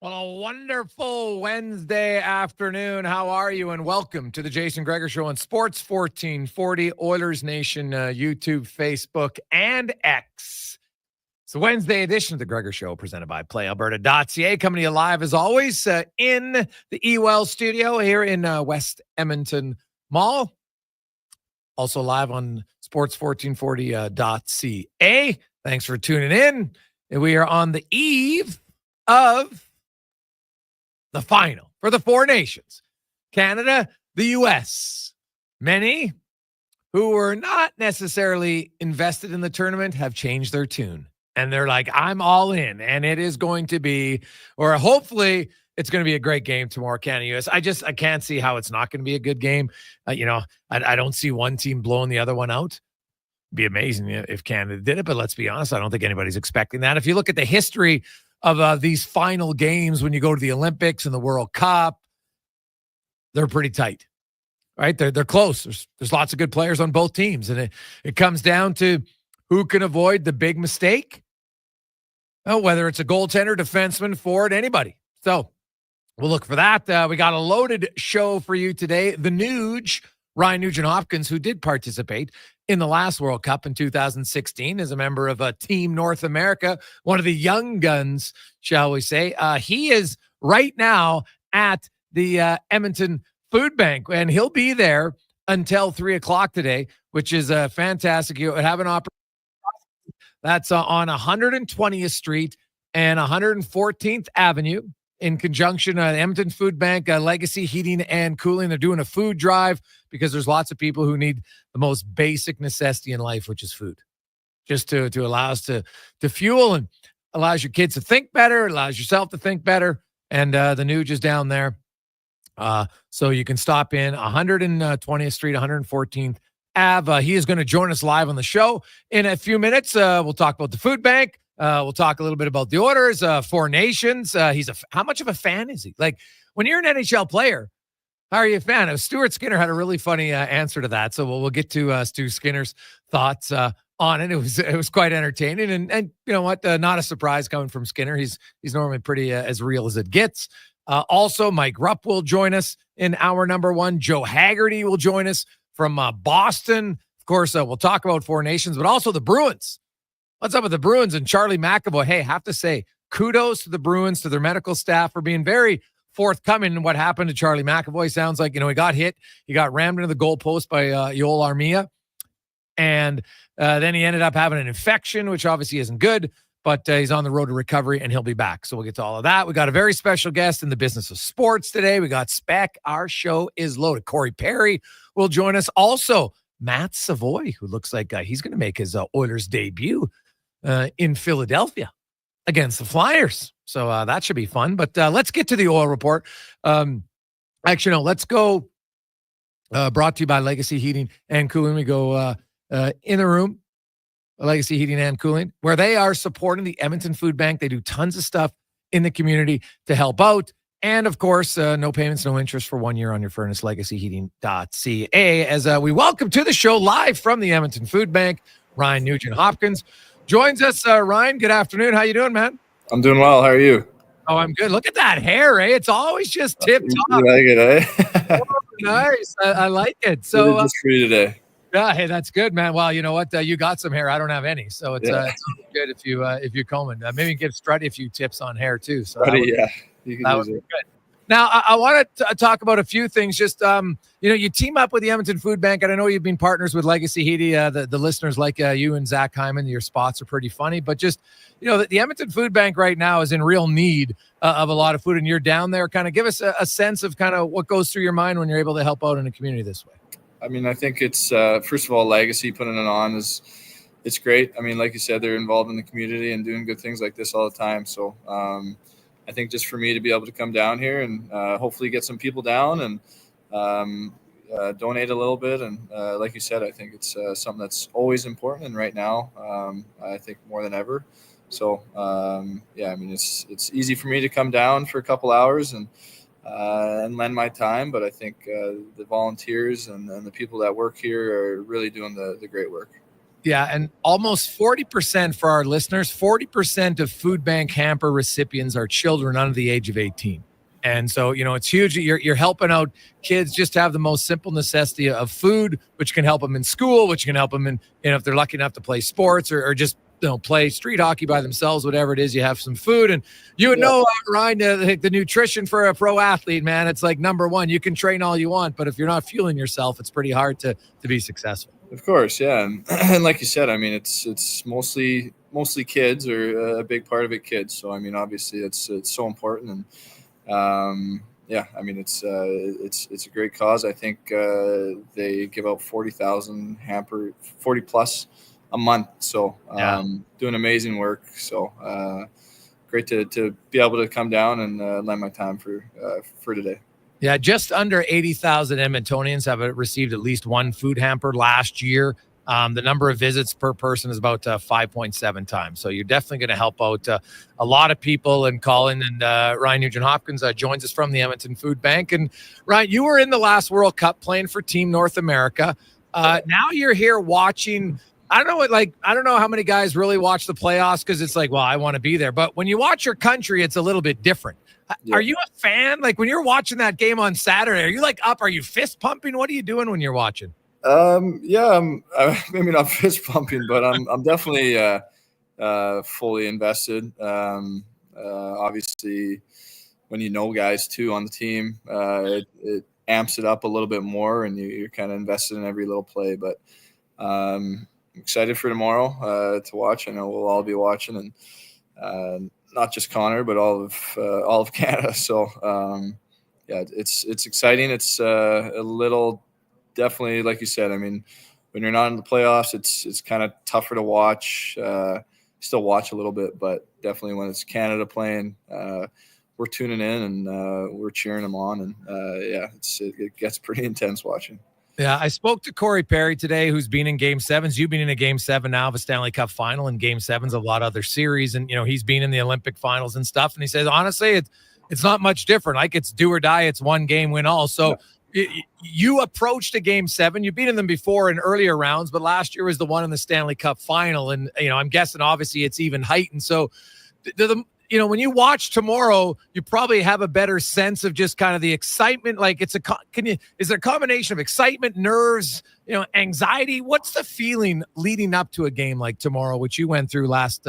Well, a wonderful Wednesday afternoon. How are you? And welcome to the Jason Gregor Show on Sports 1440, Oilers Nation, YouTube, Facebook, and X. It's the Wednesday edition of the Gregor Show presented by PlayAlberta.ca. Coming to you live, as always, in the eWell studio here in West Edmonton Mall. Also live on sports1440.ca. Thanks for tuning in. And we are on the eve of the final for the Four Nations, Canada, the U.S. Many who were not necessarily invested in the tournament have changed their tune. And they're like, I'm all in. And it is going to be, or hopefully it's going to be a great game tomorrow, Canada, U.S. I can't see how it's not going to be a good game. I don't see one team blowing the other one out. It'd be amazing if Canada did it. But let's be honest, I don't think anybody's expecting that. If you look at the history of these final games when you go to the Olympics and the World Cup, they're pretty tight, right? They're close. There's lots of good players on both teams, and it comes down to who can avoid the big mistake. Oh, whether it's a goaltender, defenseman, forward, anybody. So we'll look for that. We got a loaded show for you today. The Nuuuuuuuuge, Ryan Nugent-Hopkins, who did participate in the last World Cup in 2016 as a member of Team North America, one of the young guns, shall we say. He is right now at the Edmonton Food Bank, and he'll be there until 3 o'clock today, which is fantastic. You have an opportunity. That's on 120th Street and 114th Avenue in conjunction with Edmonton Food Bank, Legacy Heating and Cooling. They're doing a food drive because there's lots of people who need the most basic necessity in life, which is food, just to allow us to fuel, and allows your kids to think better, allows yourself to think better. And the Nuuuuuuuuge is down there. So you can stop in 120th Street, 114th Ave. He is going to join us live on the show in a few minutes. We'll talk about the food bank. We'll talk a little bit about the orders, Four Nations. How much of a fan is he? Like, when you're an NHL player, how are you a fan? Stuart Skinner had a really funny answer to that. So we'll get to Stu Skinner's thoughts on it. It was quite entertaining, and you know what? Not a surprise coming from Skinner. He's normally pretty as real as it gets. Also, Mike Rupp will join us in hour number one. Joe Hagerty will join us from Boston. Of course, we'll talk about Four Nations, but also the Bruins. What's up with the Bruins and Charlie McAvoy? Hey, have to say, kudos to the Bruins, to their medical staff for being very forthcoming in what happened to Charlie McAvoy. Sounds like, he got hit. He got rammed into the goalpost by Yoel Armia. And then he ended up having an infection, which obviously isn't good, but he's on the road to recovery, and he'll be back. So we'll get to all of that. We got a very special guest in the business of sports today. We got Spec. Our show is loaded. Cory Perry will join us. Also, Matt Savoie, who looks like he's going to make his Oilers debut in Philadelphia against the Flyers. So that should be fun. But let's get to the oil report. Let's go. Brought to you by Legacy Heating and Cooling. We go in the room, Legacy Heating and Cooling, where they are supporting the Edmonton Food Bank. They do tons of stuff in the community to help out. And, of course, no payments, no interest for 1 year on your furnace, legacyheating.ca. As we welcome to the show live from the Edmonton Food Bank, Ryan Nugent-Hopkins joins us. Ryan, good afternoon. How you doing, man? I'm doing well. How are you? Oh, I'm good. Look at that hair, eh? It's always just tip-top. You like it, eh? Oh, nice. I like it. So just for you today. Yeah, hey, that's good, man. Well, you know what? You got some hair. I don't have any, so it's good if you're combing. Maybe give Strutty a few tips on hair too. So you can use it. Good. Now, I want to talk about a few things. Just you team up with the Edmonton Food Bank, and I know you've been partners with Legacy Heating. The listeners like you and Zach Hyman, your spots are pretty funny. But just the Edmonton Food Bank right now is in real need of a lot of food, and you're down there. Kind of give us a sense of kind of what goes through your mind when you're able to help out in a community this way. I mean, I think it's first of all, Legacy putting it on it's great. I mean, like you said, they're involved in the community and doing good things like this all the time. So I think just for me to be able to come down here and hopefully get some people down and donate a little bit. And like you said, I think it's something that's always important. And right now, I think more than ever. So, I mean, it's easy for me to come down for a couple hours and lend my time. But I think the volunteers and the people that work here are really doing the great work. Yeah, and almost 40% for our listeners, 40% of food bank hamper recipients are children under the age of 18. And so, it's huge. You're helping out kids just to have the most simple necessity of food, which can help them in school, which can help them in, if they're lucky enough to play sports or just, play street hockey by themselves, whatever it is, you have some food. And you would know, Ryan, the nutrition for a pro athlete, man, it's like number one. You can train all you want, but if you're not fueling yourself, it's pretty hard to be successful. Of course, yeah, and like you said, I mean, it's mostly kids, or a big part of it kids. So I mean, obviously, it's so important, and yeah, I mean, it's a great cause. I think they give out 40,000 hamper, 40 plus a month. So doing amazing work. So great to be able to come down and lend my time for today. Yeah, just under 80,000 Edmontonians have received at least one food hamper last year. The number of visits per person is about 5.7 times. So you're definitely going to help out a lot of people. And Colin and Ryan Nugent-Hopkins joins us from the Edmonton Food Bank. And Ryan, you were in the last World Cup playing for Team North America. Now you're here watching. I don't know how many guys really watch the playoffs because it's like, well, I want to be there. But when you watch your country, it's a little bit different. Yeah. Are you a fan? Like when you're watching that game on Saturday, are you like up? Are you fist pumping? What are you doing when you're watching? Yeah, I'm maybe not fist pumping, but I'm definitely fully invested. Obviously, when you know guys too on the team, it amps it up a little bit more, and you're kind of invested in every little play. But I'm excited for tomorrow to watch. I know we'll all be watching, and not just Connor, but all of Canada. So yeah, it's exciting. It's a little, definitely, like you said. I mean, when you're not in the playoffs, it's kind of tougher to watch. Still watch a little bit, but definitely when it's Canada playing, we're tuning in and we're cheering them on. And yeah, it gets pretty intense watching. Yeah, I spoke to Cory Perry today, who's been in Game 7s. You've been in a Game 7 now of a Stanley Cup final, and Game 7s of a lot of other series. And, he's been in the Olympic finals and stuff. And he says, honestly, it's not much different. Like, it's do or die. It's one game, win all. So you approached a Game 7. You've been in them before in earlier rounds, but last year was the one in the Stanley Cup final. And, I'm guessing, obviously, it's even heightened. So when you watch tomorrow, you probably have a better sense of just kind of the excitement. Like is it a combination of excitement, nerves, anxiety? What's the feeling leading up to a game like tomorrow, which you went through last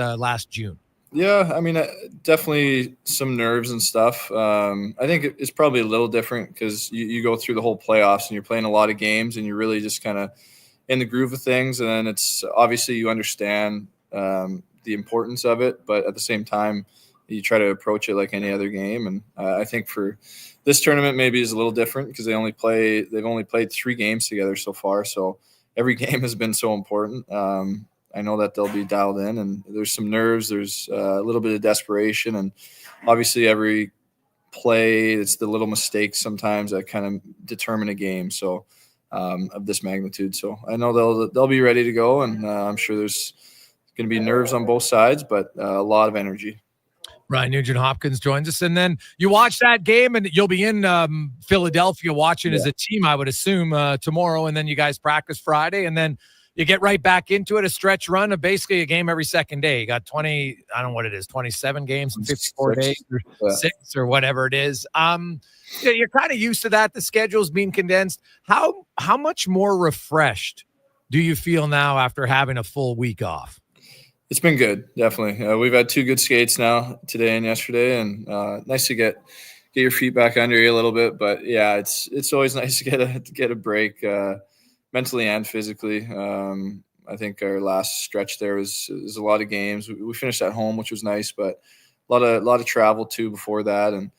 June? Yeah, I mean, definitely some nerves and stuff. I think it's probably a little different because you go through the whole playoffs and you're playing a lot of games and you're really just kind of in the groove of things. And then it's obviously you understand the importance of it, but at the same time, you try to approach it like any other game. And I think for this tournament, maybe is a little different because they've only played 3 games together so far. So every game has been so important. I know that they'll be dialed in, and there's some nerves. There's a little bit of desperation, and obviously every play, it's the little mistakes sometimes that kind of determine a game. So of this magnitude. So I know they'll be ready to go, and I'm sure there's going to be nerves on both sides, but a lot of energy. Ryan Nugent-Hopkins joins us. And then you watch that game, and you'll be in Philadelphia watching as a team, I would assume, tomorrow. And then you guys practice Friday, and then you get right back into it, a stretch run of basically a game every second day. You got 20, I don't know what it is, 27 games in 54 days or 6 or whatever it is. You're kind of used to that. The schedule's being condensed. How much more refreshed do you feel now after having a full week off? It's been good, definitely. We've had 2 good skates now, today and yesterday, and nice to get your feet back under you a little bit. But yeah, it's always nice to get a break, mentally and physically. I think our last stretch there was a lot of games. We finished at home, which was nice, but a lot of travel too before that, and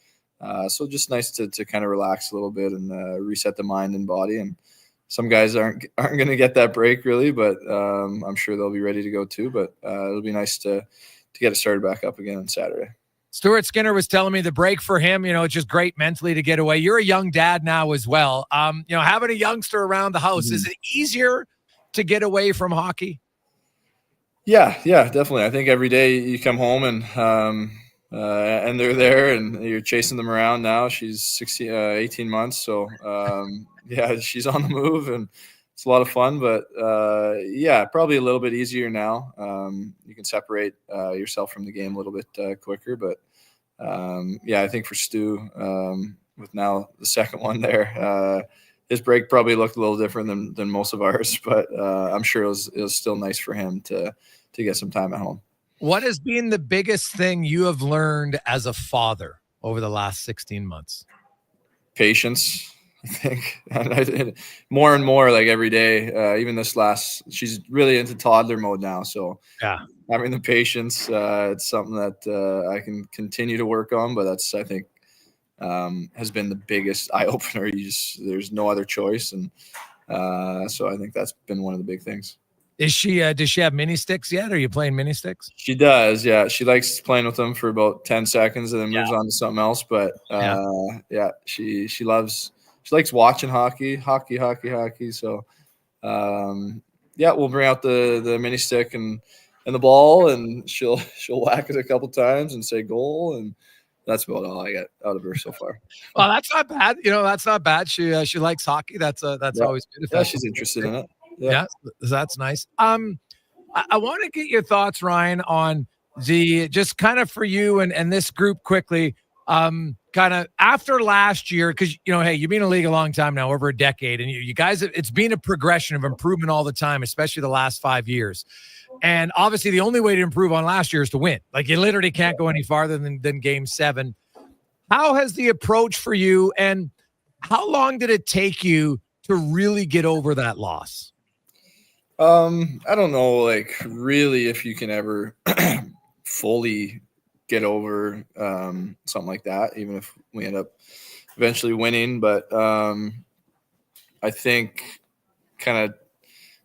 so just nice to kind of relax a little bit and reset the mind and body. And some guys aren't going to get that break really, but I'm sure they'll be ready to go too. But it'll be nice to get it started back up again on Saturday. Stuart Skinner was telling me the break for him, it's just great mentally to get away. You're a young dad now as well. Having a youngster around the house, is it easier to get away from hockey? Yeah, definitely. I think every day you come home and they're there and you're chasing them around now. She's 18 months. So yeah, she's on the move, and it's a lot of fun, but yeah, probably a little bit easier now. You can separate yourself from the game a little bit quicker, but yeah, I think for Stu, with now the second one there, his break probably looked a little different than most of ours, but I'm sure it was still nice for him to get some time at home. What has been the biggest thing you have learned as a father over the last 16 months? Patience, I think. And more and more, like every day, even she's really into toddler mode now. So yeah, having the patience, it's something that I can continue to work on, but that's, I think, has been the biggest eye opener. There's no other choice. And so I think that's been one of the big things. Does she have mini sticks yet? Are you playing mini sticks? She does. Yeah. She likes playing with them for about 10 seconds and then moves on to something else. But yeah, she likes watching hockey. So yeah, we'll bring out the mini stick and the ball, and she'll whack it a couple times and say goal, and that's about all I got out of her so far. Well, that's not bad. That's not bad. She likes hockey. That's always good. Yeah, she's interested in it. Yeah, that's nice. I want to get your thoughts, Ryan, on just kind of for you and this group quickly, kind of after last year, because, hey, you've been in the league a long time now, over a decade, and you guys, it's been a progression of improvement all the time, especially the last 5 years. And obviously the only way to improve on last year is to win. Like, you literally can't go any farther than game 7. How has the approach for you, and how long did it take you to really get over that loss? I don't know, like, really, if you can ever fully get over something like that, even if we end up eventually winning. But I think kind of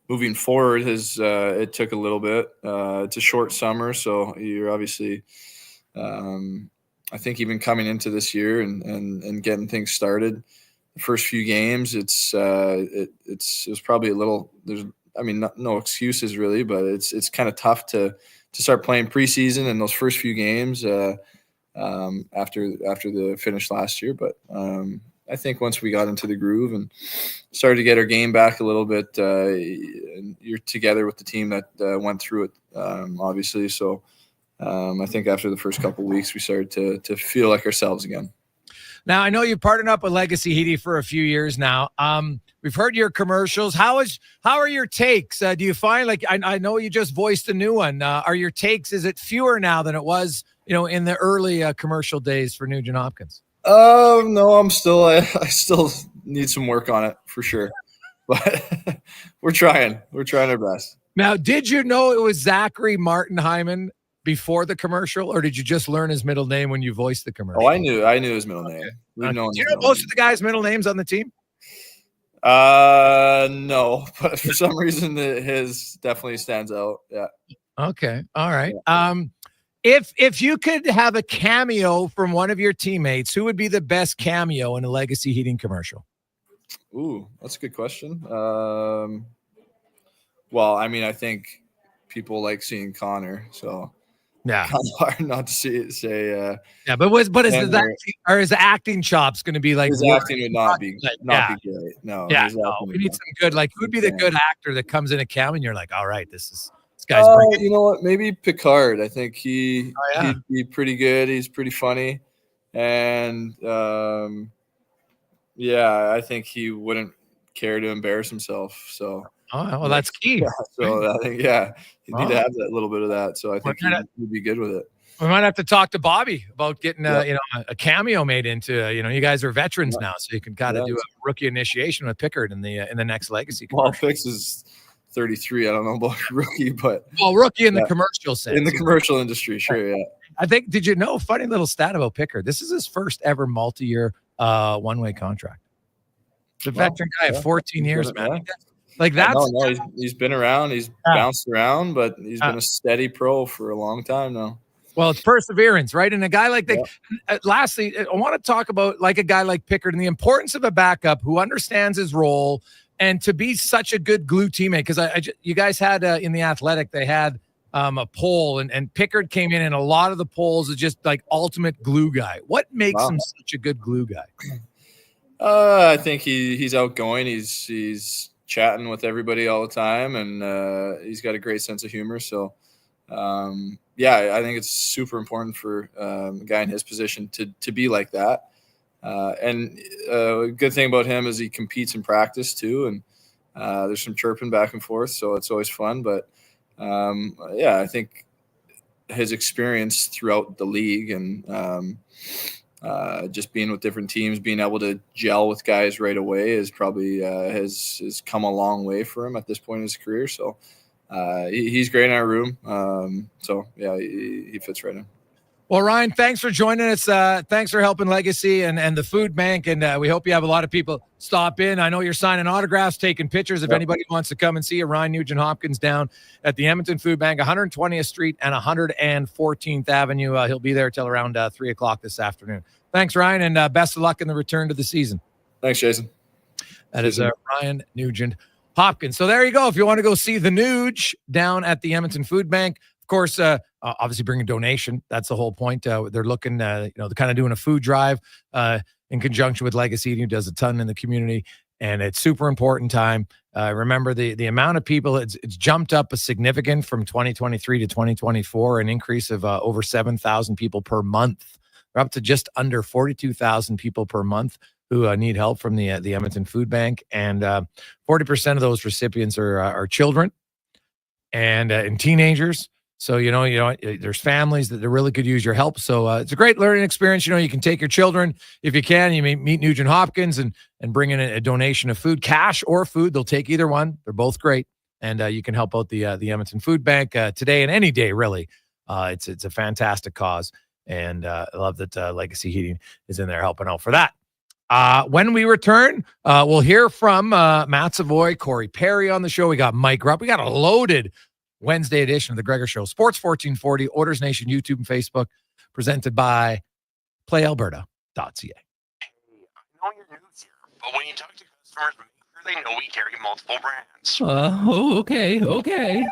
moving forward it took a little bit. It's a short summer, so you're obviously I think even coming into this year and getting things started, the first few games, it was probably a little, no excuses really, but it's kind of tough to start playing preseason in those first few games after the finish last year. But I think once we got into the groove and started to get our game back a little bit, and you're together with the team that went through it, obviously. So I think after the first couple of weeks, we started to feel like ourselves again. Now, I know you've partnered up with Legacy Heating for a few years now. We've heard your commercials. How are your takes? Do you find, like, I know you just voiced a new one. Are your takes, is it fewer now than it was, in the early commercial days for Nugent-Hopkins? No, I still need some work on it for sure, but we're trying our best. Now, did you know it was Zachary Martin Hyman before the commercial, or did you just learn his middle name when you voiced the commercial? Oh, I knew his middle name. Do you know most of the guys' middle names on the team? No, but for some reason his definitely stands out. Yeah. Okay. All right. Yeah. If you could have a cameo from one of your teammates, who would be the best cameo in a Legacy Heating commercial? Ooh, that's a good question. Well, I think people like seeing Connor, so yeah, kind of hard not to say. Yeah, but is his acting chops going to be like? His acting would not be great. No. Yeah, we need some good. Like, who'd be the good actor that comes in a cameo and you're like, all right, this guy's. You know what? Maybe Picard. I think he'd be pretty good. He's pretty funny, and yeah, I think he wouldn't care to embarrass himself. So. Oh, well, that's key. Yeah, so I think, you need to have that little bit of that. So I think he'd be good with it. We might have to talk to Bobby about getting a cameo made into, you guys are veterans now, so you can kind of do a rookie initiation with Pickard in the next Legacy commercial. Well, Fix is 33. I don't know about rookie, but rookie in the commercial sense. In the commercial industry, sure, yeah. I think, did you know, funny little stat about Pickard, this is his first ever multi-year one-way contract. The veteran guy of 14 years, man. Yeah. Like that's he's been around, he's bounced around, but he's been a steady pro for a long time now. Well, it's perseverance, right? And a guy like lastly, I want to talk about like a guy like Pickard and the importance of a backup who understands his role and to be such a good glue teammate. Because you guys had in the Athletic, they had a poll and Pickard came in, and a lot of the polls is just like ultimate glue guy. What makes him such a good glue guy? I think he's outgoing. He's chatting with everybody all the time, and he's got a great sense of humor. So, I think it's super important for a guy in his position to be like that. And a good thing about him is he competes in practice too, and there's some chirping back and forth, so it's always fun. But I think his experience throughout the league and just being with different teams, being able to gel with guys right away is probably has come a long way for him at this point in his career. So he's great in our room. He fits right in. Well, Ryan, thanks for joining us. Thanks for helping Legacy and the food bank. And we hope you have a lot of people stop in. I know you're signing autographs, taking pictures. If anybody wants to come and see you, Ryan Nugent-Hopkins down at the Edmonton Food Bank, 120th Street and 114th Avenue. He'll be there till around 3 o'clock this afternoon. Thanks, Ryan, and best of luck in the return to the season. Thanks, Jason. That is Ryan Nugent-Hopkins. So there you go. If you want to go see the Nuuuuuuuuge down at the Edmonton Food Bank, of course, obviously bring a donation. That's the whole point. They're looking, they're kind of doing a food drive in conjunction with Legacy, who does a ton in the community, and it's super important time. Remember the amount of people, it's jumped up a significant from 2023 to 2024, an increase of over 7,000 people per month. We're up to just under 42,000 people per month who need help from the Edmonton Food Bank, and 40% of those recipients are children and teenagers. So, there's families that really could use your help. So it's a great learning experience. You can take your children if you can. You may meet Nugent-Hopkins and bring in a donation of food, cash or food. They'll take either one. They're both great. And you can help out the Edmonton Food Bank today and any day, really. It's a fantastic cause. And I love that Legacy Heating is in there helping out for that. When we return, we'll hear from Matt Savoie, Cory Perry on the show. We got Mike Rupp. We got a loaded Wednesday edition of the Gregor Show. Sports 1440, Oilers Nation, YouTube and Facebook, presented by PlayAlberta.ca. Hey, I know you're new here, but when you talk to customers, make sure they know we carry multiple brands. Okay.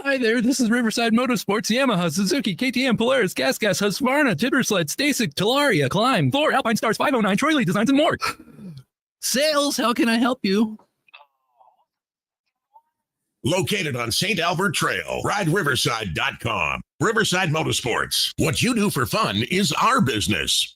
Hi there, this is Riverside Motorsports, Yamaha, Suzuki, KTM, Polaris, Gas, Husqvarna, Tibbersled, Stasic, Talaria, Climb, Thor, Alpine Stars, 509, Troy Lee Designs, and more. Sales, how can I help you? Located on St. Albert Trail, rideriverside.com. Riverside Motorsports. What you do for fun is our business.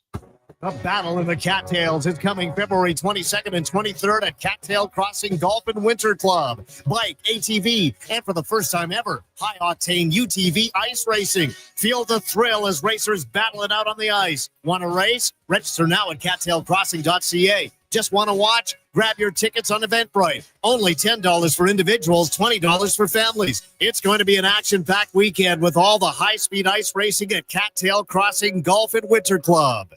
A battle in the Cattails is coming February 22nd and 23rd at Cattail Crossing Golf and Winter Club. Bike, ATV, and for the first time ever, high-octane UTV ice racing. Feel the thrill as racers battle it out on the ice. Want to race? Register now at cattailcrossing.ca. Just want to watch? Grab your tickets on Eventbrite. Only $10 for individuals, $20 for families. It's going to be an action-packed weekend with all the high-speed ice racing at Cattail Crossing Golf and Winter Club.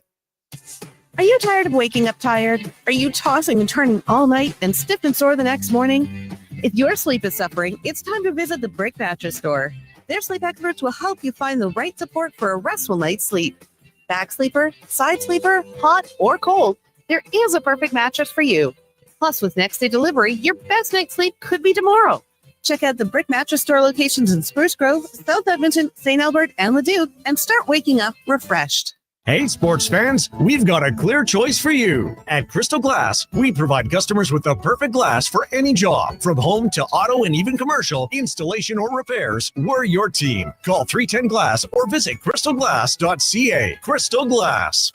Are you tired of waking up tired? Are you tossing and turning all night and stiff and sore the next morning? If your sleep is suffering, it's time to visit the Brick Mattress Store. Their sleep experts will help you find the right support for a restful night's sleep. Back sleeper, side sleeper, hot or cold, there is a perfect mattress for you. Plus, with next day delivery, your best night's sleep could be tomorrow. Check out the Brick Mattress Store locations in Spruce Grove, South Edmonton, St. Albert, and Leduc, and start waking up refreshed. Hey, sports fans, we've got a clear choice for you. At Crystal Glass, we provide customers with the perfect glass for any job. From home to auto and even commercial, installation or repairs, we're your team. Call 310 Glass or visit crystalglass.ca. Crystal Glass.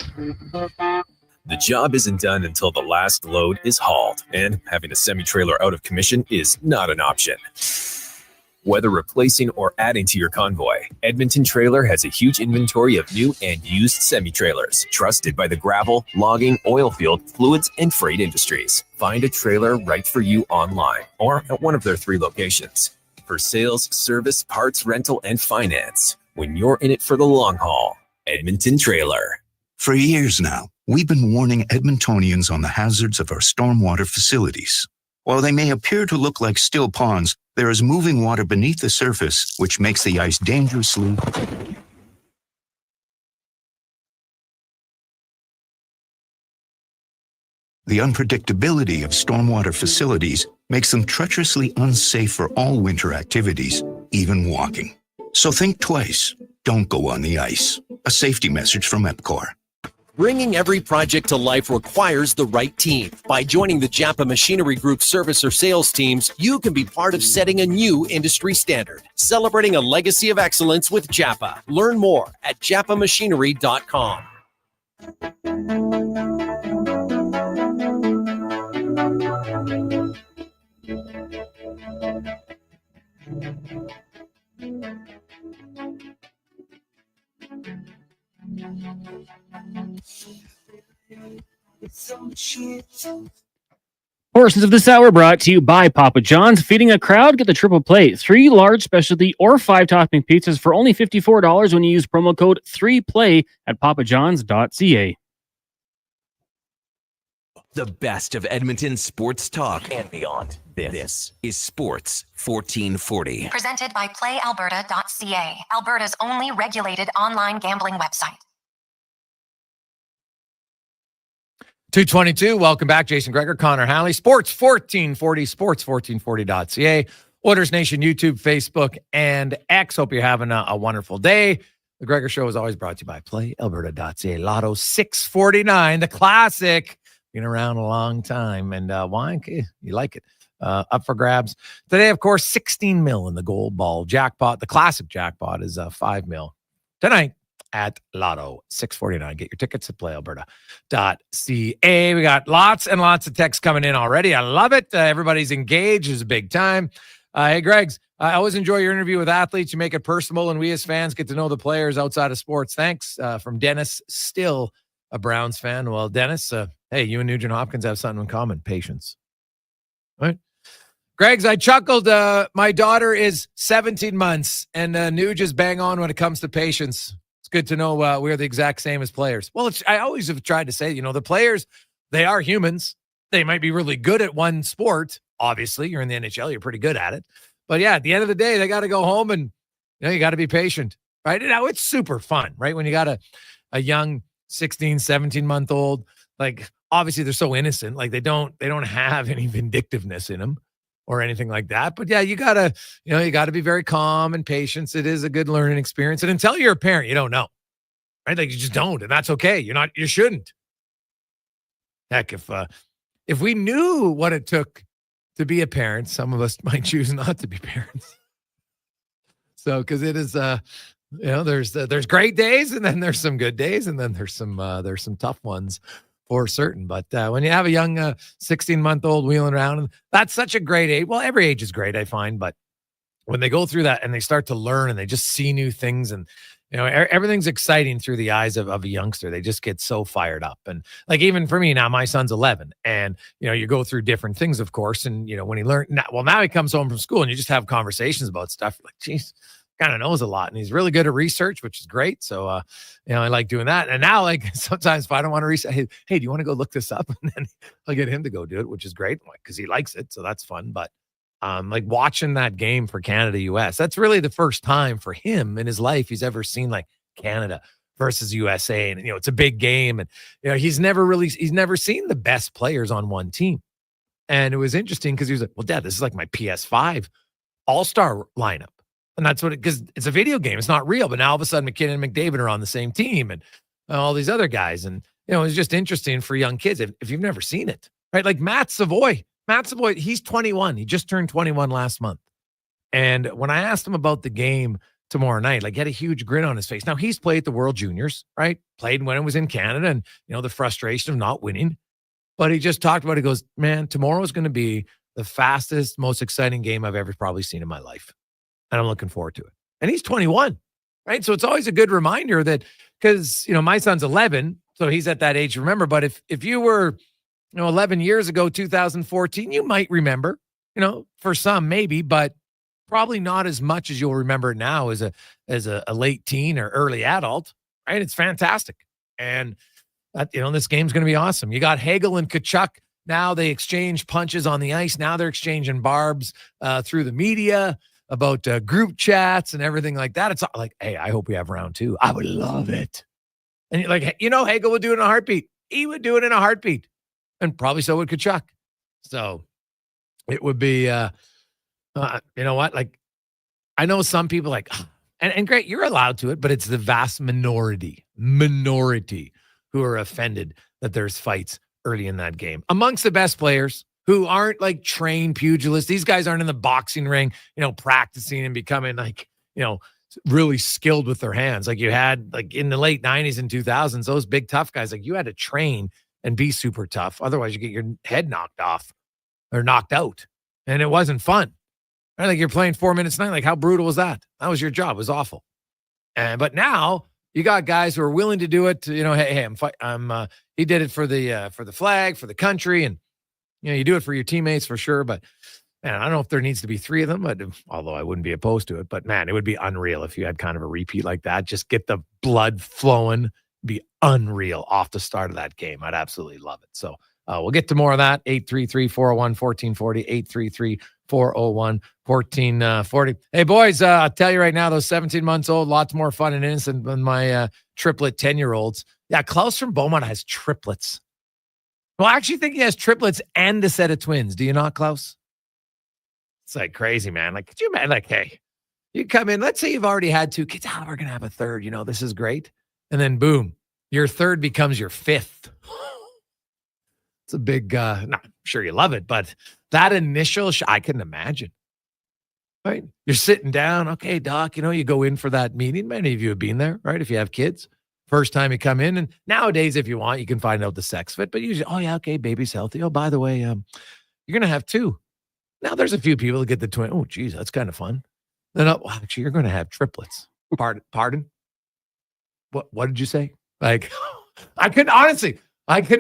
The job isn't done until the last load is hauled, and having a semi-trailer out of commission is not an option. Whether replacing or adding to your convoy, Edmonton Trailer has a huge inventory of new and used semi-trailers, trusted by the gravel, logging, oil field, fluids, and freight industries. Find a trailer right for you online or at one of their 3 locations. For sales, service, parts, rental, and finance, when you're in it for the long haul, Edmonton Trailer. For years now, we've been warning Edmontonians on the hazards of our stormwater facilities. While they may appear to look like still ponds, there is moving water beneath the surface, which makes the ice dangerously. The unpredictability of stormwater facilities makes them treacherously unsafe for all winter activities, even walking. So think twice. Don't go on the ice. A safety message from EPCOR. Bringing every project to life requires the right team. By joining the Japa Machinery Group service or sales teams, you can be part of setting a new industry standard. Celebrating a legacy of excellence with Japa. Learn more at japamachinery.com. Portions of this hour brought to you by Papa John's. Feeding a crowd, get the triple plate. 3 large specialty or 5 topping pizzas for only $54 when you use promo code 3play at papajohns.ca. The best of Edmonton sports talk and beyond. This is Sports 1440. Presented by PlayAlberta.ca, Alberta's only regulated online gambling website. 222. Welcome back. Jason Gregor, Connor Halley, Sports 1440, sports1440.ca, Oilers Nation, YouTube, Facebook, and X. Hope you're having a wonderful day. The Gregor Show is always brought to you by PlayAlberta.ca. Lotto 649, the classic. Been around a long time. And why? You like it. Up for grabs. Today, of course, 16 mil in the gold ball jackpot. The classic jackpot is 5 mil. Tonight at Lotto 649. Get your tickets at playalberta.ca. We got lots and lots of texts coming in already. I love it. Everybody's engaged. It's a big time. Hey, Gregs, I always enjoy your interview with athletes. You make it personal, and we as fans get to know the players outside of sports. Thanks. From Dennis, still a Browns fan. Well, Dennis, hey, you and Nugent-Hopkins have something in common. Patience. Right? Gregs, I chuckled. My daughter is 17 months, and Nuge is bang on when it comes to patience. It's good to know we're the exact same as players. Well, I always have tried to say, the players, they are humans. They might be really good at one sport. Obviously, you're in the NHL. You're pretty good at it. But, yeah, at the end of the day, they got to go home and, you got to be patient. Right? Now, it's super fun, right? When you got a young 16, 17-month-old, like, obviously they're so innocent. Like, they don't have any vindictiveness in them or anything like that. But, yeah, you got to be very calm and patient. It is a good learning experience. And until you're a parent, you don't know. Right? Like, you just don't. And that's okay. You shouldn't. Heck, if we knew what it took to be a parent, some of us might choose not to be parents. So, because it is, there's great days, and then there's some good days, and then there's some tough ones for certain. But when you have a young 16-month-old wheeling around, and that's such a great age. Well, every age is great, I find, but when they go through that and they start to learn and they just see new things, and everything's exciting through the eyes of a youngster. They just get so fired up. And like, even for me now, my son's 11, and you go through different things, of course. And when he learned, now he comes home from school and you just have conversations about stuff. Like, geez, kind of knows a lot, and he's really good at research, which is great. So, I like doing that. And now, like, sometimes if I don't want to research, hey, do you want to go look this up? And then I'll get him to go do it, which is great because he likes it. So that's fun. But like, watching that game for Canada-US, that's really the first time for him in his life he's ever seen like Canada versus USA. And, it's a big game. And, he's never seen the best players on one team. And it was interesting because he was like, well, Dad, this is like my PS5 all-star lineup. And that's because it's a video game. It's not real. But now all of a sudden, McKinnon and McDavid are on the same team, and all these other guys. And, it's just interesting for young kids if you've never seen it, right? Like Matt Savoie, he's 21. He just turned 21 last month. And when I asked him about the game tomorrow night, like, he had a huge grin on his face. Now, he's played the World Juniors, right? Played when it was in Canada, and, the frustration of not winning. But he just talked about it. He goes, man, tomorrow is going to be the fastest, most exciting game I've ever probably seen in my life. And I'm looking forward to it. And he's 21, right? So it's always a good reminder that, because, my son's 11, so he's at that age to remember. But if you were, 11 years ago, 2014, you might remember, for some maybe, but probably not as much as you'll remember now as a late teen or early adult, right? It's fantastic. And, this game's going to be awesome. You got Hagel and Tkachuk. Now they exchange punches on the ice. Now they're exchanging barbs through the media about group chats and everything like that. It's like, hey, I hope we have round 2. I would love it. And Hagel would do it in a heartbeat. He would do it in a heartbeat. And probably so would Tkachuk. So it would be, you know what? Like, I know some people like, and great, you're allowed to it, but it's the vast minority who are offended that there's fights early in that game amongst the best players who aren't like trained pugilists. These guys aren't in the boxing ring, practicing and becoming like, really skilled with their hands. Like you had like in the late 90s and 2000s, those big tough guys, like you had to train and be super tough. Otherwise you get your head knocked off or knocked out. And it wasn't fun. Right? Like you're playing 4 minutes a night. Like how brutal was that? That was your job. It was awful. But now you got guys who are willing to do it. Hey, he did it for the flag, for the country. And, you do it for your teammates for sure. But man, I don't know if there needs to be 3 of them, but although I wouldn't be opposed to it, but man, it would be unreal if you had kind of a repeat like that. Just get the blood flowing, be unreal off the start of that game. I'd absolutely love it. So we'll get to more of that. 833-401-1440, 833-401-1440. Hey boys, I'll tell you right now, those 17 months old, lots more fun and innocent than my triplet 10-year-olds. Yeah, Klaus from Beaumont has triplets. Well, I actually think he has triplets and a set of twins. Do you not, Klaus? It's like crazy, man. Like, could you imagine? Like, hey, you come in. Let's say you've already had 2 kids. We're going to have a third. This is great. And then, boom, your third becomes your 5th. It's a big, I'm sure you love it, but that initial, I couldn't imagine. Right? You're sitting down. Okay, doc, you go in for that meeting. Many of you have been there, right? If you have kids. First time you come in, and nowadays, if you want, you can find out the sex fit. But usually, oh yeah, okay, baby's healthy. Oh, by the way, you're gonna have 2. Now there's a few people that get the twin. Oh, geez, that's kind of fun. Then, actually, you're gonna have triplets. Pardon? What did you say? Like, I couldn't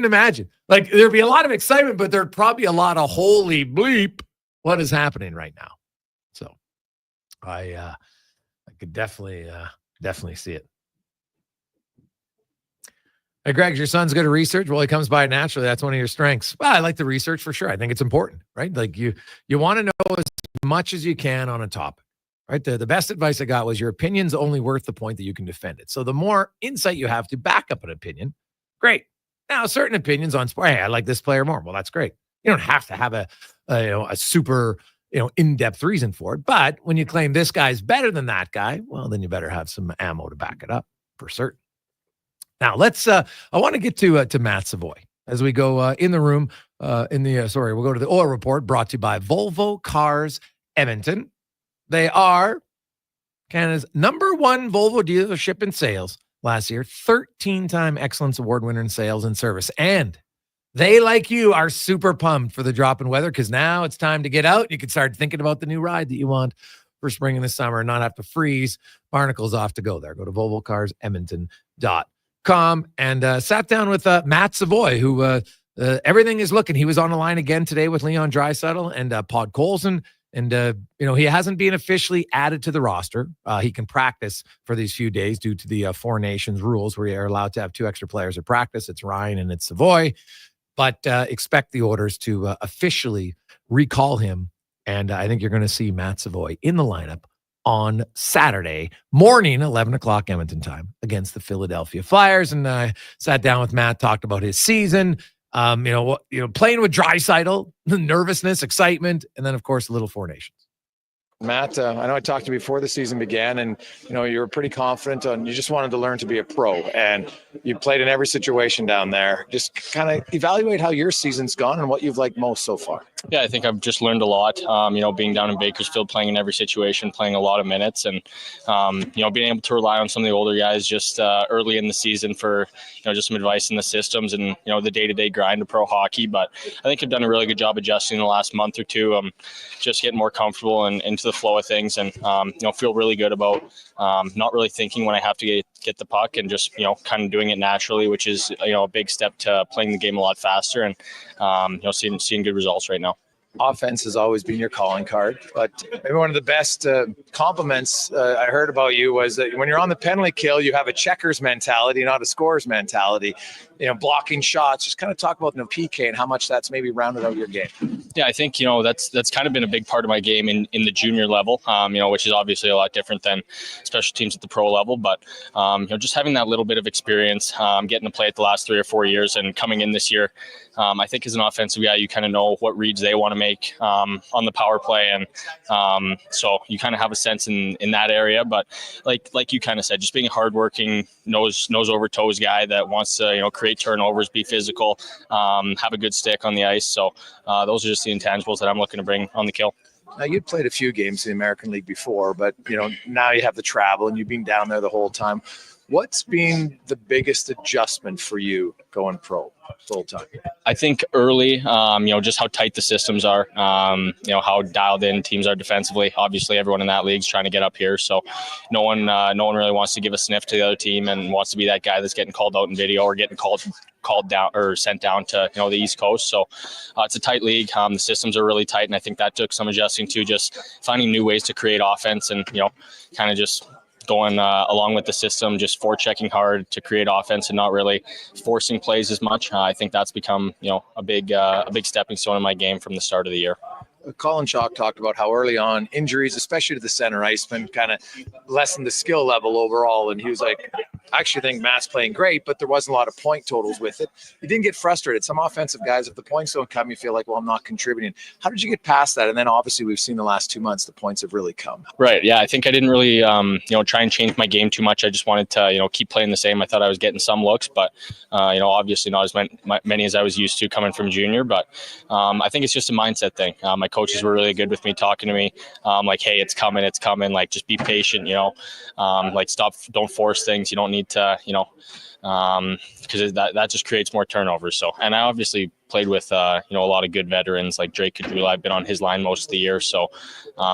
imagine. Like, there'd be a lot of excitement, but there'd probably a lot of holy bleep. What is happening right now? So, I could definitely see it. Hey, Greg, your son's good at research. Well, he comes by it naturally. That's one of your strengths. Well, I like the research for sure. I think it's important, right? Like you want to know as much as you can on a topic, right? The best advice I got was your opinion's only worth the point that you can defend it. So the more insight you have to back up an opinion, great. Now, certain opinions on sport, hey, I like this player more. Well, that's great. You don't have to have a super, in-depth reason for it. But when you claim this guy's better than that guy, well, then you better have some ammo to back it up for certain. Now let's. I want to get to Matt Savoie as we go in the room. We'll go to the oil report brought to you by Volvo Cars Edmonton. They are Canada's #1 Volvo dealership in sales last year. 13-time Excellence Award winner in sales and service, and they, like you, are super pumped for the drop in weather because now it's time to get out. You can start thinking about the new ride that you want for spring and the summer and not have to freeze. Barnacle's off to go there. Go to VolvoCarsEdmonton.com and sat down with Matt Savoie, who everything is looking. He was on the line again today with Leon Draisaitl and Pod Colson. And, he hasn't been officially added to the roster. He can practice for these few days due to the 4 Nations rules where you're allowed to have 2 extra players at practice. It's Ryan and it's Savoie. But expect the orders to officially recall him. And I think you're going to see Matt Savoie in the lineup on Saturday morning, 11 o'clock Edmonton time against the Philadelphia Flyers. And I sat down with Matt, talked about his season, playing with Draisaitl, nervousness, excitement, and then, of course, a little 4 Nations. Matt, I know I talked to you before the season began, and you were pretty confident on you just wanted to learn to be a pro, and you played in every situation down there. Just kind of evaluate how your season's gone and what you've liked most so far. Yeah, I think I've just learned a lot. Being down in Bakersfield, playing in every situation, playing a lot of minutes, and being able to rely on some of the older guys just early in the season for just some advice in the systems and the day-to-day grind of pro hockey. But I think I've done a really good job adjusting the last month or two. Just getting more comfortable and into the flow of things, and feel really good about not really thinking when I have to get the puck and just kind of doing it naturally, which is a big step to playing the game a lot faster and seeing good results right now. Offense has always been your calling card, but maybe one of the best compliments I heard about you was that when you're on the penalty kill, you have a checkers mentality, not a scorers mentality. Blocking shots. Just kind of talk about PK and how much that's maybe rounded out your game. Yeah, I think that's kind of been a big part of my game in the junior level. Which is obviously a lot different than special teams at the pro level. But just having that little bit of experience, getting to play it the last 3 or 4 years, and coming in this year, I think as an offensive guy, you kind of know what reads they want to make on the power play. And so you kind of have a sense in that area. But like you kind of said, just being a hardworking, nose over toes guy that wants to, create turnovers, be physical, have a good stick on the ice. So those are just the intangibles that I'm looking to bring on the kill. Now, you'd played a few games in the American League before, but, now you have the travel and you've been down there the whole time. What's been the biggest adjustment for you going pro full time? I think early, just how tight the systems are, how dialed in teams are defensively. Obviously, everyone in that league is trying to get up here. So no one really wants to give a sniff to the other team and wants to be that guy that's getting called out in video or getting called down or sent down to the East Coast. So it's a tight league. The systems are really tight, and I think that took some adjusting to just finding new ways to create offense and kind of just going along with the system, just forechecking hard to create offense and not really forcing plays as much. I think that's become a big stepping stone in my game from the start of the year. Colin Chalk talked about how early on injuries, especially to the center iceman, kind of lessened the skill level overall. And he was like, I actually think Matt's playing great, but there wasn't a lot of point totals with it. You didn't get frustrated. Some offensive guys, if the points don't come, you feel like, well, I'm not contributing. How did you get past that? And then obviously we've seen the last 2 months, the points have really come. Right. Yeah. I think I didn't really, try and change my game too much. I just wanted to, keep playing the same. I thought I was getting some looks, but, obviously not as many as I was used to coming from junior. But I think it's just a mindset thing. My coaches were really good with me, talking to me like, hey, it's coming. Like, just be patient, stop, don't force things. You don't need to, because that just creates more turnovers. So, and I obviously played with, a lot of good veterans like Drake Kadula. I've been on his line most of the year. So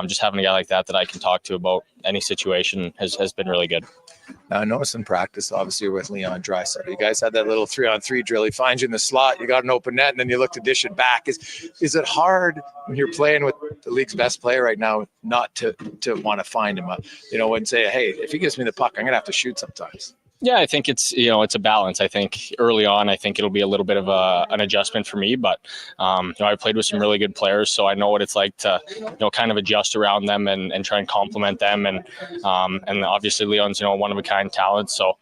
just having a guy like that I can talk to about any situation has been really good. Now, I noticed in practice, obviously, you're with Leon Draisaitl. You guys had that little 3-on-3 drill. He finds you in the slot. You got an open net, and then you look to dish it back. Is it hard when you're playing with the league's best player right now not to want to find him, and say, hey, if he gives me the puck, I'm going to have to shoot sometimes? Yeah, I think it's a balance. I think early on, I think it'll be a little bit of an adjustment for me, but I played with some really good players, so I know what it's like to kind of adjust around them and try and complement them, and obviously Leon's one of a kind talent, so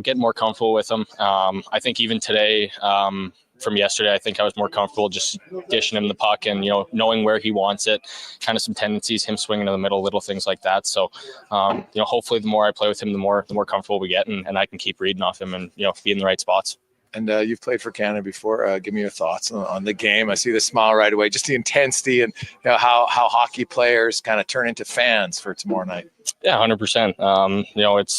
get more comfortable with him. I think even today. From yesterday, I think I was more comfortable just dishing him the puck and, knowing where he wants it, kind of some tendencies, him swinging to the middle, little things like that. So, hopefully the more I play with him, the more comfortable we get and I can keep reading off him and, be in the right spots. And you've played for Canada before. Give me your thoughts on the game. I see the smile right away, just the intensity and how hockey players kind of turn into fans for tomorrow night. Yeah, 100%.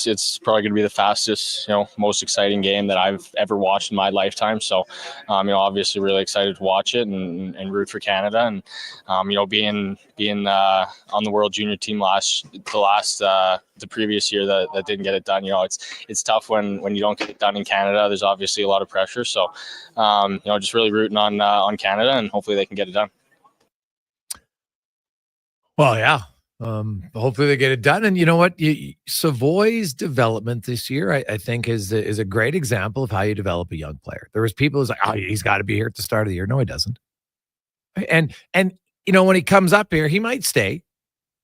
It's probably going to be the fastest, most exciting game that I've ever watched in my lifetime. So, obviously really excited to watch it and root for Canada. And, being on the World Junior team the previous year that didn't get it done. It's tough when you don't get it done in Canada. There's obviously a lot of pressure. So, just really rooting on Canada and hopefully they can get it done. Well, yeah. Hopefully they get it done. And you know what? Savoie's development this year, I think, is a great example of how you develop a young player. There was people who's like, oh, he's got to be here at the start of the year. No, he doesn't. And when he comes up here, he might stay,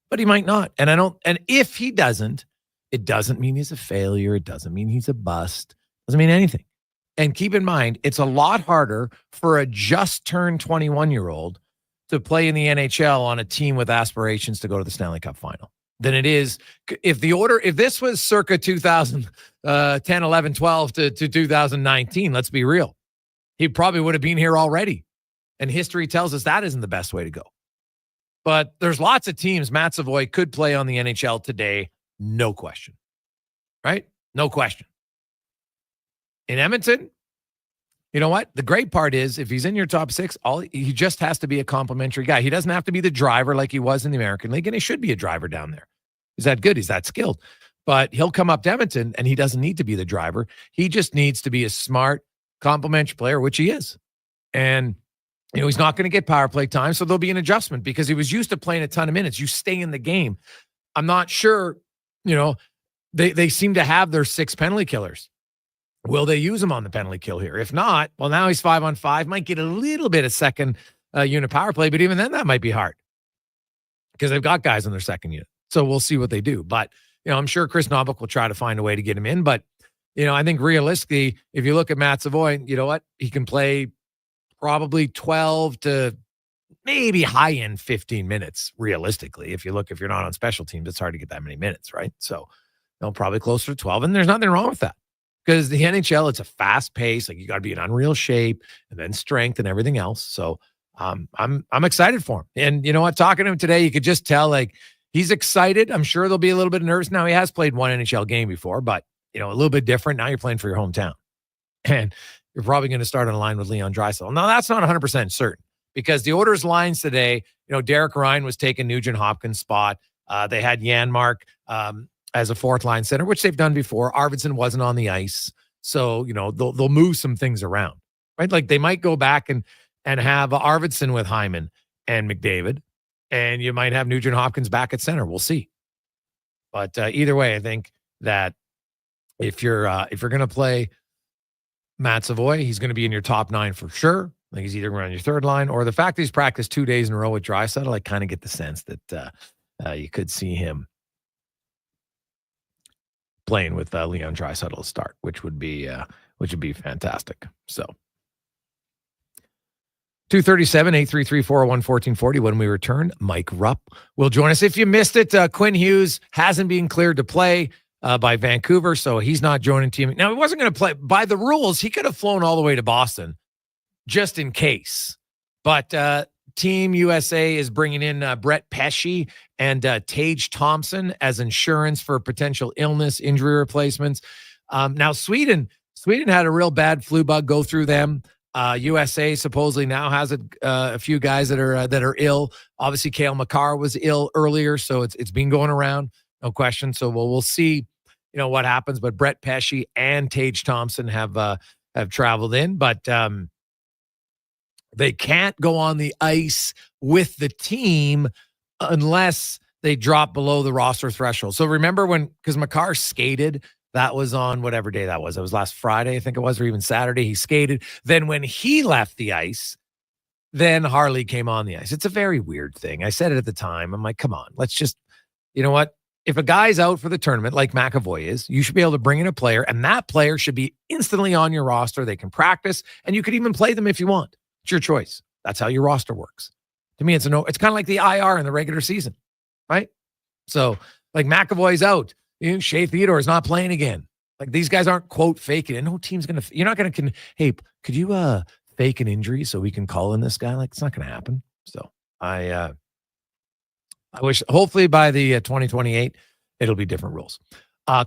but he might not. And if he doesn't, it doesn't mean he's a failure. It doesn't mean he's a bust. It doesn't mean anything. And keep in mind, it's a lot harder for a just turned 21-year-old to play in the NHL on a team with aspirations to go to the Stanley Cup final than it is if this was circa 2010, 11, 12 to 2019, let's be real. He probably would have been here already. And history tells us that isn't the best way to go. But there's lots of teams Matt Savoie could play on the NHL today, no question. Right? No question. In Edmonton, you know what? The great part is if he's in your top six, he just has to be a complimentary guy. He doesn't have to be the driver like he was in the American League, and he should be a driver down there. He's that good. He's that skilled. But he'll come up to Edmonton, and he doesn't need to be the driver. He just needs to be a smart, complimentary player, which he is. And, he's not going to get power play time, so there'll be an adjustment because he was used to playing a ton of minutes. You stay in the game. I'm not sure, they seem to have their 6 penalty killers. Will they use him on the penalty kill here? If not, well, now he's 5-on-5, might get a little bit of second unit power play, but even then that might be hard because they've got guys on their second unit. So we'll see what they do. But, I'm sure Chris Novak will try to find a way to get him in. But, I think realistically, if you look at Matt Savoie, you know what? He can play probably 12 to maybe high end 15 minutes realistically. If you're not on special teams, it's hard to get that many minutes, right? So probably closer to 12. And there's nothing wrong with that because the NHL, it's a fast pace. Like you got to be in unreal shape and then strength and everything else. So I'm excited for him. And you know what? Talking to him today, you could just tell like he's excited. I'm sure there'll be a little bit of nerves. Now he has played one NHL game before, but a little bit different. Now you're playing for your hometown. And you're probably going to start on a line with Leon Draisaitl. Now that's not 100% certain because the Oilers lines today, Derek Ryan was taking Nugent-Hopkins' spot. They had Janmark as a fourth line center, which they've done before. Arvidsson wasn't on the ice. So, they'll move some things around, right? Like they might go back and have Arvidsson with Hyman and McDavid, and you might have Nugent-Hopkins back at center. We'll see. But either way, I think that if you're going to play Matt Savoie, he's going to be in your top 9 for sure. I think he's either going to be on your third line or the fact that he's practiced 2 days in a row with Draisaitl. I kind of get the sense that you could see him playing with Leon Draisaitl to start, which would be fantastic. So 237-833-401-1440. When we return, Mike Rupp will join us. If you missed it, Quinn Hughes hasn't been cleared to play by Vancouver, so he's not joining team. Now, he wasn't going to play. By the rules, he could have flown all the way to Boston just in case. But Team USA is bringing in Brett Pesce and Tage Thompson as insurance for potential illness, injury replacements. Now, Sweden had a real bad flu bug go through them. USA supposedly now has a few guys that are ill. Obviously, Cale Makar was ill earlier, so it's been going around, no question. So we'll see, what happens. But Brett Pesce and Tage Thompson have traveled in, but they can't go on the ice with the team unless they drop below the roster threshold. So remember because Makar skated. That was on whatever day that was. It was last Friday, I think it was, or even Saturday. He skated. Then when he left the ice, then Harley came on the ice. It's a very weird thing. I said it at the time. I'm like, come on, let's just, you know what? If a guy's out for the tournament, like McAvoy is, you should be able to bring in a player, and that player should be instantly on your roster. They can practice, and you could even play them if you want. It's your choice. That's how your roster works. To me, it's kind of like the IR in the regular season, right? So, like McAvoy's out. Shea Theodore is not playing again. Like these guys aren't quote faking it. No team's gonna. You're not gonna. Hey, could you fake an injury so we can call in this guy? Like it's not gonna happen. So I wish. Hopefully by the 2028, it'll be different rules.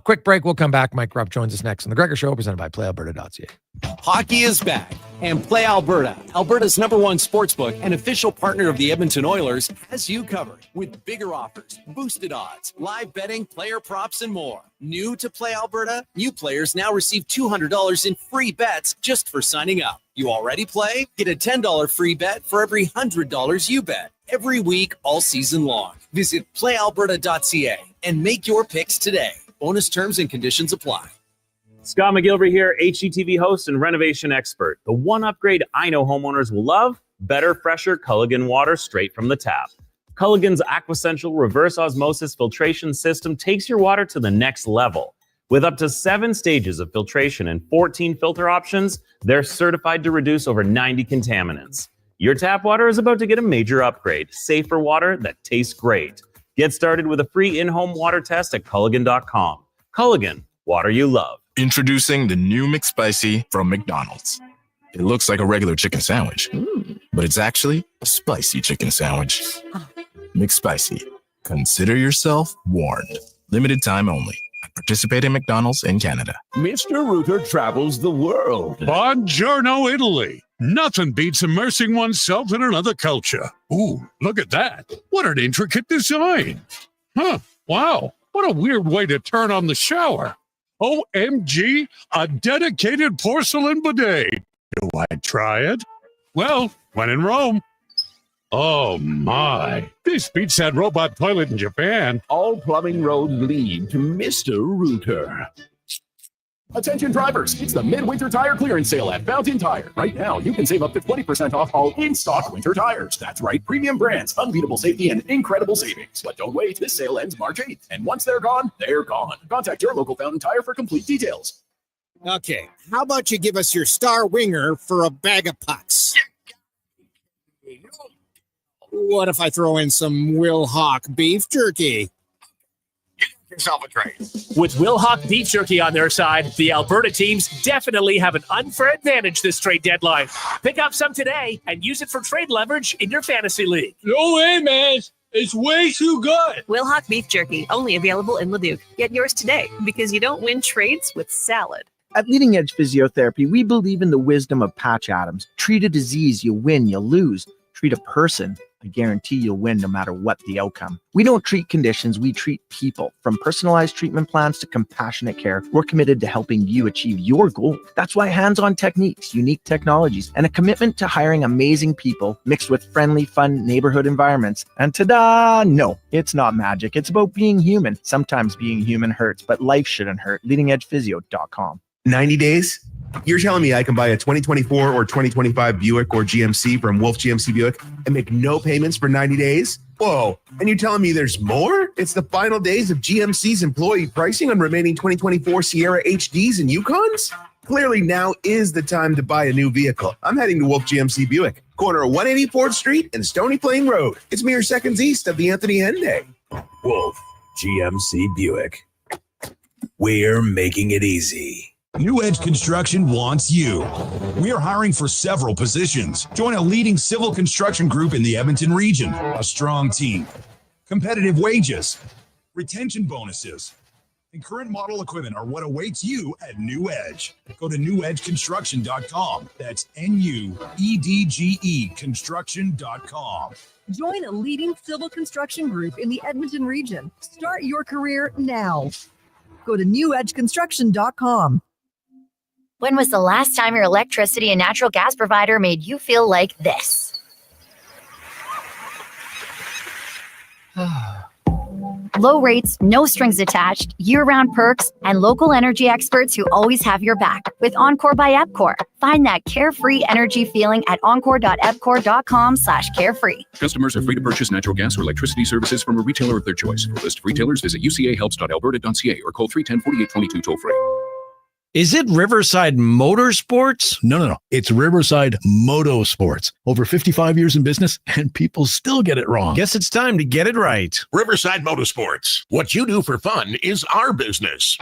Quick break. We'll come back. Mike Rupp joins us next on the Gregor Show, presented by PlayAlberta.ca. Hockey is back, and Play Alberta, Alberta's #1 sportsbook and official partner of the Edmonton Oilers, has you covered with bigger offers, boosted odds, live betting, player props, and more. New to Play Alberta, new players now receive $200 in free bets just for signing up. You already play? Get a $10 free bet for every $100 you bet every week all season long. Visit PlayAlberta.ca and make your picks today. Bonus terms and conditions apply. Scott McGilvery here, HGTV host and renovation expert. The one upgrade I know homeowners will love: better, fresher Culligan water straight from the tap. Culligan's Aquasential reverse osmosis filtration system takes your water to the next level. With up to 7 stages of filtration and 14 filter options, they're certified to reduce over 90 contaminants. Your tap water is about to get a major upgrade: safer water that tastes great. Get started with a free in-home water test at Culligan.com. Culligan, water you love. Introducing the new McSpicy from McDonald's. It looks like a regular chicken sandwich, but it's actually a spicy chicken sandwich. McSpicy. Consider yourself warned. Limited time only. Participate in McDonald's in Canada. Mr. Rooter travels the world. Buongiorno, Italy. Nothing beats immersing oneself in another culture. Ooh, look at that. What an intricate design. Huh, wow. What a weird way to turn on the shower. OMG, a dedicated porcelain bidet. Do I try it? Well, when in Rome. Oh my, this beats that robot toilet in Japan. All plumbing roads lead to Mr. Rooter. Attention drivers, it's the midwinter tire clearance sale at Fountain Tire. Right now, you can save up to 20% off all in-stock winter tires. That's right, premium brands, unbeatable safety, and incredible savings. But don't wait, this sale ends March 8th. And once they're gone, they're gone. Contact your local Fountain Tire for complete details. Okay, how about you give us your star winger for a bag of pucks? What if I throw in some Will Hawk beef jerky? Yourself a trade. With Will Hawk Beef Jerky on their side, the Alberta teams definitely have an unfair advantage this trade deadline. Pick up some today and use it for trade leverage in your fantasy league. No way, man. It's way too good. Will Hawk Beef Jerky, only available in Leduc. Get yours today because you don't win trades with salad. At Leading Edge Physiotherapy, we believe in the wisdom of Patch Adams. Treat a disease, you win, you lose. Treat a person, I guarantee you'll win no matter what the outcome. We don't treat conditions, we treat people. From personalized treatment plans to compassionate care, we're committed to helping you achieve your goal. That's why hands-on techniques, unique technologies, and a commitment to hiring amazing people mixed with friendly, fun neighborhood environments. And ta-da! No, it's not magic. It's about being human. Sometimes being human hurts, but life shouldn't hurt. LeadingEdgePhysio.com. 90 days? You're telling me I can buy a 2024 or 2025 Buick or GMC from Wolf GMC Buick and make no payments for 90 days? Whoa. And you're telling me there's more? It's the final days of GMC's employee pricing on remaining 2024 Sierra HDs and Yukons? Clearly now is the time to buy a new vehicle. I'm heading to Wolf GMC Buick, corner of 184th Street and Stony Plain Road. It's mere seconds east of the Anthony Henday. Wolf GMC Buick. We're making it easy. New Edge Construction wants you. We are hiring for several positions. Join a leading civil construction group in the Edmonton region. A strong team, competitive wages, retention bonuses, and current model equipment are what awaits you at New Edge. Go to newedgeconstruction.com. That's NUEDGE construction.com. Join a leading civil construction group in the Edmonton region. Start your career now. Go to newedgeconstruction.com. When was the last time your electricity and natural gas provider made you feel like this? Low rates, no strings attached, year-round perks, and local energy experts who always have your back. With Encore by EPCOR. Find that carefree energy feeling at encore.epcor.com/carefree. Customers are free to purchase natural gas or electricity services from a retailer of their choice. For a list of retailers, visit ucahelps.alberta.ca or call 310-4822 toll-free. Is it Riverside Motorsports? No. It's Riverside Motorsports. Over 55 years in business, and people still get it wrong. Guess it's time to get it right. Riverside Motorsports. What you do for fun is our business.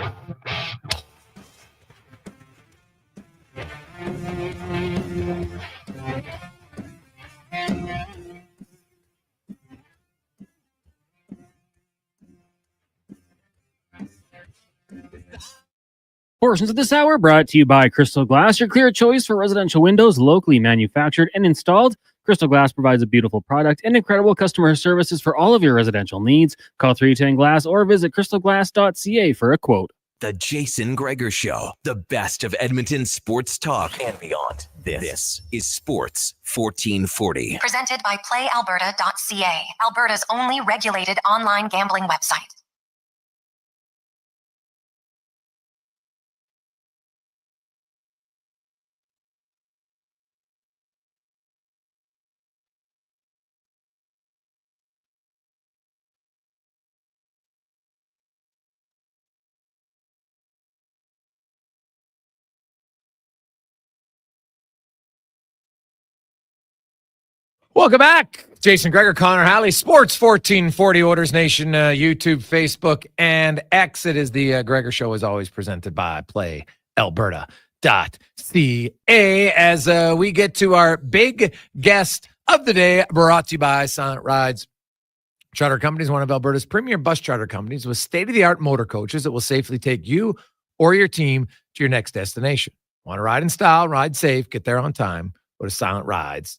Portions of this hour brought to you by Crystal Glass, your clear choice for residential windows, locally manufactured and installed. Crystal Glass provides a beautiful product and incredible customer services for all of your residential needs. Call 310 Glass or visit crystalglass.ca for a quote. The Jason Gregor Show, the best of Edmonton sports talk and beyond. This is Sports 1440. Presented by PlayAlberta.ca, Alberta's only regulated online gambling website. Welcome back. Jason Gregor, Connor Halley, Sports 1440, Orders Nation, YouTube, Facebook, and X. It is the Gregor Show, as always, presented by PlayAlberta.ca. As we get to our big guest of the day, brought to you by Silent Rides Charter Companies, one of Alberta's premier bus charter companies with state-of-the-art motor coaches that will safely take you or your team to your next destination. Want to ride in style, ride safe, get there on time. Go to silentrides.ca.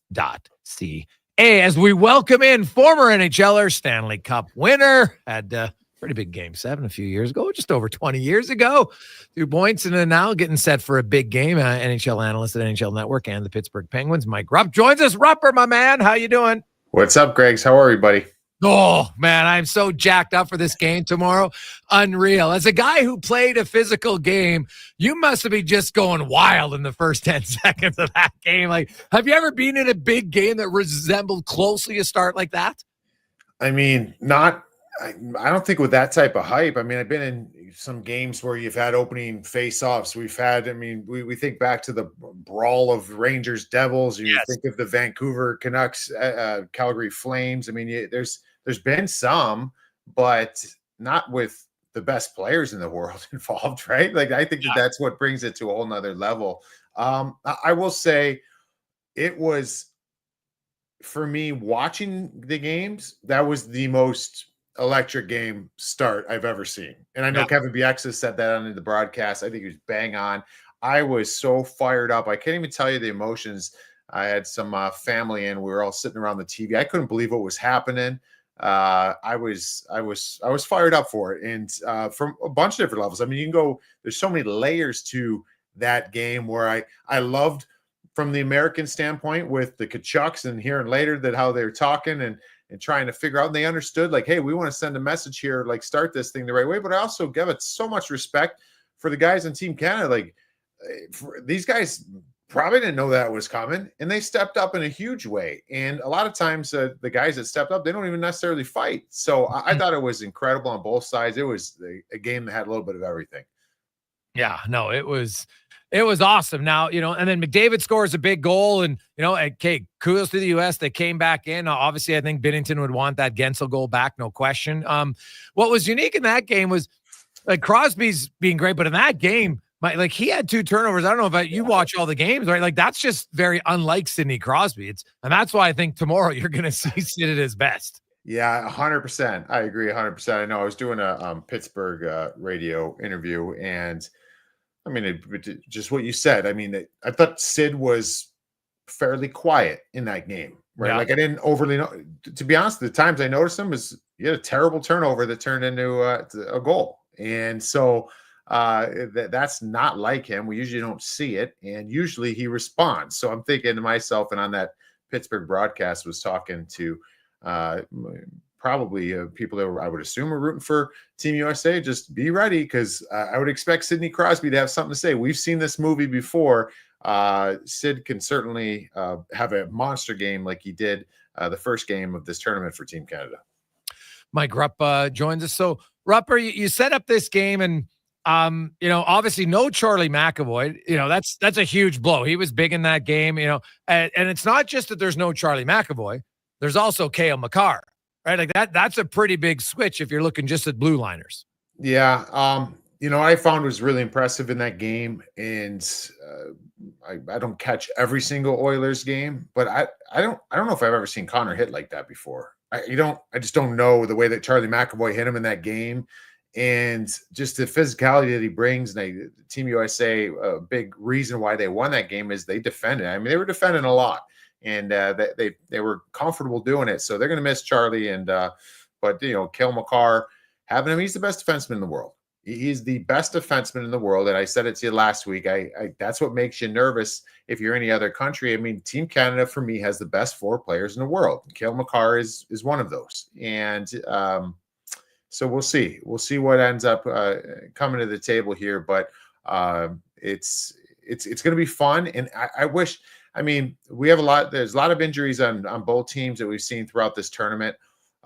As we welcome in former NHLer, Stanley Cup winner, had a pretty big Game 7 a few years ago, just over 20 years ago. 2 points, and then now getting set for a big game. NHL analyst at NHL Network and the Pittsburgh Penguins, Mike Rupp joins us. Rupper, my man, how you doing? What's up, Gregs? How are you, buddy? Oh, man, I'm so jacked up for this game tomorrow. Unreal. As a guy who played a physical game, you must have been just going wild in the first 10 seconds of that game. Like, have you ever been in a big game that resembled closely a start like that? I mean, I don't think with that type of hype. I mean, I've been in some games where you've had opening face-offs. We've had, I mean, we think back to the brawl of Rangers Devils. You think of the Vancouver Canucks, Calgary Flames. I mean, there's been some, but not with the best players in the world involved, right? Like, I think that's what brings it to a whole nother level. I will say it was, for me, watching the games, that was the most electric game start I've ever seen. And I know Kevin Bieksa said that on the broadcast. I think he was bang on. I was so fired up. I can't even tell you the emotions. I had some family in. We were all sitting around the TV. I couldn't believe what was happening. I was fired up for it, and from a bunch of different levels. I mean, you can go. There's so many layers to that game where I loved, from the American standpoint, with the Kachucks and hearing later that how they were talking and trying to figure out, and they understood, like, hey, we want to send a message here, like, start this thing the right way. But I also give it so much respect for the guys on Team Canada. Like, these guys probably didn't know that was coming, and they stepped up in a huge way. And a lot of times the guys that stepped up, they don't even necessarily fight. So I thought it was incredible on both sides. It was a game that had a little bit of everything. Yeah, no, it was awesome. Now, and then McDavid scores a big goal, and, okay, kudos to the U.S. They came back in. Obviously, I think Binnington would want that Gensel goal back, no question. What was unique in that game was, like, Crosby's being great, but in that game, he had 2 turnovers. I don't know if you watch all the games, right? Like, that's just very unlike Sidney Crosby. And that's why I think tomorrow you're going to see Sid at his best. Yeah, 100%. I agree 100%. I know I was doing a Pittsburgh radio interview, and I mean, just what you said. I mean, I thought Sid was fairly quiet in that game, right? Yeah. Like, I didn't overly know. To be honest, the times I noticed him was he had a terrible turnover that turned into a goal, and so that's not like him. We usually don't see it, and usually he responds. So I'm thinking to myself, and on that Pittsburgh broadcast, was talking to probably people that I would assume are rooting for Team USA. Just be ready, because I would expect Sidney Crosby to have something to say. We've seen this movie before. Sid can certainly have a monster game like he did the first game of this tournament for Team Canada. Mike Rupp joins us. So, Rupper, you set up this game, and obviously no Charlie McAvoy. That's a huge blow. He was big in that game. And it's not just that there's no Charlie McAvoy. There's also Cale Makar. Right, like that's a pretty big switch if you're looking just at blue liners. Yeah, I found was really impressive in that game, and I don't catch every single Oilers game, but I don't know if I've ever seen Connor hit like that before. I just don't know the way that Charlie McAvoy hit him in that game, and just the physicality that he brings. And Team USA, a big reason why they won that game is they defended. I mean, they were defending a lot. And they were comfortable doing it, so they're going to miss Charlie. And but Cale Makar, having him, he's the best defenseman in the world. He's the best defenseman in the world, and I said it to you last week. That's what makes you nervous if you're any other country. I mean, Team Canada for me has the best 4 players in the world. Cale Makar is one of those, and so we'll see. We'll see what ends up coming to the table here, but it's going to be fun, and I wish. I mean, there's a lot of injuries on both teams that we've seen throughout this tournament.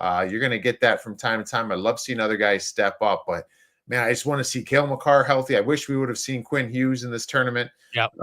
You're going to get that from time to time. I love seeing other guys step up, but man, I just want to see Cale Makar healthy. I wish we would have seen Quinn Hughes in this tournament. Yep.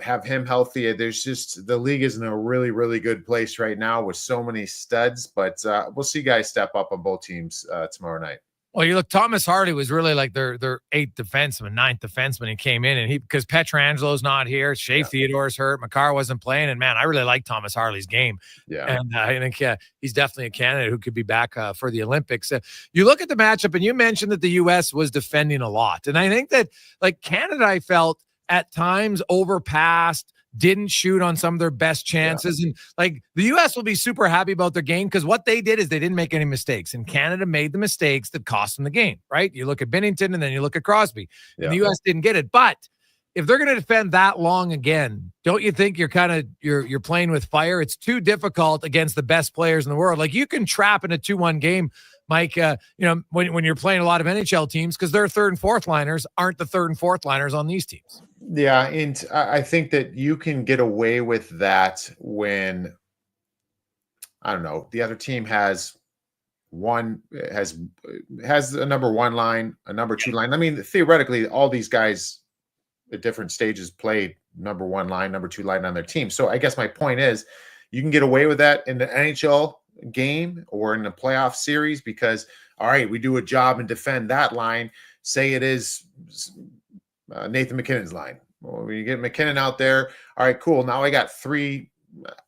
Have him healthy. There's just, the league is in a really, really good place right now with so many studs, but we'll see guys step up on both teams tomorrow night. Well, you look, Thomas Hardy was really like their 8th defenseman, 9th defenseman. He came in, and because Petrangelo's not here, Shea Theodore's hurt, Makar wasn't playing, and man, I really like Thomas Hardy's game. Yeah, and I think he's definitely a candidate who could be back for the Olympics. You look at the matchup, and you mentioned that the U.S. was defending a lot, and I think that, like, Canada, I felt at times overpassed, didn't shoot on some of their best chances. Yeah. And like, the U.S. will be super happy about their game, because what they did is they didn't make any mistakes, and Canada made the mistakes that cost them the game, right? You look at Binnington, and then you look at Crosby, and the U.S. didn't get it. But if they're going to defend that long again, don't you think you're playing with fire? It's too difficult against the best players in the world. Like, you can trap in a 2-1 game, Mike, when you're playing a lot of NHL teams, because their 3rd and 4th liners aren't the 3rd and 4th liners on these teams. Yeah, and I think that you can get away with that when, I don't know, the other team has has a number one line, a number two line. I mean, theoretically, all these guys at different stages played number one line, number two line on their team. So I guess my point is, you can get away with that in the NHL game or in the playoff series because, all right, we do a job and defend that line. Say it is Nathan MacKinnon's line. Well, when you get MacKinnon out there, all right, cool. Now I got 3,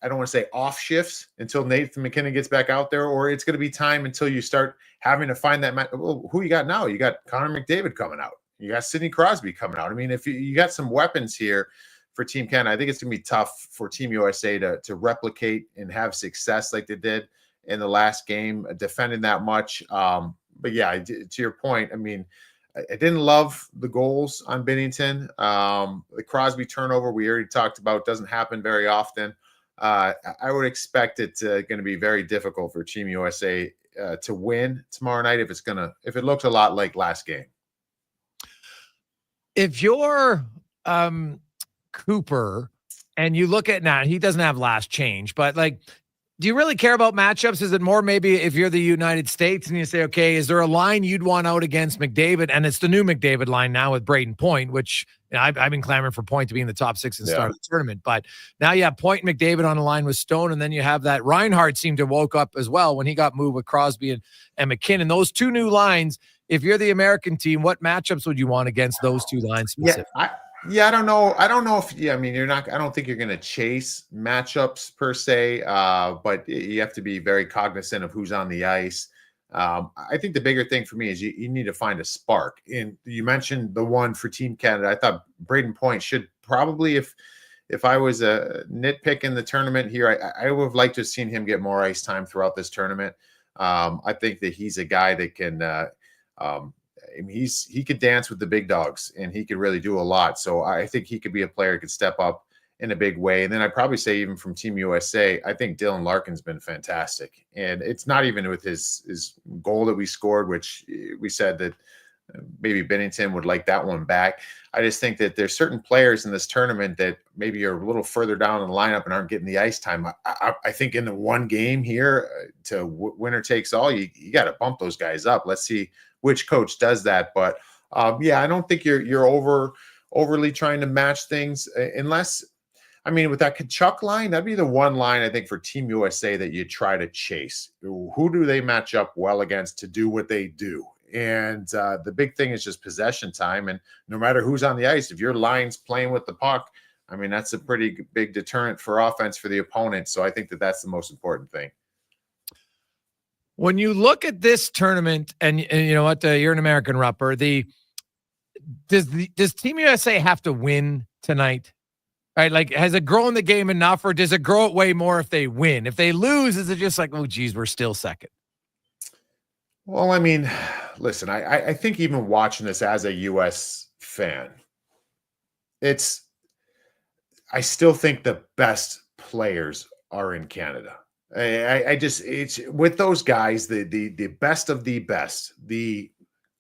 I don't want to say off shifts until Nathan MacKinnon gets back out there, or it's going to be time until you start having to find that match. Well, who you got now? You got Connor McDavid coming out. You got Sidney Crosby coming out. I mean, if you got some weapons here for Team Canada, I think it's going to be tough for Team USA to replicate and have success like they did in the last game, defending that much. But yeah, to your point, I mean, I didn't love the goals on Binnington. The Crosby turnover we already talked about doesn't happen very often. I would expect it going to be very difficult for Team USA to win tomorrow night if it looks a lot like last game. If you're Cooper and you look at now, he doesn't have last change, but like, do you really care about matchups? Is it more maybe if you're the United States and you say, okay, is there a line you'd want out against McDavid? And it's the new McDavid line now with Braden Point, which I've been clamoring for Point to be in the top 6 and start of the tournament. But now you have Point and McDavid on the line with Stone, and then you have that Reinhardt seemed to woke up as well when he got moved with Crosby and McKinnon. Those two new lines, if you're the American team, what matchups would you want against those two lines specifically? I don't know. I don't know if I mean, I don't think you're going to chase matchups per se, but you have to be very cognizant of who's on the ice. I think the bigger thing for me is you need to find a spark. And you mentioned the one for Team Canada. I thought Braden Point should probably, if I was a nitpick in the tournament here, I would have liked to have seen him get more ice time throughout this tournament. I think that he's a guy that can. I mean, he could dance with the big dogs and he could really do a lot. So I think he could be a player who could step up in a big way. And then I'd probably say even from Team USA, I think Dylan Larkin's been fantastic. And it's not even with his goal that we scored, which we said that maybe Binnington would like that one back. I just think that there's certain players in this tournament that maybe are a little further down in the lineup and aren't getting the ice time. I think in the one game here to winner takes all, you got to bump those guys up. Let's see which coach does that. But yeah, I don't think you're overly trying to match things unless, I mean, with that Tkachuk line, that'd be the one line I think for Team USA that you try to chase. Who do they match up well against to do what they do? And the big thing is just possession time. And no matter who's on the ice, if your line's playing with the puck, I mean, that's a pretty big deterrent for offense for the opponent. So I think that that's the most important thing. When you look at this tournament, and you know what, you're an American Rupper, does Team USA have to win tonight? Right? Like, has it grown the game enough, or does it grow it way more if they win? If they lose, is it just like, oh, geez, we're still second? Well, I mean, listen, I think even watching this as a U.S. fan, I still think the best players are in Canada. It's with those guys, the best of the best, the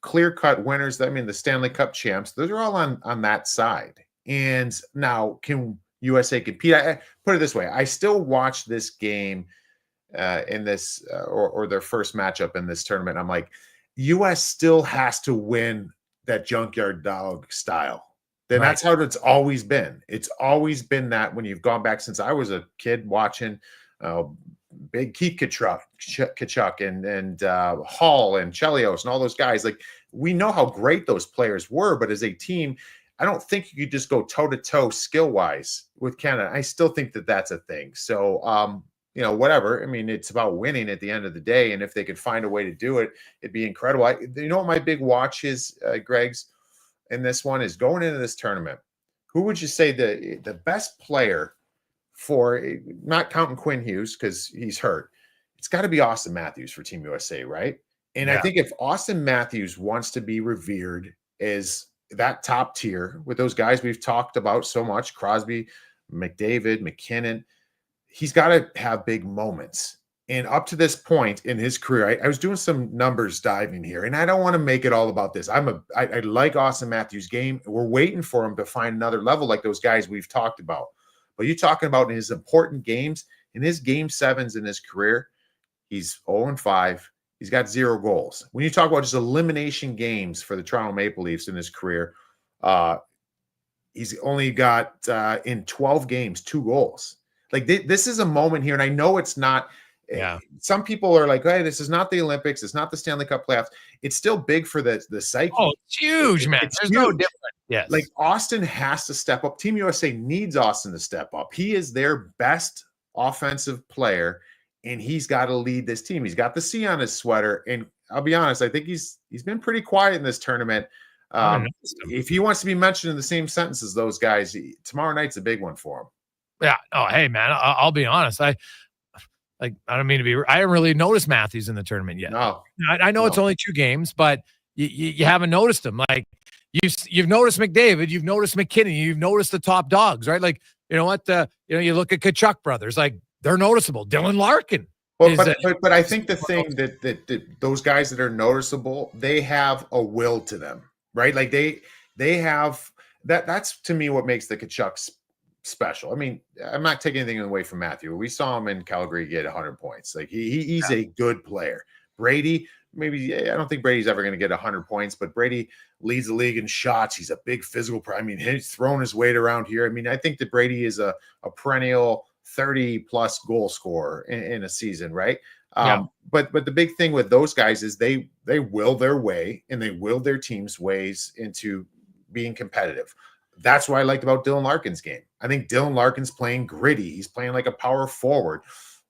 clear-cut winners, I mean, the Stanley Cup champs, those are all on that side. And now, can USA compete? I put it this way, I still watch this game in this or their first matchup in this tournament. I'm like, US still has to win that junkyard dog style. Then That's how it's always been. It's always been that when you've gone back since I was a kid watching big Keith Tkachuk and Hall and Chelios and all those guys. Like, we know how great those players were, but as a team, I don't think you could just go toe-to-toe skill-wise with Canada. I still think that that's a thing. So, whatever. I mean, it's about winning at the end of the day, and if they could find a way to do it, it'd be incredible. You know what my big watch is, Greg's, in this one is going into this tournament. Who would you say the best player for, not counting Quinn Hughes because he's hurt, it's got to be Austin Matthews for Team USA, right? And I think if Austin Matthews wants to be revered as that top tier with those guys we've talked about so much, Crosby, McDavid, McKinnon, he's got to have big moments. And up to this point in his career, I was doing some numbers diving here, and I don't want to make it all about this. I like Austin Matthews' game. We're waiting for him to find another level like those guys we've talked about. But you're talking about in his important games, in his game sevens in his career, he's 0-5. He's got 0 goals. When you talk about just elimination games for the Toronto Maple Leafs in his career, he's only got in 12 games 2 goals. Like this is a moment here, and I know it's not. Yeah. Some people are like, "Hey, this is not the Olympics. It's not the Stanley Cup playoffs." It's still big for the psyche. Oh, it's huge, man. It's There's huge. no difference. Yes. Like Austin has to step up. Team USA needs Austin to step up. He is their best offensive player, and he's got to lead this team. He's got the C on his sweater, and I'll be honest, I think he's been pretty quiet in this tournament. If he wants to be mentioned in the same sentence as those guys, tomorrow night's a big one for him. Yeah. Oh, hey, man, I'll be honest. I don't mean to be. I haven't really noticed Matthews in the tournament yet. No, I know it's only 2 games, but you haven't noticed him. Like you've noticed McDavid, you've noticed McKinnon, you've noticed the top dogs, right? Like you know what? You look at Tkachuk brothers, like they're noticeable. Dylan Larkin. Well, but I think the thing that those guys that are noticeable, they have a will to them, right? Like they have that. That's to me what makes the Tkachuks special. I mean, I'm not taking anything away from Matthew. We saw him in Calgary get 100 points. Like he's a good player. Brady, maybe I don't think Brady's ever going to get 100 points, but Brady leads the league in shots. He's a big physical. I mean, he's throwing his weight around here. I mean, I think that Brady is a perennial 30-plus goal scorer in a season, right? But the big thing with those guys is they will their way and they will their team's ways into being competitive. That's what I liked about Dylan Larkin's game. I think Dylan Larkin's playing gritty. He's playing like a power forward.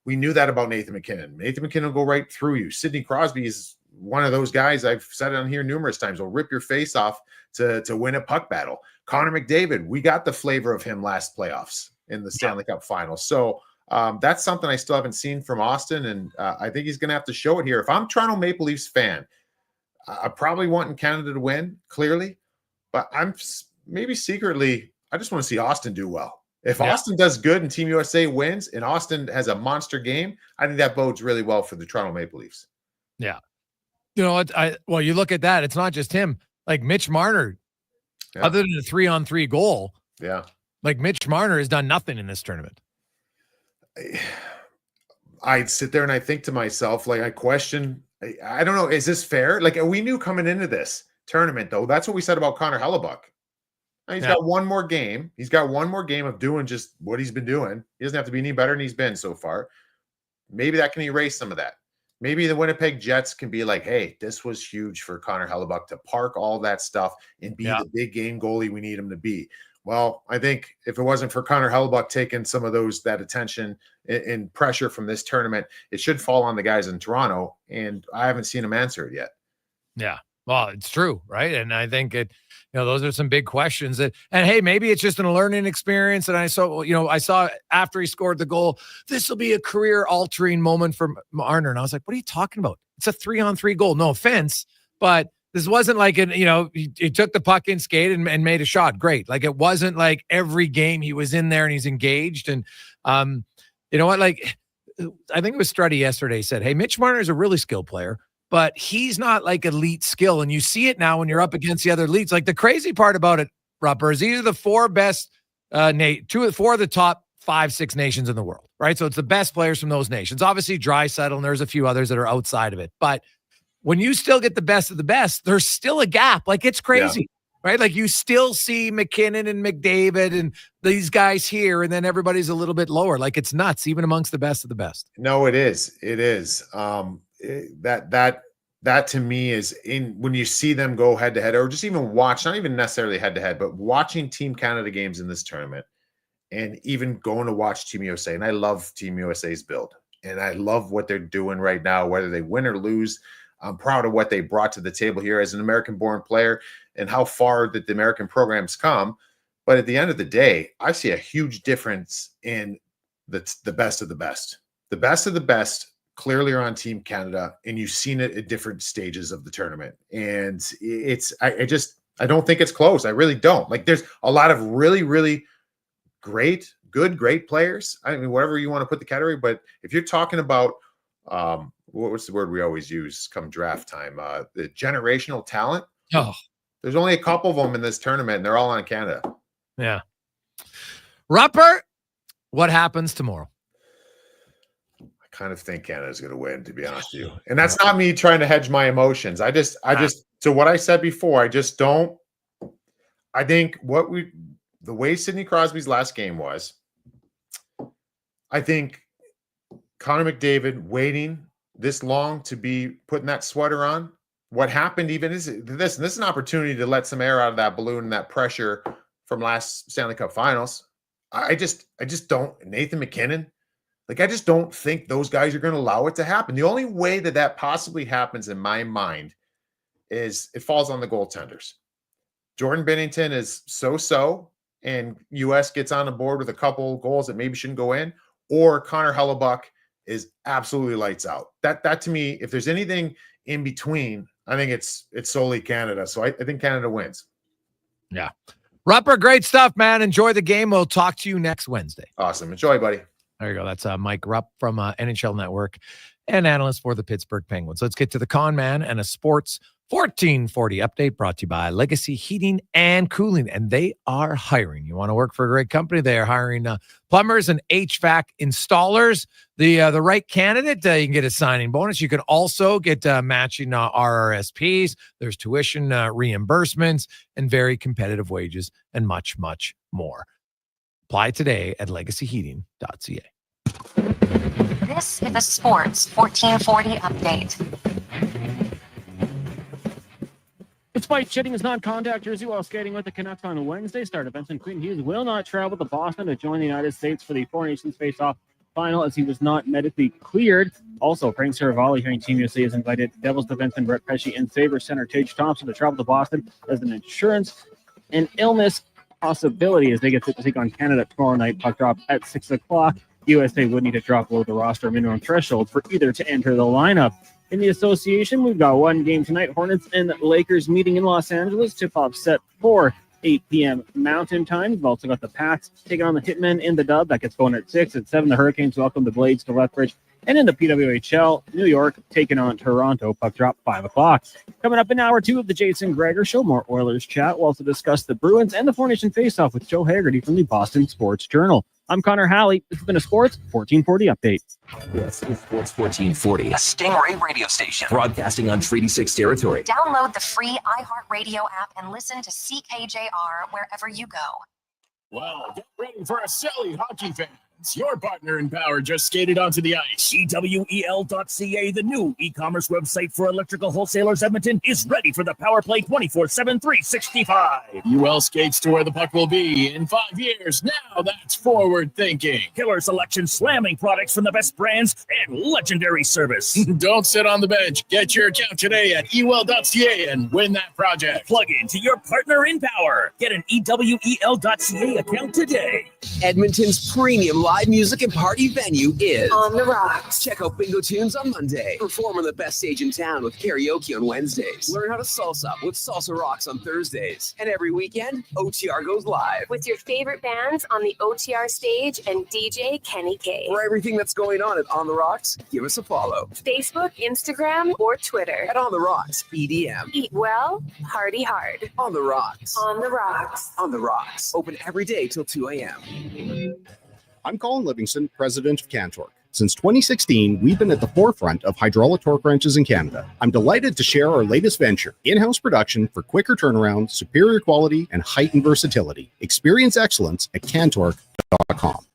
We knew that about Nathan McKinnon. Nathan McKinnon will go right through you. Sidney Crosby is one of those guys, I've said it on here numerous times, will rip your face off to win a puck battle. Connor McDavid, we got the flavor of him last playoffs in the Stanley Cup Finals. So that's something I still haven't seen from Austin, and I think he's going to have to show it here. If I'm Toronto Maple Leafs fan, I probably want Canada to win, clearly, but I'm maybe secretly, I just want to see Austin do well. If Austin does good and Team USA wins and Austin has a monster game, I think that bodes really well for the Toronto Maple Leafs. Yeah. You know what? Well, you look at that. It's not just him. Like Mitch Marner, other than a 3-on-3 goal. Yeah. Like Mitch Marner has done nothing in this tournament. I'd sit there and I think to myself, like I question, I don't know, is this fair? Like we knew coming into this tournament, though, that's what we said about Connor Halley. He's got one more game. He's got one more game of doing just what he's been doing. He doesn't have to be any better than he's been so far. Maybe that can erase some of that. Maybe the Winnipeg Jets can be like, hey, this was huge for Connor Halley to park all that stuff and be the big game goalie we need him to be. Well, I think if it wasn't for Connor Halley taking some of that attention and pressure from this tournament, it should fall on the guys in Toronto, and I haven't seen him answer it yet. Yeah. Well, it's true, right? And I think those are some big questions and hey, maybe it's just a learning experience. And I saw after he scored the goal, this will be a career altering moment for Marner. And I was like, what are you talking about? It's a 3-on-3 goal. No offense, but this wasn't like he took the puck in, skated and made a shot. Great. Like it wasn't like every game he was in there and he's engaged. And you know what? Like I think it was Struddy yesterday said, hey, Mitch Marner is a really skilled player, but he's not like elite skill. And you see it now when you're up against the other elites. Like the crazy part about it, Rupper, is these are the 4 best, 4 of the top 5-6 nations in the world, right? So it's the best players from those nations. Obviously Draisaitl, and there's a few others that are outside of it. But when you still get the best of the best, there's still a gap. Like it's crazy, right? Like you still see McKinnon and McDavid and these guys here, and then everybody's a little bit lower. Like it's nuts, even amongst the best of the best. No, it is. It is. That to me is when you see them go head to head, or just even watch, not even necessarily head to head, but watching Team Canada games in this tournament, and even going to watch Team USA. And I love Team USA's build, and I love what they're doing right now, whether they win or lose. I'm proud of what they brought to the table here as an American-born player and how far that the American programs come. But at the end of the day, I see a huge difference in the best of the best. The best of the best clearly are on Team Canada, and you've seen it at different stages of the tournament. And I don't think it's close. I really don't. Like there's a lot of really, really great players. I mean, whatever you want to put the category, but if you're talking about what's the word we always use come draft time? The generational talent. Oh, there's only a couple of them in this tournament, and they're all on Canada. Yeah. Rupper, what happens tomorrow? kind of think Canada's going to win, to be honest with you. And that's not me trying to hedge my emotions. I just, to what I said before, I just don't. I think the way Sidney Crosby's last game was, I think Connor McDavid waiting this long to be putting that sweater on. What happened even is this is an opportunity to let some air out of that balloon and that pressure from last Stanley Cup Finals. I just don't. Nathan McKinnon, like, I just don't think those guys are going to allow it to happen. The only way that possibly happens in my mind is it falls on the goaltenders. Jordan Binnington is so, and US gets on the board with a couple goals that maybe shouldn't go in, or Connor Hellebuyck is absolutely lights out. That to me, if there's anything in between, I think it's solely Canada. So I think Canada wins. Yeah. Rupper, great stuff, man. Enjoy the game. We'll talk to you next Wednesday. Awesome. Enjoy, buddy. There you go. That's Mike Rupp from NHL Network and analyst for the Pittsburgh Penguins. Let's get to the con man and a sports 1440 update brought to you by Legacy Heating and Cooling. And they are hiring. You want to work for a great company? They are hiring plumbers and HVAC installers. The right candidate, you can get a signing bonus. You can also get matching RRSPs. There's tuition reimbursements and very competitive wages and much, much more. Apply today at legacyheating.ca. This is the Sports 1440 update. Despite shedding his non-contact jersey while skating with the Canucks on Wednesday, starter Benson Quinn Hughes will not travel to Boston to join the United States for the Four Nations face-off final as he was not medically cleared. Also, Frank Saravalli hearing Team USA has invited Devils defenseman Brett Pesce and Sabres center Tage Thompson to travel to Boston as an insurance and illness possibility as they get set to take on Canada tomorrow night. Puck drop at 6 o'clock. USA would need to drop below the roster minimum threshold for either to enter the lineup. In the association, we've got one game tonight. Hornets and Lakers meeting in Los Angeles. Tip-off set for 8 p.m. Mountain Time. We've also got the Pats taking on the Hitmen in the dub. That gets going at 6. At 7, the Hurricanes welcome the Blades to Lethbridge. And in the PWHL, New York taking on Toronto. Puck drop 5 o'clock. Coming up in hour 2 of the Jason Gregor Show, more Oilers chat. We'll also discuss the Bruins and the Four Nation Faceoff with Joe Hagerty from the Boston Sports Journal. I'm Connor Halley. This has been a Sports 1440 update. This is Sports 1440, a Stingray radio station broadcasting on Treaty 6 territory. Download the free iHeartRadio app and listen to CKJR wherever you go. Well, get ready for a silly hockey fans. Your partner in power just skated onto the ice. EWEL.ca, the new e-commerce website for electrical wholesalers Edmonton, is ready for the power play 24/7, 365. UL skates to where the puck will be in 5 years. Now that's forward thinking. Killer selection, slamming products from the best brands, and legendary service. Don't sit on the bench. Get your account today at ewell.ca and win that project. Plug into your partner in power. Get an EWEL.ca account today. Edmonton's premium live music and party venue is On the Rocks. Check out Bingo Tunes on Monday. Perform on the best stage in town with karaoke on Wednesdays. Learn how to salsa with Salsa Rocks on Thursdays. And every weekend, OTR goes live. With your favorite bands on the OTR stage and DJ Kenny K. For everything that's going on at On the Rocks, give us a follow. Facebook, Instagram, or Twitter. At On the Rocks, EDM. Eat well, party hard. On the Rocks. On the Rocks. On the Rocks. Open every day till 2 a.m. I'm Colin Livingston, president of Cantork. Since 2016, we've been at the forefront of hydraulic torque wrenches in Canada. I'm delighted to share our latest venture, in-house production for quicker turnaround, superior quality, and heightened versatility. Experience excellence at cantork.com.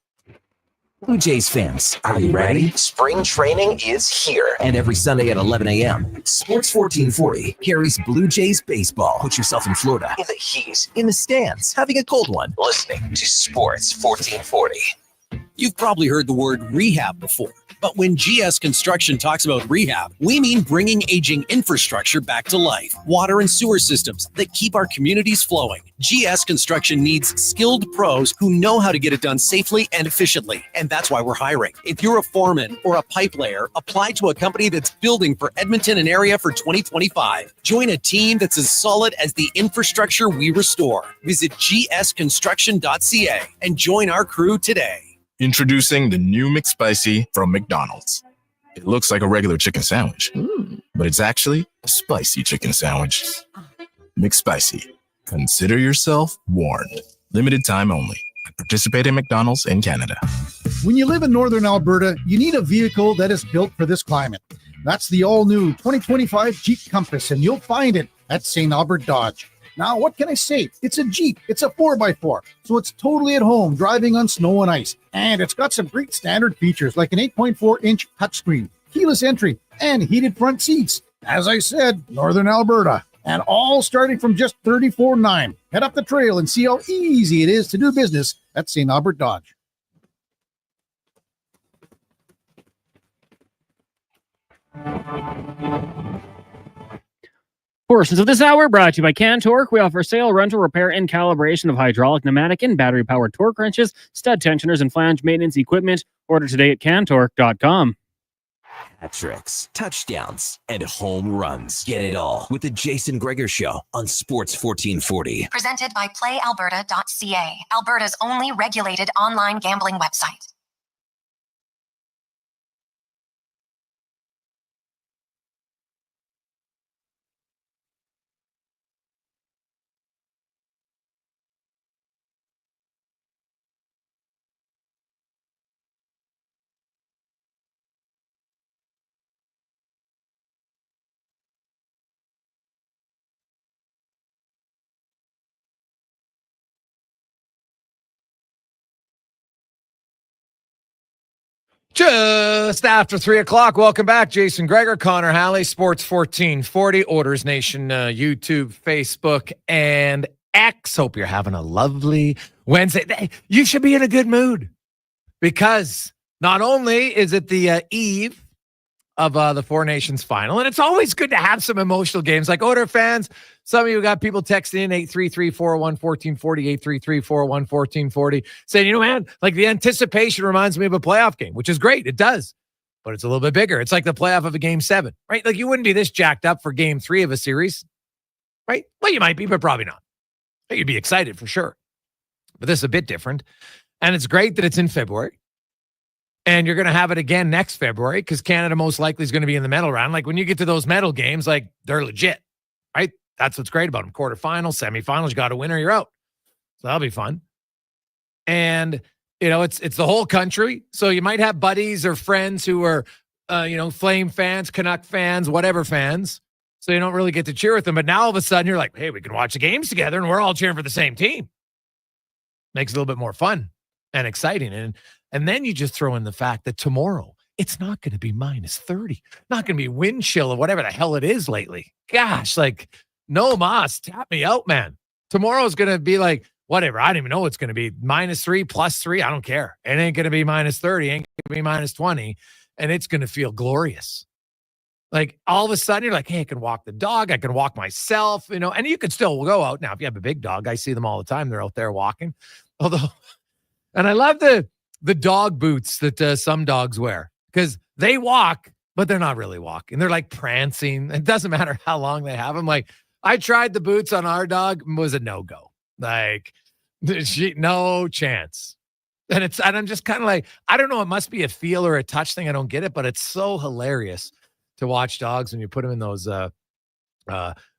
Blue Jays fans, are you ready? Spring training is here. And every Sunday at 11 a.m., Sports 1440 carries Blue Jays baseball. Put yourself in Florida, in the heat, in the stands, having a cold one, listening to Sports 1440. You've probably heard the word rehab before, but when GS Construction talks about rehab, we mean bringing aging infrastructure back to life. Water and sewer systems that keep our communities flowing. GS Construction needs skilled pros who know how to get it done safely and efficiently, and that's why we're hiring. If you're a foreman or a pipe layer, apply to a company that's building for Edmonton and area for 2025. Join a team that's as solid as the infrastructure we restore. Visit gsconstruction.ca and join our crew today. Introducing the new McSpicy from McDonald's. It looks like a regular chicken sandwich, but it's actually a spicy chicken sandwich. McSpicy. Consider yourself warned. Limited time only. Participate in McDonald's in Canada. When you live in northern Alberta, you need a vehicle that is built for this climate. That's the all-new 2025 Jeep Compass, and you'll find it at St. Albert Dodge. Now, what can I say? It's a Jeep. It's a 4x4, so it's totally at home driving on snow and ice. And it's got some great standard features like an 8.4-inch touchscreen, keyless entry, and heated front seats. As I said, northern Alberta. And all starting from just $34,900. Head up the trail and see how easy it is to do business at St. Albert Dodge. Portions of this hour brought to you by Cantork. We offer sale, rental, repair, and calibration of hydraulic, pneumatic, and battery-powered torque wrenches, stud tensioners, and flange maintenance equipment. Order today at cantork.com. Hat tricks, touchdowns, and home runs. Get it all with the Jason Gregor Show on Sports 1440. Presented by PlayAlberta.ca, Alberta's only regulated online gambling website. Just after 3 o'clock. Welcome back. Jason Gregor, Connor Halley, Sports 1440, Orders Nation, YouTube, Facebook, and X. Hope you're having a lovely Wednesday. You should be in a good mood because not only is it the eve of the Four Nations final, and it's always good to have some emotional games like Oiler fans. Some of you got people texting in 833-401-1440, 833-401-1440, saying, you know, man, like the anticipation reminds me of a playoff game, which is great. It does, but it's a little bit bigger. It's like the playoff of a game 7, right? Like you wouldn't be this jacked up for game 3 of a series, right? Well, you might be, but probably not. But you'd be excited for sure. But this is a bit different. And it's great that it's in February. And you're going to have it again next February because Canada most likely is going to be in the medal round. Like when you get to those medal games, like they're legit, right? That's what's great about them. Quarterfinals, semifinals, you got a winner, you're out. So that'll be fun. And, you know, it's the whole country. So you might have buddies or friends who are, Flame fans, Canuck fans, whatever fans. So you don't really get to cheer with them. But now all of a sudden you're like, hey, we can watch the games together and we're all cheering for the same team. Makes it a little bit more fun and exciting. And then you just throw in the fact that tomorrow it's not going to be -30, not going to be wind chill or whatever the hell it is lately. Gosh, like no mas, tap me out, man. Tomorrow's going to be like, whatever. I don't even know what's going to be -3, +3. I don't care. It ain't going to be -30, ain't going to be -20. And it's going to feel glorious. Like all of a sudden you're like, hey, I can walk the dog. I can walk myself, and you can still go out. Now, if you have a big dog, I see them all the time. They're out there walking. And I love the dog boots that some dogs wear because they walk, but they're not really walking. They're like prancing. It doesn't matter how long they have them. Like I tried the boots on our dog, was a no-go. Like no chance. And I'm just kind of like, I don't know. It must be a feel or a touch thing. I don't get it, but it's so hilarious to watch dogs when you put them in those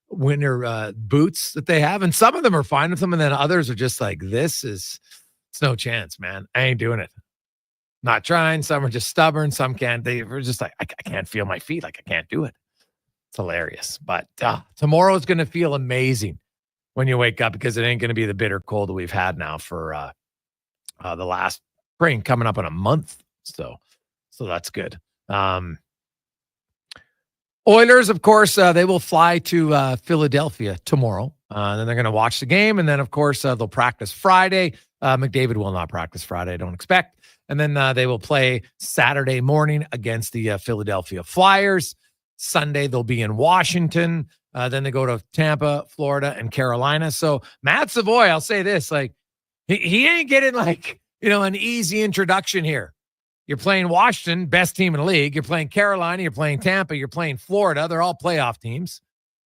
winter boots that they have. And some of them are fine with them. And then others are just like, it's no chance, man. I ain't doing it. Not trying. Some are just stubborn. Some can't. They were just like, I can't feel my feet. Like I can't do it. It's hilarious. But tomorrow is going to feel amazing when you wake up because it ain't going to be the bitter cold that we've had now for the last spring coming up in a month. So that's good. Oilers, of course, they will fly to Philadelphia tomorrow. Then they're going to watch the game. And then, of course, they'll practice Friday. McDavid will not practice Friday, I don't expect. And then they will play Saturday morning against the Philadelphia Flyers. Sunday, they'll be in Washington. Then they go to Tampa, Florida, and Carolina. So Matt Savoie, I'll say this, like he ain't getting like, an easy introduction here. You're playing Washington, best team in the league. You're playing Carolina. You're playing Tampa. You're playing Florida. They're all playoff teams.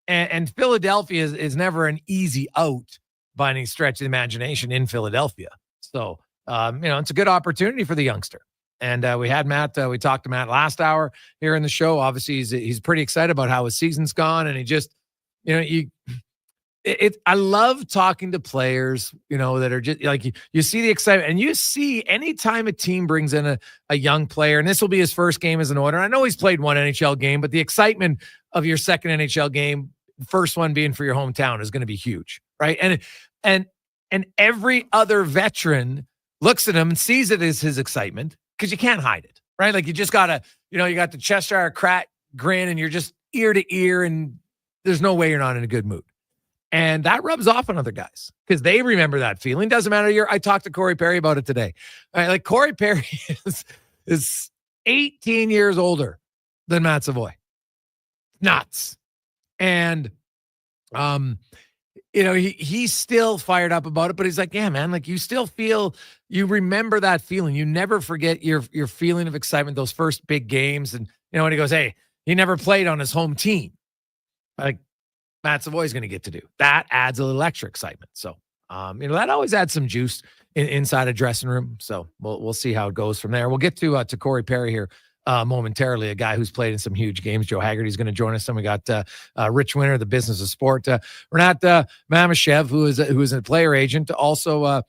And Philadelphia is never an easy out by any stretch of the imagination in Philadelphia. So, it's a good opportunity for the youngster. And we had Matt, we talked to Matt last hour here in the show. Obviously, he's pretty excited about how his season's gone. And he just, I love talking to players, that are just like you see the excitement, and you see anytime a team brings in a young player, and this will be his first game as an Oiler. I know he's played one NHL game, but the excitement of your second NHL game, first one being for your hometown, is going to be huge, right? And every other veteran looks at him and sees it as his excitement, because you can't hide it, right? Like you just gotta, you got the Cheshire crack grin, and you're just ear to ear, and there's no way you're not in a good mood. And that rubs off on other guys because they remember that feeling. Doesn't matter. I talked to Cory Perry about it today. All right, like Cory Perry is 18 years older than Matt Savoie. Nuts. And, he's still fired up about it, but he's like, yeah, man, like you still you remember that feeling. You never forget your feeling of excitement, those first big games. And, when he goes, hey, he never played on his home team. Like, Matt Savoie is going to get to do. That adds a little extra excitement. So, that always adds some juice inside a dressing room. So we'll see how it goes from there. We'll get to Cory Perry here momentarily, a guy who's played in some huge games. Joe Hagerty is going to join us. And we got Rich Winter, the business of sport. Renat Mamashev, who is a player agent, also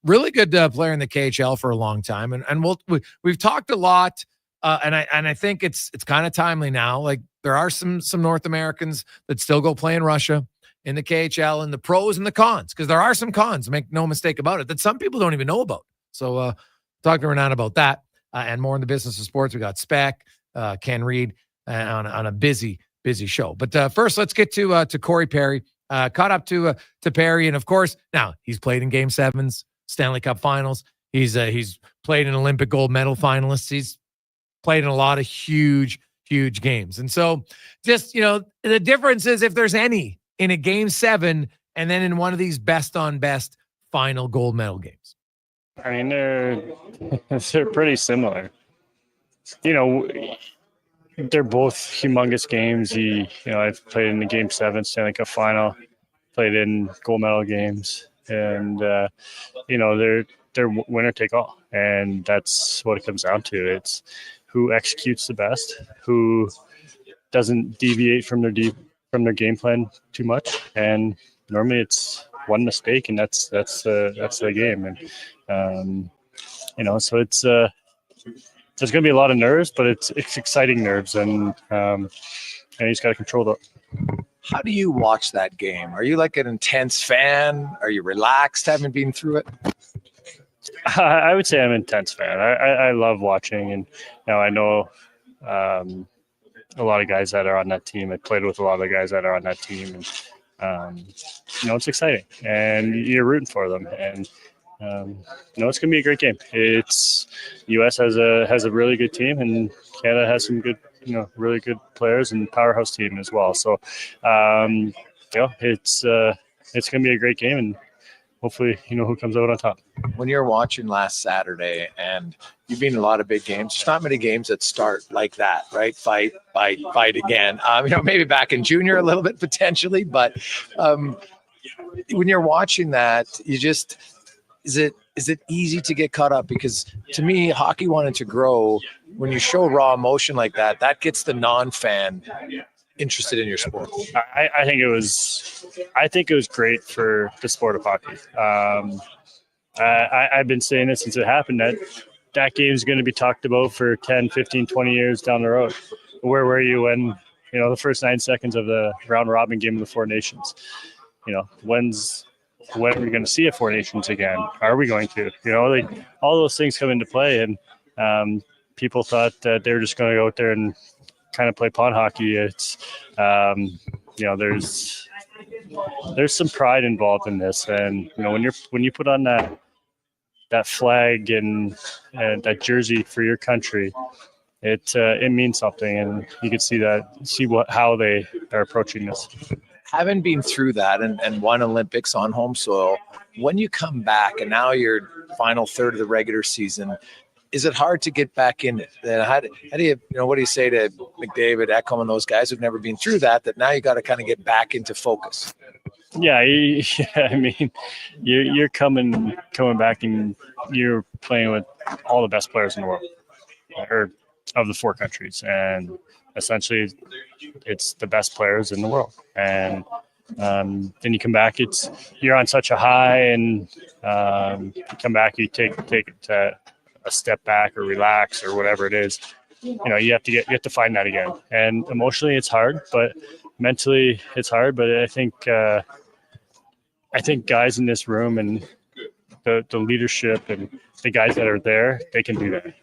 really good player in the KHL for a long time. And we've talked a lot. And I think it's kind of timely now. Like there are some North Americans that still go play in Russia in the KHL, and the pros and the cons, because there are some cons, make no mistake about it, that some people don't even know about. So talk to Renat about that and more in the business of sports. We got Spec, Ken Reid on a busy show. But first, let's get to Cory Perry. Caught up to Perry, and of course, now he's played in Game 7s, Stanley Cup Finals. He's played in Olympic gold medal finalists. He's played in a lot of huge games. And so just, the difference is if there's any in a Game 7 and then in one of these best on best final gold medal games. I mean, they're pretty similar. They're both humongous games. I've played in the Game 7 Stanley Cup final, played in gold medal games, and, they're winner take all. And that's what it comes down to. It's who executes the best, who doesn't deviate from their game plan too much, and normally it's one mistake, and that's the game. And so it's there's going to be a lot of nerves, but it's exciting nerves, and you just got to control that. How do you watch that game? Are you like an intense fan? Are you relaxed, having been through it? I would say I'm an intense fan. I love watching, and I know a lot of guys that are on that team. I played with a lot of the guys that are on that team, and it's exciting, and you're rooting for them. And it's gonna be a great game. It's U.S. has a really good team, and Canada has some good, really good players and powerhouse team as well. So, it's gonna be a great game, and hopefully, who comes out on top. When you're watching last Saturday, and you've been in a lot of big games, there's not many games that start like that, right? Fight again. Maybe back in junior a little bit potentially, but when you're watching that, is it easy to get caught up? Because to me, hockey wanted to grow. When you show raw emotion like that, that gets the non-fan interested in your sport. I think it was great for the sport of hockey. I've been saying this since it happened, that game is going to be talked about for 10, 15, 20 years down the road. Where were you when, the first 9 seconds of the round robin game of the Four Nations? When are we going to see a Four Nations again? Are we going to? All those things come into play, and people thought that they were just going to go out there and kind of play pond hockey. It's there's some pride involved in this, and when you put on that flag and that jersey for your country, it means something, and you can see how they are approaching this. Having been through that and won Olympics on home soil, when you come back and now you're final third of the regular season, is it hard to get back in it? How do you, what do you say to McDavid, Ekholm, and those guys who've never been through that now you got to kind of get back into focus? Yeah. I mean, you're coming back, and you're playing with all the best players in the world, or of the four countries, and essentially it's the best players in the world. And Then you come back, you're on such a high, and you come back, you take a step back or relax or whatever it is. You have to find that again. And emotionally, it's hard, but mentally, it's hard. But I think guys in this room and the leadership and the guys that are there, they can do that.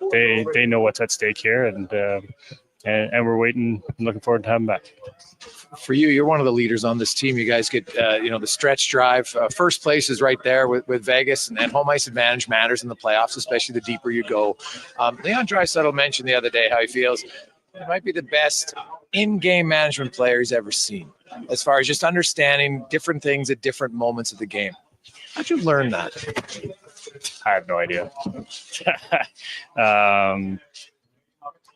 They know what's at stake here, and we're waiting and looking forward to having them back. For you, you're one of the leaders on this team. You guys get, the stretch drive. First place is right there with Vegas, and home ice advantage matters in the playoffs, especially the deeper you go. Leon Draisaitl mentioned the other day how he feels he might be the best in-game management player he's ever seen, as far as just understanding different things at different moments of the game. How'd you learn that? I have no idea.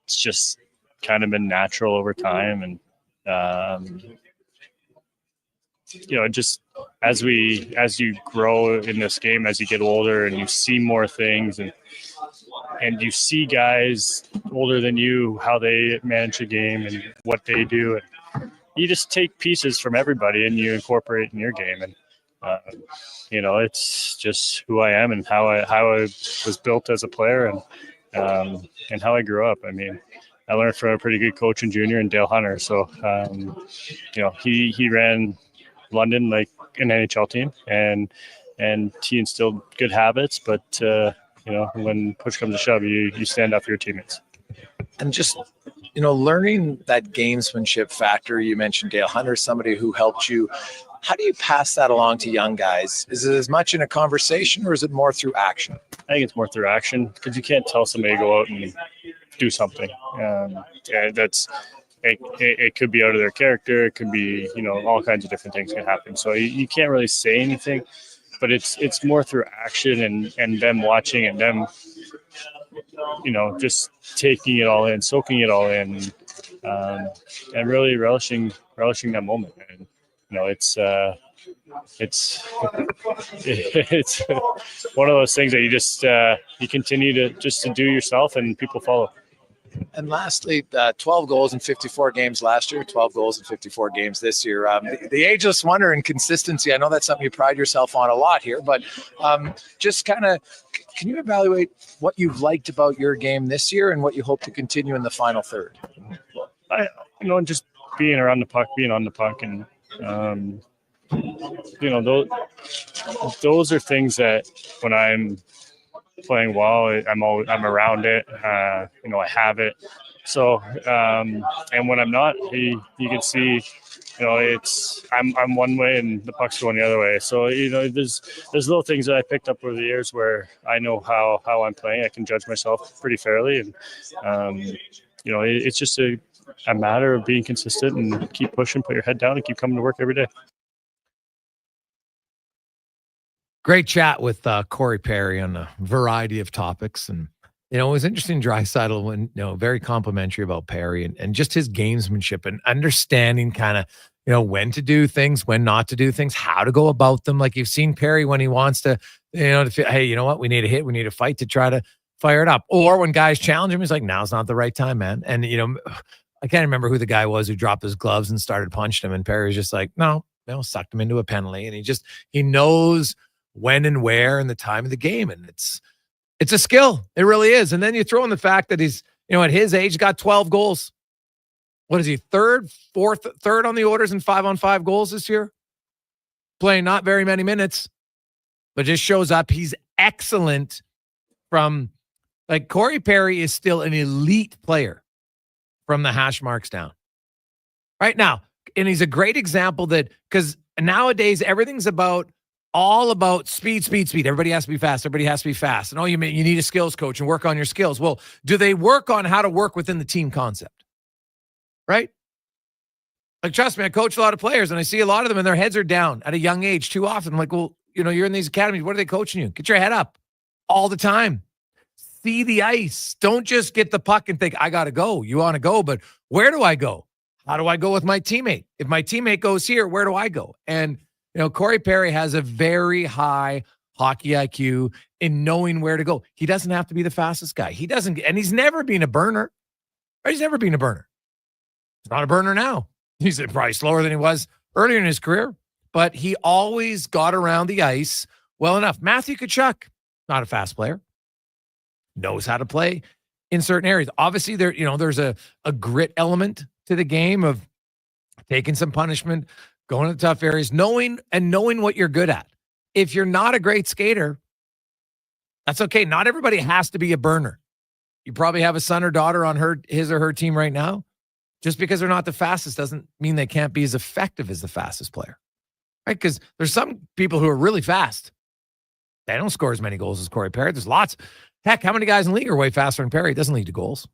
It's just kind of been natural over time, and just as you grow in this game, as you get older and you see more things, and you see guys older than you, how they manage a game and what they do, and you just take pieces from everybody and you incorporate in your game. And it's just who I am and how I was built as a player, and how I grew up. I mean, I learned from a pretty good coach in junior, and Dale Hunter. So, he ran London like an NHL team, and he instilled good habits. But when push comes to shove, you stand up for your teammates. And just learning that gamesmanship factor. You mentioned Dale Hunter, somebody who helped you. How do you pass that along to young guys? Is it as much in a conversation, or is it more through action? I think it's more through action, because you can't tell somebody to go out and do something. It could be out of their character. It could be, all kinds of different things can happen. So you can't really say anything, but it's more through action and them watching and them, just taking it all in, soaking it all in, and really relishing that moment. And, it's one of those things that you just you continue to do yourself, and people follow. And lastly, 12 goals in 54 games last year, 12 goals in 54 games this year. The ageless wonder and consistency, I know that's something you pride yourself on a lot here, but just kind of, can you evaluate what you've liked about your game this year and what you hope to continue in the final third? Just being around the puck, being on the puck, and those are things that when I'm playing well, I'm around it. I have it. So, and when I'm not, you can see, I'm one way and the puck's going the other way. So, there's little things that I picked up over the years where I know how I'm playing. I can judge myself pretty fairly, and it's just a matter of being consistent and keep pushing, put your head down, and keep coming to work every day. Great chat with Cory Perry on a variety of topics. And, it was interesting, Draisaitl, when, very complimentary about Perry and just his gamesmanship and understanding kind of, when to do things, when not to do things, how to go about them. Like you've seen Perry when he wants to, hey, you know what? We need a hit. We need a fight to try to fire it up. Or when guys challenge him, he's like, now's not the right time, man. And, I can't remember who the guy was who dropped his gloves and started punching him. And Perry was just like, no, sucked him into a penalty. And he knows when and where and the time of the game. And it's a skill. It really is. And then you throw in the fact that he's, at his age, got 12 goals. What is he? Third on the orders in 5-on-5 goals this year? Playing not very many minutes, but just shows up. He's excellent Cory Perry is still an elite player from the hash marks down right now. And he's a great example because nowadays everything's all about speed. Everybody has to be fast. Everybody has to be fast. And you need a skills coach and work on your skills. Well, do they work on how to work within the team concept? Right? Like, trust me, I coach a lot of players and I see a lot of them and their heads are down at a young age too often. I'm like, well, you're in these academies. What are they coaching you? Get your head up all the time. See the ice. Don't just get the puck and think, I got to go. You want to go, but where do I go? How do I go with my teammate? If my teammate goes here, where do I go? And, Cory Perry has a very high hockey IQ in knowing where to go. He doesn't have to be the fastest guy. He doesn't, and he's never been a burner. Right? He's never been a burner. He's not a burner now. He's probably slower than he was earlier in his career, but he always got around the ice well enough. Matthew Tkachuk, not a fast player, knows how to play in certain areas. Obviously, there's a grit element to the game of taking some punishment, going to tough areas, knowing what you're good at. If you're not a great skater, that's okay. Not everybody has to be a burner. You probably have a son or daughter on his or her team right now. Just because they're not the fastest doesn't mean they can't be as effective as the fastest player, right? Because there's some people who are really fast. They don't score as many goals as Cory Perry. There's lots. Heck, how many guys in the league are way faster than Perry? It doesn't lead to goals.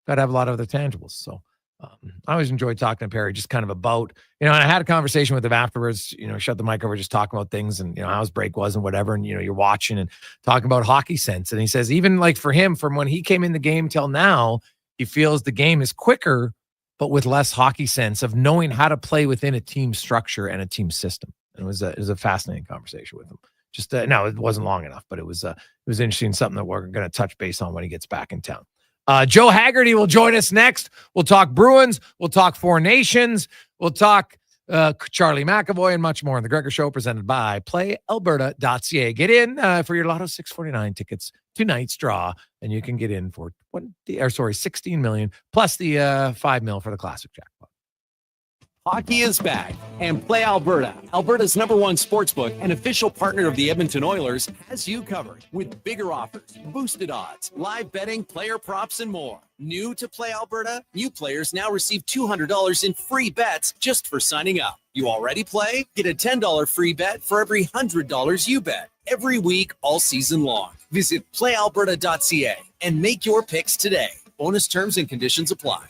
Got to have a lot of other tangibles. So I always enjoyed talking to Perry, just kind of about, and I had a conversation with him afterwards, shut the mic over, just talking about things and, how his break was and whatever. And, you're watching and talking about hockey sense. And he says, even like for him, from when he came in the game till now, he feels the game is quicker, but with less hockey sense of knowing how to play within a team structure and a team system. And it was a fascinating conversation with him. Just no, it wasn't long enough, but it was interesting, something that we're going to touch base on when he gets back in town. Joe Hagerty will join us next. We'll talk Bruins. We'll talk Four Nations. We'll talk Charlie McAvoy and much more on the Gregor Show, presented by PlayAlberta.ca. Get in for your Lotto 649 tickets, tonight's draw, and you can get in for 16 million plus the 5 mil for the classic jackpot. Hockey is back, and Play Alberta, Alberta's #1 sportsbook and official partner of the Edmonton Oilers, has you covered with bigger offers, boosted odds, live betting, player props, and more. New to Play Alberta, new players now receive $200 in free bets just for signing up. You already play? Get a $10 free bet for every $100 you bet every week all season long. Visit playalberta.ca and make your picks today. Bonus terms and conditions apply.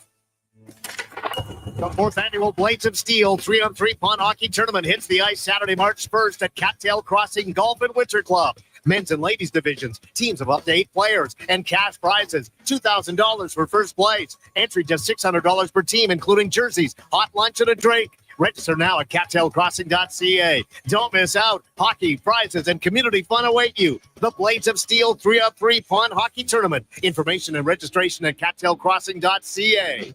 The 4th annual Blades of Steel 3-on-3 pond hockey tournament hits the ice Saturday, March 1st at Cattail Crossing Golf and Winter Club. Men's and ladies divisions, teams of up to 8 players, and cash prizes. $2,000 for first place. Entry just $600 per team, including jerseys, hot lunch, and a drink. Register now at cattailcrossing.ca. Don't miss out. Hockey, prizes, and community fun await you. The Blades of Steel 3-on-3 pond hockey tournament. Information and registration at cattailcrossing.ca.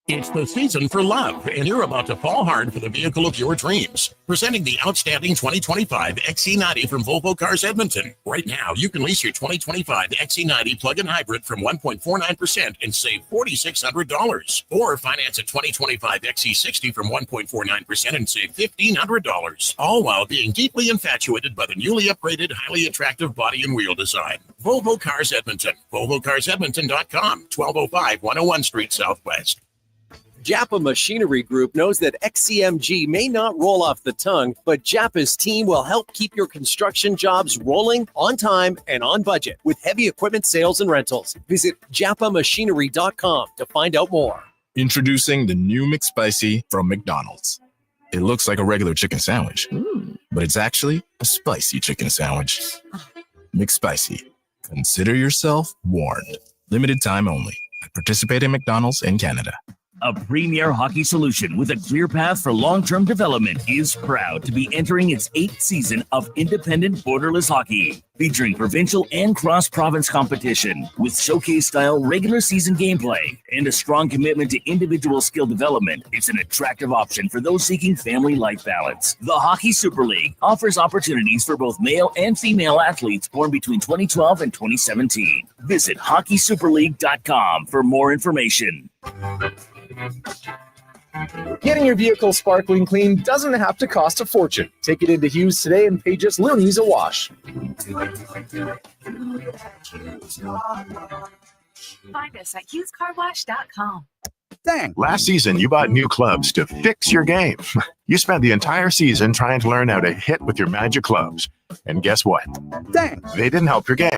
It's the season for love, and you're about to fall hard for the vehicle of your dreams. Presenting the outstanding 2025 XC90 from Volvo Cars Edmonton. Right now, you can lease your 2025 XC90 plug-in hybrid from 1.49% and save $4,600. Or finance a 2025 XC60 from 1.49% and save $1,500. All while being deeply infatuated by the newly upgraded, highly attractive body and wheel design. Volvo Cars Edmonton. VolvoCarsEdmonton.com. 1205 101 Street Southwest. Japa Machinery Group knows that XCMG may not roll off the tongue, but Japa's team will help keep your construction jobs rolling on time and on budget with heavy equipment sales and rentals. Visit japamachinery.com to find out more. Introducing the new McSpicy from McDonald's. It looks like a regular chicken sandwich, but it's actually a spicy chicken sandwich. McSpicy. Consider yourself warned. Limited time only. Participate in McDonald's in Canada. A premier hockey solution with a clear path for long-term development is proud to be entering its 8th season of independent borderless hockey, featuring provincial and cross-province competition with showcase-style regular season gameplay and a strong commitment to individual skill development. It's an attractive option for those seeking family-life balance. The Hockey Super League offers opportunities for both male and female athletes born between 2012 and 2017. Visit hockeysuperleague.com for more information. Getting your vehicle sparkling clean doesn't have to cost a fortune. Take it into Hughes today and pay just loonies a wash. Find us at HughesCarWash.com. Dang. Last season, you bought new clubs to fix your game. You spent the entire season trying to learn how to hit with your magic clubs. And guess what? Dang. They didn't help your game.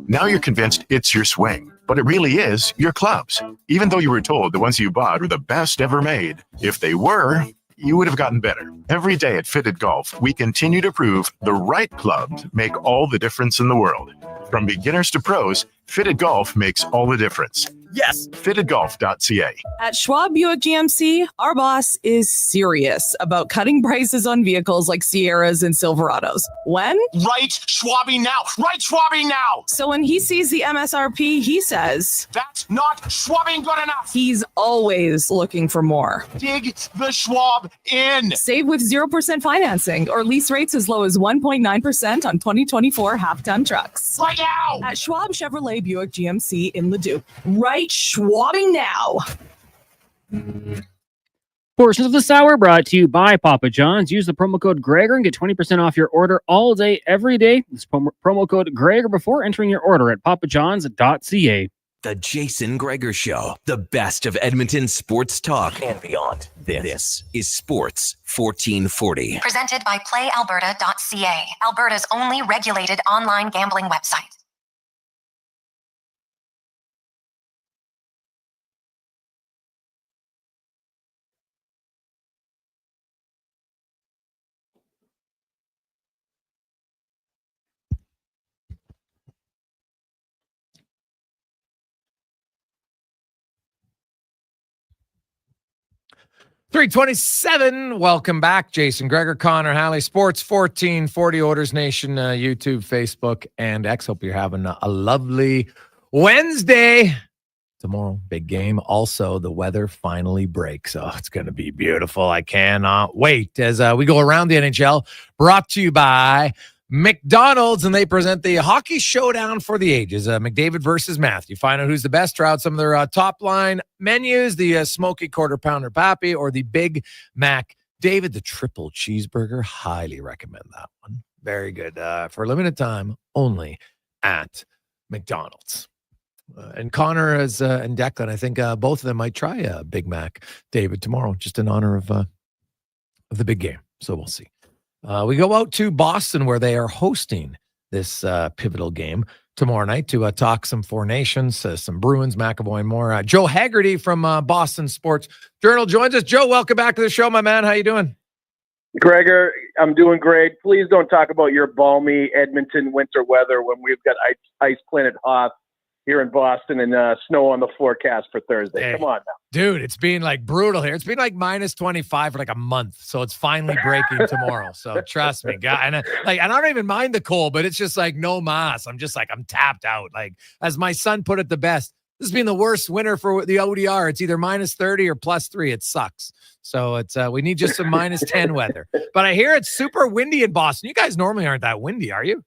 Now you're convinced it's your swing, but it really is your clubs. Even though you were told the ones you bought were the best ever made, if they were, you would have gotten better. Every day at Fitted Golf, we continue to prove the right clubs make all the difference in the world. From beginners to pros, Fitted Golf makes all the difference. Yes, fittedgolf.ca. At Schwab Buick GMC, our boss is serious about cutting prices on vehicles like Sierras and Silverados. When? Right Schwabbing now. Right Schwabbing now. So when he sees the MSRP, he says, That's not Schwabbing good enough. He's always looking for more. Dig the Schwab in. Save with 0% financing or lease rates as low as 1.9% on 2024 half-ton trucks. Right now. At Schwab Chevrolet Buick GMC in Leduc. Right Schwabbing now. Portions of the Sour brought to you by Papa John's. Use the promo code Gregor and get 20% off your order all day, every day. This promo code Gregor before entering your order at papajohns.ca. The Jason Gregor Show, the best of Edmonton sports talk and beyond. This is Sports 1440. Presented by PlayAlberta.ca, Alberta's only regulated online gambling website. .327. Welcome back. Jason Gregor, Connor Halley, Sports 1440, Orders Nation, YouTube, Facebook, and X. Hope you're having a lovely Wednesday. Tomorrow, big game. Also, the weather finally breaks. Oh, it's going to be beautiful. I cannot wait. As we go around the NHL, brought to you by McDonald's, and they present the hockey showdown for the ages. McDavid versus Matthew. Find out who's the best. Try out some of their top line menus, the smoky quarter pounder Pappy or the Big Mac David, the triple cheeseburger. Highly recommend that one. Very good. For a limited time only at McDonald's. And Connor and Declan, I think both of them might try a Big Mac David tomorrow, just in honor of the big game. So we'll see. We go out to Boston where they are hosting this pivotal game tomorrow night to talk some Four Nations, some Bruins, McAvoy, and more. Joe Hagerty from Boston Sports Journal joins us. Joe, welcome back to the show, my man. How you doing? Gregor, I'm doing great. Please don't talk about your balmy Edmonton winter weather when we've got Ice Planet Hoth here in Boston and snow on the forecast for Thursday. Hey, come on now. Dude, it's been like brutal here. It's been like minus 25 for like a month. So it's finally breaking tomorrow. So trust me, guy. And I don't even mind the cold, but it's just like no mas. I'm just like, I'm tapped out. Like as my son put it the best, this has been the worst winter for the ODR. It's either minus 30 or plus 3. It sucks. So it's we need just some minus 10 weather. But I hear it's super windy in Boston. You guys normally aren't that windy, are you?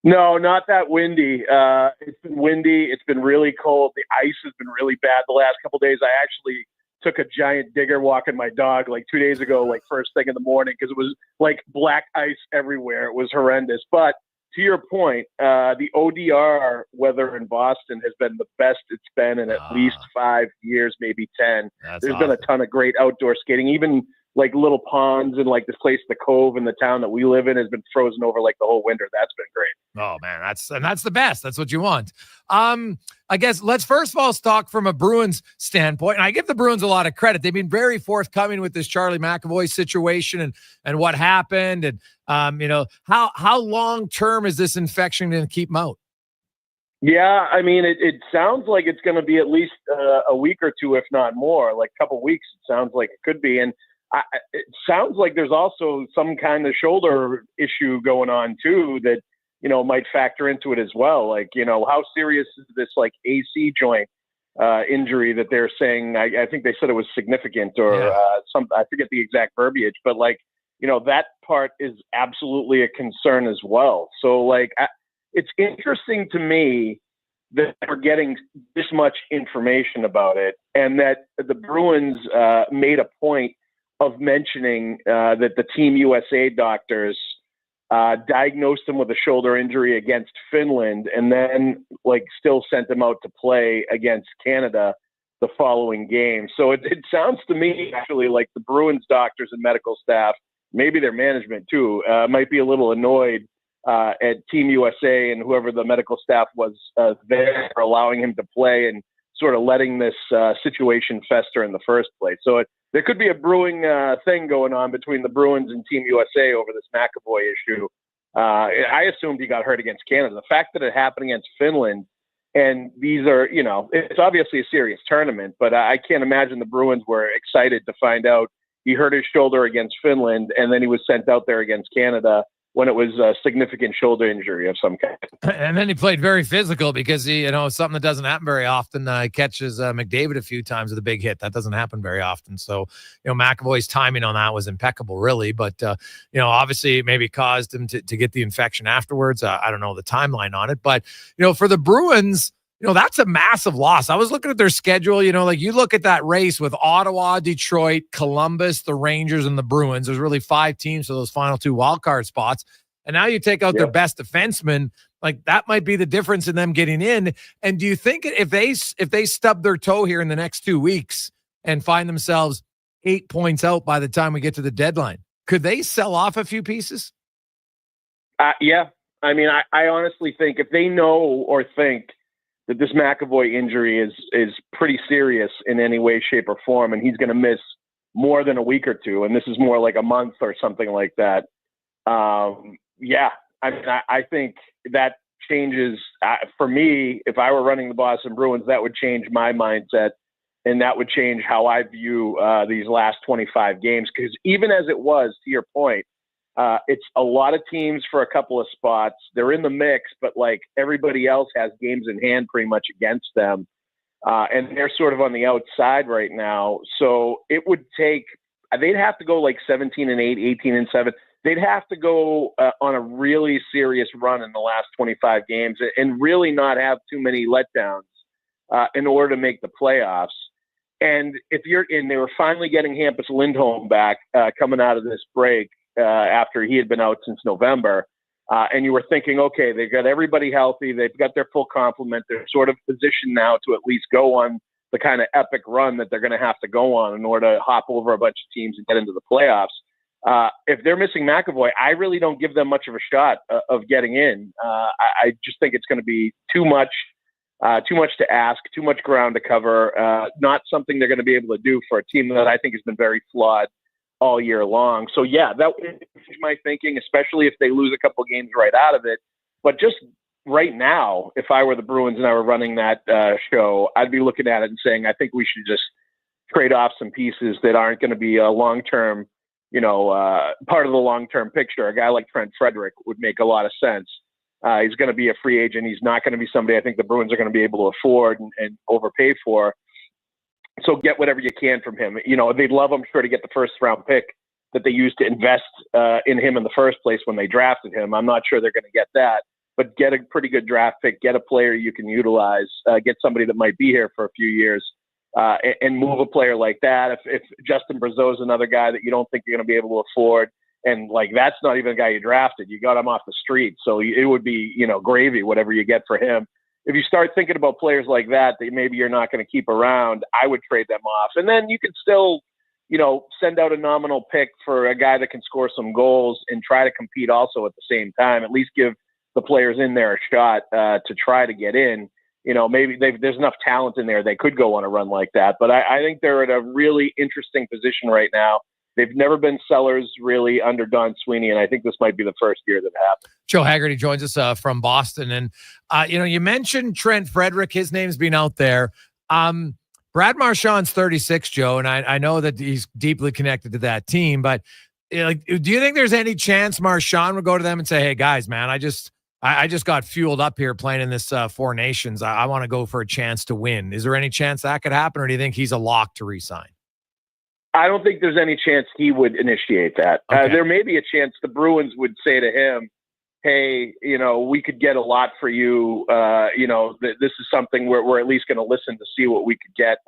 No, not that windy. It's been windy. It's been really cold. The ice has been really bad the last couple of days. I actually took a giant digger walking my dog like 2 days ago, like first thing in the morning, because it was like black ice everywhere. It was horrendous. But to your point, the ODR weather in Boston has been the best it's been in at least 5 years, maybe 10. There's been a ton of great outdoor skating, even like little ponds and like this place, the Cove in the town that we live in has been frozen over like the whole winter. That's been great. Oh man, that's the best. That's what you want. I guess let's first of all talk from a Bruins standpoint. And I give the Bruins a lot of credit. They've been very forthcoming with this Charlie McAvoy situation and what happened. And how long term is this infection going to keep him out? Yeah, I mean, it sounds like it's going to be at least a week or two, if not more, like a couple weeks. It sounds like it could be. And it sounds like there's also some kind of shoulder issue going on too that, might factor into it as well. Like, how serious is this like AC joint injury that they're saying? I think they said it was significant or I forget the exact verbiage, but like, that part is absolutely a concern as well. So like, it's interesting to me that we're getting this much information about it and that the Bruins made a point of mentioning that the Team USA doctors diagnosed him with a shoulder injury against Finland and then like still sent him out to play against Canada the following game. So it sounds to me actually like the Bruins doctors and medical staff, maybe their management too, might be a little annoyed at Team USA and whoever the medical staff was there for allowing him to play and sort of letting this situation fester in the first place. So there could be a brewing thing going on between the Bruins and Team USA over this McAvoy issue. I assumed he got hurt against Canada. The fact that it happened against Finland And these are, it's obviously a serious tournament, but I can't imagine the Bruins were excited to find out he hurt his shoulder against Finland, and then he was sent out there against Canada when it was a significant shoulder injury of some kind. And then he played very physical because he, something that doesn't happen very often. Catches McDavid a few times with a big hit. That doesn't happen very often. So, McAvoy's timing on that was impeccable, really. But, obviously it maybe caused him to get the infection afterwards. I don't know the timeline on it. But, for the Bruins, that's a massive loss. I was looking at their schedule, you look at that race with Ottawa, Detroit, Columbus, the Rangers, and the Bruins. There's really 5 teams for those final 2 wildcard spots. And now you take out their best defenseman, that might be the difference in them getting in. And do you think if they stub their toe here in the next 2 weeks and find themselves 8 points out by the time we get to the deadline, could they sell off a few pieces? Yeah. I mean, I honestly think if they know or think that this McAvoy injury is pretty serious in any way, shape, or form, and he's going to miss more than a week or 2, and this is more like a month or something like that. Yeah, I mean, I think that changes for me. If I were running the Boston Bruins, that would change my mindset, and that would change how I view these last 25 games. Because even as it was, to your point, it's a lot of teams for a couple of spots. They're in the mix, but everybody else has games in hand pretty much against them. And they're sort of on the outside right now. So it would take, they'd have to go 17-8, 18-7. They'd have to go on a really serious run in the last 25 games and really not have too many letdowns in order to make the playoffs. And if you're in, they were finally getting Hampus Lindholm back coming out of this break. After he had been out since November, and you were thinking, okay, they've got everybody healthy, they've got their full complement, they're sort of positioned now to at least go on the kind of epic run that they're going to have to go on in order to hop over a bunch of teams and get into the playoffs. If they're missing McAvoy, I really don't give them much of a shot of getting in. I just think it's going to be too much to ask, too much ground to cover, not something they're going to be able to do for a team that I think has been very flawed all year long. So yeah, that was my thinking, especially if they lose a couple games right out of it. But just right now, if I were the Bruins and I were running that show, I'd be looking at it and saying, I think we should just trade off some pieces that aren't going to be a long-term, part of the long-term picture. A guy like Trent Frederick would make a lot of sense. He's going to be a free agent. He's not going to be somebody I think the Bruins are going to be able to afford and overpay for. So get whatever you can from him. They'd love, I'm sure, to get the first-round pick that they used to invest in him in the first place when they drafted him. I'm not sure they're going to get that, but get a pretty good draft pick, get a player you can utilize, get somebody that might be here for a few years, and move a player like that. If Justin Brazeau is another guy that you don't think you're going to be able to afford, and that's not even a guy you drafted, you got him off the street, so it would be gravy, whatever you get for him. If you start thinking about players like that maybe you're not going to keep around, I would trade them off. And then you could still, send out a nominal pick for a guy that can score some goals and try to compete also at the same time, at least give the players in there a shot to try to get in. Maybe there's enough talent in there they could go on a run like that. But I think they're in a really interesting position right now. They've never been sellers really under Don Sweeney, and I think this might be the first year that happened. Joe Hagerty joins us from Boston. And, you mentioned Trent Frederick. His name's been out there. Brad Marchand's 36, Joe, and I know that he's deeply connected to that team. But do you think there's any chance Marchand would go to them and say, hey, guys, man, I just got fueled up here playing in this Four Nations. I want to go for a chance to win. Is there any chance that could happen, or do you think he's a lock to re-sign? I don't think there's any chance he would initiate that. Okay. There may be a chance the Bruins would say to him, hey, we could get a lot for you. This is something we're at least going to listen to see what we could get.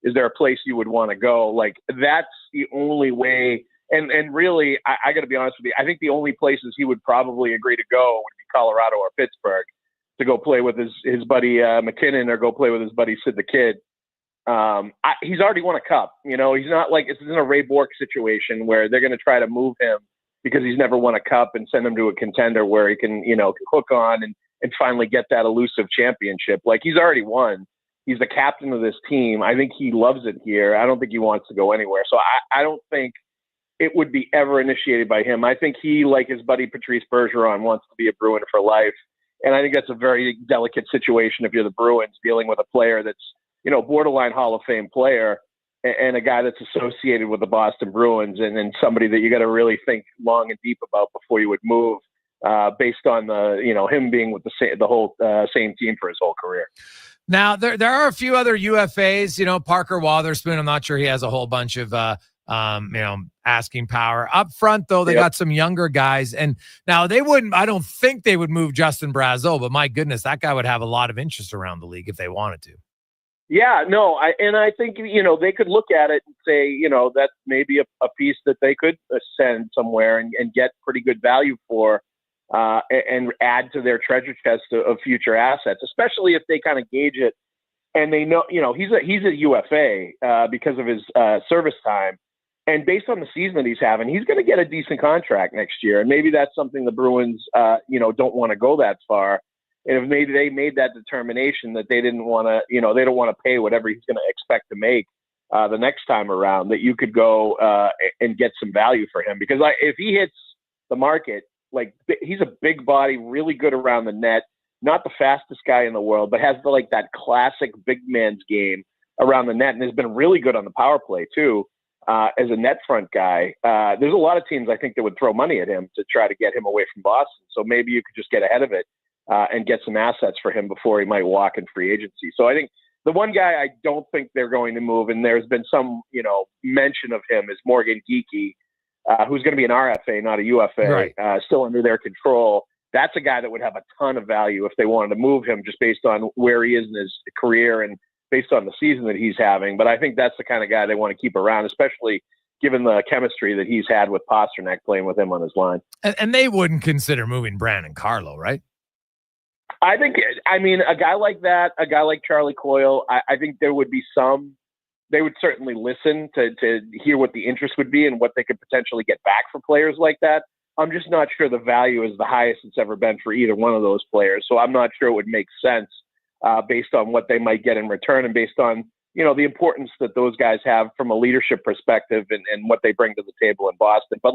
Is there a place you would want to go? That's the only way. And really, I got to be honest with you. I think the only places he would probably agree to go would be Colorado or Pittsburgh to go play with his buddy McKinnon or go play with his buddy Sid the Kid. He's already won a cup. He's not this isn't a Ray Bourque situation where they're going to try to move him because he's never won a cup and send him to a contender where he can, hook on and finally get that elusive championship. He's already won. He's the captain of this team. I think he loves it here. I don't think he wants to go anywhere. So I don't think it would be ever initiated by him. I think he, like his buddy Patrice Bergeron, wants to be a Bruin for life. And I think that's a very delicate situation if you're the Bruins dealing with a player that's, borderline Hall of Fame player and a guy that's associated with the Boston Bruins and somebody that you got to really think long and deep about before you would move based on him being with the whole same team for his whole career. Now, there are a few other UFAs, Parker Wotherspoon. I'm not sure he has a whole bunch of, asking power. Up front, though, they got some younger guys. And now I don't think they would move Justin Brazeau, but my goodness, that guy would have a lot of interest around the league if they wanted to. Yeah, no, I think, they could look at it and say, that's maybe a piece that they could send somewhere and get pretty good value for and add to their treasure chest of future assets, especially if they kind of gauge it and they know, he's a UFA because of his service time. And based on the season that he's having, he's going to get a decent contract next year. And maybe that's something the Bruins, don't want to go that far. And if maybe they made that determination that they didn't want to, they don't want to pay whatever he's going to expect to make the next time around, that you could go and get some value for him. Because if he hits the market, like he's a big body, really good around the net, not the fastest guy in the world, but has that classic big man's game around the net and has been really good on the power play too. As a net front guy, there's a lot of teams I think that would throw money at him to try to get him away from Boston. So maybe you could just get ahead of it and get some assets for him before he might walk in free agency. So I think the one guy I don't think they're going to move, and there's been some, mention of him, is Morgan Geekie, who's going to be an RFA, not a UFA, still under their control. That's a guy that would have a ton of value if they wanted to move him just based on where he is in his career and based on the season that he's having. But I think that's the kind of guy they want to keep around, especially given the chemistry that he's had with Pasternak playing with him on his line. And they wouldn't consider moving Brandon Carlo, right? I think, a guy like that, a guy like Charlie Coyle, I think there would be they would certainly listen to hear what the interest would be and what they could potentially get back for players like that. I'm just not sure the value is the highest it's ever been for either one of those players. So I'm not sure it would make sense based on what they might get in return and based on, the importance that those guys have from a leadership perspective and what they bring to the table in Boston. But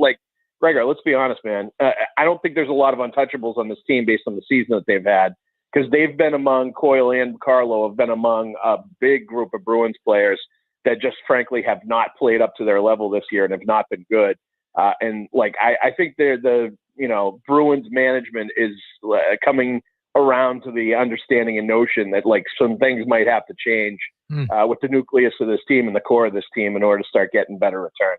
Gregor, let's be honest, man. I don't think there's a lot of untouchables on this team based on the season that they've had, because they've been among Coyle and Carlo have been among a big group of Bruins players that just frankly have not played up to their level this year and have not been good. I think the Bruins management is coming around to the understanding and notion that some things might have to change with the nucleus of this team and the core of this team in order to start getting better return.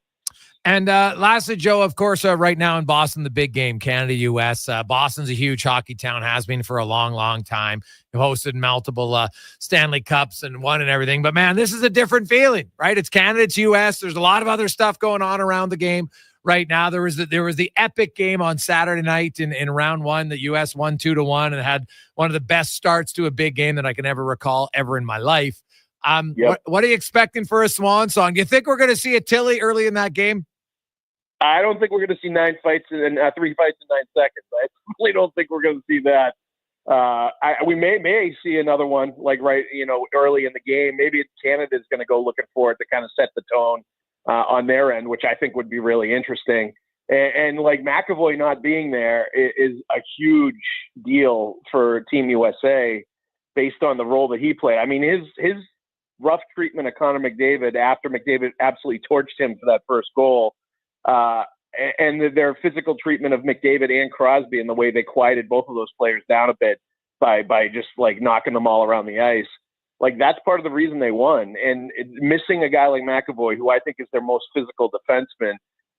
And lastly, Joe, of course, right now in Boston, the big game, Canada-US. Boston's a huge hockey town, has been for a long, long time. They've hosted multiple Stanley Cups and won and everything. But, man, this is a different feeling, right? It's Canada, it's US. There's a lot of other stuff going on around the game right now. There was the epic game on Saturday night in round one. The US won 2-1 and had one of the best starts to a big game that I can ever recall ever in my life. What are you expecting for a swan song? Do you think we're going to see a Tilly early in that game? I don't think we're going to see 9 fights and 3 fights in 9 seconds. I really don't think we're going to see that. We may see another one early in the game. Maybe Canada's going to go looking for it to kind of set the tone on their end, which I think would be really interesting. And McAvoy not being there is a huge deal for Team USA based on the role that he played. I mean, his rough treatment of Connor McDavid after McDavid absolutely torched him for that first goal. And their physical treatment of McDavid and Crosby and the way they quieted both of those players down a bit by just knocking them all around the ice. That's part of the reason they won. And missing a guy like McAvoy, who I think is their most physical defenseman,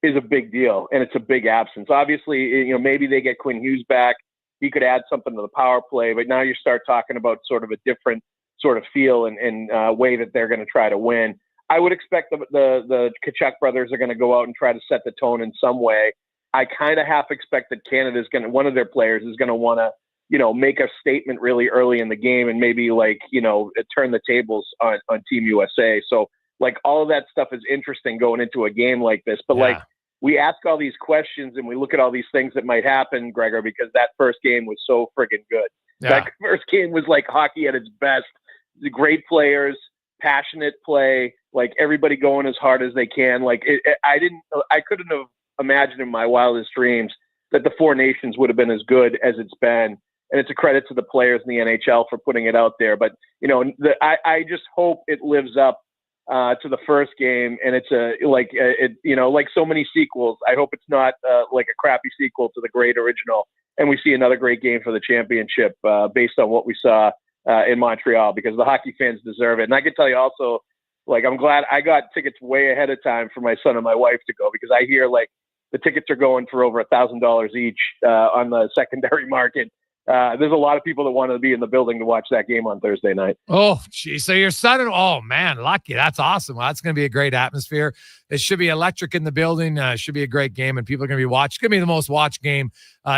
is a big deal. And it's a big absence. Obviously, maybe they get Quinn Hughes back. He could add something to the power play, but now you start talking about sort of a different sort of feel and way that they're going to try to win. I would expect the Tkachuk brothers are going to go out and try to set the tone in some way. I kind of half expect that one of their players is going to want to, make a statement really early in the game and maybe turn the tables on Team USA. So all of that stuff is interesting going into a game like this. But we ask all these questions and we look at all these things that might happen, Gregor, because that first game was so friggin' good. Yeah. That first game was like hockey at its best. The great players, passionate play, everybody going as hard as they can. I couldn't have imagined in my wildest dreams that the Four Nations would have been as good as it's been. and it's a credit to the players in the NHL for putting it out there. But, I just hope it lives up to the first game, and it's like so many sequels. I hope it's not like a crappy sequel to the great original, and we see another great game for the championship based on what we saw in Montreal, because the hockey fans deserve it. And I can tell you also, like, I'm glad I got tickets way ahead of time for my son and my wife to go, because I hear like the tickets are going for over $1,000 each on the secondary market. There's a lot of people that want to be in the building to watch that game on Thursday night. Oh, geez. So your son, oh man, lucky. That's awesome. Well, that's going to be a great atmosphere. It should be electric in the building. Should be a great game, and people are going to be watching. It's going to be the most watched game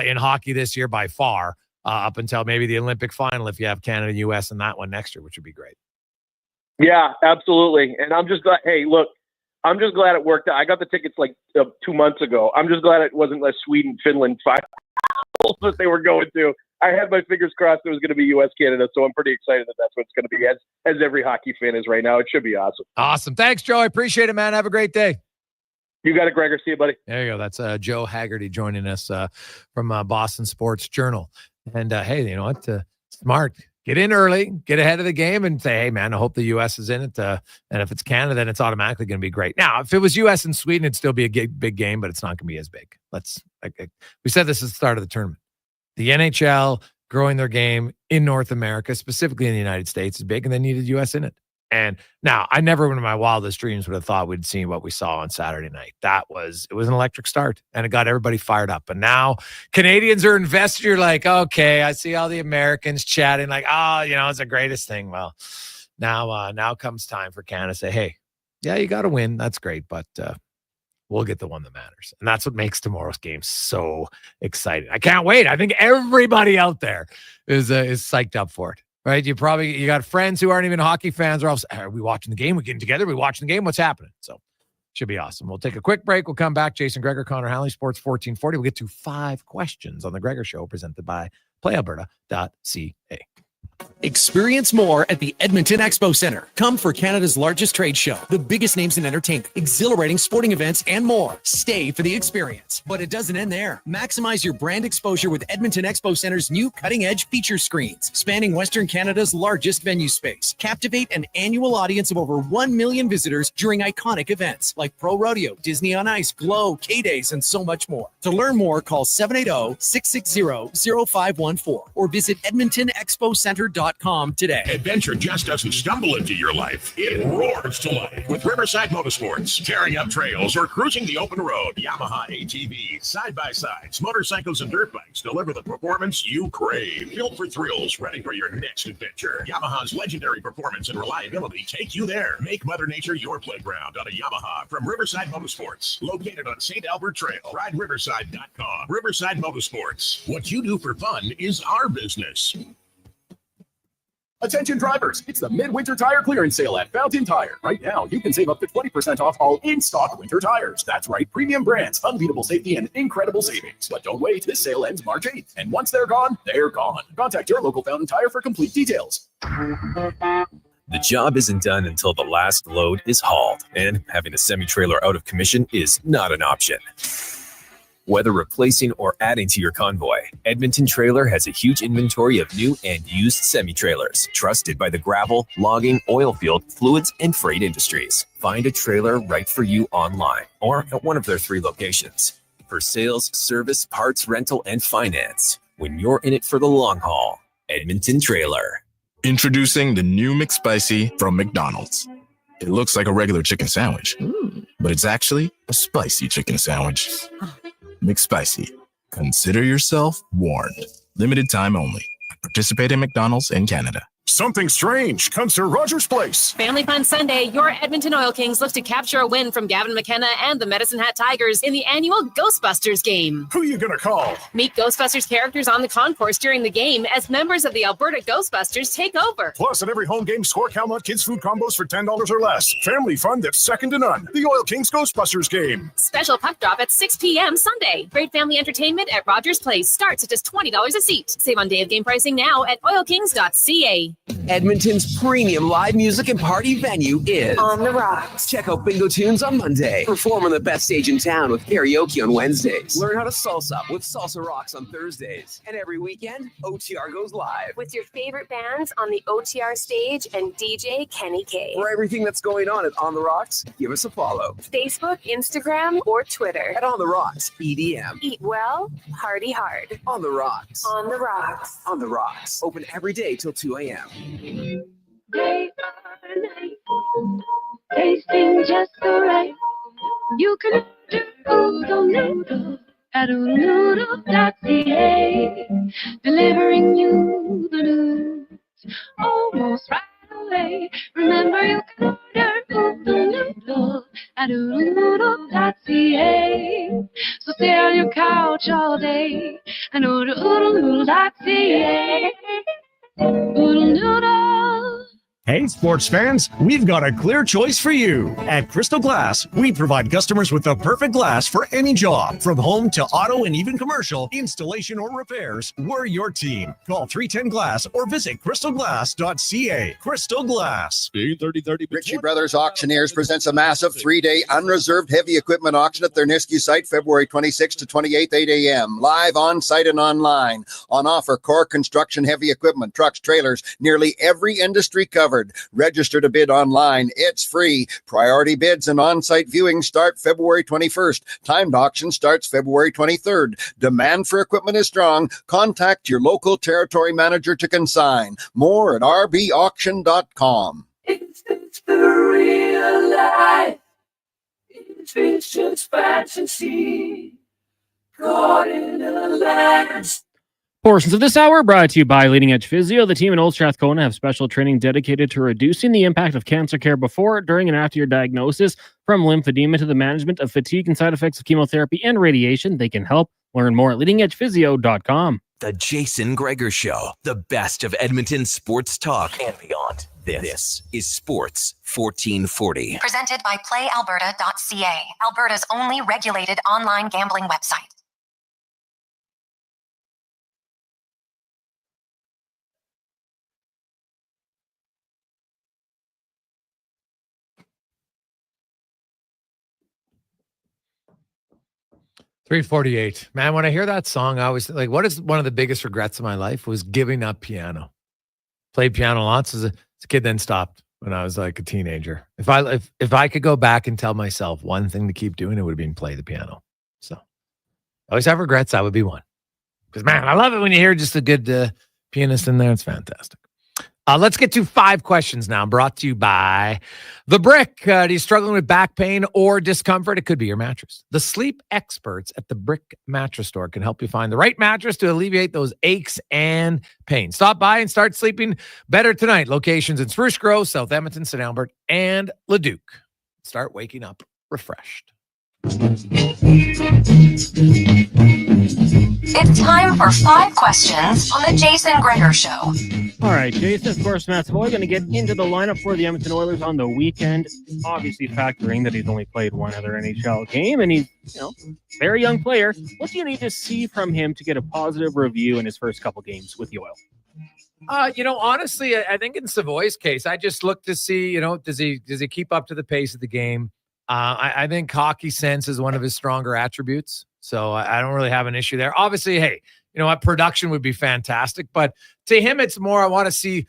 in hockey this year by far, up until maybe the Olympic final if you have Canada, US in that one next year, which would be great. Yeah, absolutely. And I'm just glad, I'm just glad it worked out. I got the tickets like 2 months ago. I'm just glad it wasn't a Sweden, Finland final that they were going to. I had my fingers crossed it was going to be US, Canada, so I'm pretty excited that that's what it's going to be, as every hockey fan is right now. It should be awesome. Awesome. Thanks, Joe. I appreciate it, man. Have a great day. You got it, Gregor. See you, buddy. There you go. That's Joe Hagerty joining us from Boston Sports Journal. And hey, you know what? Smart. Get in early, get ahead of the game, and say, hey, man, I hope the U.S. is in it. And if it's Canada, then it's automatically going to be great. Now, if it was U.S. and Sweden, it'd still be a big game, but it's not going to be as big. We said this at the start of the tournament. The NHL growing their game in North America, specifically in the United States, is big, and they needed U.S. in it. And now, I never in my wildest dreams would have thought we'd seen what we saw on Saturday night. It was an electric start, and it got everybody fired up. And now Canadians are invested. You're like, okay, I see all the Americans chatting like, it's the greatest thing. Well, now comes time for Canada to say, hey, yeah, you got to win. That's great, but we'll get the one that matters. And that's what makes tomorrow's game so exciting. I can't wait. I think everybody out there is psyched up for it. Right? You got friends who aren't even hockey fans. Are we watching the game? We getting together? We watching the game? What's happening? So should be awesome. We'll take a quick break. We'll come back. Jason Gregor, Connor Halley, Sports 1440. We'll get to 5 questions on the Gregor Show, presented by PlayAlberta.ca. Experience more at the Edmonton Expo Centre. Come for Canada's largest trade show, the biggest names in entertainment, exhilarating sporting events, and more. Stay for the experience. But it doesn't end there. Maximize your brand exposure with Edmonton Expo Centre's new cutting-edge feature screens, spanning Western Canada's largest venue space. Captivate an annual audience of over 1 million visitors during iconic events like Pro Rodeo, Disney on Ice, Glow, K-Days, and so much more. To learn more, call 780-660-0514 or visit EdmontonExpoCenter.com today. Adventure just doesn't stumble into your life. It roars to life with Riverside Motorsports. Tearing up trails or cruising the open road, Yamaha ATVs, side-by-sides, motorcycles, and dirt bikes deliver the performance you crave. Built for thrills, ready for your next adventure. Yamaha's legendary performance and reliability take you there. Make Mother Nature your playground on a Yamaha from Riverside Motorsports. Located on St. Albert Trail. RideRiverside.com. Riverside Motorsports. What you do for fun is our business. Attention drivers, it's the midwinter tire clearance sale at Fountain Tire. Right now, you can save up to 20% off all in-stock winter tires. That's right, premium brands, unbeatable safety, and incredible savings. But don't wait, this sale ends March 8th. And once they're gone, they're gone. Contact your local Fountain Tire for complete details. The job isn't done until the last load is hauled, and having a semi-trailer out of commission is not an option. Whether replacing or adding to your convoy, Edmonton Trailer has a huge inventory of new and used semi-trailers, trusted by the gravel, logging, oil field, fluids, and freight industries. Find a trailer right for you online or at one of their 3 locations. For sales, service, parts, rental, and finance, when you're in it for the long haul, Edmonton Trailer. Introducing the new McSpicy from McDonald's. It looks like a regular chicken sandwich, but it's actually a spicy chicken sandwich. McSpicy. Consider yourself warned. Limited time only. Participate in McDonald's in Canada. Something strange comes to Rogers Place. Family Fun Sunday, your Edmonton Oil Kings look to capture a win from Gavin McKenna and the Medicine Hat Tigers in the annual Ghostbusters game. Who you gonna call? Meet Ghostbusters characters on the concourse during the game as members of the Alberta Ghostbusters take over. Plus, at every home game, score Calmont Kids food combos for $10 or less. Family fun that's second to none. The Oil Kings Ghostbusters game. Special puck drop at 6 p.m. Sunday. Great family entertainment at Rogers Place starts at just $20 a seat. Save on day of game pricing now at oilkings.ca. Edmonton's premium live music and party venue is On the Rocks. Check out Bingo Tunes on Monday. Perform on the best stage in town with karaoke on Wednesdays. Learn how to salsa with Salsa Rocks on Thursdays. And every weekend, OTR goes live. With your favorite bands on the OTR stage and DJ Kenny K. For everything that's going on at On the Rocks, give us a follow. Facebook, Instagram, or Twitter. At On the Rocks, EDM. Eat well, party hard. On the Rocks. On the Rocks. On the Rocks. Open every day till 2 a.m. Day or night, tasting just so right. You can order oodle noodle at oodlenoodle.ca, delivering you the news almost right away. Remember, you can order oodle noodle at oodlenoodle.ca. So stay on your couch all day and order oodlenoodle.ca. Oodle noodle. Hey, sports fans, we've got a clear choice for you. At Crystal Glass, we provide customers with the perfect glass for any job. From home to auto and even commercial, installation or repairs, we're your team. Call 310 Glass or visit crystalglass.ca. Crystal Glass. 30. Ritchie Brothers Auctioneers presents a massive 3-day unreserved heavy equipment auction at their Nisku site, February 26th to 28th, 8 a.m. Live on site and online. On offer, core construction heavy equipment, trucks, trailers, nearly every industry covered. Register to bid online. It's free. Priority bids and on-site viewing start February 21st. Timed auction starts February 23rd. Demand for equipment is strong. Contact your local territory manager to consign. More at rbauction.com. It's the real life. It's just fantasy. Caught in a lens. Portions of this hour brought to you by Leading Edge Physio. The team in Old Strathcona have special training dedicated to reducing the impact of cancer care before, during, and after your diagnosis. From lymphedema to the management of fatigue and side effects of chemotherapy and radiation, they can help. Learn more at leadingedgephysio.com. The Jason Gregor Show. The best of Edmonton sports talk and beyond. This is Sports 1440. Presented by PlayAlberta.ca, Alberta's only regulated online gambling website. $3.48. Man, when I hear that song, I always like, what is one of the biggest regrets of my life was giving up piano. Played piano lots as a kid, then stopped when I was like a teenager. If I could go back and tell myself one thing to keep doing, it would have been play the piano. So I always have regrets. That would be one. Because, man, I love it when you hear just a good pianist in there. It's fantastic. Let's get to 5 questions now, brought to you by The Brick. Are you struggling with back pain or discomfort? It could be your mattress. The sleep experts at The Brick Mattress Store can help you find the right mattress to alleviate those aches and pain. Stop by and start sleeping better tonight. Locations in Spruce Grove, South Edmonton, St. Albert, and Leduc. Start waking up refreshed. It's time for 5 questions on the Jason Gregor Show. All right, Jason, of course, Matt Savoie going to get into the lineup for the Edmonton Oilers on the weekend, obviously factoring that he's only played one other NHL game, and he's, very young player. What do you need to see from him to get a positive review in his first couple games with the Oil? Honestly, I think in Savoie's case, I just look to see, does he keep up to the pace of the game? I think hockey sense is one of his stronger attributes. So I don't really have an issue there. Obviously, hey, production would be fantastic. But to him, it's more I want to see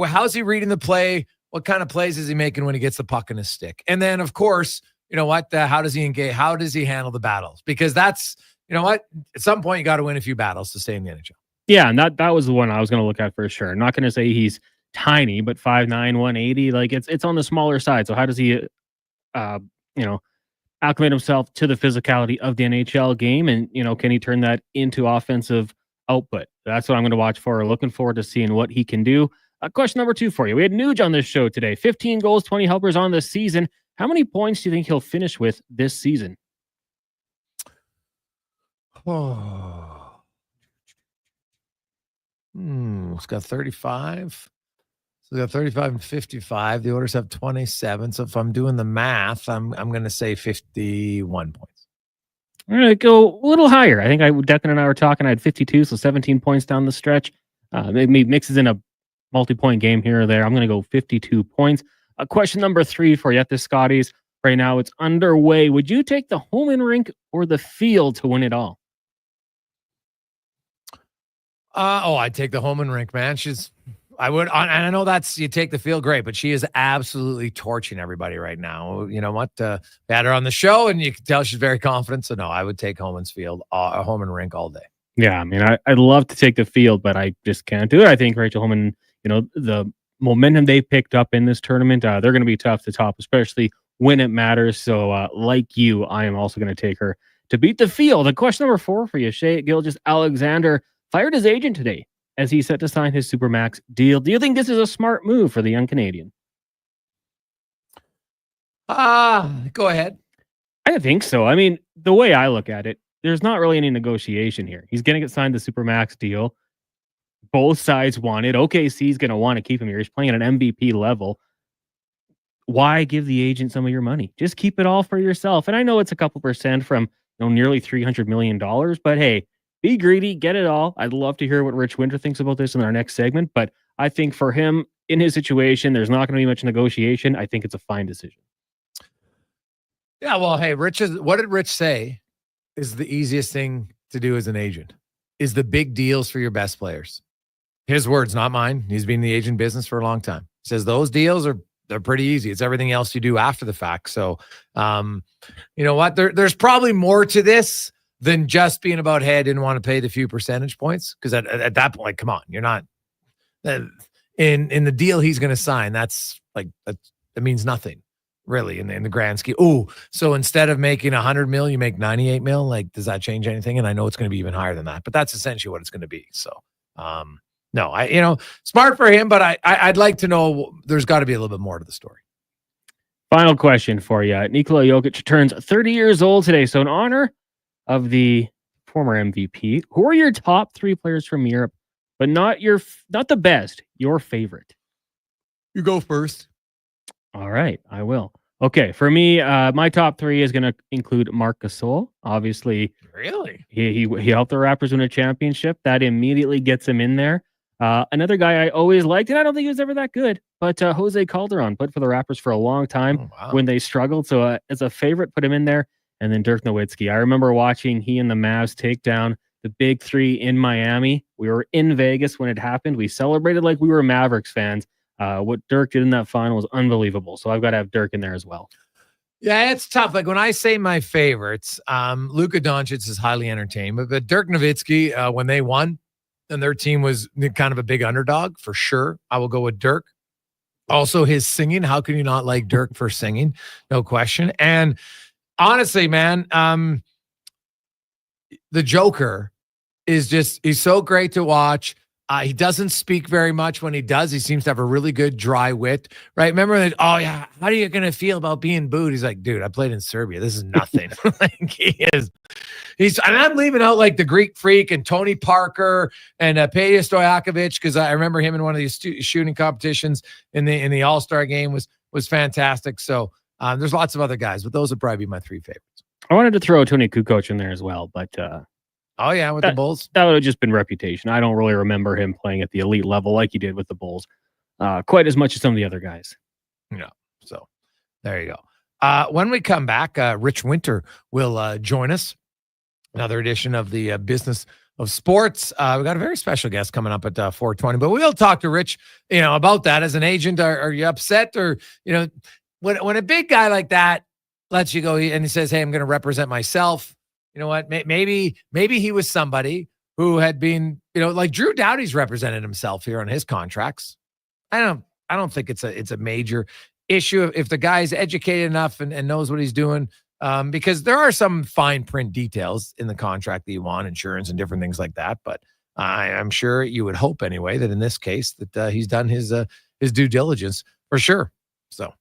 how's he reading the play? What kind of plays is he making when he gets the puck in his stick? And then, of course, how does he engage? How does he handle the battles? Because that's, at some point you got to win a few battles to stay in the NHL. Yeah, and that was the one I was going to look at for sure. I'm not going to say he's tiny, but 5'9", 180. Like it's on the smaller side. So how does he acclimate himself to the physicality of the NHL game, and can he turn that into offensive output? That's what I'm going to watch for. Looking forward to seeing what he can do. Question number 2 for you. We had Nuge on this show today. 15 goals, 20 helpers on this season. How many points do you think he'll finish with this season? It's got 35. So we got 35 and 55. The Oilers have 27. So if I'm doing the math, I'm going to say 51 points. I'm going to go a little higher. I think Declan and I were talking. I had 52, so 17 points down the stretch. Maybe mixes in a multi-point game here or there. I'm going to go 52 points. Question number 3 for you at the Scotties. Right now it's underway. Would you take the home and rink or the field to win it all? I'd take the home and rink, man. I would, and I know you take the field, great, but she is absolutely torching everybody right now. You know what? We had her on the show, and you can tell she's very confident. So no, I would take home and rink all day. Yeah, I mean, I'd love to take the field, but I just can't do it. I think Rachel Homan, the momentum they picked up in this tournament, they're going to be tough to top, especially when it matters. So, like you, I am also going to take her to beat the field. And question number 4 for you, Shea Gilgeous-Alexander fired his agent today as he's set to sign his Supermax deal. Do you think this is a smart move for the young Canadian? Go ahead. I think so. I mean, the way I look at it, there's not really any negotiation here. He's going to get signed the Supermax deal. Both sides want it. OKC's going to want to keep him here. He's playing at an MVP level. Why give the agent some of your money? Just keep it all for yourself. And I know it's a couple percent from nearly $300 million, but hey, be greedy, get it all. I'd love to hear what Rich Winter thinks about this in our next segment, but I think for him, in his situation, there's not going to be much negotiation. I think it's a fine decision. Yeah, well, hey, what did Rich say is the easiest thing to do as an agent? Is the big deals for your best players. His words, not mine. He's been in the agent business for a long time. He says those deals they're pretty easy. It's everything else you do after the fact. So, you know what? There's probably more to this than just being about, hey, I didn't want to pay the few percentage points. Because at that point, come on, you're not in the deal he's going to sign. That's like that means nothing really in the grand scheme. Oh, so instead of making $100 million, you make $98 million. Like, does that change anything? And I know it's going to be even higher than that, but that's essentially what it's going to be. So, no, smart for him, but I'd like to know. There's got to be a little bit more to the story. Final question for you. Nikola Jokic turns 30 years old today. So in honor of the former MVP, who are your top 3 players from Europe, but not the best, your favorite? You go first. All right, I will. Okay, for me, my top 3 is going to include Marc Gasol. Obviously, really, he helped the Raptors win a championship. That immediately gets him in there. Another guy I always liked, and I don't think he was ever that good, but Jose Calderon played for the Raptors for a long time when they struggled. So as a favorite, put him in there. And then Dirk Nowitzki. I remember watching he and the Mavs take down the Big 3 in Miami. We were in Vegas when it happened. We celebrated like we were Mavericks fans. What Dirk did in that final was unbelievable. So I've got to have Dirk in there as well. Yeah, it's tough. Like when I say my favorites, Luka Doncic is highly entertaining, but Dirk Nowitzki, when they won and their team was kind of a big underdog, for sure, I will go with Dirk. Also, his singing. How can you not like Dirk for singing? No question. And honestly, man, the Joker he's so great to watch. He doesn't speak very much. When he does, he seems to have a really good dry wit, right? Remember that? Oh yeah, how are you going to feel about being booed? He's like, dude, I played in Serbia. This is nothing. Like and I'm leaving out like the Greek Freak and Tony Parker and Peja Stojakovic, because I remember him in one of these shooting competitions in the All-Star game was fantastic. So there's lots of other guys, but those would probably be my 3 favorites. I wanted to throw Tony Kukoc in there as well, but oh yeah, with the Bulls. That would have just been reputation. I don't really remember him playing at the elite level like he did with the Bulls, quite as much as some of the other guys. Yeah. So there you go. When we come back, Rich Winter will join us. Another edition of the Business of Sports. We got a very special guest coming up at 4:20, but we'll talk to Rich, about that as an agent. Are you upset, or when a big guy like that lets you go and he says, "Hey, I'm going to represent myself." You know what? Maybe he was somebody who had been, like Drew Doughty's represented himself here on his contracts. I don't think it's a major issue if the guy's educated enough and knows what he's doing. Because there are some fine print details in the contract that you want, insurance and different things like that. But I'm sure you would hope anyway that in this case that he's done his due diligence for sure. So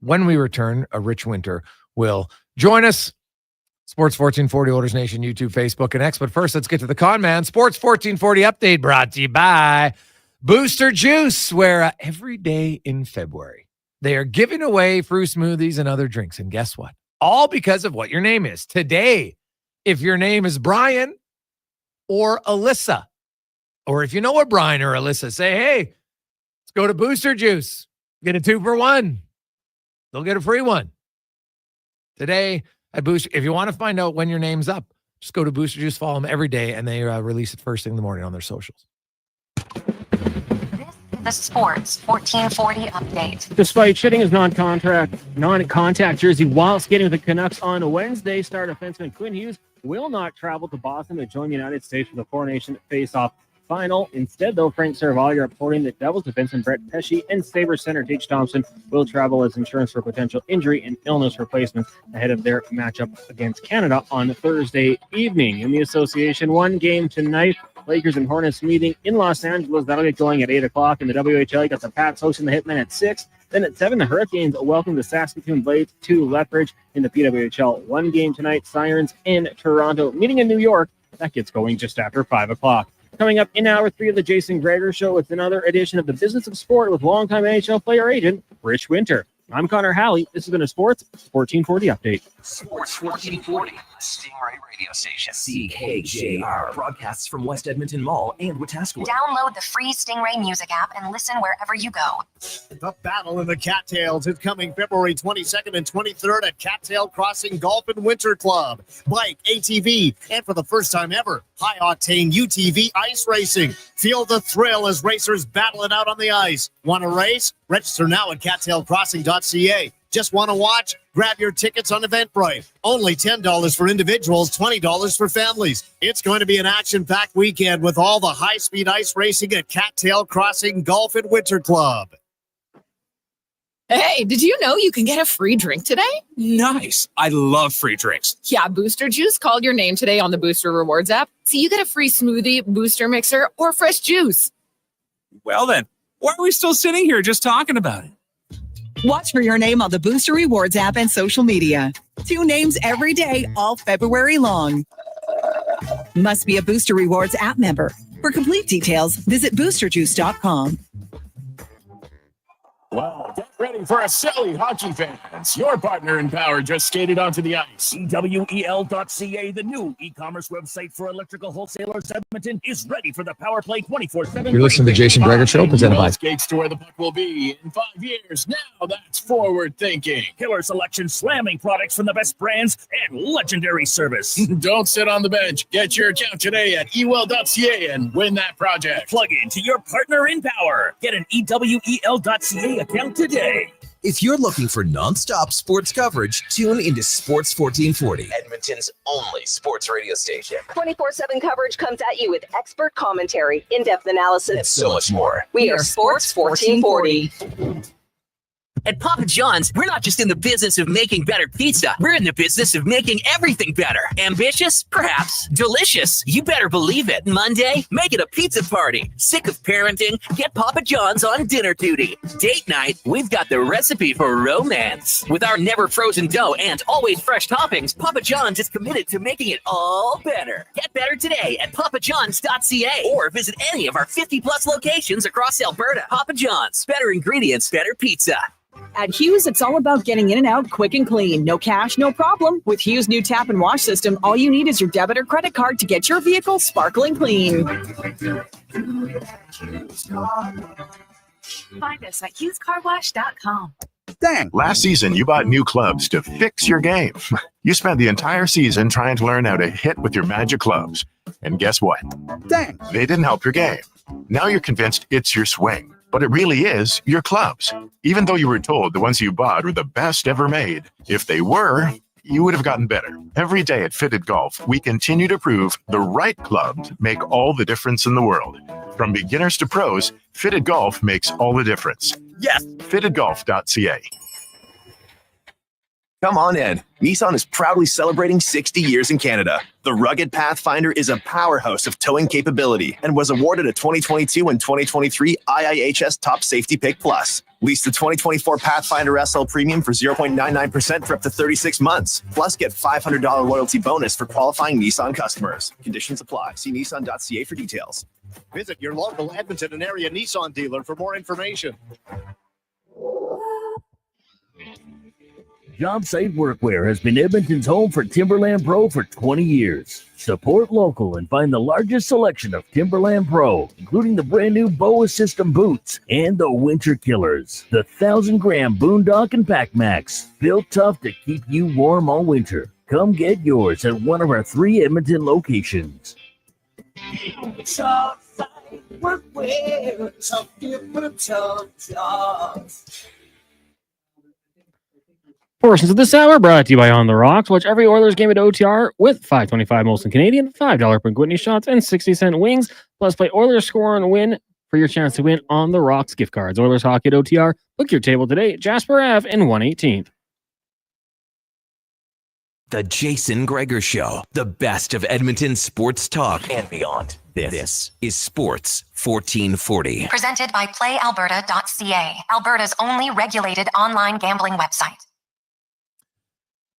when we return, Rich Winter will join us. Sports 1440, Oilers Nation, YouTube, Facebook, and X. But first, let's get to the con man. Sports 1440 update brought to you by Booster Juice, where every day in February, they are giving away fruit smoothies and other drinks. And guess what? All because of what your name is. Today, if your name is Brian or Alyssa, Or if you know a Brian or Alyssa, say, hey, let's go to Booster Juice. Get a 2-for-1. They'll get a free one. Today at Booster, if you want to find out when your name's up, just go to Booster Juice, follow them every day, and they release it first thing in the morning on their socials. The Sports 1440 update. Despite shedding his non-contact jersey while skating with the Canucks on Wednesday, star defenseman Quinn Hughes will not travel to Boston to join the United States for the Four Nation face-off final. Instead, though, Frank Saravalli reporting that Devils defenseman Brett Pesce and Sabres center Tage Thompson will travel as insurance for potential injury and illness replacement ahead of their matchup against Canada on Thursday evening. In the Association 1 game tonight, Lakers and Hornets meeting in Los Angeles. That'll get going at 8 o'clock. In the WHL, you got the Pats hosting the Hitmen at 6. Then at 7, the Hurricanes welcome the Saskatoon Blades to Lethbridge in the PWHL. 1 game tonight, Sirens in Toronto meeting in New York. That gets going just after 5 o'clock. Coming up in hour 3 of the Jason Gregor Show, it's another edition of the Business of Sport with longtime NHL player agent Rich Winter. I'm Connor Halley. This has been a Sports 1440 update. Sports 1440, Stingray radio station. CKJR broadcasts from West Edmonton Mall and Wetaskiwin. Download the free Stingray music app and listen wherever you go. The Battle in the Cattails is coming February 22nd and 23rd at Cattail Crossing Golf and Winter Club. Bike, ATV, and for the first time ever, high-octane UTV ice racing. Feel the thrill as racers battle it out on the ice. Want to race? Register now at cattailcrossing.ca. Just want to watch? Grab your tickets on Eventbrite. Only $10 for individuals, $20 for families. It's going to be an action-packed weekend with all the high-speed ice racing at Cattail Crossing Golf and Winter Club. Hey, did you know you can get a free drink today? Nice. I love free drinks. Yeah, Booster Juice called your name today on the Booster Rewards app. So you get a free smoothie, booster mixer, or fresh juice. Well then, why are we still sitting here just talking about it? Watch for your name on the Booster Rewards app and social media. 2 names every day, all February long. Must be a Booster Rewards app member. For complete details, visit boosterjuice.com. Well, get ready for a silly hockey fans. Your partner in power just skated onto the ice. EWEL.ca, the new e-commerce website for electrical wholesalers Edmonton, is ready for the Power Play 24/7. You're listening to the Jason Gregor Show, presented by Skates to where the puck will be in 5 years. Now that's forward thinking. Killer selection, slamming products from the best brands, and legendary service. Don't sit on the bench. Get your account today at ewell.ca and win that project. Plug into your partner in power. Get an EWEL.ca account today. If you're looking for non-stop sports coverage, tune into Sports 1440, Edmonton's only sports radio station. 24/7 coverage comes at you with expert commentary, in-depth analysis, And so much more. We are Sports 1440. At Papa John's, we're not just in the business of making better pizza. We're in the business of making everything better. Ambitious? Perhaps. Delicious? You better believe it. Monday? Make it a pizza party. Sick of parenting? Get Papa John's on dinner duty. Date night? We've got the recipe for romance. With our never frozen dough and always fresh toppings, Papa John's is committed to making it all better. Get better today at papajohns.ca or visit any of our 50-plus locations across Alberta. Papa John's. Better ingredients, better pizza. At Hughes, it's all about getting in and out quick and clean. No cash, no problem. With Hughes' new tap and wash system, all you need is your debit or credit card to get your vehicle sparkling clean. Find us at hughescarwash.com. Dang. Last season, you bought new clubs to fix your game. You spent the entire season trying to learn how to hit with your magic clubs. And guess what? Dang. They didn't help your game. Now you're convinced it's your swing. But it really is your clubs. Even though you were told the ones you bought were the best ever made, if they were, you would have gotten better. Every day at Fitted Golf, we continue to prove the right clubs make all the difference in the world. From beginners to pros, Fitted Golf makes all the difference. Yes, fittedgolf.ca. Come on in. Nissan is proudly celebrating 60 years in Canada. The rugged Pathfinder is a powerhouse of towing capability and was awarded a 2022 and 2023 IIHS Top Safety Pick Plus. Lease the 2024 Pathfinder SL Premium for 0.99% for up to 36 months. Plus, get $500 loyalty bonus for qualifying Nissan customers. Conditions apply. See nissan.ca for details. Visit your local Edmonton and area Nissan dealer for more information. Job Site Workwear has been Edmonton's home for Timberland Pro for 20 years. Support local and find the largest selection of Timberland Pro, including the brand new BOA System boots and the Winter Killers, the 1,000-gram Boondock and Pac Max, built tough to keep you warm all winter. Come get yours at one of our 3 Edmonton locations. Job Site Workwear, some different jobs. Portions of this hour brought to you by On the Rocks. Watch every Oilers game at OTR with $5.25 Molson Canadian, $5 per Whitney shots, and 60-cent wings. Plus, play Oilers score and win for your chance to win On the Rocks gift cards. Oilers hockey at OTR. Book your table today at Jasper Ave in 118th. The Jason Gregor Show, the best of Edmonton sports talk and beyond. This is Sports 1440. Presented by PlayAlberta.ca, Alberta's only regulated online gambling website.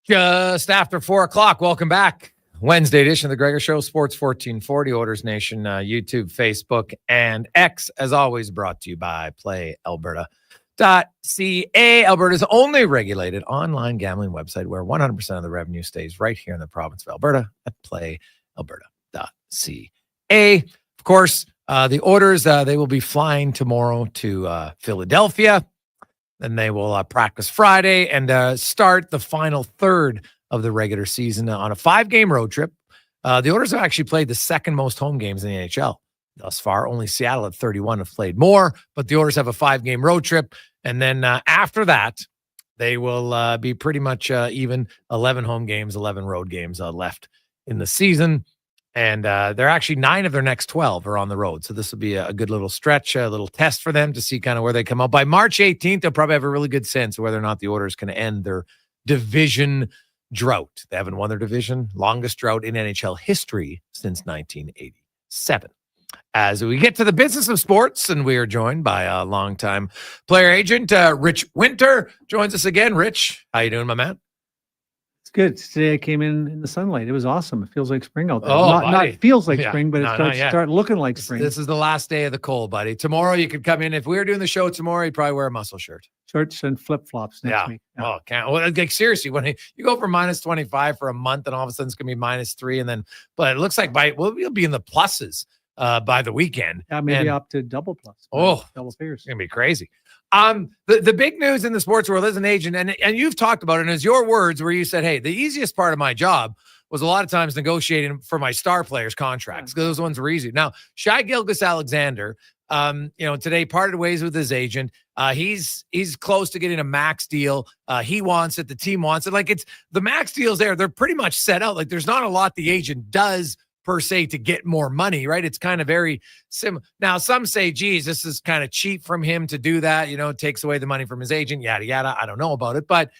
Just after 4 o'clock. Welcome back. Wednesday edition of the Gregor Show, Sports 1440, Oilers Nation, YouTube, Facebook, and X. As always, brought to you by PlayAlberta.ca, Alberta's only regulated online gambling website where 100% of the revenue stays right here in the province of Alberta at PlayAlberta.ca. Of course, the Oilers, they will be flying tomorrow to Philadelphia. Then they will practice Friday and start the final third of the regular season on a 5-game road trip. The Oilers have actually played the second most home games in the NHL thus far. Only Seattle at 31 have played more, but the Oilers have a 5-game road trip. And then after that, they will be pretty much even 11 home games, 11 road games left in the season. And they're actually 9 of their next 12 are on the road. So this will be a good little stretch, a little test for them to see kind of where they come out. By March 18th, they'll probably have a really good sense of whether or not the Oilers can end their division drought. They haven't won their division, longest drought in NHL history since 1987. As we get to the business of sports, and we are joined by a longtime player agent, Rich Winter, joins us again. Rich, how you doing, my man? It's good. Today I came in the sunlight. It was awesome. It feels like spring out there. Oh, not feels like spring, but it starts looking like spring. This is the last day of the cold, buddy. Tomorrow you could come in. If we were doing the show tomorrow, you'd probably wear a muscle shirt. Shorts and flip-flops next week. Yeah. Oh, can't. Well, like seriously, when you go from minus 25 for a month and all of a sudden it's going to be minus 3 and then, but it looks like we'll be in the pluses by the weekend. Yeah, maybe up to double plus. Double figures. It's going to be crazy. The big news in the sports world as an agent, and you've talked about it, and it's your words where you said, hey, the easiest part of my job was a lot of times negotiating for my star players' contracts because those ones were easy. Now, Shai Gilgeous-Alexander, today parted ways with his agent. He's close to getting a max deal. He wants it. The team wants it. Like it's the max deals there. They're pretty much set out. Like there's not a lot the agent does per se to get more money, right? It's kind of very similar. Now, some say, geez, this is kind of cheap from him to do that. It takes away the money from his agent, yada, yada. I don't know about it. But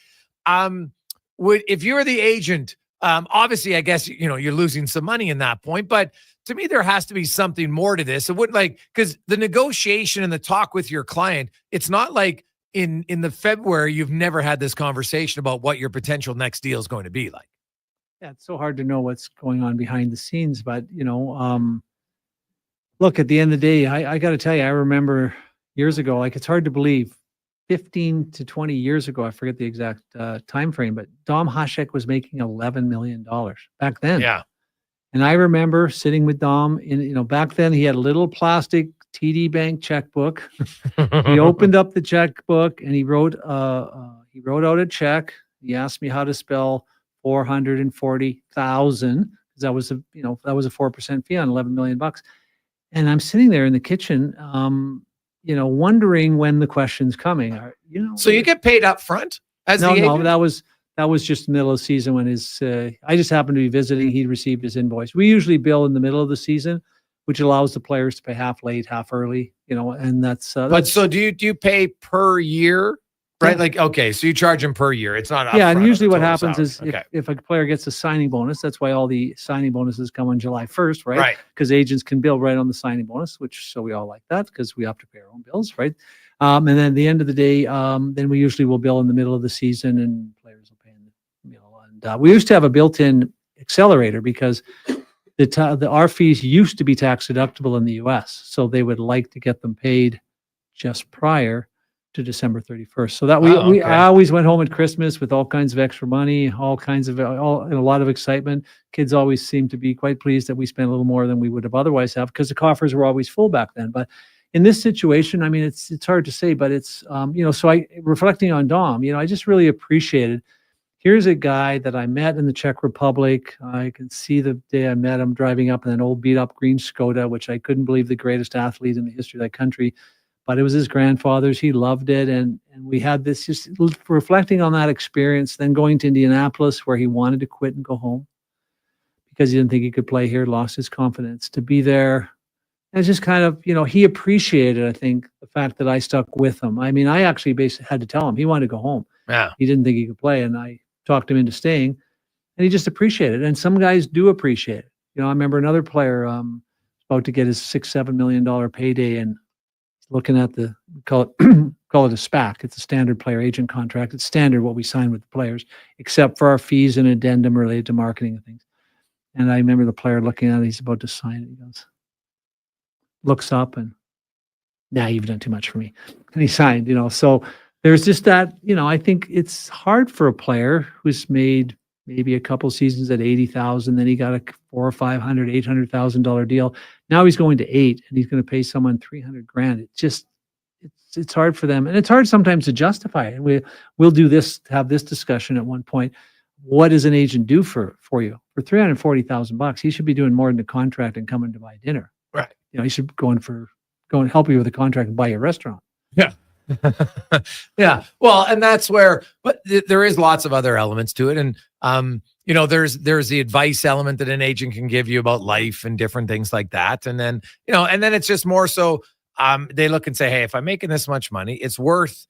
if you're the agent, obviously, I guess, you're losing some money in that point. But to me, there has to be something more to this. It wouldn't because the negotiation and the talk with your client, it's not like in the February, you've never had this conversation about what your potential next deal is going to be like. Yeah, it's so hard to know what's going on behind the scenes, but look, at the end of the day, I got to tell you, I remember years ago, it's hard to believe, 15 to 20 years ago, I forget the exact time frame, but Dom Hasek was making $11 million back then. Yeah, and I remember sitting with Dom back then he had a little plastic TD Bank checkbook. He opened up the checkbook and he wrote out a check. He asked me how to spell 440,000 because that was a 4% fee on $11 million. And I'm sitting there in the kitchen, wondering when the question's coming. So you get paid up front as the agent? No, that was just middle of the season when I just happened to be visiting. He received his invoice. We usually bill in the middle of the season, which allows the players to pay half late, half early, and that's. But so do you pay per year? Right. Yeah. Like, okay. So you charge them per year. It's not. Yeah. And usually what happens is if a player gets a signing bonus, that's why all the signing bonuses come on July 1st, right? Right. Because agents can bill right on the signing bonus, so we all like that because we have to pay our own bills, right? And then at the end of the day, then we usually will bill in the middle of the season and players will pay, and we used to have a built-in accelerator because our fees used to be tax deductible in the US. So they would like to get them paid just prior to December 31st. So that I always went home at Christmas with all kinds of extra money, and a lot of excitement. Kids always seemed to be quite pleased that we spent a little more than we would have otherwise have, because the coffers were always full back then. But in this situation, I mean, it's hard to say, but it's, so reflecting on Dom, I just really appreciated, here's a guy that I met in the Czech Republic. I can see the day I met him driving up in an old beat up green Skoda, which I couldn't believe, the greatest athlete in the history of that country. But it was his grandfather's. He loved it. And we had this, just reflecting on that experience, then going to Indianapolis where he wanted to quit and go home because he didn't think he could play here, lost his confidence. To be there, and it's just kind of, he appreciated, I think, the fact that I stuck with him. I mean, I actually basically had to tell him he wanted to go home. Yeah. He didn't think he could play, and I talked him into staying, and he just appreciated it. And some guys do appreciate it. I remember another player about to get his $6-7 million payday, and looking at call it a SPAC. It's a standard player agent contract. It's standard what we sign with the players, except for our fees and addendum related to marketing and things. And I remember the player looking at it. He's about to sign it. He looks up and, you've done too much for me. And he signed, So there's just that, I think it's hard for a player who's made maybe a couple seasons at $80,000, then he got a $400,000 or $500,000, $800,000 deal. Now he's going to $8 million, and he's going to pay someone $300,000. It's hard for them, and it's hard sometimes to justify it. We'll do this, have this discussion at one point. What does an agent do for you for $340,000? He should be doing more than the contract and coming to buy dinner. Right. He should go and help you with the contract and buy your restaurant. Yeah. Yeah. Well, and that's where, but there is lots of other elements to it. And, there's the advice element that an agent can give you about life and different things like that. And then, and then it's just more so, they look and say, hey, if I'm making this much money, it's worth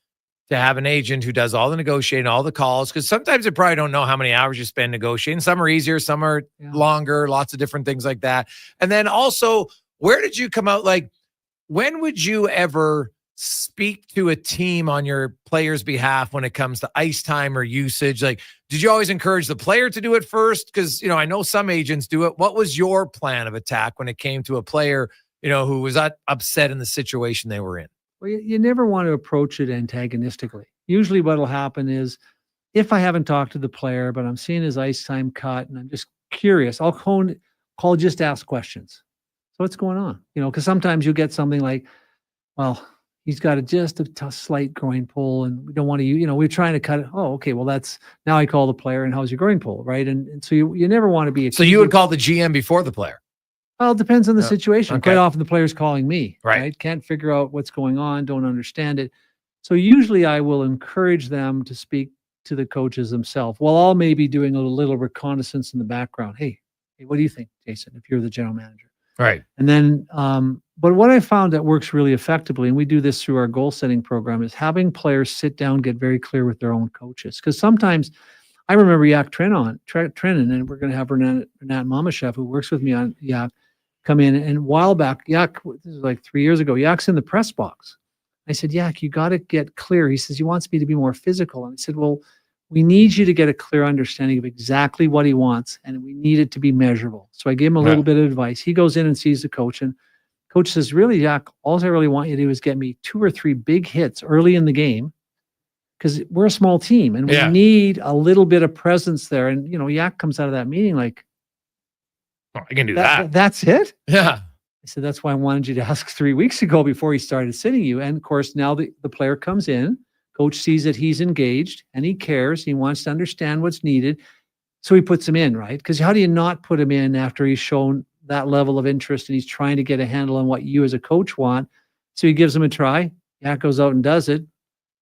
to have an agent who does all the negotiating, all the calls. Cause sometimes they probably don't know how many hours you spend negotiating. Some are easier, some are longer, lots of different things like that. And then also, where did you come out? Like, when would you ever speak to a team on your player's behalf when it comes to ice time or usage? Like, did you always encourage the player to do it first? Because, I know some agents do it. What was your plan of attack when it came to a player, who was upset in the situation they were in? Well, you never want to approach it antagonistically. Usually what will happen is, if I haven't talked to the player, but I'm seeing his ice time cut and I'm just curious, I'll call just ask questions. So what's going on? Because sometimes you get something like, well, he's got just a slight groin pull, and we don't want to, we're trying to cut it. Oh, okay. Well, now I call the player, and how's your groin pull, right? And so you never want to be. So you would call the GM before the player? Well, it depends on the situation. Okay. Quite often the player's calling me, right? Can't figure out what's going on, don't understand it. So usually I will encourage them to speak to the coaches themselves, while I'll maybe doing a little reconnaissance in the background. Hey, what do you think, Jason, if you're the general manager? Right. And then, but what I found that works really effectively, and we do this through our goal setting program, is having players sit down, get very clear with their own coaches. Because sometimes, I remember Yak Trenin, and we're going to have Renat Mamashev, who works with me on Yak, come in. And a while back, Yak, this is like 3 years ago, Yak's in the press box. I said, Yak, you got to get clear. He says, he wants me to be more physical. And I said, well, we need you to get a clear understanding of exactly what he wants, and we need it to be measurable. So I gave him a little bit of advice. He goes in and sees the coach, and coach says, really, Yak, all I really want you to do is get me 2 or 3 big hits early in the game, because we're a small team, and we need a little bit of presence there. And, Yak comes out of that meeting like, oh, I can do that. That's it? Yeah. I said, that's why I wanted you to ask 3 weeks ago before he started sitting you. And, of course, now the player comes in. Coach sees that he's engaged and he cares. He wants to understand what's needed. So he puts him in, right? Because how do you not put him in after he's shown that level of interest and he's trying to get a handle on what you as a coach want? So he gives him a try. Yak goes out and does it.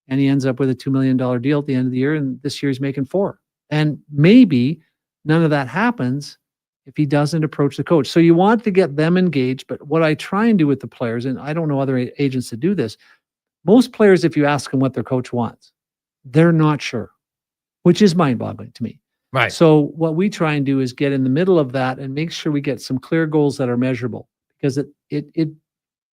And he ends up with a $2 million deal at the end of the year. And this year he's making $4 million. And maybe none of that happens if he doesn't approach the coach. So you want to get them engaged. But what I try and do with the players, and I don't know other agents that do this, most players, if you ask them what their coach wants, they're not sure, which is mind-boggling to me. Right. So what we try and do is get in the middle of that and make sure we get some clear goals that are measurable, because it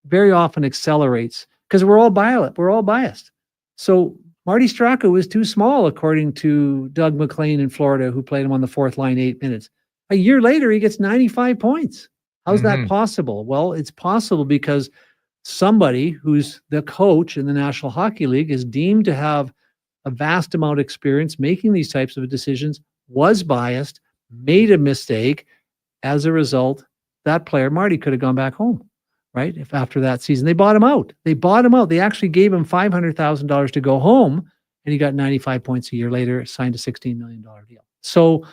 very often accelerates, because we're all biased. So Marty Straka was too small, according to Doug McLean in Florida, who played him on the fourth line 8 minutes. A year later, he gets 95 points. How's that possible? Well, it's possible because somebody who's the coach in the National Hockey League is deemed to have a vast amount of experience making these types of decisions, was biased, made a mistake. As a result, that player, Marty, could have gone back home, right? If after that season, they bought him out. They actually gave him $500,000 to go home, and he got 95 points a year later, signed a $16 million deal. So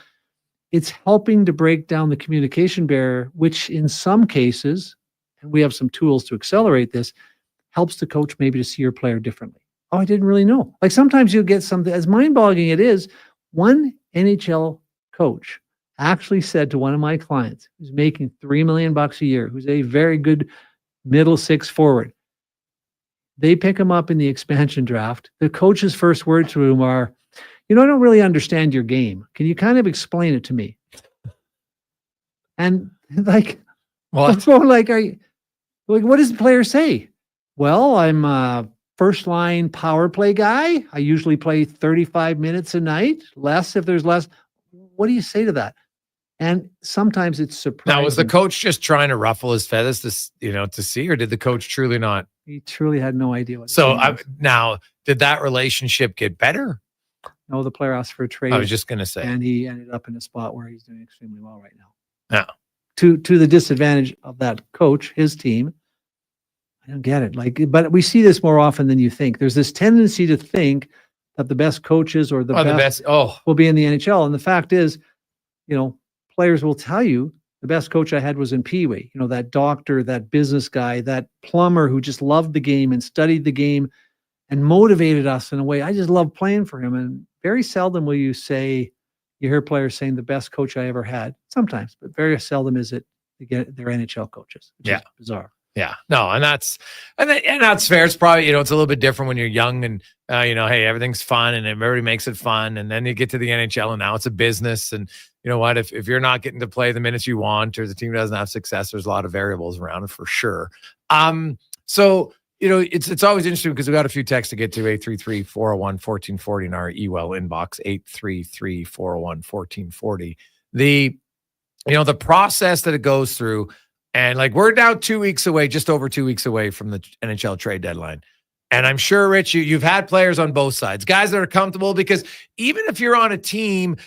it's helping to break down the communication barrier, which in some cases, and we have some tools to accelerate this, helps the coach maybe to see your player differently. Oh, I didn't really know. Like sometimes you'll get something, as mind-boggling it is, one NHL coach actually said to one of my clients who's making $3 million a year, who's a very good middle six forward. They pick him up in the expansion draft. The coach's first words to him are, I don't really understand your game. Can you kind of explain it to me? And like, what? What does the player say? Well, I'm a first line power play guy. I usually play 35 minutes a night, less if there's less. What do you say to that? And sometimes it's surprising. Now, was the coach just trying to ruffle his feathers to see, or did the coach truly not? He truly had no idea what. So now, did that relationship get better? No, the player asked for a trade. I was just going to say. And he ended up in a spot where he's doing extremely well right now. Yeah. To the disadvantage of that coach, his team. I don't get it. But we see this more often than you think. There's this tendency to think that the best coaches or the best will be in the NHL. And the fact is, players will tell you the best coach I had was in Pee Wee. That doctor, that business guy, that plumber who just loved the game and studied the game and motivated us in a way. I just love playing for him. And very seldom will you hear players saying the best coach I ever had. Sometimes, but very seldom is it to get their NHL coaches. Which is bizarre. Yeah, no, and that's fair. It's probably, it's a little bit different when you're young and, hey, everything's fun and everybody makes it fun. And then you get to the NHL and now it's a business. And you know what, if you're not getting to play the minutes you want or the team doesn't have success, there's a lot of variables around it for sure. So, it's always interesting because we got a few texts to get to, 833-401-1440 in our email inbox, 833-401-1440. The process that it goes through. And we're now 2 weeks away, just over 2 weeks away from the NHL trade deadline. And I'm sure, Rich, you've had players on both sides, guys that are comfortable, because even if you're on a team,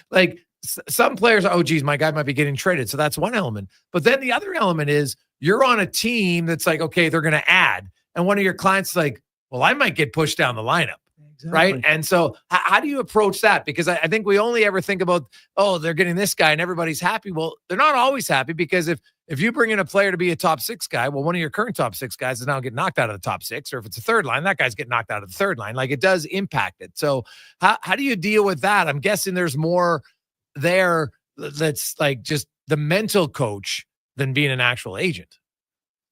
some players, oh, geez, my guy might be getting traded. So that's one element. But then the other element is you're on a team that's okay, they're going to add. And one of your clients is well, I might get pushed down the lineup. Exactly. Right. And so how do you approach that? Because I think we only ever think about, oh, they're getting this guy and everybody's happy. Well, they're not always happy, because if you bring in a player to be a top six guy, well, one of your current top six guys is now getting knocked out of the top six. Or if it's a third line, that guy's getting knocked out of the third line. It does impact it. So how do you deal with that? I'm guessing there's more there that's just the mental coach than being an actual agent.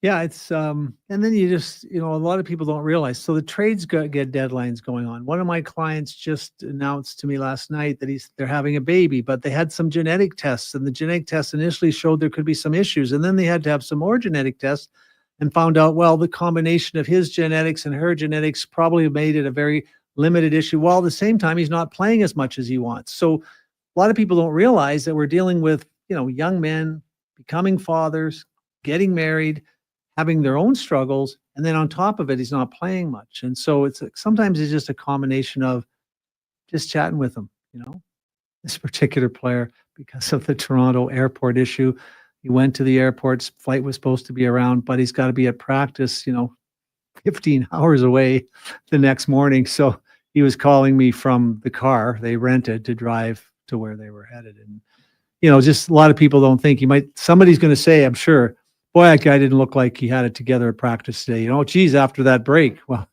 Yeah, it's and then you just, a lot of people don't realize. So the trades get deadlines going on. One of my clients just announced to me last night that they're having a baby, but they had some genetic tests, and the genetic tests initially showed there could be some issues, and then they had to have some more genetic tests and found out, well, the combination of his genetics and her genetics probably made it a very limited issue, while at the same time he's not playing as much as he wants. So a lot of people don't realize that we're dealing with, young men becoming fathers, getting married, having their own struggles, and then on top of it, he's not playing much. And so sometimes it's just a combination of just chatting with him. This particular player, because of the Toronto airport issue, he went to the airport. Flight was supposed to be around, but he's got to be at practice, 15 hours away the next morning. So he was calling me from the car they rented to drive to where they were headed. And, just a lot of people don't think somebody's going to say, I'm sure, boy, that guy didn't look like he had it together at practice today. Geez, after that break, well,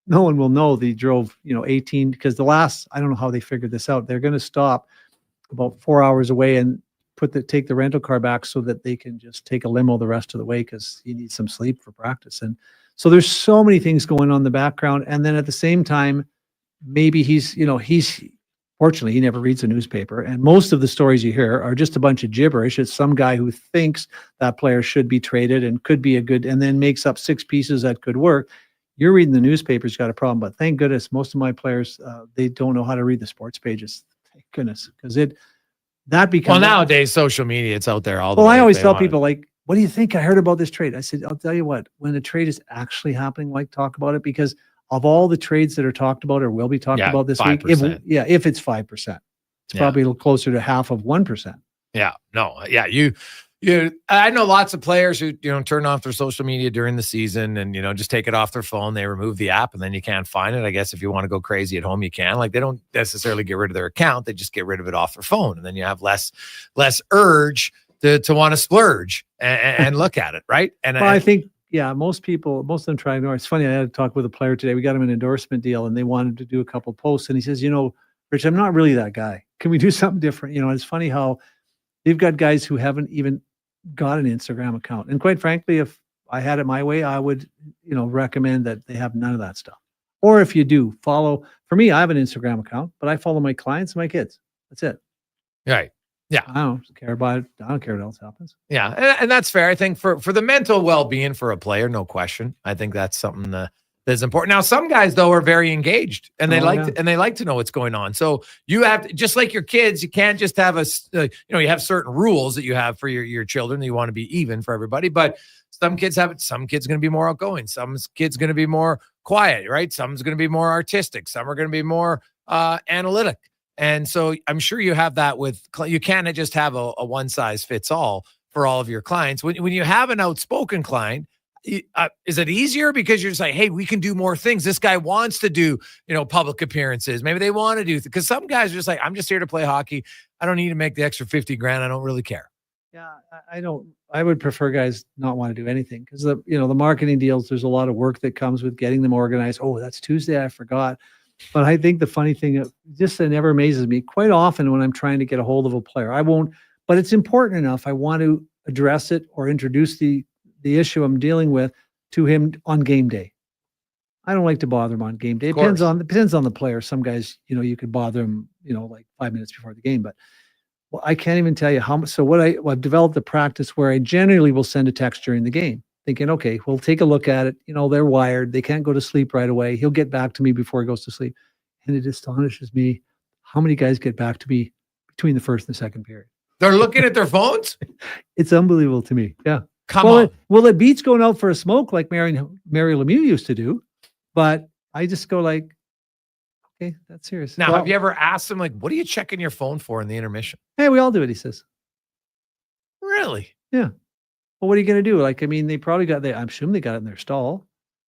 no one will know that he drove, 18, because I don't know how they figured this out. They're going to stop about 4 hours away and take the rental car back so that they can just take a limo the rest of the way, because he needs some sleep for practice. And so there's so many things going on in the background. And then at the same time, maybe fortunately, he never reads a newspaper. And most of the stories you hear are just a bunch of gibberish. It's some guy who thinks that player should be traded and could be and then makes up 6 pieces that could work. You're reading the newspapers, got a problem. But thank goodness, most of my players, they don't know how to read the sports pages. Thank goodness. Because that becomes... Well, nowadays, social media, it's out there all the way. Well, I always tell people, what do you think? I heard about this trade. I said, I'll tell you what, when the trade is actually happening, like talk about it, because of all the trades that are talked about or will be talked about this 5%. week, if it's 5%, it's probably a little closer to half of 1%. Yeah, no, yeah, you. I know lots of players who turn off their social media during the season and just take it off their phone. They remove the app and then you can't find it. I guess if you want to go crazy at home, you can. Like they don't necessarily get rid of their account; they just get rid of it off their phone, and then you have less urge to want to splurge and look at it, right? And I think most of them try to ignore. It's funny. I had to talk with a player today. We got him an endorsement deal, and they wanted to do a couple posts, and he says, Rich, I'm not really that guy. Can we do something different? It's funny how they've got guys who haven't even got an Instagram account. And quite frankly, if I had it my way, I would, recommend that they have none of that stuff. Or if you do follow, for me, I have an Instagram account, but I follow my clients and my kids. That's it. Right. Yeah. I don't care about it. I don't care what else happens. Yeah. And that's fair. I think for the mental well-being for a player, no question. I think that's something that's important. Now, some guys though are very engaged and they like to know what's going on. So you have to, just like your kids, you can't just have you have certain rules that you have for your children that you want to be even for everybody. But some kids have it. Some kids are going to be more outgoing. Some kids going to be more quiet, right? Some's going to be more artistic. Some are going to be more analytic. And so I'm sure you have that you can't just have a one size fits all for all of your clients. When you have an outspoken client, is it easier because you're just like, hey, we can do more things. This guy wants to do, public appearances. Maybe they want to do, because some guys are just like, I'm just here to play hockey. I don't need to make the extra 50 grand. I don't really care. Yeah, I would prefer guys not want to do anything because the marketing deals, there's a lot of work that comes with getting them organized. Oh, that's Tuesday. I forgot. But I think the funny thing, it never amazes me quite often when I'm trying to get a hold of a player, I won't, but it's important enough. I want to address it or introduce the issue I'm dealing with to him on game day. I don't like to bother him on game day. It depends on the player. Some guys, you could bother them, like 5 minutes before the game, but I can't even tell you how much. So I've developed a practice where I generally will send a text during the game thinking, okay, we'll take a look at it. They're wired. They can't go to sleep right away. He'll get back to me before he goes to sleep. And it astonishes me how many guys get back to me between the first and the second period. They're looking at their phones? It's unbelievable to me. Yeah. Come on. It beats going out for a smoke like Mary Lemieux used to do. But I just go like, okay, that's serious. Now, have you ever asked him, like, what are you checking your phone for in the intermission? Hey, we all do it, he says. Really? Yeah. Well, what are you going to do? Like, I mean, they probably I'm assuming they got it in their stall.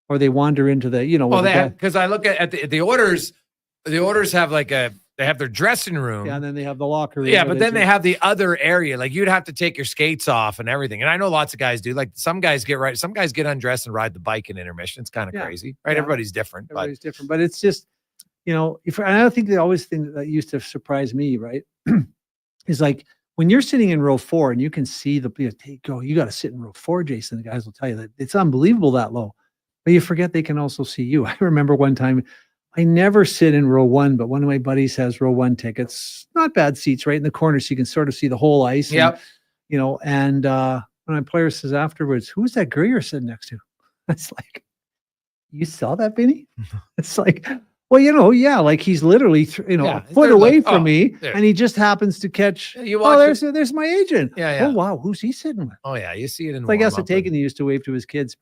Or they wander into the, because I look at the orders. The orders have they have their dressing room. Yeah, and then they have the locker room. Yeah, but then they have the other area. Like you'd have to take your skates off and everything. And I know lots of guys do. Like some guys get undressed and ride the bike in intermission. It's kind of crazy, right? Yeah. Everybody's different. Different, but it's just, and I think the always thing that used to surprise me, right, is like when you're sitting in row 4 and you can see you got to sit in row 4, Jason. The guys will tell you that it's unbelievable that low, but you forget they can also see you. I remember one time. I never sit in row 1, but one of my buddies has row 1 tickets. Not bad seats, right in the corner, so you can sort of see the whole ice. Yep. And when my player says afterwards, "Who's that girl you're sitting next to?" It's like, you saw that, Vinny? It's like, well, like he's literally, a foot away from me, and he just happens to catch. There's my agent. Yeah. Oh wow, who's he sitting with? Oh yeah, you see it in. Like us at Taken, he used to wave to his kids,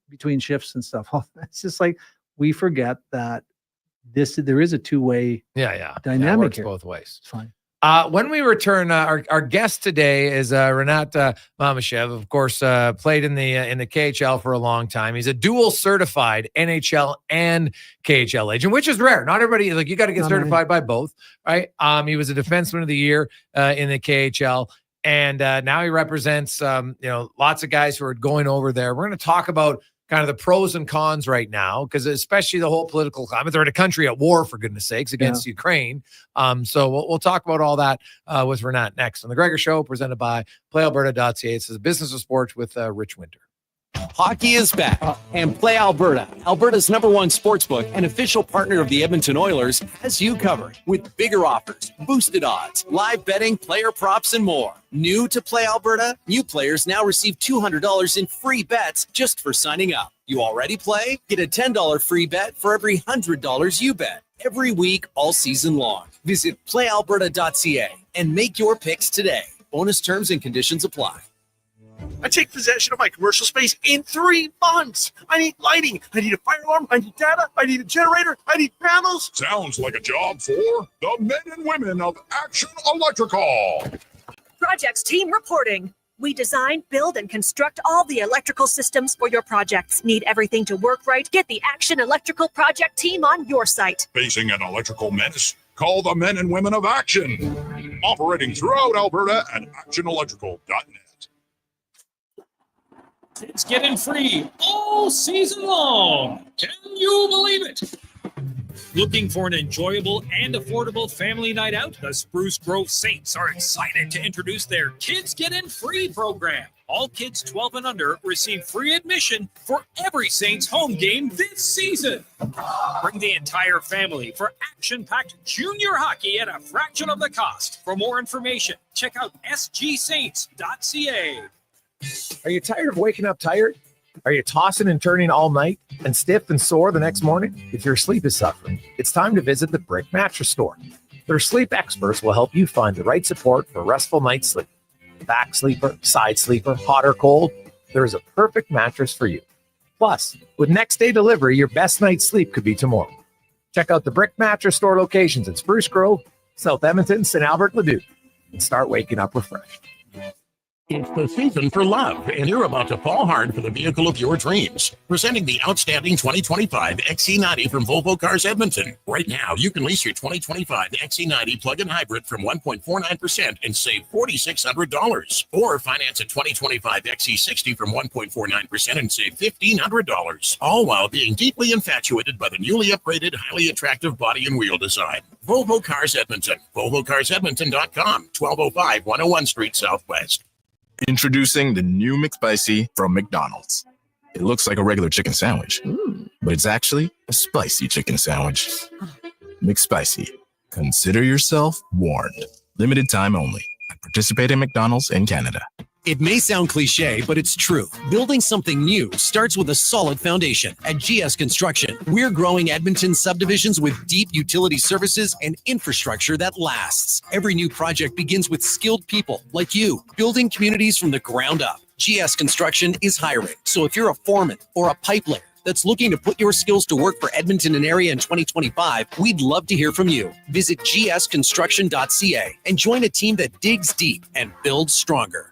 between shifts and stuff. It's just like we forget that. There is a two-way dynamic here. Both ways. It's fine. When we return, our guest today is Renat Mamashev. Of course, played in the KHL for a long time. He's a dual certified NHL and KHL agent, which is rare. Not everybody you got to get certified by both, right? He was a defenseman of the year in the KHL, and now he represents lots of guys who are going over there. We're going to talk about kind of the pros and cons right now, because especially the whole political climate. They're in a country at war, for goodness sakes, against Ukraine. So we'll talk about all that with Renat next on The Gregor Show, presented by PlayAlberta.ca. It's the Business of Sports with Rich Winter. Hockey is back, and Play Alberta, Alberta's #1 sportsbook and official partner of the Edmonton Oilers, has you covered with bigger offers, boosted odds, live betting, player props, and more. New to Play Alberta? New players now receive $200 in free bets just for signing up. You already play? Get a $10 free bet for every $100 you bet. Every week, all season long. Visit playalberta.ca and make your picks today. Bonus terms and conditions apply. I take possession of my commercial space in 3 months. I need lighting. I need a fire alarm. I need data. I need a generator. I need panels. Sounds like a job for the men and women of Action Electrical. Projects team reporting. We design, build, and construct all the electrical systems for your projects. Need everything to work right? Get the Action Electrical project team on your site. Facing an electrical menace? Call the men and women of Action. Operating throughout Alberta at actionelectrical.net. It's getting free all season long. Can you believe it? Looking for an enjoyable and affordable family night out? The Spruce Grove Saints are excited to introduce their Kids Get In Free program. All kids 12 and under receive free admission for every Saints home game this season. Bring the entire family for action-packed junior hockey at a fraction of the cost. For more information, check out sgsaints.ca. Are you tired of waking up tired? Are you tossing and turning all night and stiff and sore the next morning? If your sleep is suffering, it's time to visit the Brick Mattress Store. Their sleep experts will help you find the right support for restful night's sleep. Back sleeper, side sleeper, hot or cold, there is a perfect mattress for you. Plus, with next day delivery, your best night's sleep could be tomorrow. Check out the Brick Mattress Store locations in Spruce Grove, South Edmonton, St. Albert, Leduc, and start waking up refreshed. It's the season for love, and you're about to fall hard for the vehicle of your dreams. Presenting the outstanding 2025 XC90 from Volvo Cars Edmonton. Right now, you can lease your 2025 XC90 plug-in hybrid from 1.49% and save $4,600. Or finance a 2025 XC60 from 1.49% and save $1,500. All while being deeply infatuated by the newly upgraded, highly attractive body and wheel design. Volvo Cars Edmonton. VolvoCarsEdmonton.com. 1205 101 Street Southwest. Introducing the new McSpicy from McDonald's. It looks like a regular chicken sandwich, but it's actually a spicy chicken sandwich. McSpicy. Consider yourself warned. Limited time only. Participate in McDonald's in Canada. It may sound cliche, but it's true. Building something new starts with a solid foundation. At GS Construction, we're growing Edmonton subdivisions with deep utility services and infrastructure that lasts. Every new project begins with skilled people like you, building communities from the ground up. GS Construction is hiring. So if you're a foreman or a pipe layer that's looking to put your skills to work for Edmonton and area in 2025, we'd love to hear from you. Visit gsconstruction.ca and join a team that digs deep and builds stronger.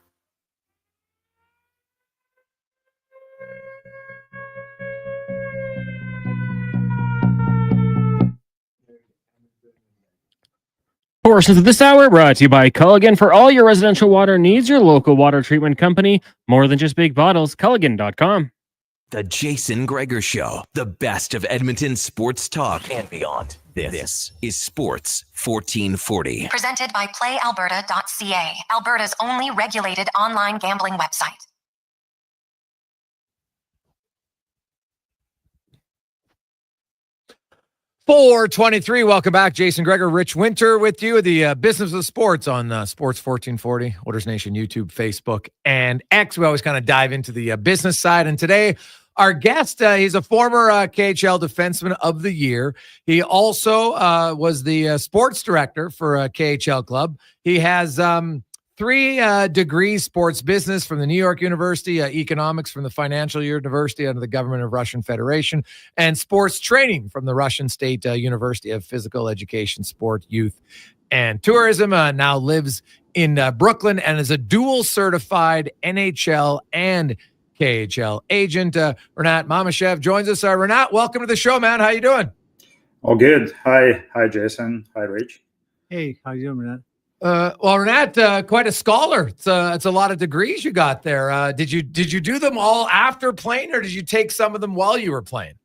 Portions of this hour brought to you by Culligan. For all your residential water needs, your local water treatment company. More than just big bottles. Culligan.com. The Jason Gregor Show. The best of Edmonton sports talk and beyond. This is Sports 1440. Presented by PlayAlberta.ca, Alberta's only regulated online gambling website. 423. Welcome back. Jason Gregor, Rich Winter with you. The business of sports on Sports 1440, Oilers Nation, YouTube, Facebook, and X. We always kind of dive into the business side. And today, our guest, he's a former KHL Defenseman of the Year. He also was the sports director for a KHL club. He has 3 degrees, sports business from the New York University, economics from the Financial University under the government of Russian Federation, and sports training from the Russian State University of Physical Education, Sport, Youth, and Tourism. Now lives in Brooklyn and is a dual certified NHL and KHL agent. Renat Mamashev joins us. Renat, welcome to the show, man. How you doing? All good. Hi, Jason. Hi, Rich. Hey, how you doing, Renat? Well, Renat, quite a scholar. It's a lot of degrees you got there. Did you do them all after playing, or did you take some of them while you were playing?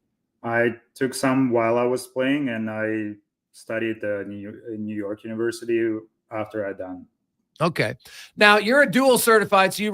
I took some while I was playing, and I studied at New York University after I done. Okay. Now you're a dual certified, so you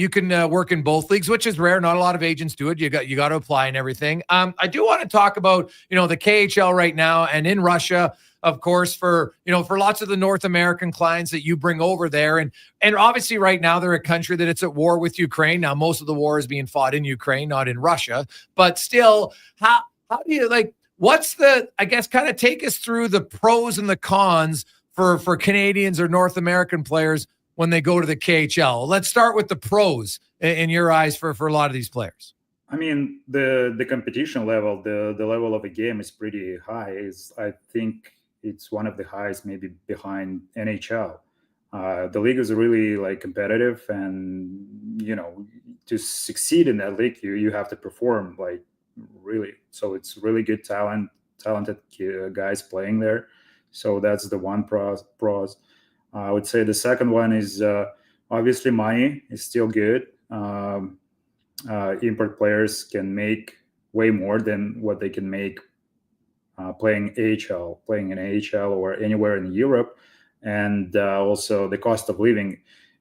can work in both leagues, which is rare. Not a lot of agents do it. You got to apply and everything. I do want to talk about the KHL right now and in Russia. Of course, for lots of the North American clients that you bring over there. And obviously right now they're a country that it's at war with Ukraine. Now, most of the war is being fought in Ukraine, not in Russia. But still, how do you what's the, I guess, kind of take us through the pros and the cons for Canadians or North American players when they go to the KHL? Let's start with the pros in your eyes for a lot of these players. I mean, the competition level, the level of the game is pretty high. I think it's one of the highest, maybe behind NHL. The league is really like competitive, and to succeed in that league, you have to perform like really. So it's really good talented guys playing there. So that's the one pros. I would say the second one is obviously money is still good. Import players can make way more than what they can make playing in AHL or anywhere in Europe, and also the cost of living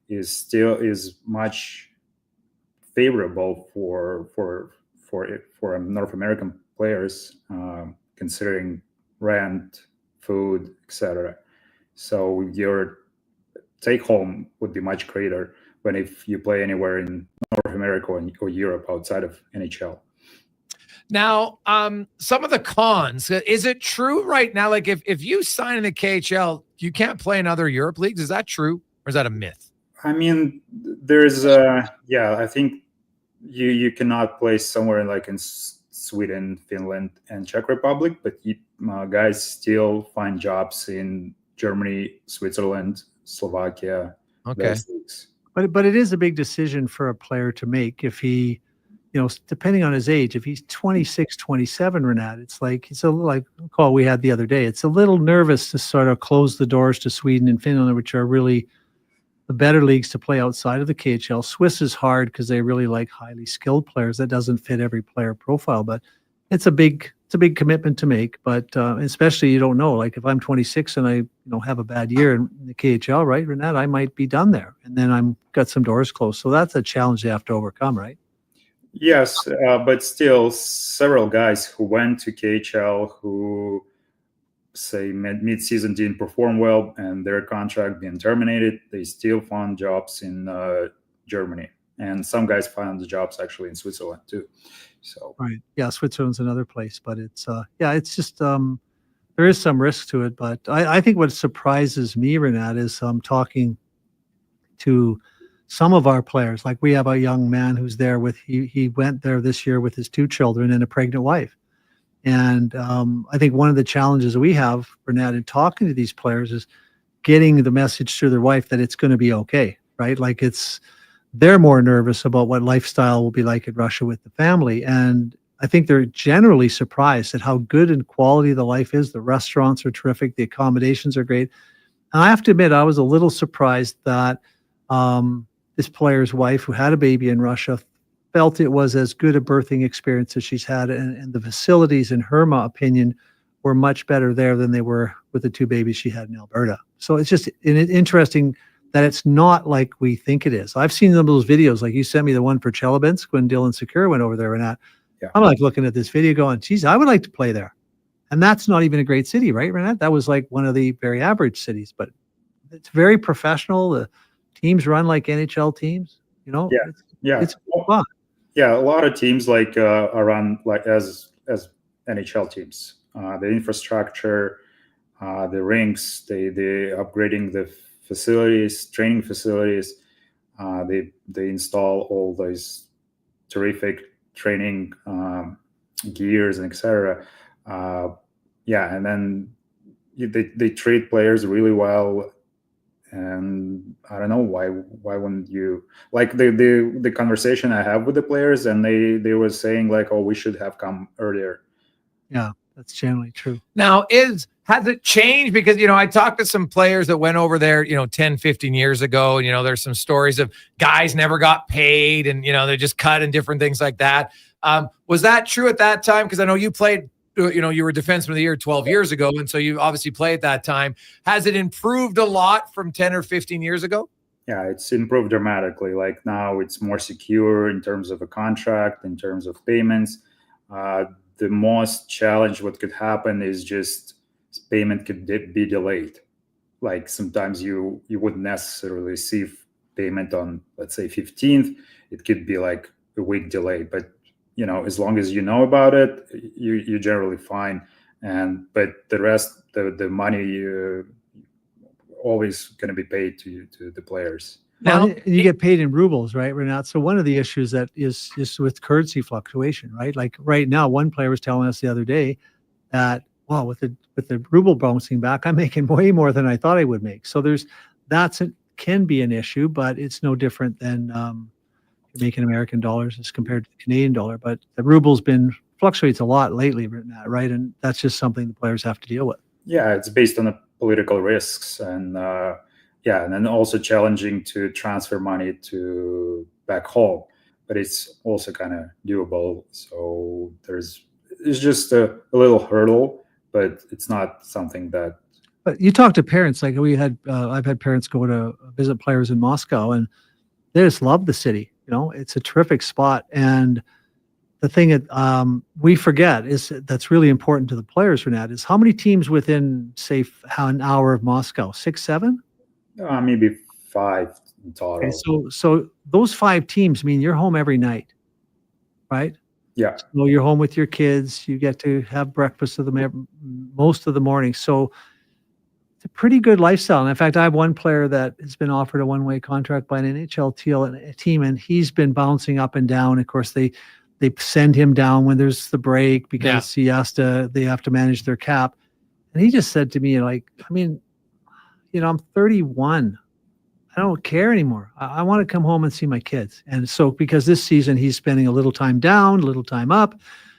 is much favorable for North American players, considering rent, food, etc. So your take home would be much greater when if you play anywhere in North America or Europe outside of NHL. Now, some of the cons, is it true right now? Like if you sign in the KHL, you can't play in other Europe leagues. Is that true? Or is that a myth? I mean, there's, I think you cannot play somewhere like in Sweden, Finland, and Czech Republic, but guys still find jobs in Germany, Switzerland, Slovakia. Okay. But it is a big decision for a player to make if he, depending on his age, if he's 26, 27, Renat, it's a like a call we had the other day. It's a little nervous to sort of close the doors to Sweden and Finland, which are really the better leagues to play outside of the KHL. Swiss is hard because they really like highly skilled players. That doesn't fit every player profile, but it's a big commitment to make. But especially you don't know. Like if I'm 26 and I have a bad year in the KHL, right, Renat, I might be done there, and then I'm got some doors closed. So that's a challenge they have to overcome, right? Yes, but still, several guys who went to KHL who say mid-season didn't perform well and their contract being terminated, they still found jobs in Germany, and some guys found the jobs actually in Switzerland too. So right, yeah, Switzerland's another place, but it's it's just there is some risk to it. But I think what surprises me, Renat, is talking to some of our players. Like we have a young man who's there with he went there this year with his 2 children and a pregnant wife. And I think one of the challenges we have, Renat, in talking to these players is getting the message to their wife that it's going to be okay, right? Like they're more nervous about what lifestyle will be like in Russia with the family. And I think they're generally surprised at how good and quality the life is. The restaurants are terrific. The accommodations are great. And I have to admit, I was a little surprised that this player's wife, who had a baby in Russia, felt it was as good a birthing experience as she's had. And the facilities, in her opinion, were much better there than they were with the 2 babies she had in Alberta. So it's just interesting that it's not like we think it is. I've seen some of those videos, like you sent me the one for Chelyabinsk when Dylan Secure went over there, Renat. Yeah. I'm like looking at this video going, geez, I would like to play there. And that's not even a great city, right, Renat? That was like one of the very average cities, but it's very professional. The teams run like NHL teams, It's fun. Yeah, a lot of teams are run like as NHL teams. The infrastructure, the rinks, they upgrading the facilities, training facilities. They install all those terrific training gears and etc. And then they treat players really well. And I don't know why wouldn't you like the conversation I have with the players, and they were saying like, oh, we should have come earlier. Yeah, that's generally true. Now, has it changed? Because, I talked to some players that went over there, 10, 15 years ago. And, there's some stories of guys never got paid and, they're just cut and different things like that. Was that true at that time? Because I know you played, you were defenseman of the year 12 years ago. And so you obviously played at that time. Has it improved a lot from 10 or 15 years ago? Yeah, it's improved dramatically. Like now it's more secure in terms of a contract, in terms of payments. The most challenge what could happen is just payment could be delayed. Like sometimes you wouldn't necessarily receive payment on, let's say, 15th. It could be like a week delay, but as long as you know about it, you're generally fine. But the rest, the money always going to be paid to the players. Now, and you get paid in rubles, right, Renat? So one of the issues that is with currency fluctuation, right? Like right now, one player was telling us the other day that, well, with the ruble bouncing back, I'm making way more than I thought I would make. So can be an issue, but it's no different than making American dollars as compared to the Canadian dollar. But the ruble's fluctuates a lot lately, Renat, right? And that's just something the players have to deal with. Yeah, it's based on the political risks, and and then also challenging to transfer money to back home, but it's also kind of doable. So it's just a little hurdle, but it's not something that. But you talk to parents, like I've had parents go to visit players in Moscow, and they just love the city. You know, it's a terrific spot. And the thing that we forget that's really important to the players, Renat, is how many teams within, say, an hour of Moscow? 6, 7? Maybe 5 in total. Okay, so those 5 teams mean you're home every night, right? Yeah. So you're home with your kids. You get to have breakfast with them most of the morning. So it's a pretty good lifestyle. And in fact, I have one player that has been offered a one-way contract by an NHL team, and he's been bouncing up and down. Of course, they send him down when there's the break because they have to manage their cap. And he just said to me, like, I mean, I'm 31. I don't care anymore. I want to come home and see my kids. And so because this season he's spending a little time down, a little time up,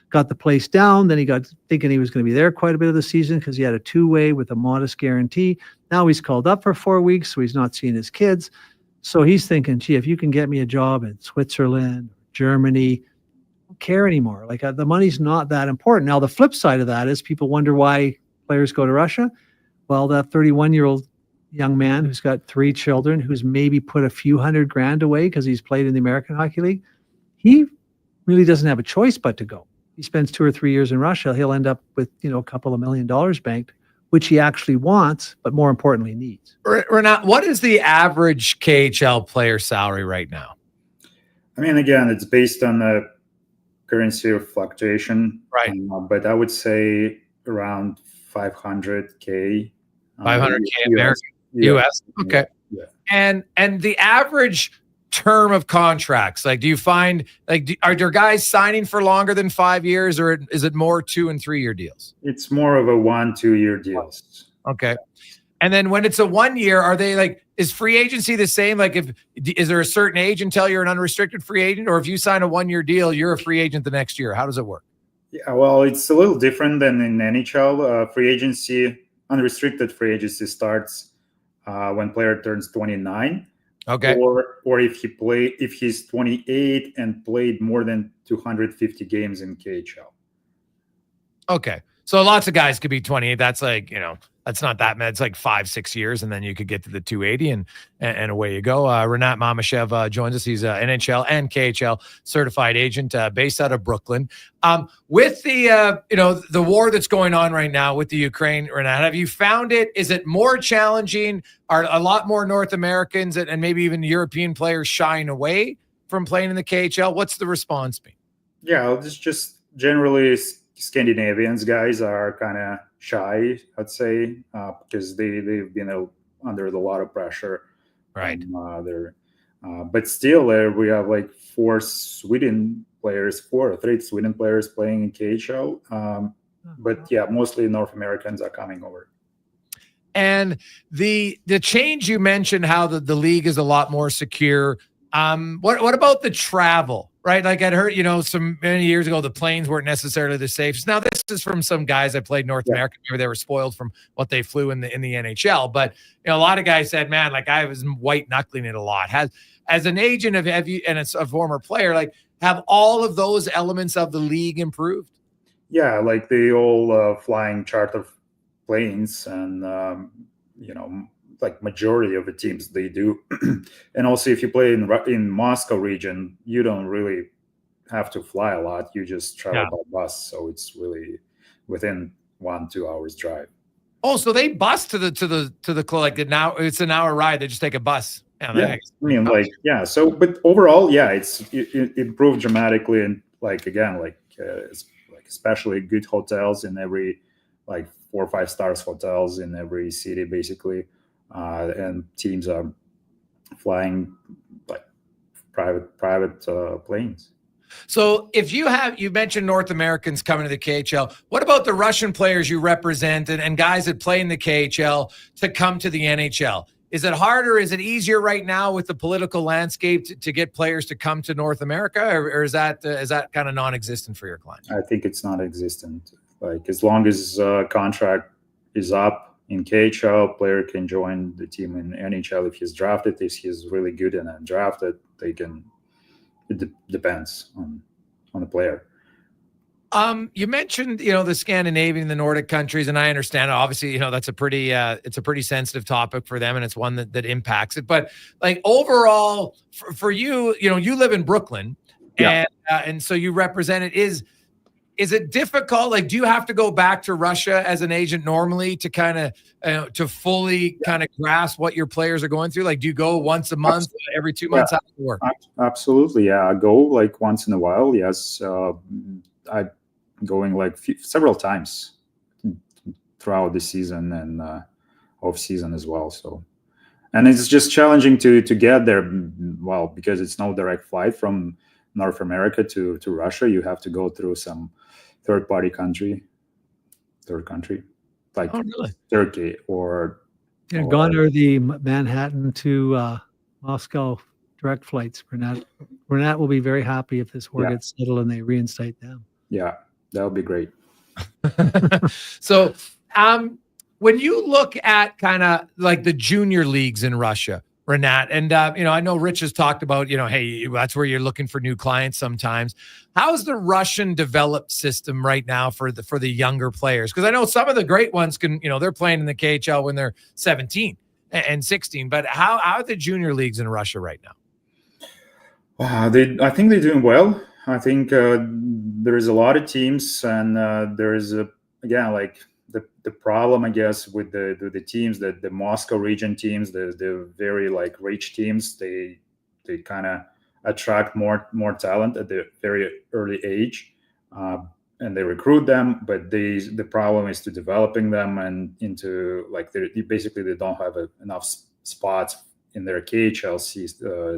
got the place down. Then he got thinking he was going to be there quite a bit of the season because he had a 2-way with a modest guarantee. Now he's called up for 4 weeks, so he's not seeing his kids. So he's thinking, gee, if you can get me a job in Switzerland, Germany, I don't care anymore. Like the money's not that important. Now the flip side of that is people wonder why players go to Russia. Well, that 31-year-old young man who's got 3 children, who's maybe put a few $100,000 away because he's played in the American Hockey League, he really doesn't have a choice but to go. He spends 2 or 3 years in Russia, he'll end up with a couple of $1 million banked, which he actually wants, but more importantly needs. Renat, what is the average KHL player salary right now? I mean, again, it's based on the currency fluctuation, right? But I would say around $500K. $500K American, US. Okay. Yeah. And the average term of contracts, like, do you find, like, are there guys signing for longer than 5 years, or is it more 2 and 3 year deals? It's more of a 1-2 year deals. Okay. And then when it's a 1 year, are they like, is free agency the same? Like, is there a certain age until you're an unrestricted free agent, or if you sign a 1 year deal, you're a free agent the next year? How does it work? Yeah, well, it's a little different than in NHL. Free agency, unrestricted free agency starts when player turns 29. Okay. Or if he's 28 and played more than 250 games in KHL. Okay. So lots of guys could be 28. That's like, that's not that bad. It's like 5-6 years, and then you could get to the 280 and away you go. Renat Mamashev joins us. He's an NHL and KHL certified agent based out of Brooklyn. With the the war that's going on right now with the Ukraine, Renat, have you found it? Is it more challenging? Are a lot more North Americans and maybe even European players shying away from playing in the KHL? What's the response been? Yeah, it's just generally Scandinavians guys are kind of shy, I'd say, because they've been under a lot of pressure. Right. But still, we have like 3 Sweden players playing in KHL. But yeah, mostly North Americans are coming over. And the change you mentioned, how the league is a lot more secure. What about the travel? Right, like I'd heard, many years ago, the planes weren't necessarily the safest. Now, this is from some guys that played North America. Maybe they were spoiled from what they flew in the NHL. But a lot of guys said, "Man, like I was white knuckling it a lot." As an agent, have you, and it's a former player, like have all of those elements of the league improved? Yeah, like the all flying charter planes, and like majority of the teams they do. And also if you play in Moscow region, you don't really have to fly a lot. You just travel by bus. So it's really within 1-2 hours drive. Oh, so they bus to the club, like now it's an hour ride. They just take a bus. Yeah, So, but overall, it improved dramatically. And especially good hotels in every 4 or 5 stars hotels in every city, basically. and teams are flying like private planes. So if you mentioned North Americans coming to the KHL, what about the Russian players you represent and guys that play in the KHL to come to the NHL? Is it harder? Is it easier right now with the political landscape to get players to come to North America, or is that kind of non-existent for your client? I think it's non-existent. Like as long as contract is up in KHL, player can join the team in NHL if he's drafted. If he's really good and undrafted, they can. It depends on the player. You mentioned, the Scandinavian, the Nordic countries, and I understand obviously, that's a pretty, it's a pretty sensitive topic for them, and it's one that impacts it. But like overall, for you, you live in Brooklyn, and so you represent it. Is it difficult? Like, do you have to go back to Russia as an agent normally to kind of to fully kind of grasp what your players are going through? Like, do you go once a month, every 2 months after work? Absolutely, yeah. I go like once in a while. Yes, I'm going like several times throughout the season and off season as well. So, and it's just challenging to get there. Well, because it's no direct flight from North America to Russia. You have to go through some third country, like Turkey or gone are the Manhattan to Moscow direct flights. Renat will be very happy if this war gets settled and they reinstate them. Yeah, that would be great. So, when you look at kind of like the junior leagues in Russia, Renat, and I know Rich has talked about, hey, that's where you're looking for new clients sometimes. How's the Russian developed system right now for the younger players? Because I know some of the great ones can, they're playing in the KHL when they're 17 and 16. But how are the junior leagues in Russia right now? I think they're doing well. I think there is a lot of teams, and there is like the problem, I guess, with the teams, that the Moscow region teams, the very like rich teams, they kind of attract more talent at the very early age, and they recruit them. But the problem is to developing them and into like they don't have enough spots in their KHL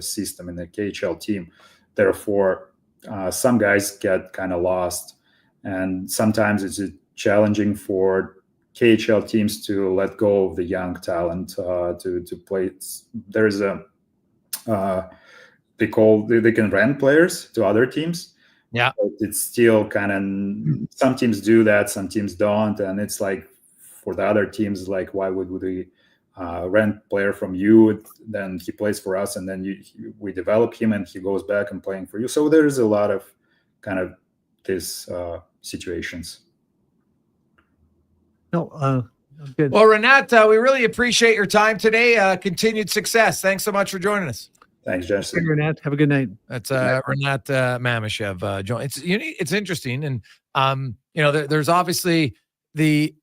system, in the KHL team. Therefore, some guys get kind of lost, and sometimes it's challenging for KHL teams to let go of the young talent to play. There's they can rent players to other teams. Yeah, but it's still kind of, some teams do that, some teams don't, and it's like for the other teams, like, why would we rent player from you, then he plays for us, and then we develop him and he goes back and playing for you. So there's a lot of kind of these situations. No, good. Well, Renat, we really appreciate your time today. Continued success. Thanks so much for joining us. Thanks, Jason. Renat, have a good night. That's Renat Mamashev. It's interesting, and there's obviously the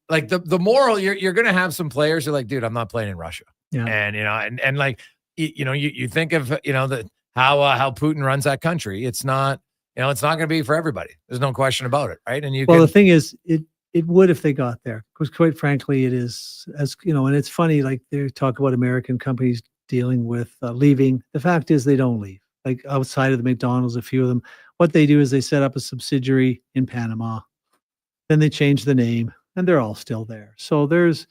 moral. You're going to have some players who are like, dude, I'm not playing in Russia. Yeah, and like you think of how Putin runs that country. It's not it's not going to be for everybody. There's no question about it, right? And the thing is, it would if they got there, because quite frankly, it is, as and it's funny, like they talk about American companies dealing with leaving. The fact is they don't leave. Like outside of the McDonald's, a few of them, what they do is they set up a subsidiary in Panama, then they change the name, and they're all still there. So the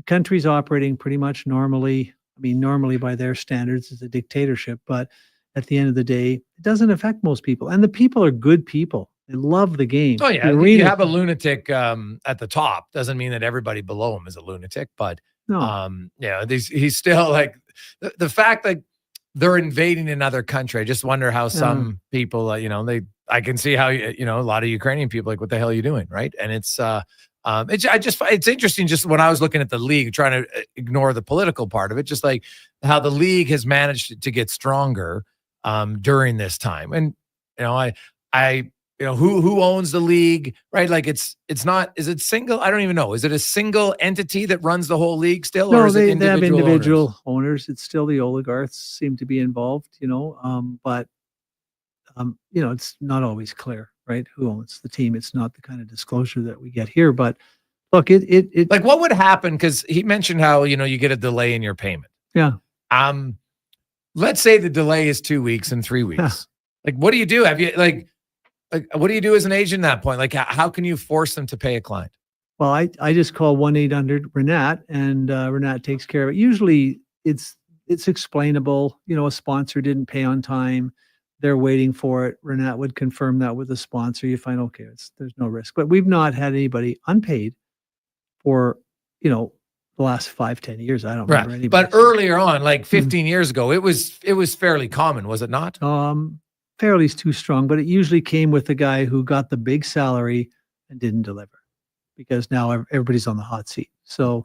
country's operating pretty much normally. I mean, normally by their standards, it's a dictatorship, but at the end of the day, it doesn't affect most people. And the people are good people. They love the game. Oh yeah, you have a lunatic at the top. Doesn't mean that everybody below him is a lunatic, but he's still like the fact that they're invading another country. I just wonder how some people, I can see how a lot of Ukrainian people like, what the hell are you doing, right? And it's interesting. Just when I was looking at the league, trying to ignore the political part of it, just like how the league has managed to get stronger during this time, and who owns the league, right? Like it's not, is it single? I don't even know. Is it a single entity that runs the whole league still? No, or is they it have individual owners. It's still the oligarchs seem to be involved, but it's not always clear, right? Who owns the team. It's not the kind of disclosure that we get here, but Look, it like what would happen? Because he mentioned how, you get a delay in your payment. Yeah. Let's say the delay is 2 weeks and 3 weeks. Like, what do you do? Have you like what do you do as an agent at that point? Like, how can you force them to pay a client? Well, I just call 1-800-RENAT and Renat takes care of it. Usually it's explainable. A sponsor didn't pay on time. They're waiting for it. Renat would confirm that with the sponsor. You find, okay, there's no risk. But we've not had anybody unpaid for, the last 5-10 years. I don't remember anybody. But earlier on, like 15 years ago, it was fairly common, was it not? Fairly is too strong, but it usually came with the guy who got the big salary and didn't deliver, because now everybody's on the hot seat. So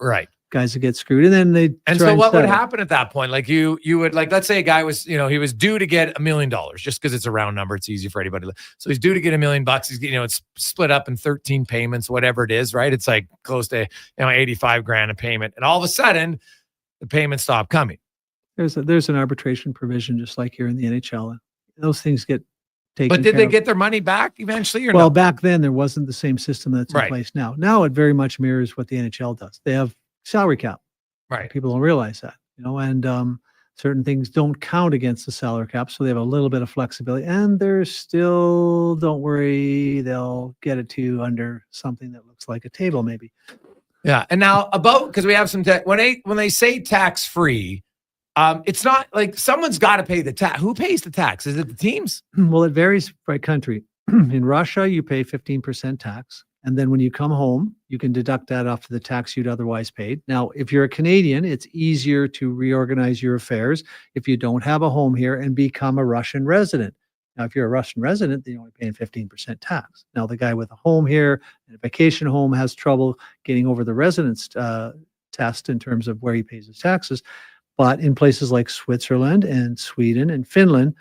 guys that get screwed, and then they. And so what would happen at that point? Like you would, like, let's say a guy was, he was due to get $1 million, just because it's a round number. It's easy for anybody. So he's due to get $1 million. He's, it's split up in 13 payments, whatever it is, right? It's like close to, $85,000 a payment. And all of a sudden the payments stop coming. There's an arbitration provision, just like here in the NHL. Those things get taken. But did they get their money back eventually? Or well, no? Back then there wasn't the same system that's in place now. Now it very much mirrors what the NHL does. They have salary cap. Right. People don't realize that, and certain things don't count against the salary cap. So they have a little bit of flexibility, and they're still, don't worry, they'll get it to you under something that looks like a table, maybe. Yeah. And now because we have some, when they say tax free, it's not like someone's got to pay the tax. Who pays the tax? Is it the teams? Well, it varies by country. In Russia, you pay 15% tax. And then when you come home, you can deduct that off of the tax you'd otherwise paid. Now, if you're a Canadian, it's easier to reorganize your affairs if you don't have a home here and become a Russian resident. Now, if you're a Russian resident, then you're only paying 15% tax. Now, the guy with a home here and a vacation home has trouble getting over the residence test in terms of where he pays his taxes. But in places like Switzerland and Sweden and Finland,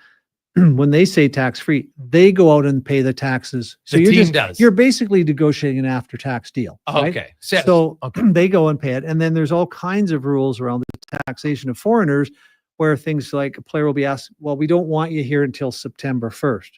when they say tax-free, they go out and pay the taxes. So you're basically negotiating an after-tax deal. Right? Okay. So they go and pay it. And then there's all kinds of rules around the taxation of foreigners, where things like a player will be asked, well, we don't want you here until September 1st,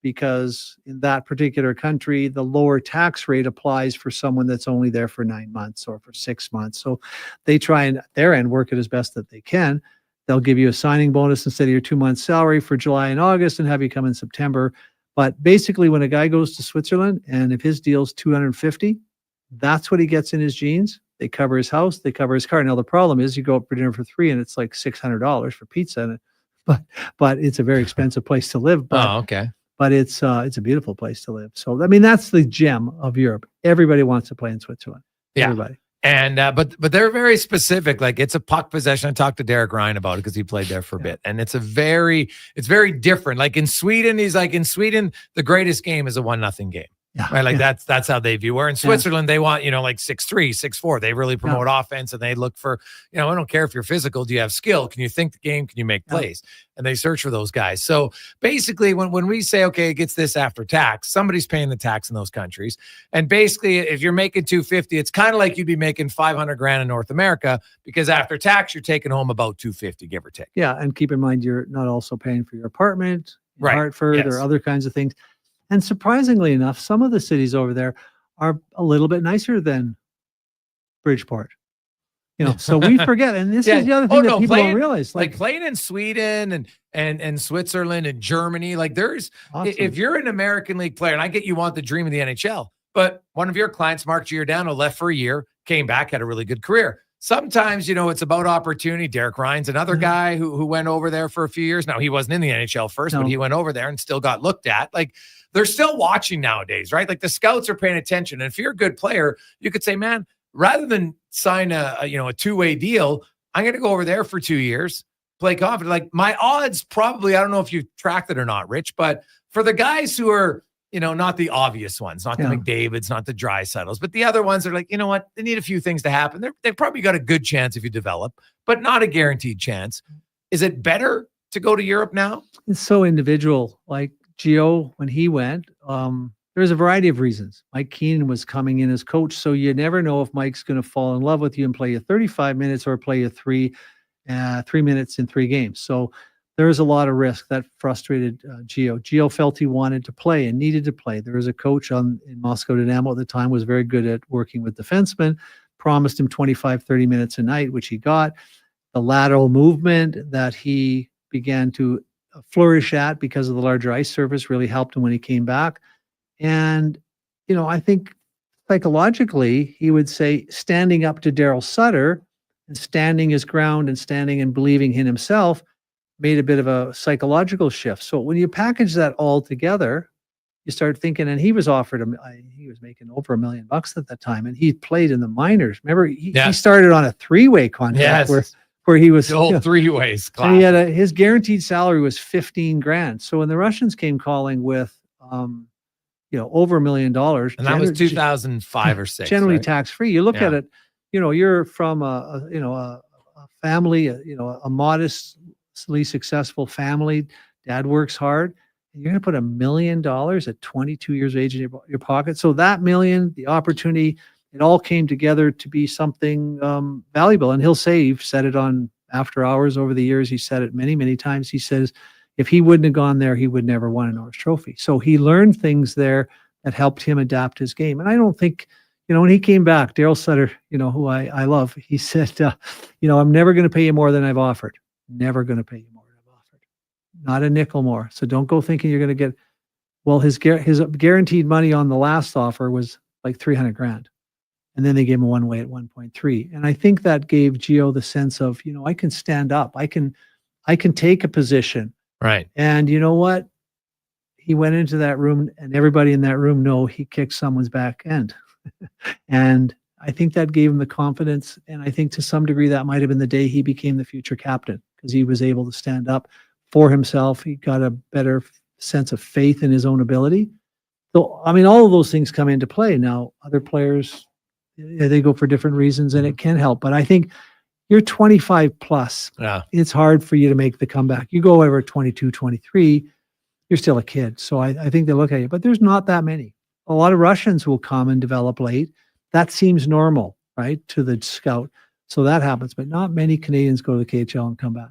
because in that particular country, the lower tax rate applies for someone that's only there for 9 months or for 6 months. So they try and their end work it as best that they can. They'll give you a signing bonus instead of your 2 months salary for July and August and have you come in September. But basically, when a guy goes to Switzerland and if his deal's $250, that's what he gets in his jeans. They cover his house, they cover his car. Now, the problem is you go up for dinner for $3 and it's like $600 for pizza. But it's a very expensive place to live. But, okay. But it's a beautiful place to live. So, I mean, that's the gem of Europe. Everybody wants to play in Switzerland. Yeah. Everybody. And but they're very specific. Like, it's a puck possession. I talked to Derek Ryan about it because he played there for a bit, and it's very different. Like in Sweden, he's like, in Sweden, the greatest game is a 1-0 game. Yeah, right. Like that's how they view. Where in Switzerland, they want, like 6-3, 6-4. They really promote offense, and they look for, I don't care if you're physical. Do you have skill? Can you think the game? Can you make plays? And they search for those guys. So basically, when we say, okay, it gets this after tax, somebody's paying the tax in those countries. And basically, if you're making $250, it's kind of like you'd be making $500,000 in North America, because after tax, you're taking home about $250, give or take. Yeah, and keep in mind, you're not also paying for your apartment in Hartford or other kinds of things. And surprisingly enough, some of the cities over there are a little bit nicer than Bridgeport. So we forget. And this is the other thing that people don't realize. Like playing in Sweden and Switzerland and Germany, like there's, if you're an American League player, and I get you want the dream of the NHL, but one of your clients, Mark Giordano, left for a year, came back, had a really good career. Sometimes, it's about opportunity. Derek Ryan's another guy who went over there for a few years. Now, he wasn't in the NHL first, but he went over there and still got looked at. Like, they're still watching nowadays, right? Like, the scouts are paying attention. And if you're a good player, you could say, man, rather than sign a two-way deal, I'm going to go over there for 2 years, play confident. Like, my odds probably, I don't know if you've tracked it or not, Rich, but for the guys who are, not the obvious ones, not the McDavids, not the Drysaddles, but the other ones are like, you know what? They need a few things to happen. They've probably got a good chance if you develop, but not a guaranteed chance. Is it better to go to Europe now? It's so individual. Like Gio, when he went, there's a variety of reasons. Mike Keenan was coming in as coach, so you never know if Mike's going to fall in love with you and play you 35 minutes or play you 3 minutes in 3 games. So there was a lot of risk that frustrated Gio. Gio felt he wanted to play and needed to play. There was a coach in Moscow Dynamo at the time, was very good at working with defensemen, promised him 25, 30 minutes a night, which he got. The lateral movement that he began to flourish at because of the larger ice surface really helped him when he came back. And, I think psychologically, he would say standing up to Daryl Sutter and standing his ground and standing and believing in himself made a bit of a psychological shift. So when you package that all together, you start thinking, and he was offered, he was making over $1 million at that time, and he played in the minors. Remember, he started on a 3-way contract where he was the whole 3-ways. And he had his guaranteed salary was $15,000. So when the Russians came calling with, over $1 million, and that was 2005 or 6, generally right? tax free. You look at it, you're from a family, a modestly successful family. Dad works hard. And you're going to put $1 million at 22 years of age in your pocket. So that million, the opportunity, it all came together to be something valuable. And he'll say, you've said it on After Hours over the years. He said it many, many times. He says, if he wouldn't have gone there, he would never won a Norris Trophy. So he learned things there that helped him adapt his game. And I don't think, when he came back, Daryl Sutter, who I love, he said, I'm never going to pay you more than I've offered. Never going to pay you more than I've offered. Not a nickel more. So don't go thinking you're going to get, well, his guaranteed money on the last offer was like $300,000. And then they gave him one way at 1.3. And I think that gave Gio the sense of, I can stand up. I can take a position. Right. And you know what? He went into that room and everybody in that room know he kicked someone's back end. And I think that gave him the confidence. And I think to some degree that might have been the day he became the future captain, because he was able to stand up for himself. He got a better sense of faith in his own ability. So, all of those things come into play. Now, other players, they go for different reasons and it can help. But I think you're 25 plus. Yeah. It's hard for you to make the comeback. You go over 22, 23, you're still a kid. So I think they look at you, but there's not that many. A lot of Russians will come and develop late. That seems normal, right, to the scout. So that happens, but not many Canadians go to the KHL and come back.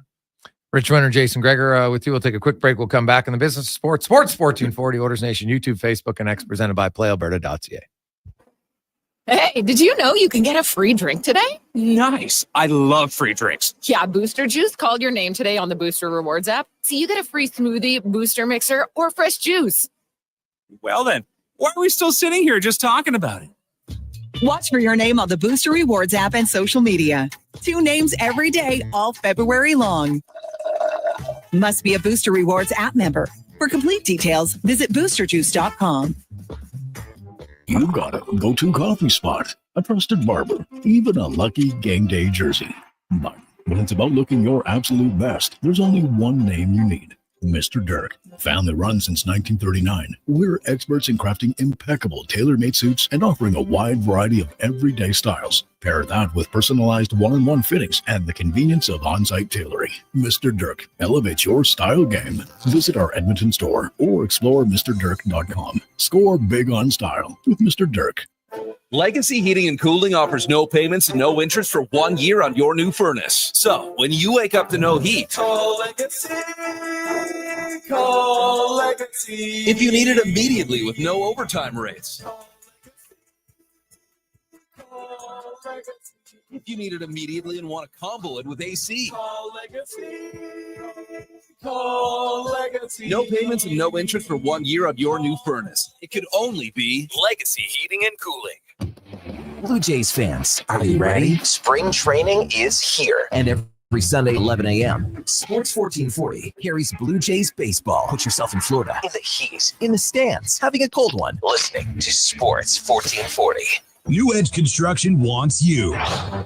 Rich Winter, Jason Gregor with you. We'll take a quick break. We'll come back in the business of sports. Sports 1440, Oilers Nation, YouTube, Facebook, and X, presented by PlayAlberta.ca. Hey, did you know you can get a free drink today? Nice. I love free drinks. Yeah, Booster Juice called your name today on the Booster Rewards app. So you get a free smoothie, booster mixer, or fresh juice. Well then, why are we still sitting here just talking about it? Watch for your name on the Booster Rewards app and social media. 2 names every day, all February long. Must be a Booster Rewards app member. For complete details, visit boosterjuice.com. You've got a go-to coffee spot, a trusted barber, even a lucky game day jersey. But when it's about looking your absolute best, there's only one name you need. Mr. Dirk. Family run since 1939. We're experts in crafting impeccable tailor-made suits and offering a wide variety of everyday styles. Pair that with personalized one-on-one fittings and the convenience of on-site tailoring. Mr. Dirk elevates your style game. Visit our Edmonton store or explore MrDirk.com. Score big on style with Mr. Dirk. Legacy Heating and Cooling offers no payments and no interest for 1 year on your new furnace. So when you wake up to no heat, Call Legacy. Call Legacy. if you need it immediately with no overtime rates, if you need it immediately and want to combo it with AC, Call Legacy. Call Legacy. no payments and no interest for 1 year on your new furnace. It could only be Legacy Heating and Cooling. Blue Jays fans, are you ready? Spring training is here. And every Sunday, 11 a.m., Sports 1440 carries Blue Jays baseball. Put yourself in Florida, in the heat, in the stands, having a cold one, listening to Sports 1440. New Edge Construction wants you.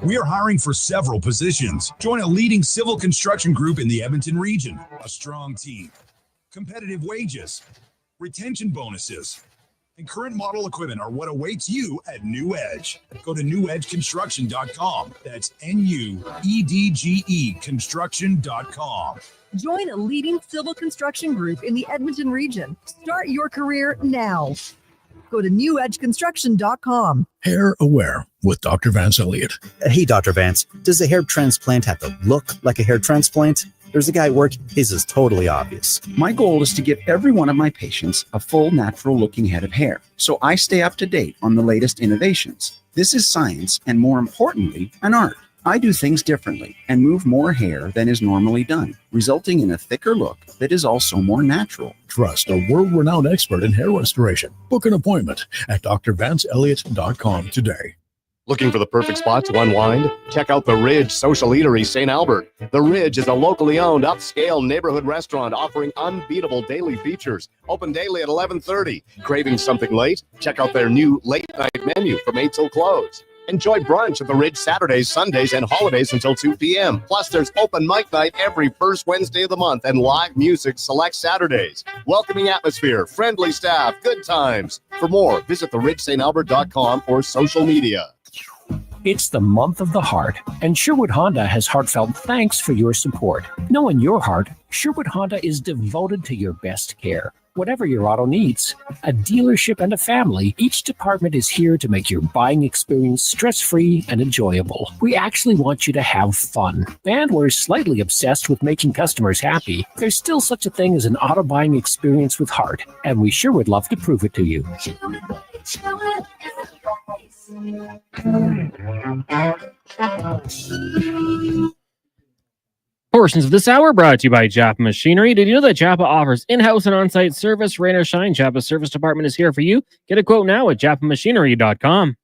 We are hiring for several positions. Join a leading civil construction group in the Edmonton region. A strong team, competitive wages, retention bonuses, and current model equipment are what awaits you at New Edge. Go to newedgeconstruction.com. That's NUEDGE construction.com. Join a leading civil construction group in the Edmonton region. Start your career now. Go to newedgeconstruction.com. Hair Aware with Dr. Vance Elliott. Hey, Dr. Vance, does a hair transplant have to look like a hair transplant? There's a guy at work, his is totally obvious. My goal is to give every one of my patients a full, natural-looking head of hair, so I stay up to date on the latest innovations. This is science, and more importantly, an art. I do things differently and move more hair than is normally done, resulting in a thicker look that is also more natural. Trust a world-renowned expert in hair restoration. Book an appointment at drvanceelliott.com today. Looking for the perfect spot to unwind? Check out the Ridge Social Eatery, St. Albert. The Ridge is a locally owned, upscale neighborhood restaurant offering unbeatable daily features. Open daily at 11:30. Craving something late? Check out their new late-night menu from 8 till close. Enjoy brunch at the Ridge Saturdays, Sundays, and holidays until 2 p.m. Plus, there's open mic night every first Wednesday of the month and live music select Saturdays. Welcoming atmosphere, friendly staff, good times. For more, visit theridgestantalbert.com or social media. It's the month of the heart, and Sherwood Honda has heartfelt thanks for your support. Knowing your heart, Sherwood Honda is devoted to your best care. Whatever your auto needs, a dealership and a family, each department is here to make your buying experience stress-free and enjoyable. We actually want you to have fun, and we're slightly obsessed with making customers happy. There's still such a thing as an auto buying experience with heart, and we sure would love to prove it to you. Portions of this hour brought to you by Japa Machinery. Did you know that Japa offers in-house and on-site service? Rain or shine, Japa's service department is here for you. Get a quote now at japamachinery.com.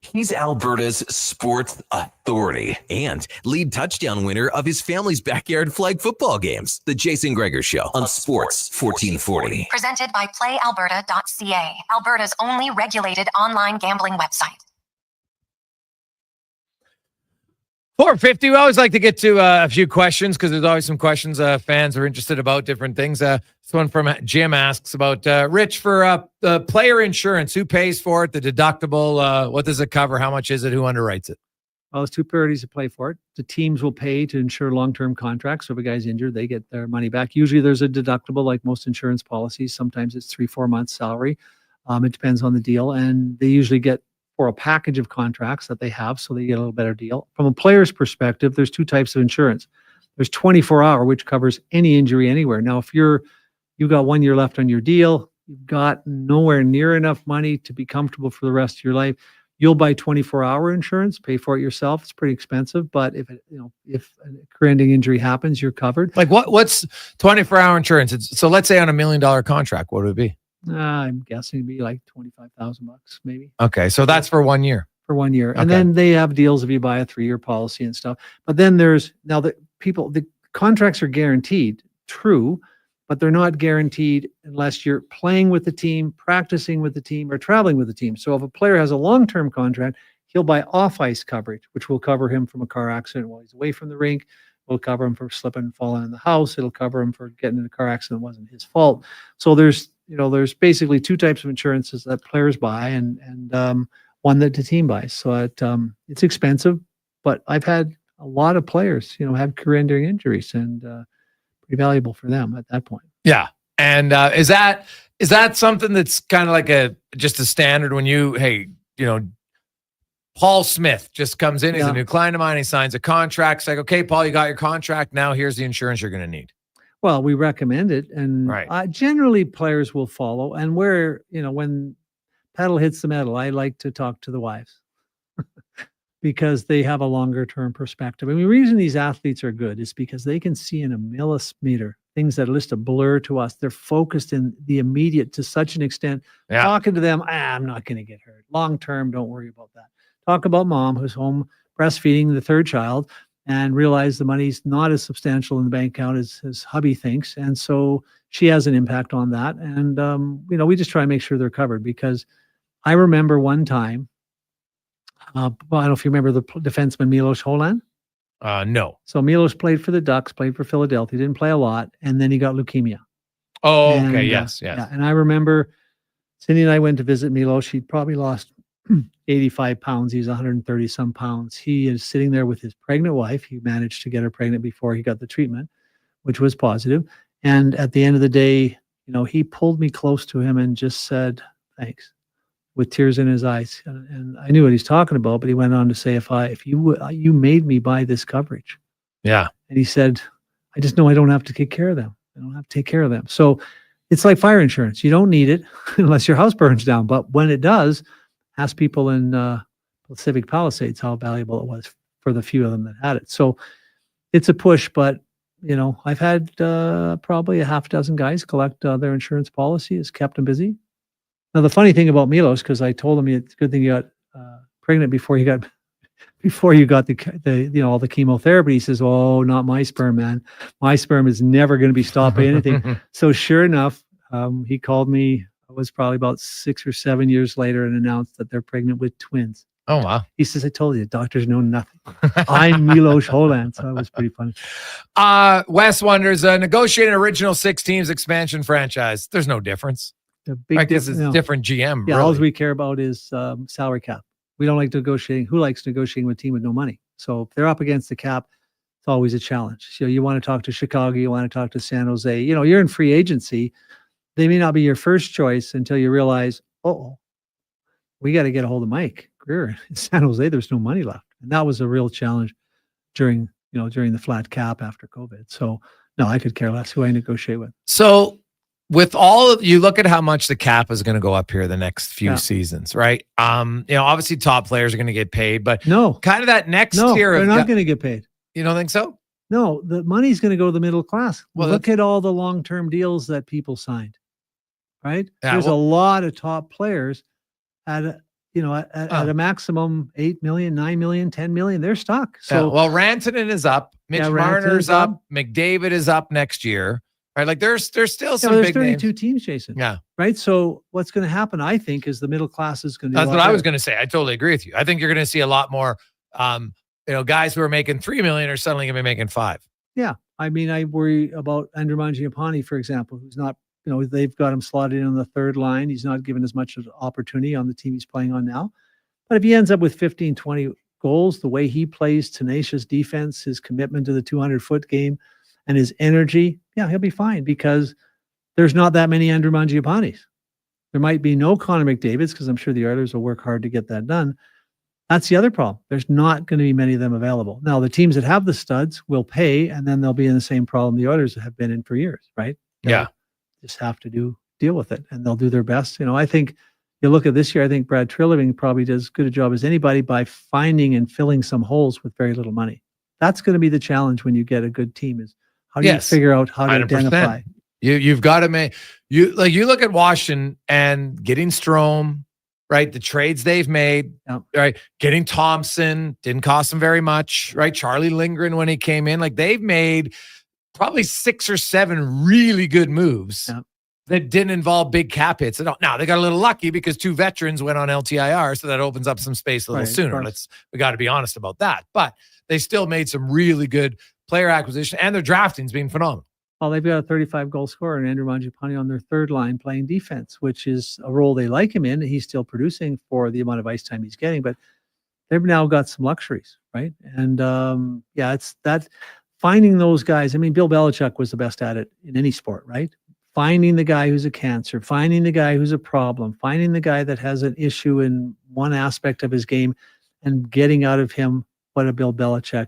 He's Alberta's sports authority and lead touchdown winner of his family's backyard flag football games. The Jason Gregor Show on Sports 1440. Presented by PlayAlberta.ca, Alberta's only regulated online gambling website. 450. We always like to get to a few questions because there's always some questions fans are interested about different things. This one from Jim asks about Rich for the player insurance. Who pays for it? The deductible? What does it cover? How much is it? Who underwrites it? Well, there's two parties that play for it. The teams will pay to insure long-term contracts. So if a guy's injured, they get their money back. Usually there's a deductible like most insurance policies. Sometimes it's 3-4 months salary. It depends on the deal. And they usually get for a package of contracts that they have, so they get a little better deal. From a player's perspective, there's two types of insurance. There's 24-hour, which covers any injury anywhere. Now, if you've got 1 year left on your deal, you've got nowhere near enough money to be comfortable for the rest of your life, you'll buy 24-hour insurance, pay for it yourself. It's pretty expensive, but if a career-ending injury happens, you're covered. Like what's 24-hour insurance? So let's say on $1 million contract, what would it be? I'm guessing it'd be like $25,000 maybe. Okay, so that's for 1 year. For 1 year, Okay. and then they have deals if you buy a 3-year policy and stuff. But then there's now the contracts are guaranteed, true, but they're not guaranteed unless you're playing with the team, practicing with the team, or traveling with the team. So if a player has a long-term contract, he'll buy off-ice coverage, which will cover him from a car accident while he's away from the rink. Will cover him for slipping and falling in the house. It'll cover him for getting in a car accident that wasn't his fault. So there's basically two types of insurances that players buy and one that the team buys. So it's expensive, but I've had a lot of players, have career-ending injuries and pretty valuable for them at that point. Yeah. And is that something that's kind of like just a standard when Paul Smith just comes in, he's a new client of mine, he signs a contract. It's like, okay, Paul, you got your contract. Now here's the insurance you're going to need. Well, we recommend it, and generally players will follow. And when pedal hits the metal, I like to talk to the wives because they have a longer term perspective. I mean, the reason these athletes are good is because they can see in a millimeter things that are just a blur to us. They're focused in the immediate to such an extent. Yeah. Talking to them, I'm not going to get hurt. Long term, don't worry about that. Talk about mom who's home breastfeeding the third child and realize the money's not as substantial in the bank account as hubby thinks. And so she has an impact on that. And, we just try to make sure they're covered because I remember one time, I don't know if you remember the defenseman Milos Holan. No. So Milos played for the Ducks, played for Philadelphia, didn't play a lot, and then he got leukemia. Oh, And, okay. Yes. Yeah, and I remember Cindy and I went to visit Milos. He'd probably lost 85 pounds. He's 130 some pounds. He is sitting there with his pregnant wife. He managed to get her pregnant before he got the treatment, which was positive. And at the end of the day, he pulled me close to him and just said, thanks, with tears in his eyes. And I knew what he's talking about, but he went on to say, if you made me buy this coverage. Yeah. And he said, I just know I don't have to take care of them. I don't have to take care of them. So it's like fire insurance. You don't need it unless your house burns down. But when it does, ask people in Pacific Palisades how valuable it was for the few of them that had it. So it's a push, but I've had probably a half dozen guys collect their insurance policy. It's kept them busy. Now, the funny thing about Milos, because I told him it's a good thing you got pregnant before you got the all the chemotherapy. He says, "Oh, not my sperm, man. My sperm is never going to be stopping anything." So sure enough, he called me. It was probably about 6 or 7 years later and announced that they're pregnant with twins. Oh, wow. He says, "I told you, doctors know nothing." I'm Milos Holland. So that was pretty funny. Wes wonders, negotiating original 6 teams expansion franchise. There's no difference. The big difference is different GM. Yeah, really. all we care about is salary cap. We don't like negotiating. Who likes negotiating with a team with no money? So if they're up against the cap, it's always a challenge. So you want to talk to Chicago, you want to talk to San Jose. You're in free agency. They may not be your first choice until you realize, we got to get a hold of Mike Greer in San Jose. There's no money left, and that was a real challenge during the flat cap after COVID. So no, I could care less who I negotiate with. So with you look at how much the cap is going to go up here the next few seasons, right? Obviously top players are going to get paid, but kind of that next tier. They're not going to get paid. You don't think so? No, the money's going to go to the middle class. Well, look at all the long-term deals that people signed, right? Yeah, There's a lot of top players at a maximum 8 million, 9 million, 10 million. They're stuck. So Rantanen is up. Mitch Marner's up. McDavid is up next year. Right, like there's still some there's big 32 names. teams, Jason. Yeah. Right. So what's going to happen, I think, is the middle class is going to. That's what I was going to say. I totally agree with you. I think you're going to see a lot more, guys who are making $3 million are suddenly going to be making $5 million. Yeah. I mean, I worry about Andrew Mangiapane, for example, who's not, they've got him slotted in on the third line. He's not given as much of an opportunity on the team he's playing on now. But if he ends up with 15, 20 goals, the way he plays, tenacious defense, his commitment to the 200-foot game, and his energy, he'll be fine because there's not that many Andrew Mangiapanes. There might be no Connor McDavids because I'm sure the Oilers will work hard to get that done. That's the other problem. There's not going to be many of them available. Now, the teams that have the studs will pay, and then they'll be in the same problem the Oilers have been in for years, right? They'll just have to deal with it, and they'll do their best. I think you look at this year, I think Brad Treliving probably does as good a job as anybody by finding and filling some holes with very little money. That's going to be the challenge when you get a good team is how do you figure out how to 100%. identify? You've got to make you look at Washington and getting Strome, right? The trades they've made, right? Getting Thompson didn't cost them very much, right? Charlie Lindgren when he came in, like they've made probably 6 or 7 really good moves that didn't involve big cap hits. Now they got a little lucky because 2 veterans went on LTIR, so that opens up some space a little sooner. We got to be honest about that, but they still made some really good player acquisition, and their drafting's been phenomenal. Well, they've got a 35-goal scorer and Andrew Mangiapane on their third line playing defense, which is a role they like him in. He's still producing for the amount of ice time he's getting, but they've now got some luxuries, right? And it's that finding those guys. I mean, Bill Belichick was the best at it in any sport, right? Finding the guy who's a cancer, finding the guy who's a problem, finding the guy that has an issue in one aspect of his game, and getting out of him what a Bill Belichick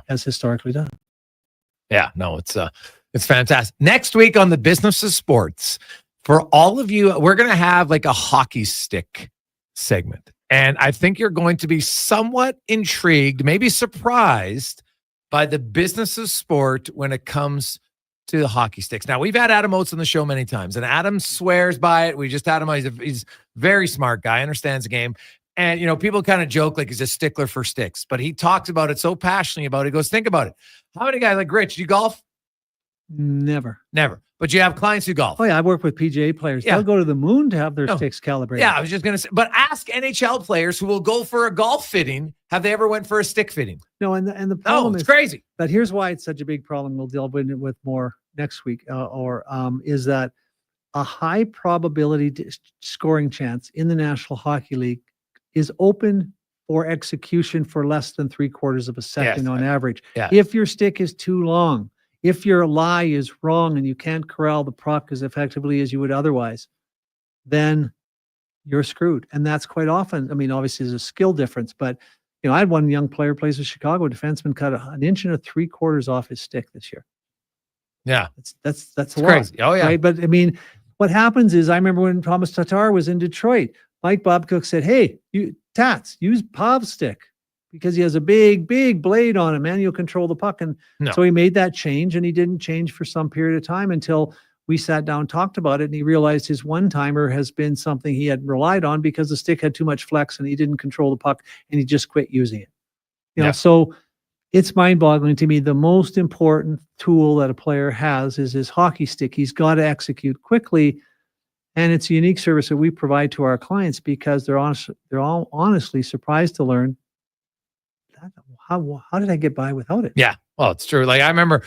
has historically done. Yeah, no, it's fantastic. Next week on the Business of Sports, for all of you, we're going to have like a hockey stick segment. And I think you're going to be somewhat intrigued, maybe surprised by the business of sport when it comes to the hockey sticks. Now, we've had Adam Oates on the show many times, and Adam swears by it. We just had him. He's a very smart guy, understands the game. And, people kind of joke like he's a stickler for sticks, but he talks about it so passionately about it. He goes, think about it. How many guys like Rich, do you golf? Never. But you have clients who golf. Oh, yeah. I work with PGA players. They'll go to the moon to have their sticks calibrated. Yeah, I was just going to say, but ask NHL players who will go for a golf fitting. Have they ever went for a stick fitting? No, and the problem is crazy. But here's why it's such a big problem. We'll delve into it with more next week, is that a high probability scoring chance in the National Hockey League is open for execution for less than 3/4 of a second on average. Yeah. If your stick is too long, if your lie is wrong and you can't corral the puck as effectively as you would otherwise, then you're screwed. And that's quite often, obviously there's a skill difference, but I had one young player plays with Chicago, defenseman cut 1 3/4 inches off his stick this year. Yeah. That's It's a lot. crazy. Oh, yeah. Right? But I mean, what happens is I remember when Thomas Tatar was in Detroit, Mike Babcock said, hey, you Tats, use Pav's stick because he has a big blade on him, man. You'll control the puck. And so he made that change, and he didn't change for some period of time until we sat down, talked about it, and he realized his one-timer has been something he had relied on because the stick had too much flex and he didn't control the puck, and he just quit using it. You know, so it's mind-boggling to me. The most important tool that a player has is his hockey stick. He's got to execute quickly, and it's a unique service that we provide to our clients because they're all honestly surprised to learn how did I get by without it? Yeah. Well, it's true. Like I remember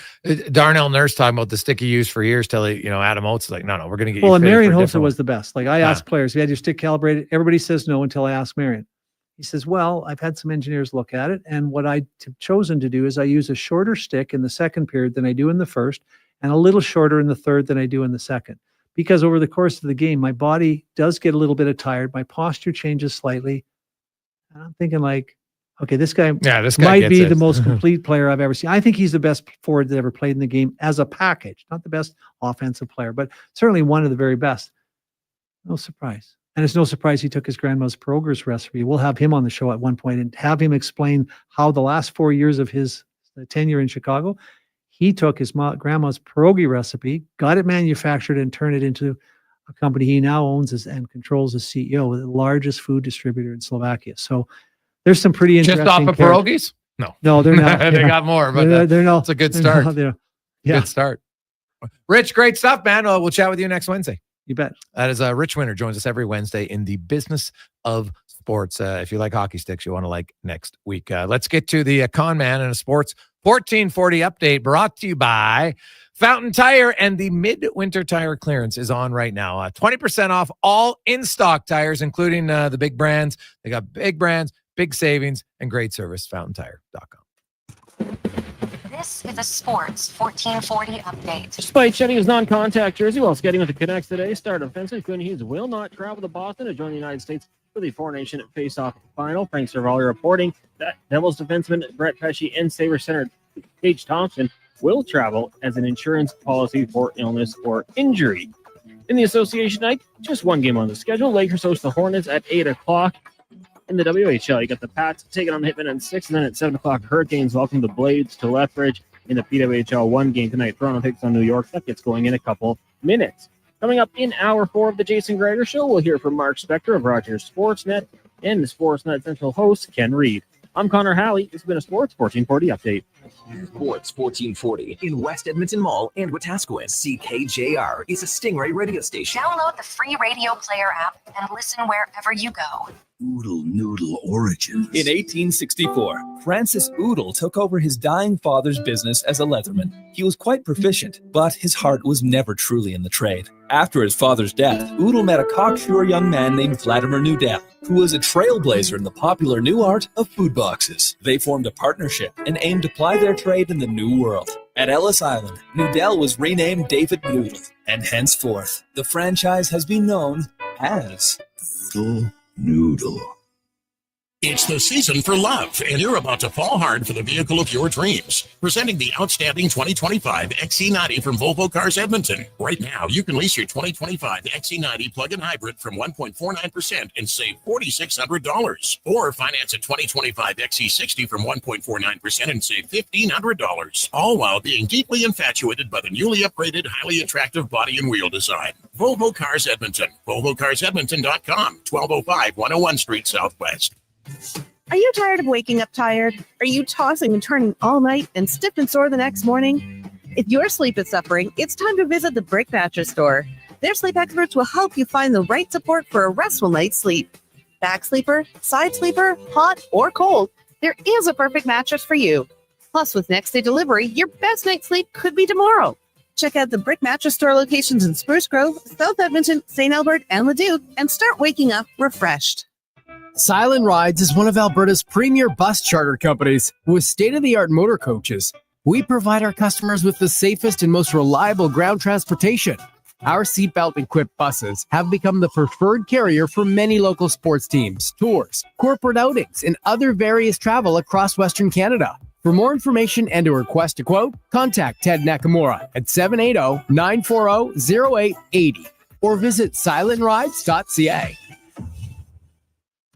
Darnell Nurse talking about the stick he used for years till he, Adam Oates is like, no, we're going to get you. Well, and fitted Marion for a Hossa different was the best. Like I asked players, you had your stick calibrated. Everybody says no until I ask Marion. He says, well, I've had some engineers look at it. And what I've chosen to do is I use a shorter stick in the second period than I do in the first, and a little shorter in the third than I do in the second. Because over the course of the game, my body does get a little bit tired. My posture changes slightly. And I'm thinking like, okay, this guy might be the most complete player I've ever seen. I think he's the best forward that ever played in the game as a package, not the best offensive player, but certainly one of the very best. No surprise. And it's no surprise he took his grandma's pierogies recipe. We'll have him on the show at one point and have him explain how the last 4 years of his tenure in Chicago, he took his grandma's pierogi recipe, got it manufactured, and turned it into a company he now owns and controls as CEO, the largest food distributor in Slovakia. So there's some pretty interesting. Just off of pierogies? No, they're not. They got more, but they're not. It's a good start. Yeah. Good start. Rich, great stuff, man. We'll chat with you next Wednesday. You bet. That is Rich Winter joins us every Wednesday in the business of sports. If you like hockey sticks, you want to like next week. Let's get to the Con Man and a Sports 1440 update brought to you by Fountain Tire, and the midwinter tire clearance is on right now. 20% off all in-stock tires, including the big brands. They got big brands, big savings, and great service. FountainTire.com. This is a Sports 1440 update. Despite shedding his non-contact jersey while skating with the Canucks today, star defenseman Quinn Hughes will not travel to Boston to join the United States for the four-nation face-off final. Frank Cervalli reporting that Devils defenseman Brett Pesce and Sabre center Paige Thompson will travel as an insurance policy for illness or injury. In the association night, just one game on the schedule. Lakers host the Hornets at 8 o'clock. In the WHL, you got the Pats taking on the Hitmen at 6, and then at 7 o'clock, Hurricanes welcome the Blades to Lethbridge in the PWHL 1 game tonight. Toronto takes on New York. That gets going in a couple minutes. Coming up in hour 4 of the Jason Gregor Show, we'll hear from Mark Spector of Rogers Sportsnet and the Sportsnet Central host, Ken Reid. I'm Connor Halley. This has been a Sports 1440 update. Sports 1440 in West Edmonton Mall and Wetaskiwin. CKJR is a Stingray radio station. Download the free radio player app and listen wherever you go. Oodle Noodle Origins. In 1864, Francis Oodle took over his dying father's business as a leatherman. He was quite proficient, but his heart was never truly in the trade. After his father's death, Oodle met a cocksure young man named Vladimir Nudell, who was a trailblazer in the popular new art of food boxes. They formed a partnership and aimed to ply their trade in the new world. At Ellis Island, Nudell was renamed David Noodle, and henceforth, the franchise has been known as Oodle Noodle. It's the season for love, and you're about to fall hard for the vehicle of your dreams. Presenting the outstanding 2025 XC90 from Volvo Cars Edmonton. Right now, you can lease your 2025 XC90 plug-in hybrid from 1.49% and save $4,600. Or finance a 2025 XC60 from 1.49% and save $1,500. All while being deeply infatuated by the newly upgraded, highly attractive body and wheel design. Volvo Cars Edmonton. VolvoCarsEdmonton.com. 1205 101 Street Southwest. Are you tired of waking up tired? Are you tossing and turning all night and stiff and sore the next morning? If your sleep is suffering, it's time to visit the Brick Mattress Store. Their sleep experts will help you find the right support for a restful night's sleep. Back sleeper, side sleeper, hot or cold, there is a perfect mattress for you. Plus, with next day delivery, your best night's sleep could be tomorrow. Check out the Brick Mattress Store locations in Spruce Grove, South Edmonton, St. Albert, and Leduc, and start waking up refreshed. Silent Rides is one of Alberta's premier bus charter companies with state-of-the-art motor coaches. We provide our customers with the safest and most reliable ground transportation. Our seatbelt-equipped buses have become the preferred carrier for many local sports teams, tours, corporate outings, and other various travel across Western Canada. For more information and to request a quote, contact Ted Nakamura at 780-940-0880 or visit silentrides.ca.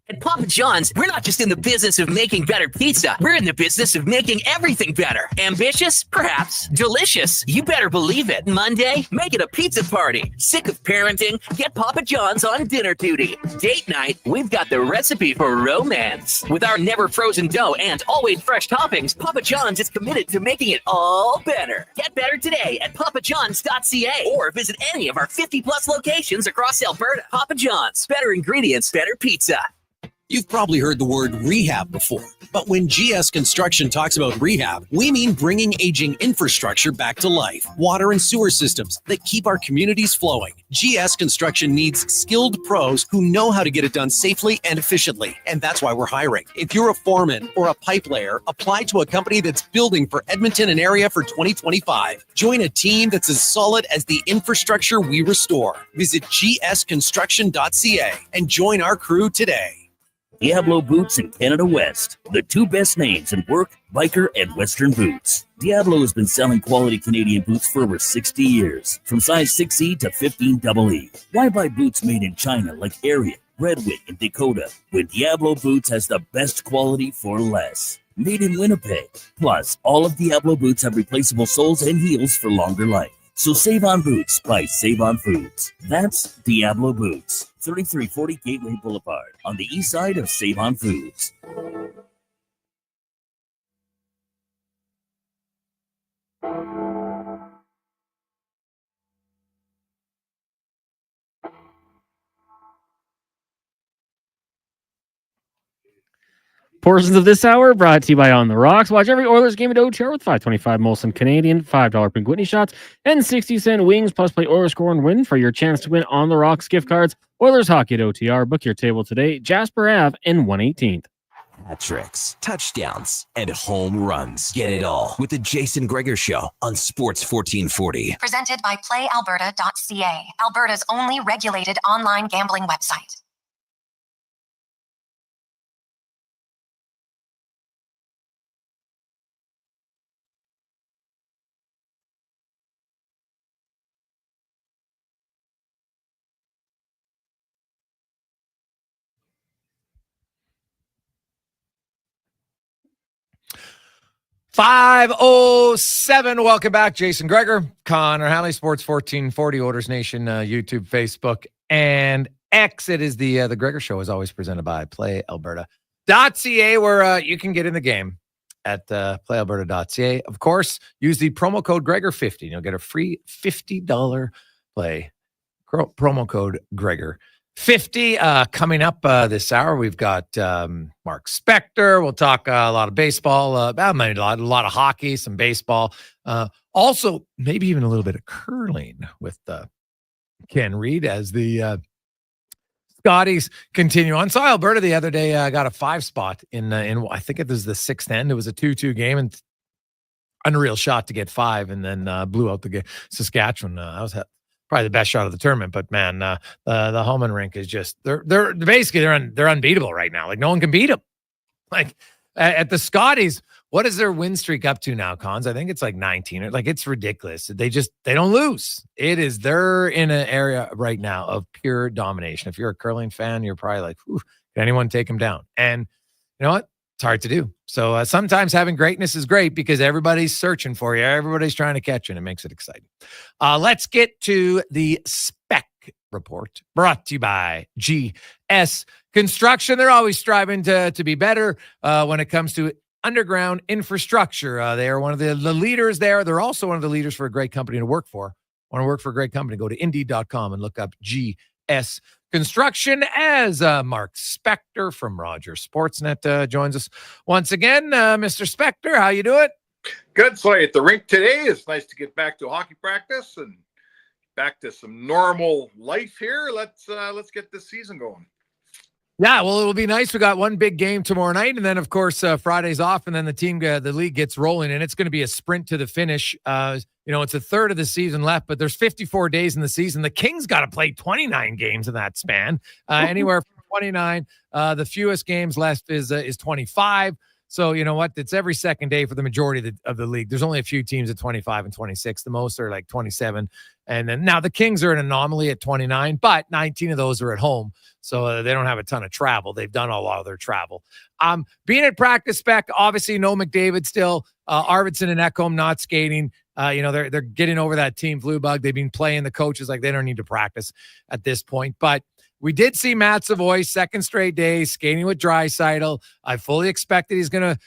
At Papa John's, we're not just in the business of making better pizza. We're in the business of making everything better. Ambitious? Perhaps. Delicious? You better believe it. Monday? Make it a pizza party. Sick of parenting? Get Papa John's on dinner duty. Date night? We've got the recipe for romance. With our never frozen dough and always fresh toppings, Papa John's is committed to making it all better. Get better today at papajohns.ca or visit any of our 50-plus locations across Alberta. Papa John's. Better ingredients, better pizza. You've probably heard the word rehab before, but when GS Construction talks about rehab, we mean bringing aging infrastructure back to life. Water and sewer systems that keep our communities flowing. GS Construction needs skilled pros who know how to get it done safely and efficiently, and that's why we're hiring. If you're a foreman or a pipe layer, apply to a company that's building for Edmonton and area for 2025. Join a team that's as solid as the infrastructure we restore. Visit gsconstruction.ca and join our crew today. Diablo Boots in Canada West, the two best names in work, biker, and western boots. Diablo has been selling quality Canadian boots for over 60 years, from size 6E to 15EE. Why buy boots made in China like Ariat, Redwing, and Dakota, when Diablo Boots has the best quality for less? Made in Winnipeg. Plus, all of Diablo Boots have replaceable soles and heels for longer life. So save on boots by Save on Foods. That's Diablo Boots, 3340 Gateway Boulevard, on the east side of Save on Foods. Portions of this hour brought to you by On the Rocks. Watch every Oilers game at OTR with $5.25 Molson Canadian, $5 Pink Whitney shots, and 60-cent wings. Plus, play Oilers score and win for your chance to win On the Rocks gift cards. Oilers hockey at OTR. Book your table today. Jasper Ave and 118th. Hat tricks, touchdowns, and home runs. Get it all with the Jason Gregor Show on Sports 1440. Presented by PlayAlberta.ca, Alberta's only regulated online gambling website. .507. Welcome back, Jason Gregor, Connor Halley, Sports 1440, Oilers Nation, YouTube, Facebook, and X. It is the Gregor Show, is always presented by PlayAlberta.ca, where you can get in the game at PlayAlberta.ca. Of course, use the promo code Gregor50, and you'll get a free $50 play. Promo code Gregor50. Coming up this hour, we've got Mark Spector. We'll talk a lot of baseball, a lot of hockey, some baseball. Also, maybe even a little bit of curling with Ken Reid as the Scotties continue on. Saw Alberta the other day. Got a 5 spot in I think it was the 6th end. It was a 2-2 game and unreal shot to get 5, and then blew out the game. Saskatchewan. I was probably the best shot of the tournament, but man, the Holman rink is just they're basically they're unbeatable right now. Like no one can beat them. Like at the Scotties, what is their win streak up to now, Cons? I think it's like 19. Like it's ridiculous. They don't lose. They're in an area right now of pure domination. If you're a curling fan, you're probably like, can anyone take them down? And you know what? It's hard to do. So sometimes having greatness is great because everybody's searching for you. Everybody's trying to catch you, and it makes it exciting. Let's get to the spec report brought to you by GS Construction. They're always striving to be better when it comes to underground infrastructure. They are one of the leaders there. They're also one of the leaders for a great company to work for. Want to work for a great company? Go to Indeed.com and look up GS Construction as Mark Spector from Rogers Sportsnet joins us once again. Mr. Spector, how you doing? Good. So at the rink today, it's nice to get back to hockey practice and back to some normal life here. Let's get this season going. Yeah, well, it'll be nice. We got one big game tomorrow night, and then, of course, Friday's off, and then the league gets rolling, and it's going to be a sprint to the finish. It's a third of the season left, but there's 54 days in the season. The Kings got to play 29 games in that span, anywhere from 29. The fewest games left is 25. So you know what? It's every second day for the majority of the league. There's only a few teams at 25 and 26. The most are like 27. And then now the Kings are an anomaly at 29, but 19 of those are at home. So they don't have a ton of travel. They've done a lot of their travel. Being at practice spec, obviously no McDavid still. Arvidsson and Ekholm not skating. They're getting over that team flu bug. They've been playing the coaches like they don't need to practice at this point. But we did see Matt Savoie second straight day skating with Draisaitl. I fully expected he's gonna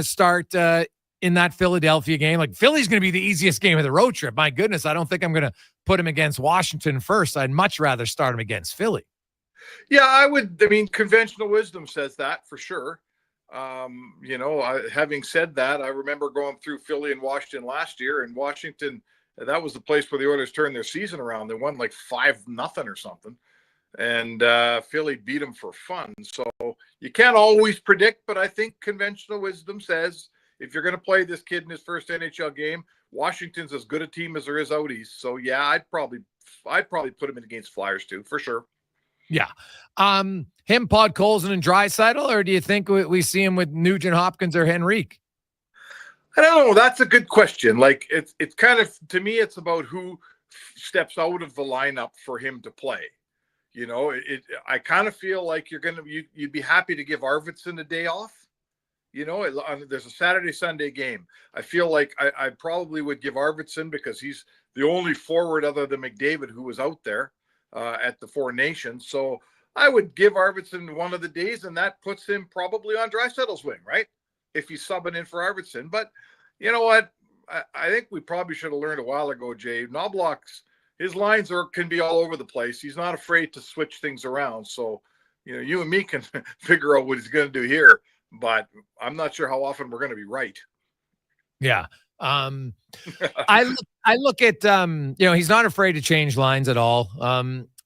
start in that Philadelphia game. Like Philly's gonna be the easiest game of the road trip. My goodness, I don't think I'm gonna put him against Washington first. I'd much rather start him against Philly. Yeah, I would. I mean, conventional wisdom says that for sure. Having said that, I remember going through Philly and Washington last year, and Washington, that was the place where the Oilers turned their season around. They won like 5-0 or something. And Philly beat them for fun. So you can't always predict, but I think conventional wisdom says if you're going to play this kid in his first NHL game, Washington's as good a team as there is out east. So yeah, I'd probably put him in against Flyers too, for sure. Yeah. Him, Podkolzin, and Draisaitl, or do you think we see him with Nugent-Hopkins or Henrique? I don't know. That's a good question. Like it's kind of, to me, it's about who steps out of the lineup for him to play. I kind of feel like you'd be happy to give Arvidsson a day off. There's a Saturday-Sunday game. I feel like I probably would give Arvidsson because he's the only forward other than McDavid who was out there at the Four Nations. So I would give Arvidsson one of the days, and that puts him probably on Draisaitl's wing, right? If he's subbing in for Arvidsson. But you know what? I think we probably should have learned a while ago, Jay. Knoblauch's his lines can be all over the place. He's not afraid to switch things around. So, you and me can figure out what he's going to do here, but I'm not sure how often we're going to be right. Yeah. I look at, he's not afraid to change lines at all.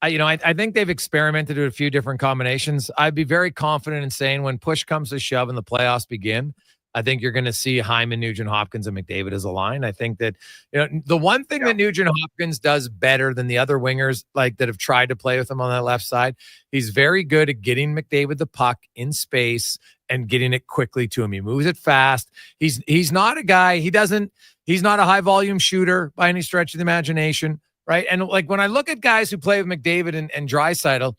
I think they've experimented with a few different combinations. I'd be very confident in saying when push comes to shove and the playoffs begin, I think you're going to see Hyman, Nugent-Hopkins, and McDavid as a line. I think that, the one thing that Nugent-Hopkins does better than the other wingers like that have tried to play with him on that left side, he's very good at getting McDavid the puck in space and getting it quickly to him. He moves it fast. He's not a guy, he's not a high volume shooter by any stretch of the imagination, right? And like when I look at guys who play with McDavid and Draisaitl,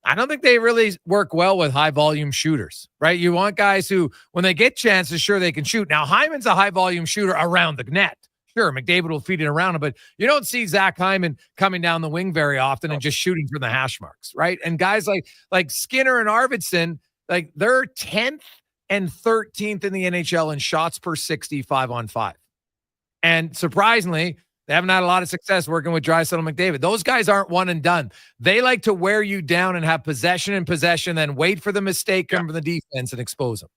I don't think they really work well with high volume shooters, right? You want guys who, when they get chances, sure they can shoot. Now, Hyman's a high volume shooter around the net. Sure, McDavid will feed it around him, but you don't see Zach Hyman coming down the wing very often and just shooting from the hash marks, right? And guys like Skinner and Arvidsson, like they're 10th and 13th in the NHL in shots per 60 5-on-5. And surprisingly, they haven't had a lot of success working with Draisaitl and McDavid. Those guys aren't one and done. They like to wear you down and have possession, then wait for the mistake come from the defense and expose them.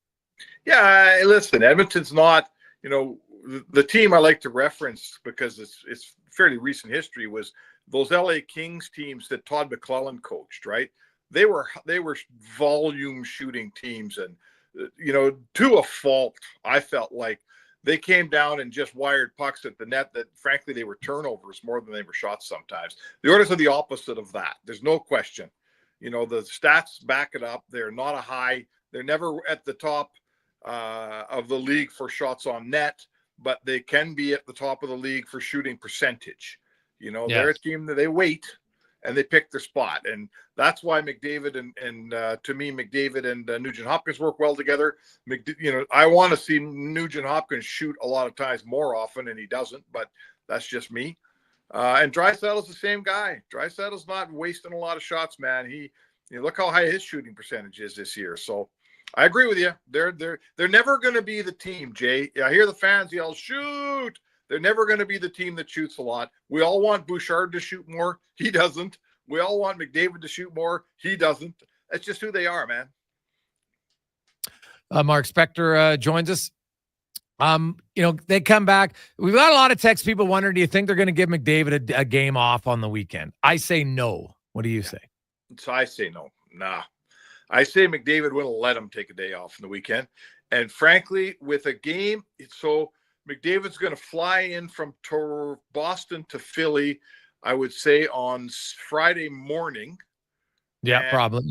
Yeah, listen, Edmonton's not, the team I like to reference because it's fairly recent history was those LA Kings teams that Todd McClellan coached, right? They were volume shooting teams, and to a fault, I felt like they came down and just wired pucks at the net that, frankly, they were turnovers more than they were shots sometimes. The Oilers are the opposite of that. There's no question. The stats back it up. They're never at the top of the league for shots on net, but they can be at the top of the league for shooting percentage. They're a team that they wait and they pick their spot. And that's why McDavid and to me, McDavid and Nugent-Hopkins work well together. I want to see Nugent-Hopkins shoot a lot of times more often, and he doesn't, but that's just me. And Draisaitl's the same guy. Draisaitl's not wasting a lot of shots, man. Look how high his shooting percentage is this year. So I agree with you. They're never going to be the team, Jay. I hear the fans yell, shoot. They're never going to be the team that shoots a lot. We all want Bouchard to shoot more. He doesn't. We all want McDavid to shoot more. He doesn't. That's just who they are, man. Mark Spector joins us. They come back. We've got a lot of text people wondering, do you think they're going to give McDavid a game off on the weekend? I say no. What do you say? So I say no. Nah. I say McDavid wouldn't let him take a day off on the weekend. And frankly, with a game, McDavid's going to fly in from Boston to Philly, I would say, on Friday morning. Yeah, probably.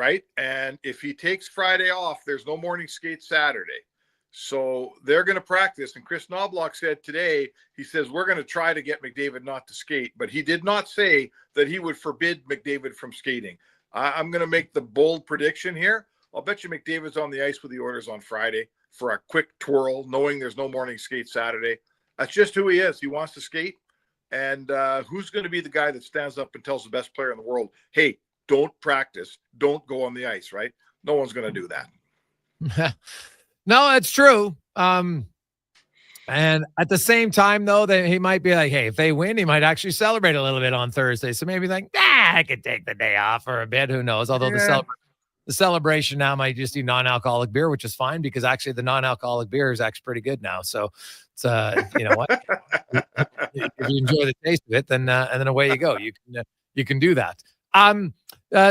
right? And if he takes Friday off, there's no morning skate Saturday. So they're going to practice. And Chris Knobloch said today, he says, we're going to try to get McDavid not to skate, but he did not say that he would forbid McDavid from skating. I'm going to make the bold prediction here. I'll bet you McDavid's on the ice with the Oilers on Friday for a quick twirl, knowing there's no morning skate Saturday. That's just who he is. He wants to skate. And who's going to be the guy that stands up and tells the best player in the world, hey, don't practice, don't go on the ice, right? No one's going to do that. No, that's true. And at the same time, though, that he might be like, hey, if they win, he might actually celebrate a little bit on Thursday. So maybe like, I could take the day off for a bit. Who knows? Although the celebration now might just be non-alcoholic beer, which is fine because actually the non-alcoholic beer is actually pretty good now. So it's you know what, if you enjoy the taste of it, then and then away you go. You can do that.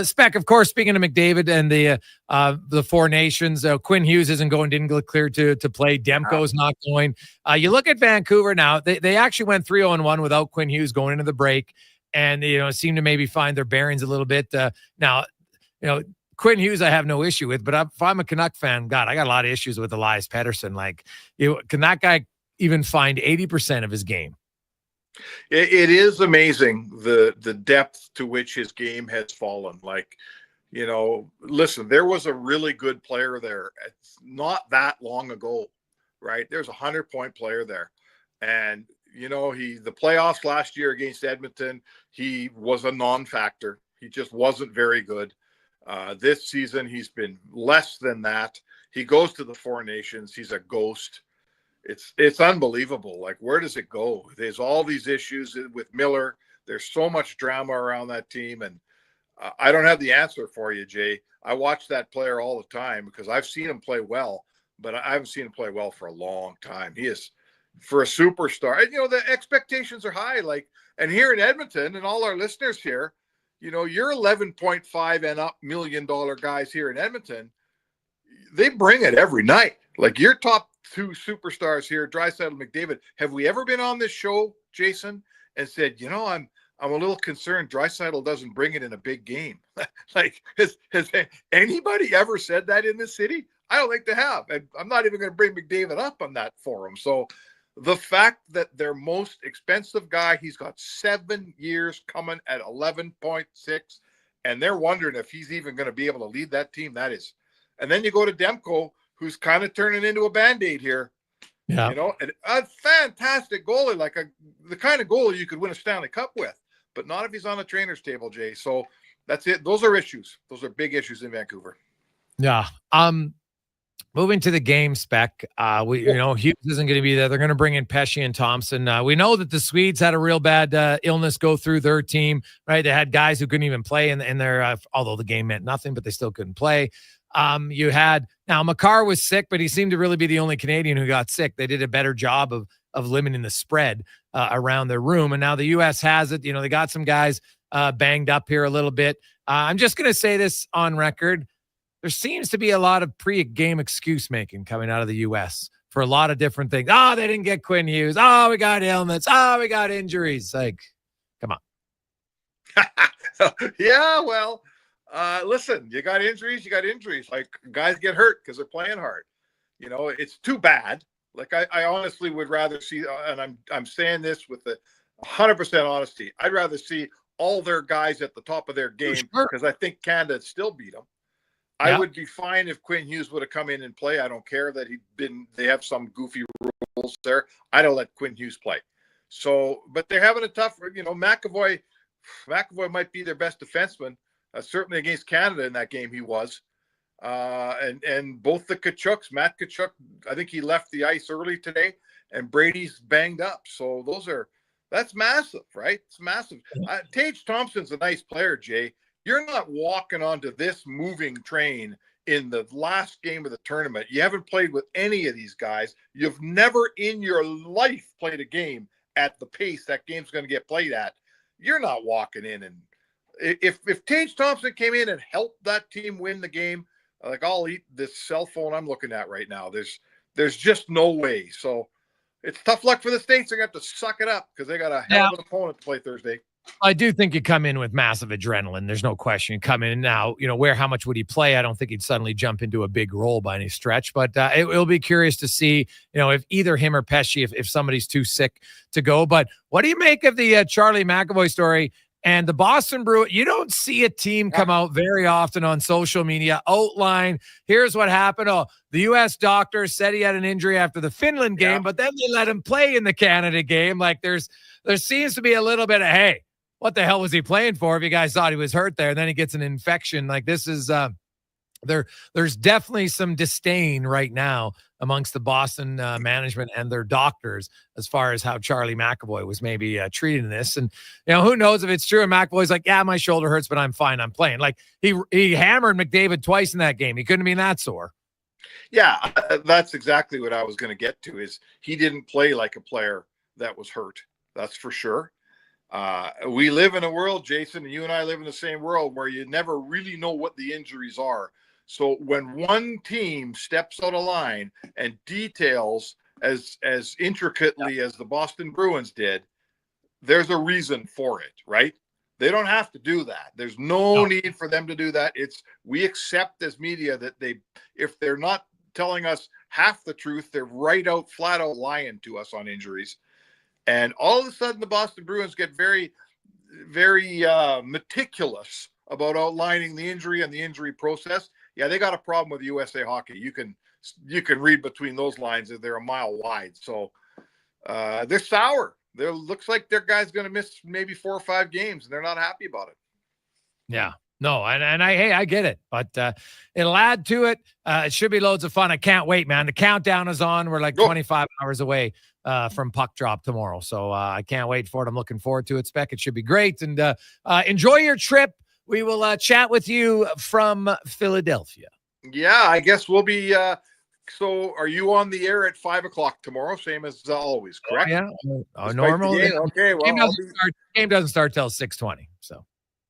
Spec, of course, speaking of McDavid and the Four Nations, Quinn Hughes didn't get cleared to play. Demko's not going. You look at Vancouver now, they actually went 3-0-1 without Quinn Hughes going into the break, and seem to maybe find their bearings a little bit. Now, Quinn Hughes I have no issue with, but if I'm a Canuck fan, God, I got a lot of issues with Elias Pettersson. Like, can that guy even find 80% of his game? It is amazing the depth to which his game has fallen. Like, listen, there was a really good player there. It's not that long ago, right? There's a 100-point player there. And, the playoffs last year against Edmonton, he was a non-factor. He just wasn't very good. This season, he's been less than that. He goes to the Four Nations. He's a ghost. It's unbelievable. Like, where does it go? There's all these issues with Miller. There's so much drama around that team, and I don't have the answer for you, Jay. I watch that player all the time because I've seen him play well, but I haven't seen him play well for a long time. He is, for a superstar, and the expectations are high. Like, and here in Edmonton, and all our listeners here, you're 11.5 and up $1 million guys here in Edmonton. They bring it every night. Like, your top two superstars here, Draisaitl, McDavid. Have we ever been on this show, Jason, and said, I'm a little concerned Draisaitl doesn't bring it in a big game? Like, has anybody ever said that in this city? I don't think they have. And I'm not even going to bring McDavid up on that forum. So the fact that their most expensive guy, he's got 7 years coming at 11.6, and they're wondering if he's even going to be able to lead that team. That is. And then you go to Demko, who's kind of turning into a Band-Aid here. Yeah. And a fantastic goalie, like the kind of goalie you could win a Stanley Cup with, but not if he's on the trainer's table, Jay. So that's it. Those are issues. Those are big issues in Vancouver. Yeah. Moving to the game, Spec, Hughes isn't going to be there. They're going to bring in Pesce and Thompson. We know that the Swedes had a real bad illness go through their team, right? They had guys who couldn't even play in their, although the game meant nothing, but they still couldn't play. You had, now Makar was sick, but he seemed to really be the only Canadian who got sick. They did a better job of limiting the spread around their room. And now the U.S. has it. They got some guys banged up here a little bit. I'm just going to say this on record. There seems to be a lot of pre-game excuse making coming out of the U.S. for a lot of different things. Oh, they didn't get Quinn Hughes. Oh, we got ailments. Oh, we got injuries. Like, come on. Yeah, well, listen, you got injuries. Like, guys get hurt because they're playing hard. It's too bad. Like, I honestly would rather see, and I'm saying this with 100% honesty, I'd rather see all their guys at the top of their game because I think Canada still beat them. I would be fine if Quinn Hughes would have come in and play. I don't care that they have some goofy rules there. I don't let Quinn Hughes play. So, but they're having a tough, McAvoy might be their best defenseman. Certainly against Canada in that game he was. And both the Tkachuks, Matt Tkachuk, I think he left the ice early today, and Brady's banged up. So that's massive, right? It's massive. Tage Thompson's a nice player, Jay. You're not walking onto this moving train in the last game of the tournament. You haven't played with any of these guys. You've never in your life played a game at the pace that game's going to get played at. You're not walking in. And if Tage Thompson came in and helped that team win the game, like, I'll eat this cell phone I'm looking at right now. There's just no way. So it's tough luck for the States. They're going to have to suck it up because they got a hell of an opponent to play Thursday. I do think you come in with massive adrenaline. There's no question. You come in now, how much would he play? I don't think he'd suddenly jump into a big role by any stretch, but it'll be curious to see, if either him or Pesce, if somebody's too sick to go. But what do you make of the Charlie McAvoy story and the Boston Bruins? You don't see a team come out very often on social media, outline, here's what happened. Oh, the U.S. doctor said he had an injury after the Finland game, but then they let him play in the Canada game. Like there seems to be a little bit of, hey, what the hell was he playing for if you guys thought he was hurt there? And then he gets an infection. Like this is there's definitely some disdain right now amongst the Boston management and their doctors as far as how Charlie McAvoy was maybe treating this. And, who knows if it's true. And McAvoy's like, yeah, my shoulder hurts, but I'm fine. I'm playing. Like he hammered McDavid twice in that game. He couldn't have been that sore. Yeah, that's exactly what I was going to get to is he didn't play like a player that was hurt. That's for sure. We live in a world, Jason, and you and I live in the same world where you never really know what the injuries are. So when one team steps out of line and details as intricately as the Boston Bruins did, there's a reason for it, right? They don't have to do that. There's no need for them to do that. We accept as media that if they're not telling us half the truth, they're flat out lying to us on injuries. And all of a sudden, the Boston Bruins get very, very meticulous about outlining the injury and the injury process. Yeah, they got a problem with USA Hockey. You can read between those lines if they're a mile wide. So they're sour. Looks like their guy's going to miss maybe 4 or 5 games, and they're not happy about it. Yeah. No, and I get it, but it'll add to it. It should be loads of fun. I can't wait, man. The countdown is on. We're like 25 hours away from puck drop tomorrow. So I can't wait for it. I'm looking forward to it, Spec. It should be great. And enjoy your trip. We will chat with you from Philadelphia. Yeah, I guess we'll be. So are you on the air at 5:00 tomorrow? Same as always, correct? Normal. Okay, well, game doesn't start till 6:20. So.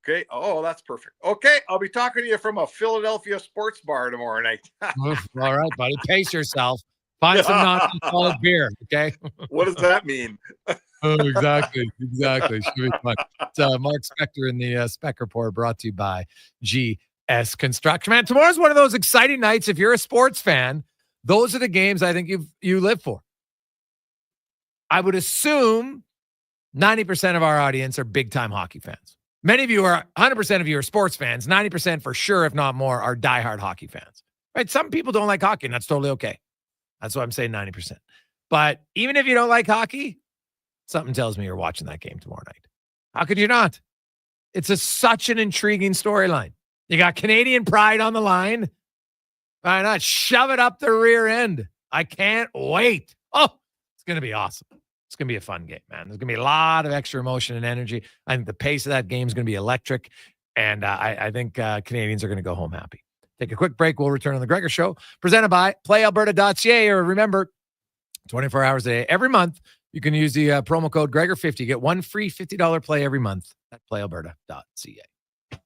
Okay. Oh, that's perfect. Okay. I'll be talking to you from a Philadelphia sports bar tomorrow night. All right, buddy. Pace yourself. Find some non-alcoholic beer. Okay. What does that mean? Oh, exactly. Should be fun. It's Mark Spector in the Spec Report, brought to you by GS Construction. Man, tomorrow's one of those exciting nights. If you're a sports fan, those are the games I think you live for. I would assume 90% of our audience are big-time hockey fans. Many of you 100% of you are sports fans. 90% for sure, if not more, are diehard hockey fans. Right? Some people don't like hockey, and that's totally okay. That's why I'm saying 90%. But even if you don't like hockey, something tells me you're watching that game tomorrow night. How could you not? It's such an intriguing storyline. You got Canadian pride on the line. Why not shove it up the rear end? I can't wait. Oh, it's going to be awesome. It's going to be a fun game, man. There's going to be a lot of extra emotion and energy. I think the pace of that game is going to be electric, and I think Canadians are going to go home happy. Take a quick break. We'll return on the Gregor Show, presented by PlayAlberta.ca. Or remember, 24 hours a day, every month, you can use the promo code Gregor50. Get one free $50 play every month at PlayAlberta.ca.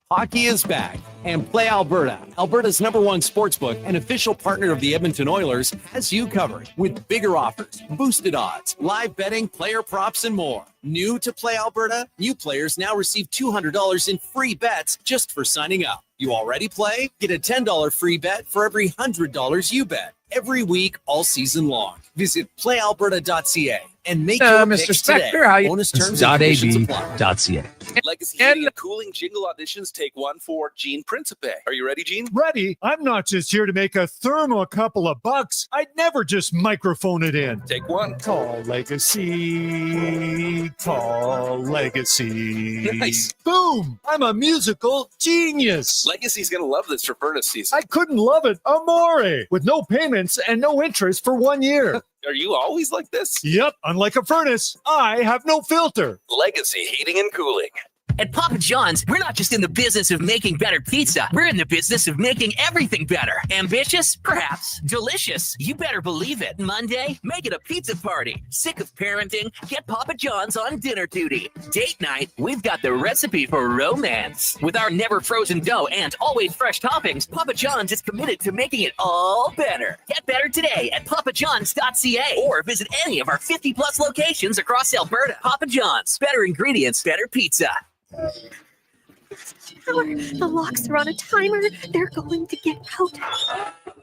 Hockey is back, and Play Alberta, Alberta's #1 sportsbook and official partner of the Edmonton Oilers, has you covered with bigger offers, boosted odds, live betting, player props, and more. New to Play Alberta? New players now receive $200 in free bets just for signing up. You already play? Get a $10 free bet for every $100 you bet. Every week, all season long. Visit playalberta.ca and make your Mr. picks Spector, today. how you? Bonus terms and conditions apply. .ca. Legacy Heating and Cooling jingle auditions, take one for Gene Principe. Are you ready, Gene? Ready. I'm not just here to make a thermo a couple of bucks. I'd never just microphone it in. Take one. Call Legacy. Call Legacy. Nice. Boom! I'm a musical genius. Legacy's going to love this for furnace season. I couldn't love it amore. With no payments and no interest for 1 year. Are you always like this? Yep. Unlike a furnace, I have no filter. Legacy Heating and Cooling. At Papa John's, we're not just in the business of making better pizza. We're in the business of making everything better. Ambitious? Perhaps. Delicious? You better believe it. Monday? Make it a pizza party. Sick of parenting? Get Papa John's on dinner duty. Date night? We've got the recipe for romance. With our never frozen dough and always fresh toppings, Papa John's is committed to making it all better. Get better today at papajohns.ca or visit any of our 50-plus locations across Alberta. Papa John's. Better ingredients, better pizza. The locks are on a timer. They're going to get out.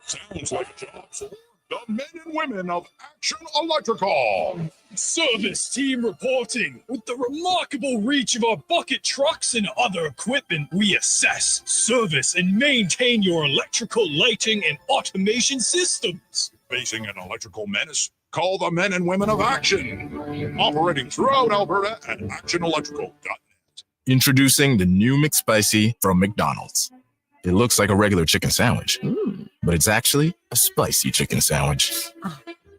Sounds like a job for the men and women of Action Electrical. Service team reporting. With the remarkable reach of our bucket trucks and other equipment, we assess, service, and maintain your electrical lighting and automation systems. Facing an electrical menace? Call the men and women of Action. Operating throughout Alberta at actionelectrical.net. Introducing the new McSpicy from McDonald's. It looks like a regular chicken sandwich, but it's actually a spicy chicken sandwich.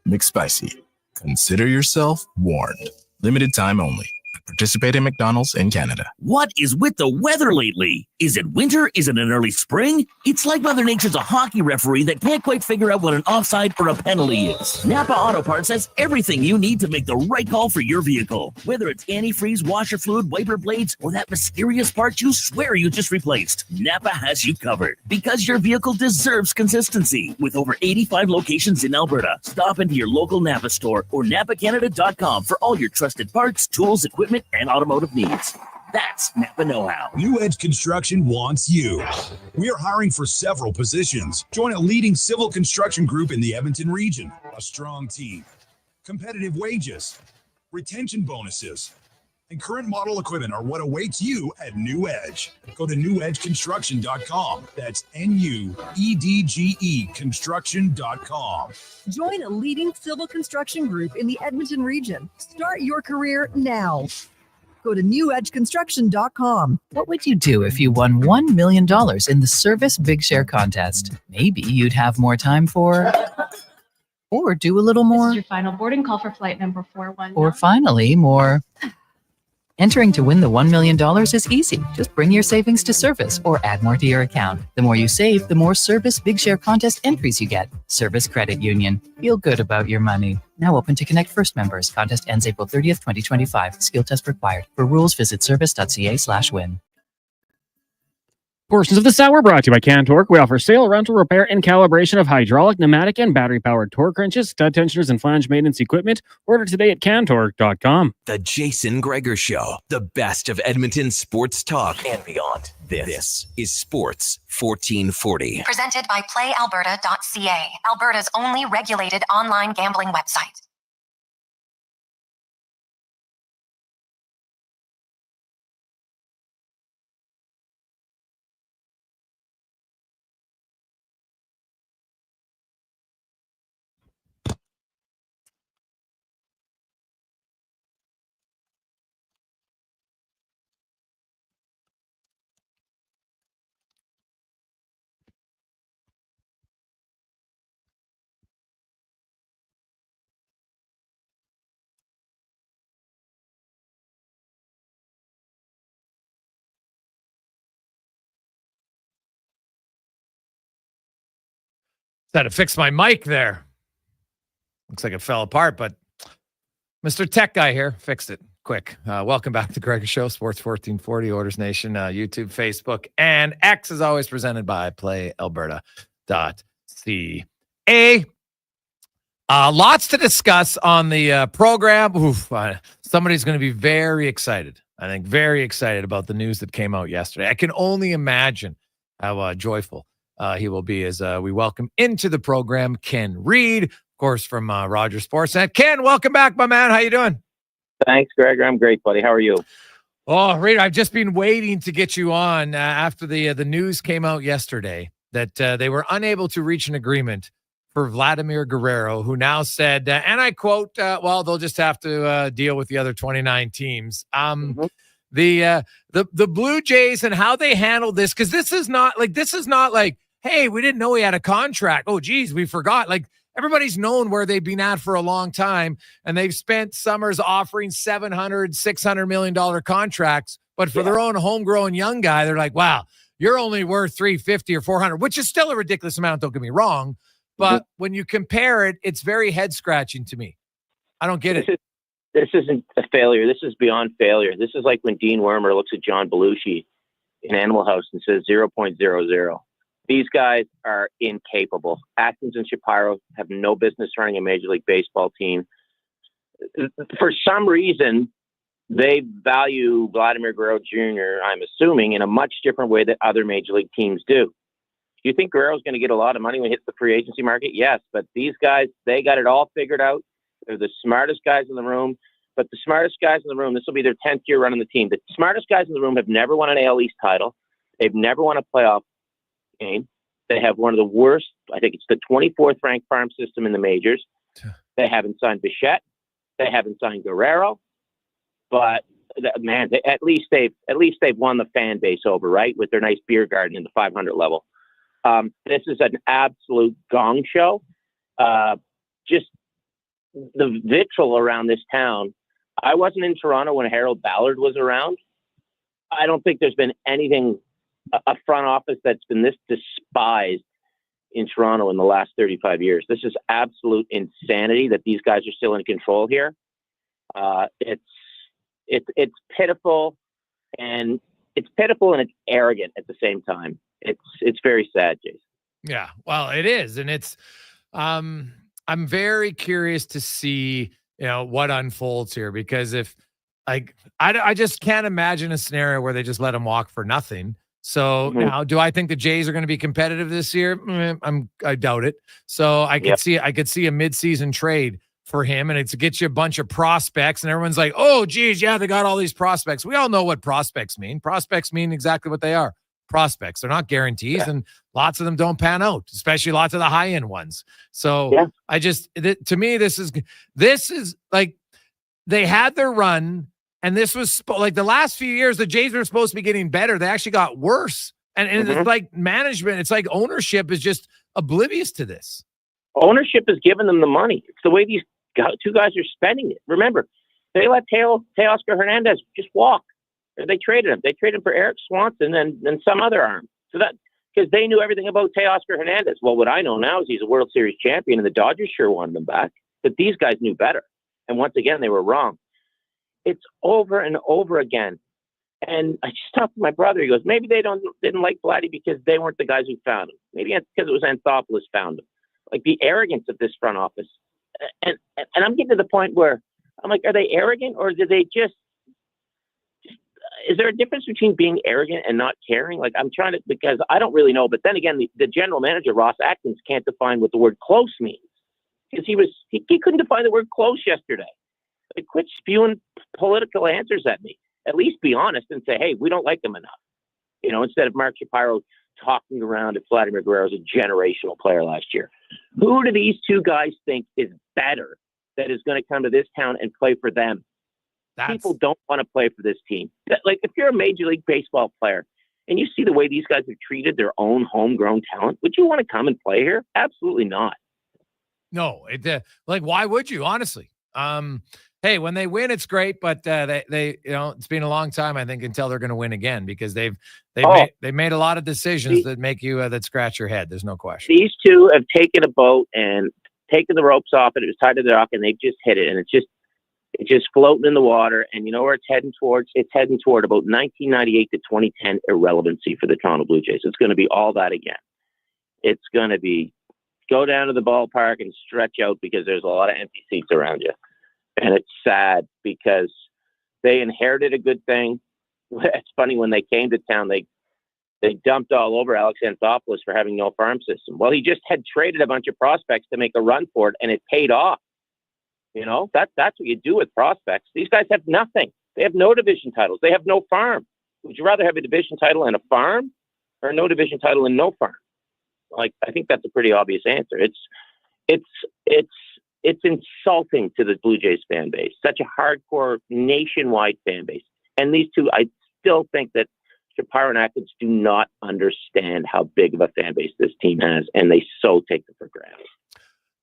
McSpicy. Consider yourself warned. Limited time only. Participate in McDonald's in Canada. What is with the weather lately? Is it winter? Is it an early spring? It's like Mother Nature's a hockey referee that can't quite figure out what an offside or a penalty is. Napa Auto Parts has everything you need to make the right call for your vehicle. Whether it's antifreeze, washer fluid, wiper blades, or that mysterious part you swear you just replaced, Napa has you covered. Because your vehicle deserves consistency. With over 85 locations in Alberta, stop into your local Napa store or napacanada.com for all your trusted parts, tools, equipment, and automotive needs. That's Napa know-how. New Edge Construction wants you. We are hiring for several positions. Join a leading civil construction group in the Edmonton region. A strong team, competitive wages, retention bonuses, and current model equipment are what awaits you at New Edge. Go to newedgeconstruction.com. That's NUEDGE construction.com. Join a leading civil construction group in the Edmonton region. Start your career now. Go to newedgeconstruction.com. What would you do if you won $1 million in the Service Big Share contest? Maybe you'd have more time for... or do a little more. This is your final boarding call for flight number 419. Or finally, more... Entering to win the $1 million is easy. Just bring your savings to Service or add more to your account. The more you save, the more Service Big Share contest entries you get. Service Credit Union. Feel good about your money. Now open to Connect First members. Contest ends April 30th, 2025. Skill test required. For rules, visit service.ca/win. Portions of this hour brought to you by Cantork. We offer sale, rental, repair, and calibration of hydraulic, pneumatic, and battery-powered torque wrenches, stud tensioners, and flange maintenance equipment. Order today at cantork.com. The Jason Gregor Show. The best of Edmonton sports talk and beyond. This is Sports 1440. Presented by PlayAlberta.ca, Alberta's only regulated online gambling website. Had to fix my mic there. Looks like it fell apart, but Mr. Tech Guy here fixed it quick. Welcome back to Gregor Show, Sports 1440, Orders Nation, YouTube, Facebook, and X is always presented by PlayAlberta.ca. Lots to discuss on the program. Somebody's going to be very excited. I think very excited about the news that came out yesterday. I can only imagine how joyful he will be as we welcome into the program Ken Reid, of course, from Rogers Sportsnet. Ken, welcome back, my man. How you doing? Thanks, Gregor. I'm great, buddy. How are you? Oh, Reid, I've just been waiting to get you on after the news came out yesterday that they were unable to reach an agreement for Vladimir Guerrero, who now said, and I quote, well, they'll just have to deal with the other 29 teams. The Blue Jays and how they handled this, because this is not like, hey, we didn't know he had a contract. Oh, geez, we forgot. Like, everybody's known where they've been at for a long time, and they've spent summers offering $700, $600 million contracts But for their own homegrown young guy, they're like, wow, you're only worth 350 or 400, which is still a ridiculous amount. Don't get me wrong. But when you compare it, it's very head scratching to me. I don't get it. This isn't a failure. This is beyond failure. This is like when Dean Wormer looks at John Belushi in Animal House and says 0.00. These guys are incapable. Atkins and Shapiro have no business running a Major League Baseball team. For some reason, they value Vladimir Guerrero Jr., I'm assuming, in a much different way that other Major League teams do. Do you think Guerrero's going to get a lot of money when he hits the free agency market? Yes, but these guys, they got it all figured out. They're the smartest guys in the room. But the smartest guys in the room, this will be their 10th year running the team. The smartest guys in the room have never won an AL East title. They've never won a playoff game. They have one of the worst, I think it's the 24th ranked farm system in the majors. They haven't signed Bichette. They haven't signed Guerrero. But man, at least they've won the fan base over, right, with their nice beer garden in the 500 level. This is an absolute gong show. Just the vitriol around this town. I wasn't in Toronto when Harold Ballard was around. I don't think there's been anything, a front office that's been this despised in Toronto in the last 35 years. This is absolute insanity that these guys are still in control here. It's pitiful, and it's arrogant at the same time. It's very sad, Jason. Yeah, well, it is, and it's. I'm very curious to see, what unfolds here, because if I just can't imagine a scenario where they just let him walk for nothing. So now, do I think the Jays are going to be competitive this year? I doubt it. So I could see a midseason trade for him, and it's get you a bunch of prospects, and everyone's like, oh, geez, yeah, they got all these prospects. We all know what prospects mean. Prospects mean exactly what they are. Prospects. They're not guarantees, and lots of them don't pan out, especially lots of the high-end ones. So to me, this is like they had their run, and this was like the last few years, the Jays were supposed to be getting better. They actually got worse. And it's like management, it's like ownership is just oblivious to this. Ownership has given them the money. It's the way these two guys are spending it. Remember, they let Teoscar Hernandez just walk. They traded him. They traded him for Eric Swanson and some other arm. So that because they knew everything about Teoscar Hernandez. Well, what I know now is he's a World Series champion, and the Dodgers sure wanted him back. But these guys knew better, and once again, they were wrong. It's over and over again. And I just talked to my brother. He goes, maybe they didn't like Vladdy because they weren't the guys who found him. Maybe it's because it was Anthopoulos found him. Like the arrogance of this front office. And I'm getting to the point where I'm like, are they arrogant, or do they just is there a difference between being arrogant and not caring? Like I'm trying to, because I don't really know. But then again, the general manager, Ross Atkins, can't define what the word close means, because he couldn't define the word close yesterday. Like, quit spewing political answers at me. At least be honest and say, hey, we don't like them enough. Instead of Mark Shapiro talking around if Vladimir Guerrero was a generational player last year. Who do these two guys think is better that is going to come to this town and play for them? People don't want to play for this team. Like, if you're a Major League Baseball player and you see the way these guys have treated their own homegrown talent, would you want to come and play here? Absolutely not. No, why would you? Honestly, hey, when they win, it's great, but they it's been a long time, I think, until they're going to win again, because they've made a lot of decisions that make you that scratch your head. There's no question. These two have taken a boat and taken the ropes off it. It was tied to the dock, and they've just hit it, and it's just floating in the water. And you know where it's heading towards? It's heading toward about 1998 to 2010 irrelevancy for the Toronto Blue Jays. It's going to be all that again. It's going to be go down to the ballpark and stretch out because there's a lot of empty seats around you. And it's sad because they inherited a good thing. It's funny, when they came to town, they dumped all over Alex Anthopoulos for having no farm system. Well, he just had traded a bunch of prospects to make a run for it, and it paid off. That's what you do with prospects. These guys have nothing. They have no division titles. They have no farm. Would you rather have a division title and a farm, or no division title and no farm? Like, I think that's a pretty obvious answer. It's insulting to the Blue Jays fan base, such a hardcore nationwide fan base. And these two, I still think that Shapiro and Atkins do not understand how big of a fan base this team has, and they so take it for granted.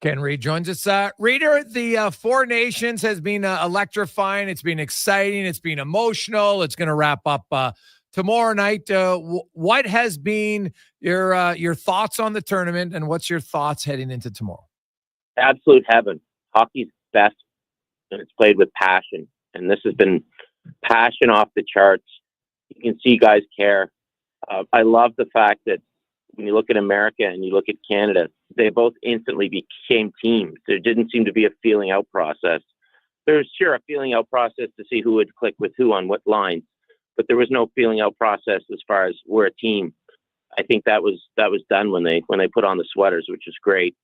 Ken Reid joins us. Reader, the Four Nations has been electrifying. It's been exciting. It's been emotional. It's going to wrap up tomorrow night. What has been your thoughts on the tournament, and what's your thoughts heading into tomorrow? Absolute heaven. Hockey's best, and it's played with passion. And this has been passion off the charts. You can see guys care. I love the fact that when you look at America and you look at Canada, they both instantly became teams. There didn't seem to be a feeling out process. There's sure a feeling out process to see who would click with who on what lines, but there was no feeling out process as far as we're a team. I think that was done when they put on the sweaters, which is great.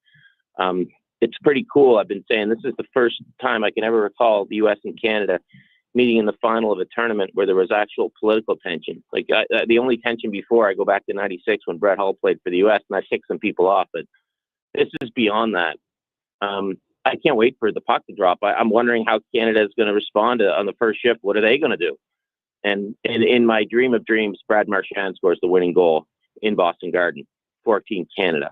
It's pretty cool. I've been saying this is the first time I can ever recall the U.S. and Canada meeting in the final of a tournament where there was actual political tension. Like the only tension before, I go back to '96 when Brett Hull played for the U.S. and I ticked some people off, but this is beyond that. I can't wait for the puck to drop. I'm wondering how Canada is going to respond on the first shift. What are they going to do? And in my dream of dreams, Brad Marchand scores the winning goal in Boston Garden, 14 Canada.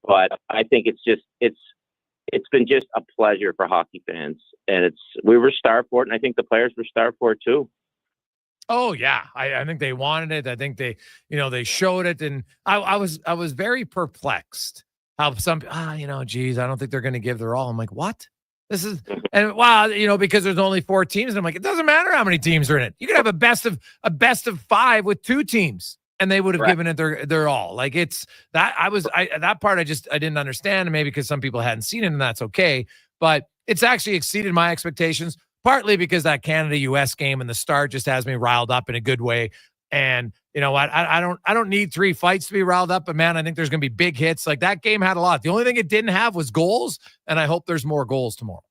But I think it's been just a pleasure for hockey fans, and we were starved for it, and I think the players were starved for it too. Oh yeah, I think they wanted it. I think they showed it, and I was very perplexed how some geez, I don't think they're going to give their all. I'm like, what? This is and wow, because there's only 4 teams, and I'm like, it doesn't matter how many teams are in it. You could have a best of 5 with 2 teams. And they would have given it their all. Like it's that that part I didn't understand, and maybe because some people hadn't seen it, and that's okay. But it's actually exceeded my expectations, partly because that Canada-US game and the start just has me riled up in a good way. And you know what? I don't need 3 fights to be riled up, but man, I think there's gonna be big hits. Like that game had a lot. The only thing it didn't have was goals, and I hope there's more goals tomorrow.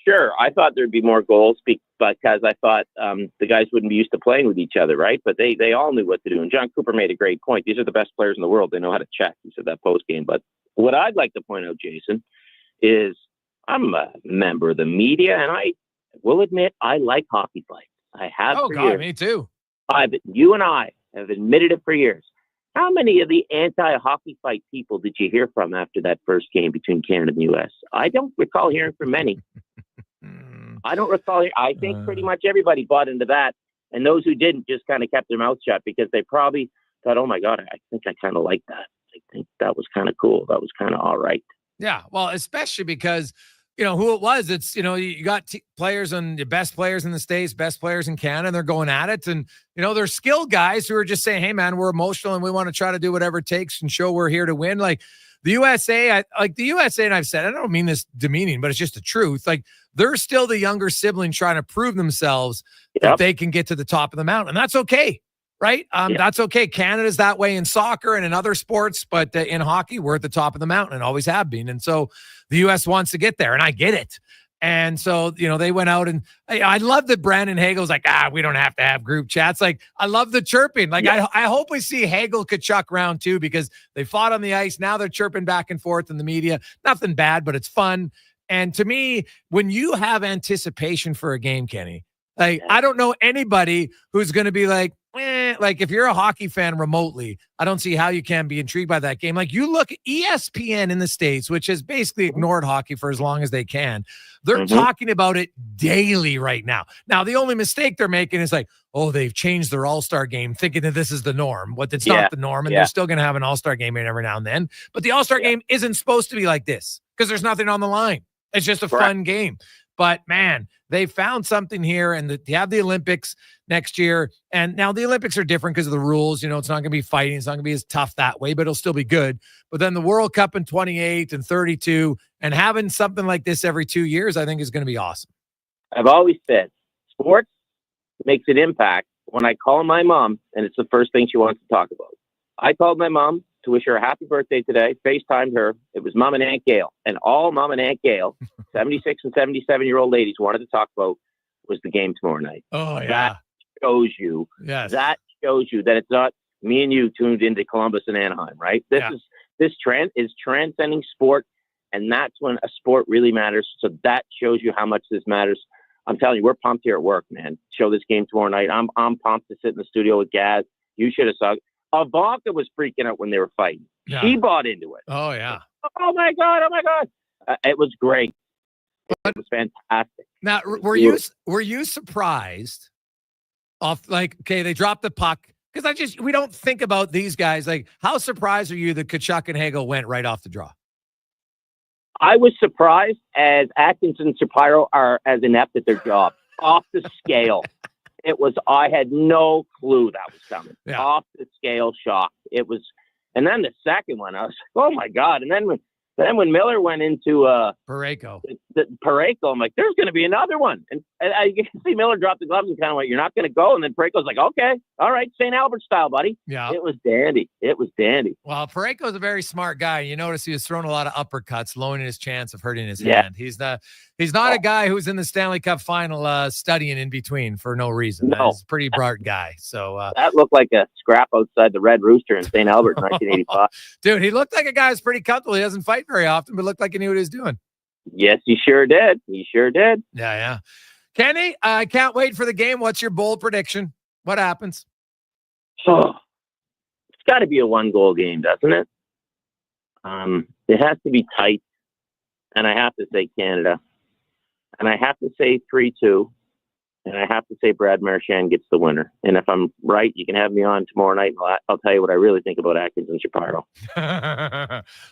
Sure. I thought there'd be more goals because I thought the guys wouldn't be used to playing with each other, right? But they all knew what to do. And John Cooper made a great point. These are the best players in the world. They know how to check. He said that post game. But what I'd like to point out, Jason, is I'm a member of the media, and I will admit I like hockey fights. I have for years. Me too. You and I have admitted it for years. How many of the anti-hockey fight people did you hear from after that first game between Canada and the U.S.? I don't recall hearing from many. I don't recall. I think pretty much everybody bought into that. And those who didn't just kind of kept their mouth shut because they probably thought, oh, my God, I think I kind of like that. I think that was kind of cool. That was kind of all right. Yeah, well, especially because, who it was. It's, you got players and the best players in the States, best players in Canada, and they're going at it. And, they're skilled guys who are just saying, hey, man, we're emotional and we want to try to do whatever it takes and show we're here to win. Like the USA, and I've said, I don't mean this demeaning, but it's just the truth. Like they're still the younger sibling trying to prove themselves that they can get to the top of the mountain. And that's okay. Right. That's okay. Canada's that way in soccer and in other sports, but in hockey, we're at the top of the mountain and always have been. And so the U.S. wants to get there, and I get it. And so, they went out, and I love that Brandon Hagel's like, we don't have to have group chats. Like, I love the chirping. Like, I hope we see Hagel Kachuk round 2 because they fought on the ice. Now they're chirping back and forth in the media. Nothing bad, but it's fun. And to me, when you have anticipation for a game, Kenny, like, I don't know anybody who's going to be like if you're a hockey fan remotely, I don't see how you can be intrigued by that game. Like you look at ESPN in the States, which has basically ignored hockey for as long as they can. They're talking about it daily right now. Now, the only mistake they're making is like, oh, they've changed their all-star game thinking that this is the norm. What it's not the norm. And they're still going to have an all-star game every now and then. But the all-star game isn't supposed to be like this because there's nothing on the line. It's just a fun game. But man, they found something here, and they have the Olympics next year. And now the Olympics are different because of the rules. It's not going to be fighting. It's not going to be as tough that way, but it'll still be good. But then the World Cup in 28 and 32, and having something like this every 2 years, I think is going to be awesome. I've always said sports makes an impact when I call my mom, and it's the first thing she wants to talk about. I called my mom to wish her a happy birthday today, FaceTimed her. It was Mom and Aunt Gail. And all Mom and Aunt Gail, 76 and 77-year-old ladies, wanted to talk about was the game tomorrow night. Oh, yeah. That shows you. Yes. That shows you that it's not me and you tuned into Columbus and Anaheim, right? This trend is transcending sport, and that's when a sport really matters. So that shows you how much this matters. I'm telling you, we're pumped here at work, man. Show this game tomorrow night. I'm pumped to sit in the studio with Gaz. You should have saw it. Ivanka was freaking out when they were fighting. Yeah. She bought into it. Oh, yeah. Oh, my God. It was great. It was fantastic. Now, were you surprised off, like, okay, they dropped the puck? Because we don't think about these guys. Like, how surprised are you that Tkachuk and Hagel went right off the draw? I was surprised, as Atkins and Shapiro are as inept at their job. Off the scale. I had no clue that was coming. Yeah. Off the scale shock. It was, and then the second one, I was like, oh my God. And then when Miller went into Parayko, Parayko, I'm like, there's going to be another one. And I see Miller drop the gloves and kind of went, you're not going to go. And then Parayko's like, okay, all right, St. Albert style, buddy. Yeah. It was dandy. Well, Parayko's a very smart guy. You notice he was throwing a lot of uppercuts, lowering his chance of hurting his hand. He's not a guy who's in the Stanley Cup final studying in between for no reason. No. He's a pretty bright guy. So that looked like a scrap outside the Red Rooster in St. Albert in 1985. Dude, he looked like a guy who's pretty comfortable. He doesn't fight very often, but looked like he knew what he was doing. Yes, he sure did. Yeah. Kenny, I can't wait for the game. What's your bold prediction? What happens? Oh, it's got to be a 1-goal game, doesn't it? It has to be tight, and I have to say Canada, and I have to say 3-2, and I have to say Brad Marchand gets the winner. And if I'm right, you can have me on tomorrow night, and I'll tell you what I really think about Atkins and Shapiro.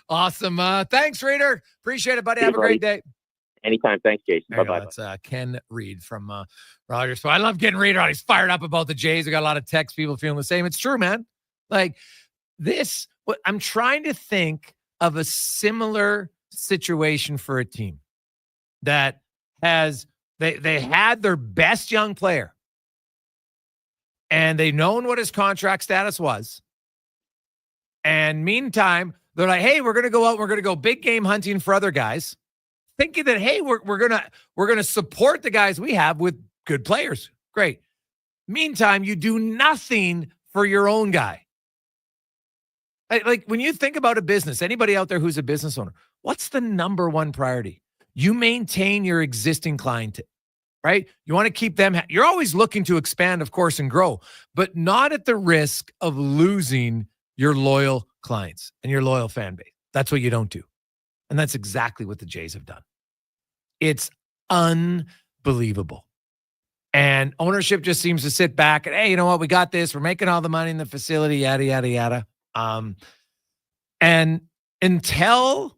Awesome. Thanks, Reader. Appreciate it, buddy. Have a great day. Anytime. Thanks, Jason. Bye-bye. That's Ken Reid from Rogers. So I love getting Reader on. He's fired up about the Jays. We got a lot of text, people feeling the same. It's true, man. Like this, I'm trying to think of a similar situation for a team that has they had their best young player and they've known what his contract status was. And meantime, they're like, hey, we're going to go out. We're going to go big game hunting for other guys, thinking that, hey, we're going to support the guys we have with good players. Great. Meantime, you do nothing for your own guy. Like when you think about a business, anybody out there who's a business owner, what's the number one priority? You maintain your existing client, right? You want to keep them. You're always looking to expand, of course, and grow, but not at the risk of losing your loyal clients and your loyal fan base. That's what you don't do. And that's exactly what the Jays have done. It's unbelievable. And ownership just seems to sit back and, hey, you know what? We got this. We're making all the money in the facility, yada, yada, yada. And until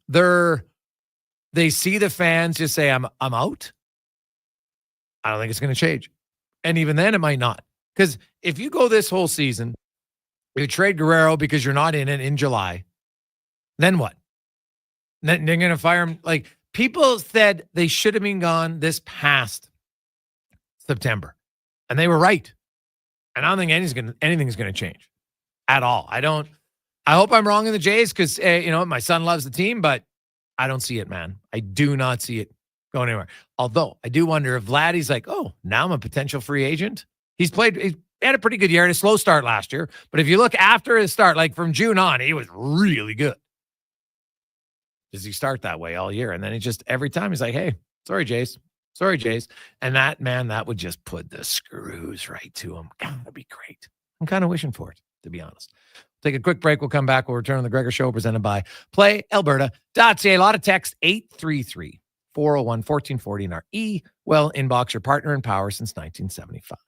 they see the fans just say, I'm out, I don't think it's going to change. And even then, it might not. Because if you go this whole season, you trade Guerrero because you're not in it in July, then what? Then they're going to fire him. Like, people said they should have been gone this past September. And they were right. And I don't think anything's going to change at all. I hope I'm wrong in the Jays because, my son loves the team, but I don't see it, man. I do not see it going anywhere. Although I do wonder if Vladdy's like, oh, now I'm a potential free agent. He had a pretty good year and a slow start last year. But if you look after his start, like from June on, he was really good. Does he start that way all year? And then he just, every time he's like, hey, sorry, Jays. And that would just put the screws right to him. God, that'd be great. I'm kind of wishing for it, to be honest. Take a quick break. We'll come back. We'll return on the Gregor Show presented by PlayAlberta.ca. A lot of text, 833-401-1440 in our inbox, your partner in power since 1975.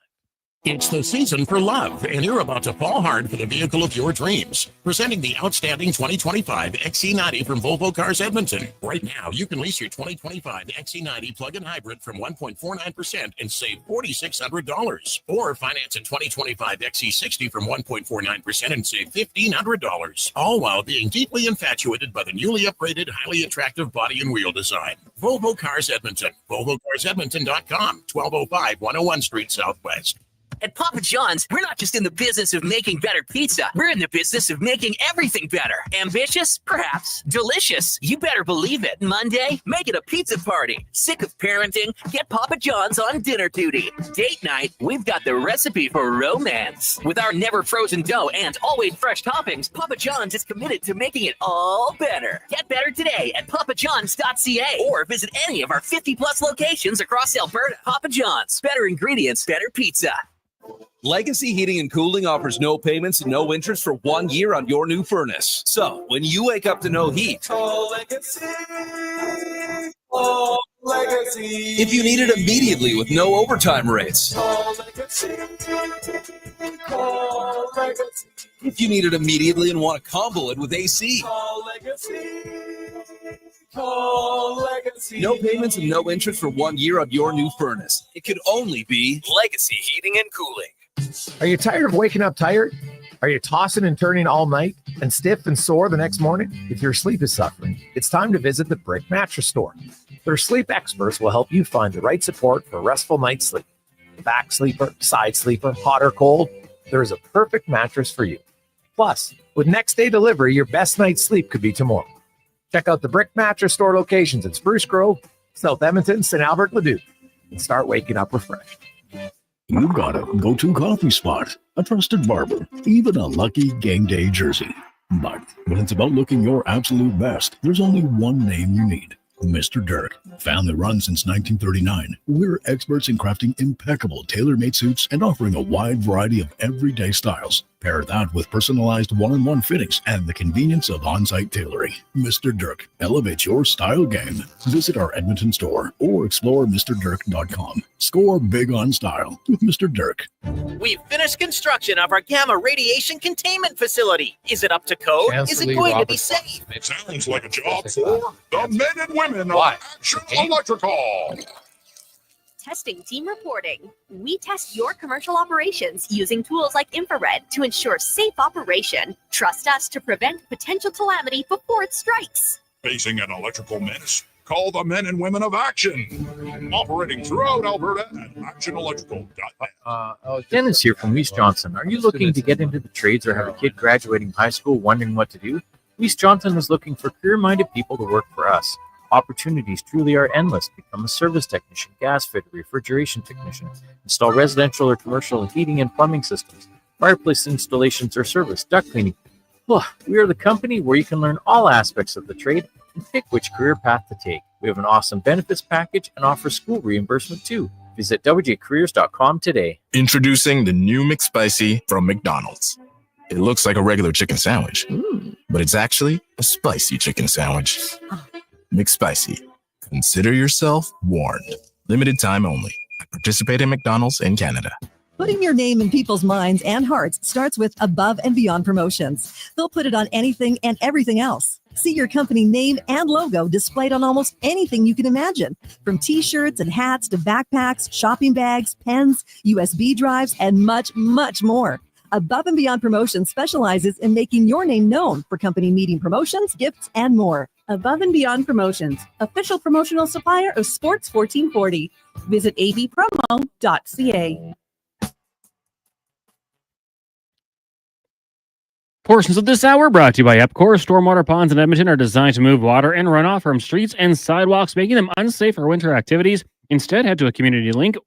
It's the season for love, and you're about to fall hard for the vehicle of your dreams. Presenting the outstanding 2025 XC90 from Volvo Cars Edmonton. Right now, you can lease your 2025 XC90 plug-in hybrid from 1.49% and save $4,600. Or finance a 2025 XC60 from 1.49% and save $1,500. All while being deeply infatuated by the newly upgraded, highly attractive body and wheel design. Volvo Cars Edmonton. VolvoCarsEdmonton.com. 1205 101 Street Southwest. At Papa John's, we're not just in the business of making better pizza. We're in the business of making everything better. Ambitious? Perhaps. Delicious? You better believe it. Monday? Make it a pizza party. Sick of parenting? Get Papa John's on dinner duty. Date night? We've got the recipe for romance. With our never frozen dough and always fresh toppings, Papa John's is committed to making it all better. Get better today at papajohns.ca or visit any of our 50-plus locations across Alberta. Papa John's. Better ingredients, better pizza. Legacy Heating and Cooling offers no payments and no interest for 1 year on your new furnace. So when you wake up to no heat, call Legacy. Call Legacy. If you need it immediately with no overtime rates, call Legacy. Call Legacy. If you need it immediately and want to combo it with AC, call Legacy. Call Legacy. No payments and no interest for 1 year on your new furnace. It could only be Legacy Heating and Cooling. Are you tired of waking up tired? Are you tossing and turning all night and stiff and sore the next morning? If your sleep is suffering, it's time to visit the Brick Mattress Store. Their sleep experts will help you find the right support for a restful night's sleep. Back sleeper, side sleeper, hot or cold, there is a perfect mattress for you. Plus, with next day delivery, your best night's sleep could be tomorrow. Check out the Brick Mattress Store locations in Spruce Grove, South Edmonton, St. Albert, Leduc, and start waking up refreshed. You've got a go-to coffee spot, a trusted barber, even a lucky game day jersey. But when it's about looking your absolute best, there's only one name you need. Mr. Dirk. Family run since 1939. We're experts in crafting impeccable tailor-made suits and offering a wide variety of everyday styles. Pair that with personalized one-on-one fittings and the convenience of on-site tailoring. Mr. Dirk. Elevate your style game. Visit our Edmonton store or explore MrDirk.com. Score big on style with Mr. Dirk. We've finished construction of our gamma radiation containment facility. Is it up to code? Is it going to be safe? It sounds like a job for the men and women of Action Electrical. Testing team reporting. We test your commercial operations using tools like infrared to ensure safe operation. Trust us to prevent potential calamity before it strikes. Facing an electrical menace? Call the men and women of Action. Operating throughout Alberta at actionelectrical.net. Dennis here from Weiss Johnson. Are you looking to get into the trades or have a kid graduating high school wondering what to do? Weiss Johnson is looking for career-minded people to work for us. Opportunities truly are endless. Become a service technician, gas fitter, refrigeration technician, install residential or commercial heating and plumbing systems, fireplace installations or service, duct cleaning. We are the company where you can learn all aspects of the trade and pick which career path to take. We have an awesome benefits package and offer school reimbursement too. Visit wjcareers.com today. Introducing the new McSpicy from McDonald's. It looks like a regular chicken sandwich, but it's actually a spicy chicken sandwich. McSpicy. Consider yourself warned. Limited time only. Participate in McDonald's in Canada. Putting your name in people's minds and hearts starts with Above and Beyond Promotions. They'll put it on anything and everything else. See your company name and logo displayed on almost anything you can imagine, from t-shirts and hats to backpacks, shopping bags, pens, USB drives, and much, much more. Above and Beyond Promotions specializes in making your name known for company meeting promotions, gifts, and more. Above and Beyond Promotions, official promotional supplier of Sports 1440. Visit abpromo.ca. Portions of this hour brought to you by Epcor. Stormwater ponds in Edmonton are designed to move water and runoff from streets and sidewalks, making them unsafe for winter activities. Instead, head to a community rink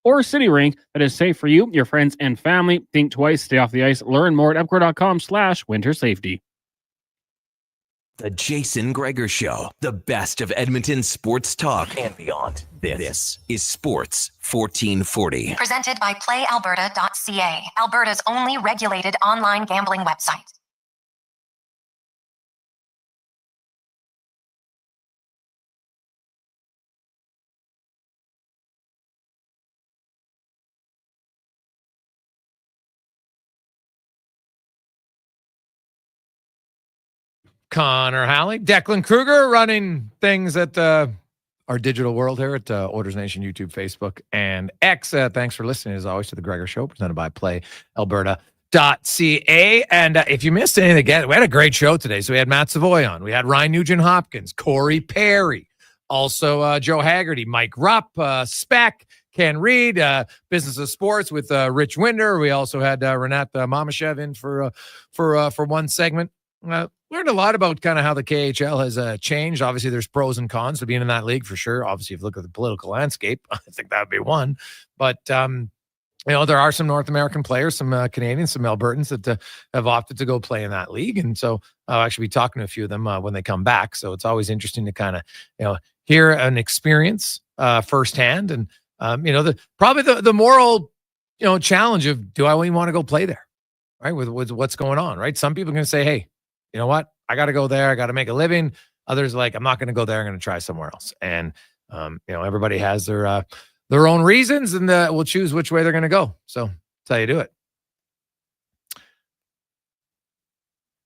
or city rink that is safe for you, your friends, and family. Think twice, stay off the ice. Learn more at epcor.com/winter safety. The Jason Gregor Show, the best of Edmonton sports talk and beyond. This is Sports 1440. Presented by PlayAlberta.ca, Alberta's only regulated online gambling website. Connor Halley, Declan Kruger running things at our digital world here at Orders Nation, YouTube, Facebook, and X. Thanks for listening, as always, to the Gregor Show, presented by PlayAlberta.ca. And if you missed anything again, we had a great show today. So we had Matt Savoie on. We had Ryan Nugent-Hopkins, Cory Perry, also Joe Hagerty, Mike Rupp, Speck, Ken Reid, Business of Sports with Rich Winder. We also had Renat Mamashev in for one segment. Learned a lot about kind of how the KHL has changed. Obviously, there's pros and cons to being in that league for sure. Obviously, if you look at the political landscape, I think that would be one. But, there are some North American players, some Canadians, some Albertans that have opted to go play in that league. And so I'll actually be talking to a few of them when they come back. So it's always interesting to kind of, hear an experience firsthand. And, probably the moral, challenge of, do I even want to go play there? Right. With what's going on. Right. Some people are going to say, hey, you know what? I got to go there. I got to make a living. Others like, I'm not going to go there. I'm going to try somewhere else. And, everybody has their own reasons, and will choose which way they're going to go. So that's how you do it.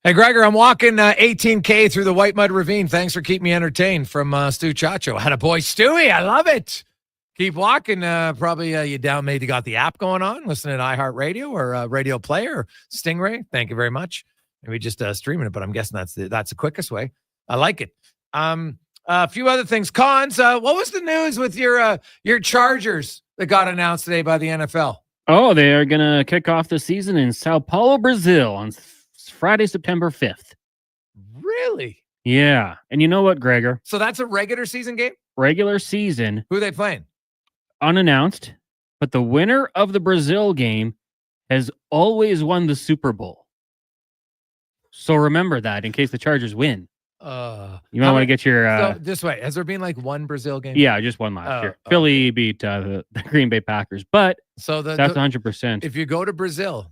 Hey, Gregor, I'm walking 18K through the White Mud Ravine. Thanks for keeping me entertained, from Stu Chacho. Had a boy, Stewie. I love it. Keep walking. Probably you maybe got the app going on, listening to iHeartRadio or Radio Player or Stingray. Thank you very much. Maybe just streaming it, but I'm guessing that's the quickest way. I like it. A few other things. Cons, what was the news with your Chargers that got announced today by the NFL? Oh, they are going to kick off the season in Sao Paulo, Brazil on Friday, September 5th. Really? Yeah. And you know what, Gregor? So that's a regular season game? Regular season. Who are they playing? Unannounced. But the winner of the Brazil game has always won the Super Bowl. So remember that in case the Chargers win. You might want to get your... this way. Has there been like one Brazil game? Yeah, just one last year. Philly beat the Green Bay Packers. But that's 100%. If you go to Brazil,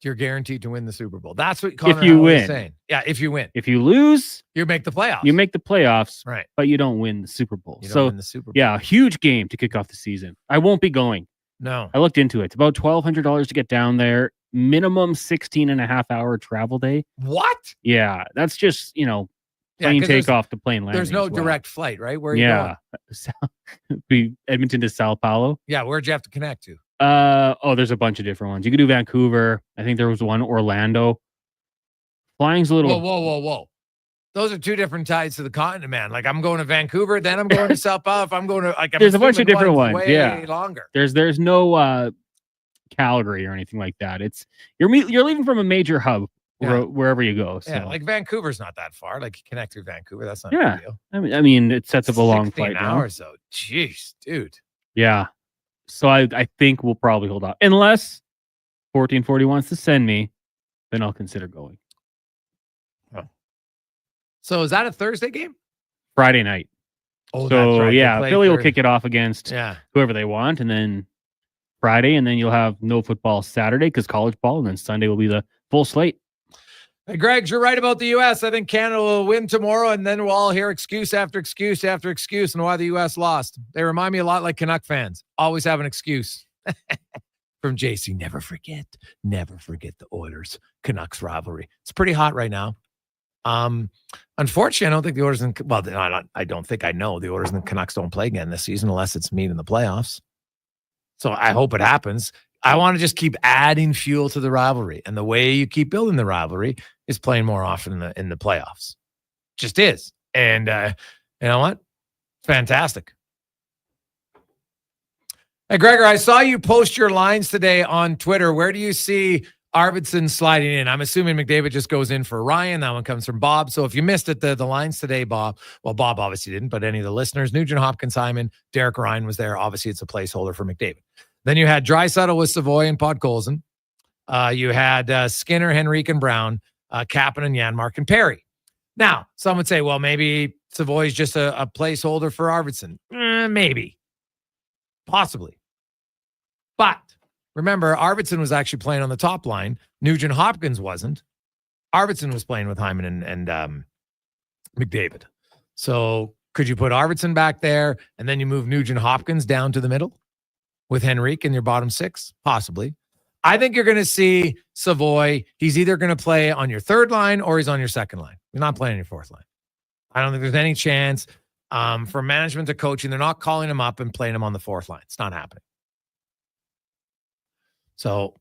you're guaranteed to win the Super Bowl. That's what Connor if you Halley win. is saying. Yeah, if you win. If you lose, you make the playoffs. You make the playoffs, right? But you don't win the Super Bowl. You don't win the Super Bowl. Yeah, a huge game to kick off the season. I won't be going. No. I looked into it. It's about $1,200 to get down there. Minimum 16.5-hour travel day. What? Yeah, that's just, plane takeoff to plane landing. There's no direct flight, right? Where are you going? Be Edmonton to Sao Paulo. Yeah, where'd you have to connect to? There's a bunch of different ones. You could do Vancouver. I think there was one Orlando. Flying's a little... Whoa. Those are two different sides to the continent, man. Like, I'm going to Vancouver, then I'm going to Sao Paulo. If I'm going to... there's a bunch of different ones. Way longer. There's no Calgary or anything like that. It's you're leaving from a major hub wherever you go. So. Yeah, like Vancouver's not that far. Like, you connect through Vancouver. That's not a big deal. I mean, it sets up a long flight now. 16 hours, though. Jeez, dude. Yeah. So I think we'll probably hold out. Unless 1440 wants to send me, then I'll consider going. Oh. So is that a Thursday game? Friday night. Oh, so that's right. Yeah, Philly will kick it off against whoever they want, and then Friday, and then you'll have no football Saturday because college ball, and then Sunday will be the full slate. Hey, Greg, you're right about the U.S. I think Canada will win tomorrow, and then we'll all hear excuse after excuse after excuse on why the U.S. lost. They remind me a lot like Canuck fans. Always have an excuse. From JC, never forget the Oilers Canucks rivalry. It's pretty hot right now. Unfortunately, I don't think the Oilers I don't think I know the Oilers and the Canucks don't play again this season unless it's meet in the playoffs. So I hope it happens. I want to just keep adding fuel to the rivalry. And the way you keep building the rivalry is playing more often in the playoffs. Just is. And you know what? Fantastic. Hey, Gregor, I saw you post your lines today on Twitter. Where do you see Arvidsson sliding in? I'm assuming McDavid just goes in for Ryan. That one comes from Bob. So if you missed it, the lines today, Bob, well, Bob obviously didn't, but any of the listeners, Nugent-Hopkins, Hyman, Derek Ryan was there. Obviously, it's a placeholder for McDavid. Then you had Draisaitl with Savoie and Podkolzin. You had Skinner, Henrique, and Brown, Kapanen, and Janmark, and Perry. Now, some would say, well, maybe Savoie is just a placeholder for Arvidsson. Maybe. Possibly. But remember, Arvidsson was actually playing on the top line. Nugent-Hopkins wasn't. Arvidsson was playing with Hyman and McDavid. So could you put Arvidsson back there and then you move Nugent-Hopkins down to the middle with Henrique in your bottom six? Possibly. I think you're going to see Savoie. He's either going to play on your third line or he's on your second line. You're not playing on your fourth line. I don't think there's any chance for management to coaching. They're not calling him up and playing him on the fourth line. It's not happening. So,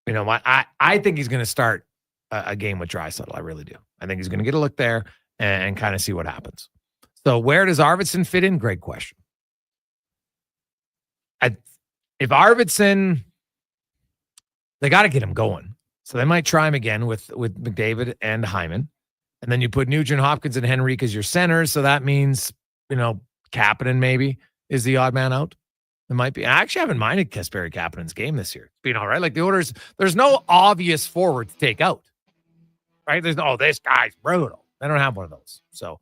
you know what? I think he's going to start a game with Draisaitl. I really do. I think he's going to get a look there and kind of see what happens. So where does Arvidsson fit in? Great question. If Arvidsson, they got to get him going. So they might try him again with McDavid and Hyman. And then you put Nugent-Hopkins and Henrique as your centers. So that means, Kapanen maybe is the odd man out. It might be. I actually haven't minded Kasperi Kapanen's game this year. It's been all right. Like the Oilers, there's no obvious forward to take out. Right? There's no, this guy's brutal. They don't have one of those. So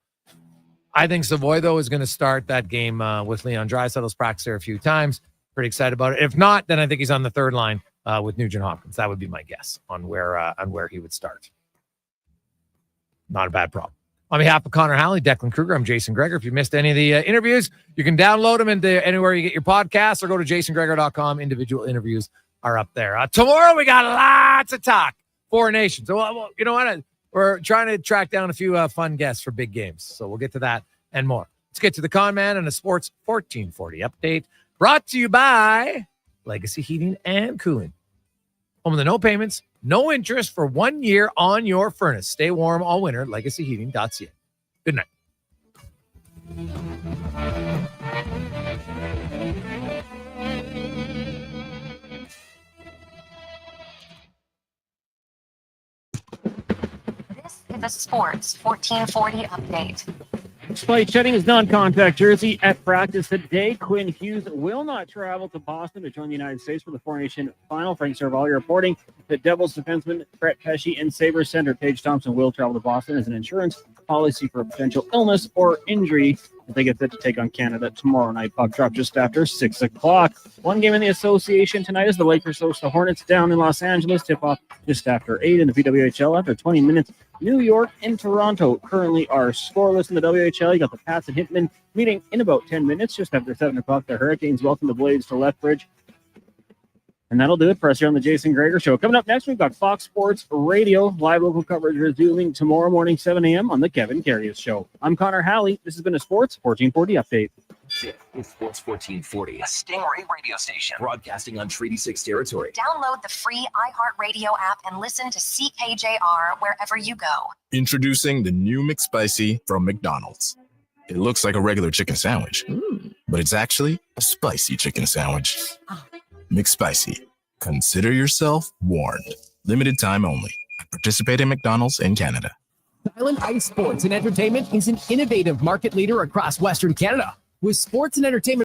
I think Savoie, though, is going to start that game with Leon Draisaitl's practice there a few times. Pretty excited about it. If not, then I think he's on the third line with Nugent-Hopkins. That would be my guess on where he would start. Not a bad problem. On behalf of Connor Halley, Declan Kruger, I'm Jason Gregor. If you missed any of the interviews, you can download them into anywhere you get your podcasts or go to jasongregor.com. Individual interviews are up there. Tomorrow, we got lots of talk. Four Nations. So, you know what? We're trying to track down a few fun guests for big games. So we'll get to that and more. Let's get to the Con Man and a Sports 1440 update brought to you by Legacy Heating and Cooling. Home of the no payments, no interest for 1 year on your furnace. Stay warm all winter. LegacyHeating.ca. Good night. This is the Sports 1440 update. Despite shedding his non-contact jersey at practice today, Quinn Hughes will not travel to Boston to join the United States for the Four Nation final. Frank Cervalli reporting that Devils defenseman Brett Pesce and Sabres center Paige Thompson will travel to Boston as an insurance policy for a potential illness or injury as they get set to take on Canada tomorrow night. Puck drop just after 6 o'clock. One game in the association tonight as the Lakers host the Hornets down in Los Angeles. Tip-off just after 8 in the PWHL after 20 minutes. New York and Toronto currently are scoreless in the WHL. You got the Pats and Hitmen meeting in about 10 minutes. Just after 7 o'clock, the Hurricanes welcome the Blades to Lethbridge. And that'll do it for us here on the Jason Gregor Show. Coming up next, we've got Fox Sports Radio. Live local coverage resuming tomorrow morning, 7 a.m. on the Kevin Carrius Show. I'm Connor Halley. This has been a Sports 1440 update. It's Sports 1440, a Stingray radio station broadcasting on Treaty 6 territory. Download the free iHeartRadio app and listen to CKJR wherever you go. Introducing the new McSpicy from McDonald's. It looks like a regular chicken sandwich, but it's actually a spicy chicken sandwich. McSpicy. Consider yourself warned. Limited time only. Participate in McDonald's in Canada. Island Ice Sports and Entertainment is an innovative market leader across Western Canada. With sports and entertainment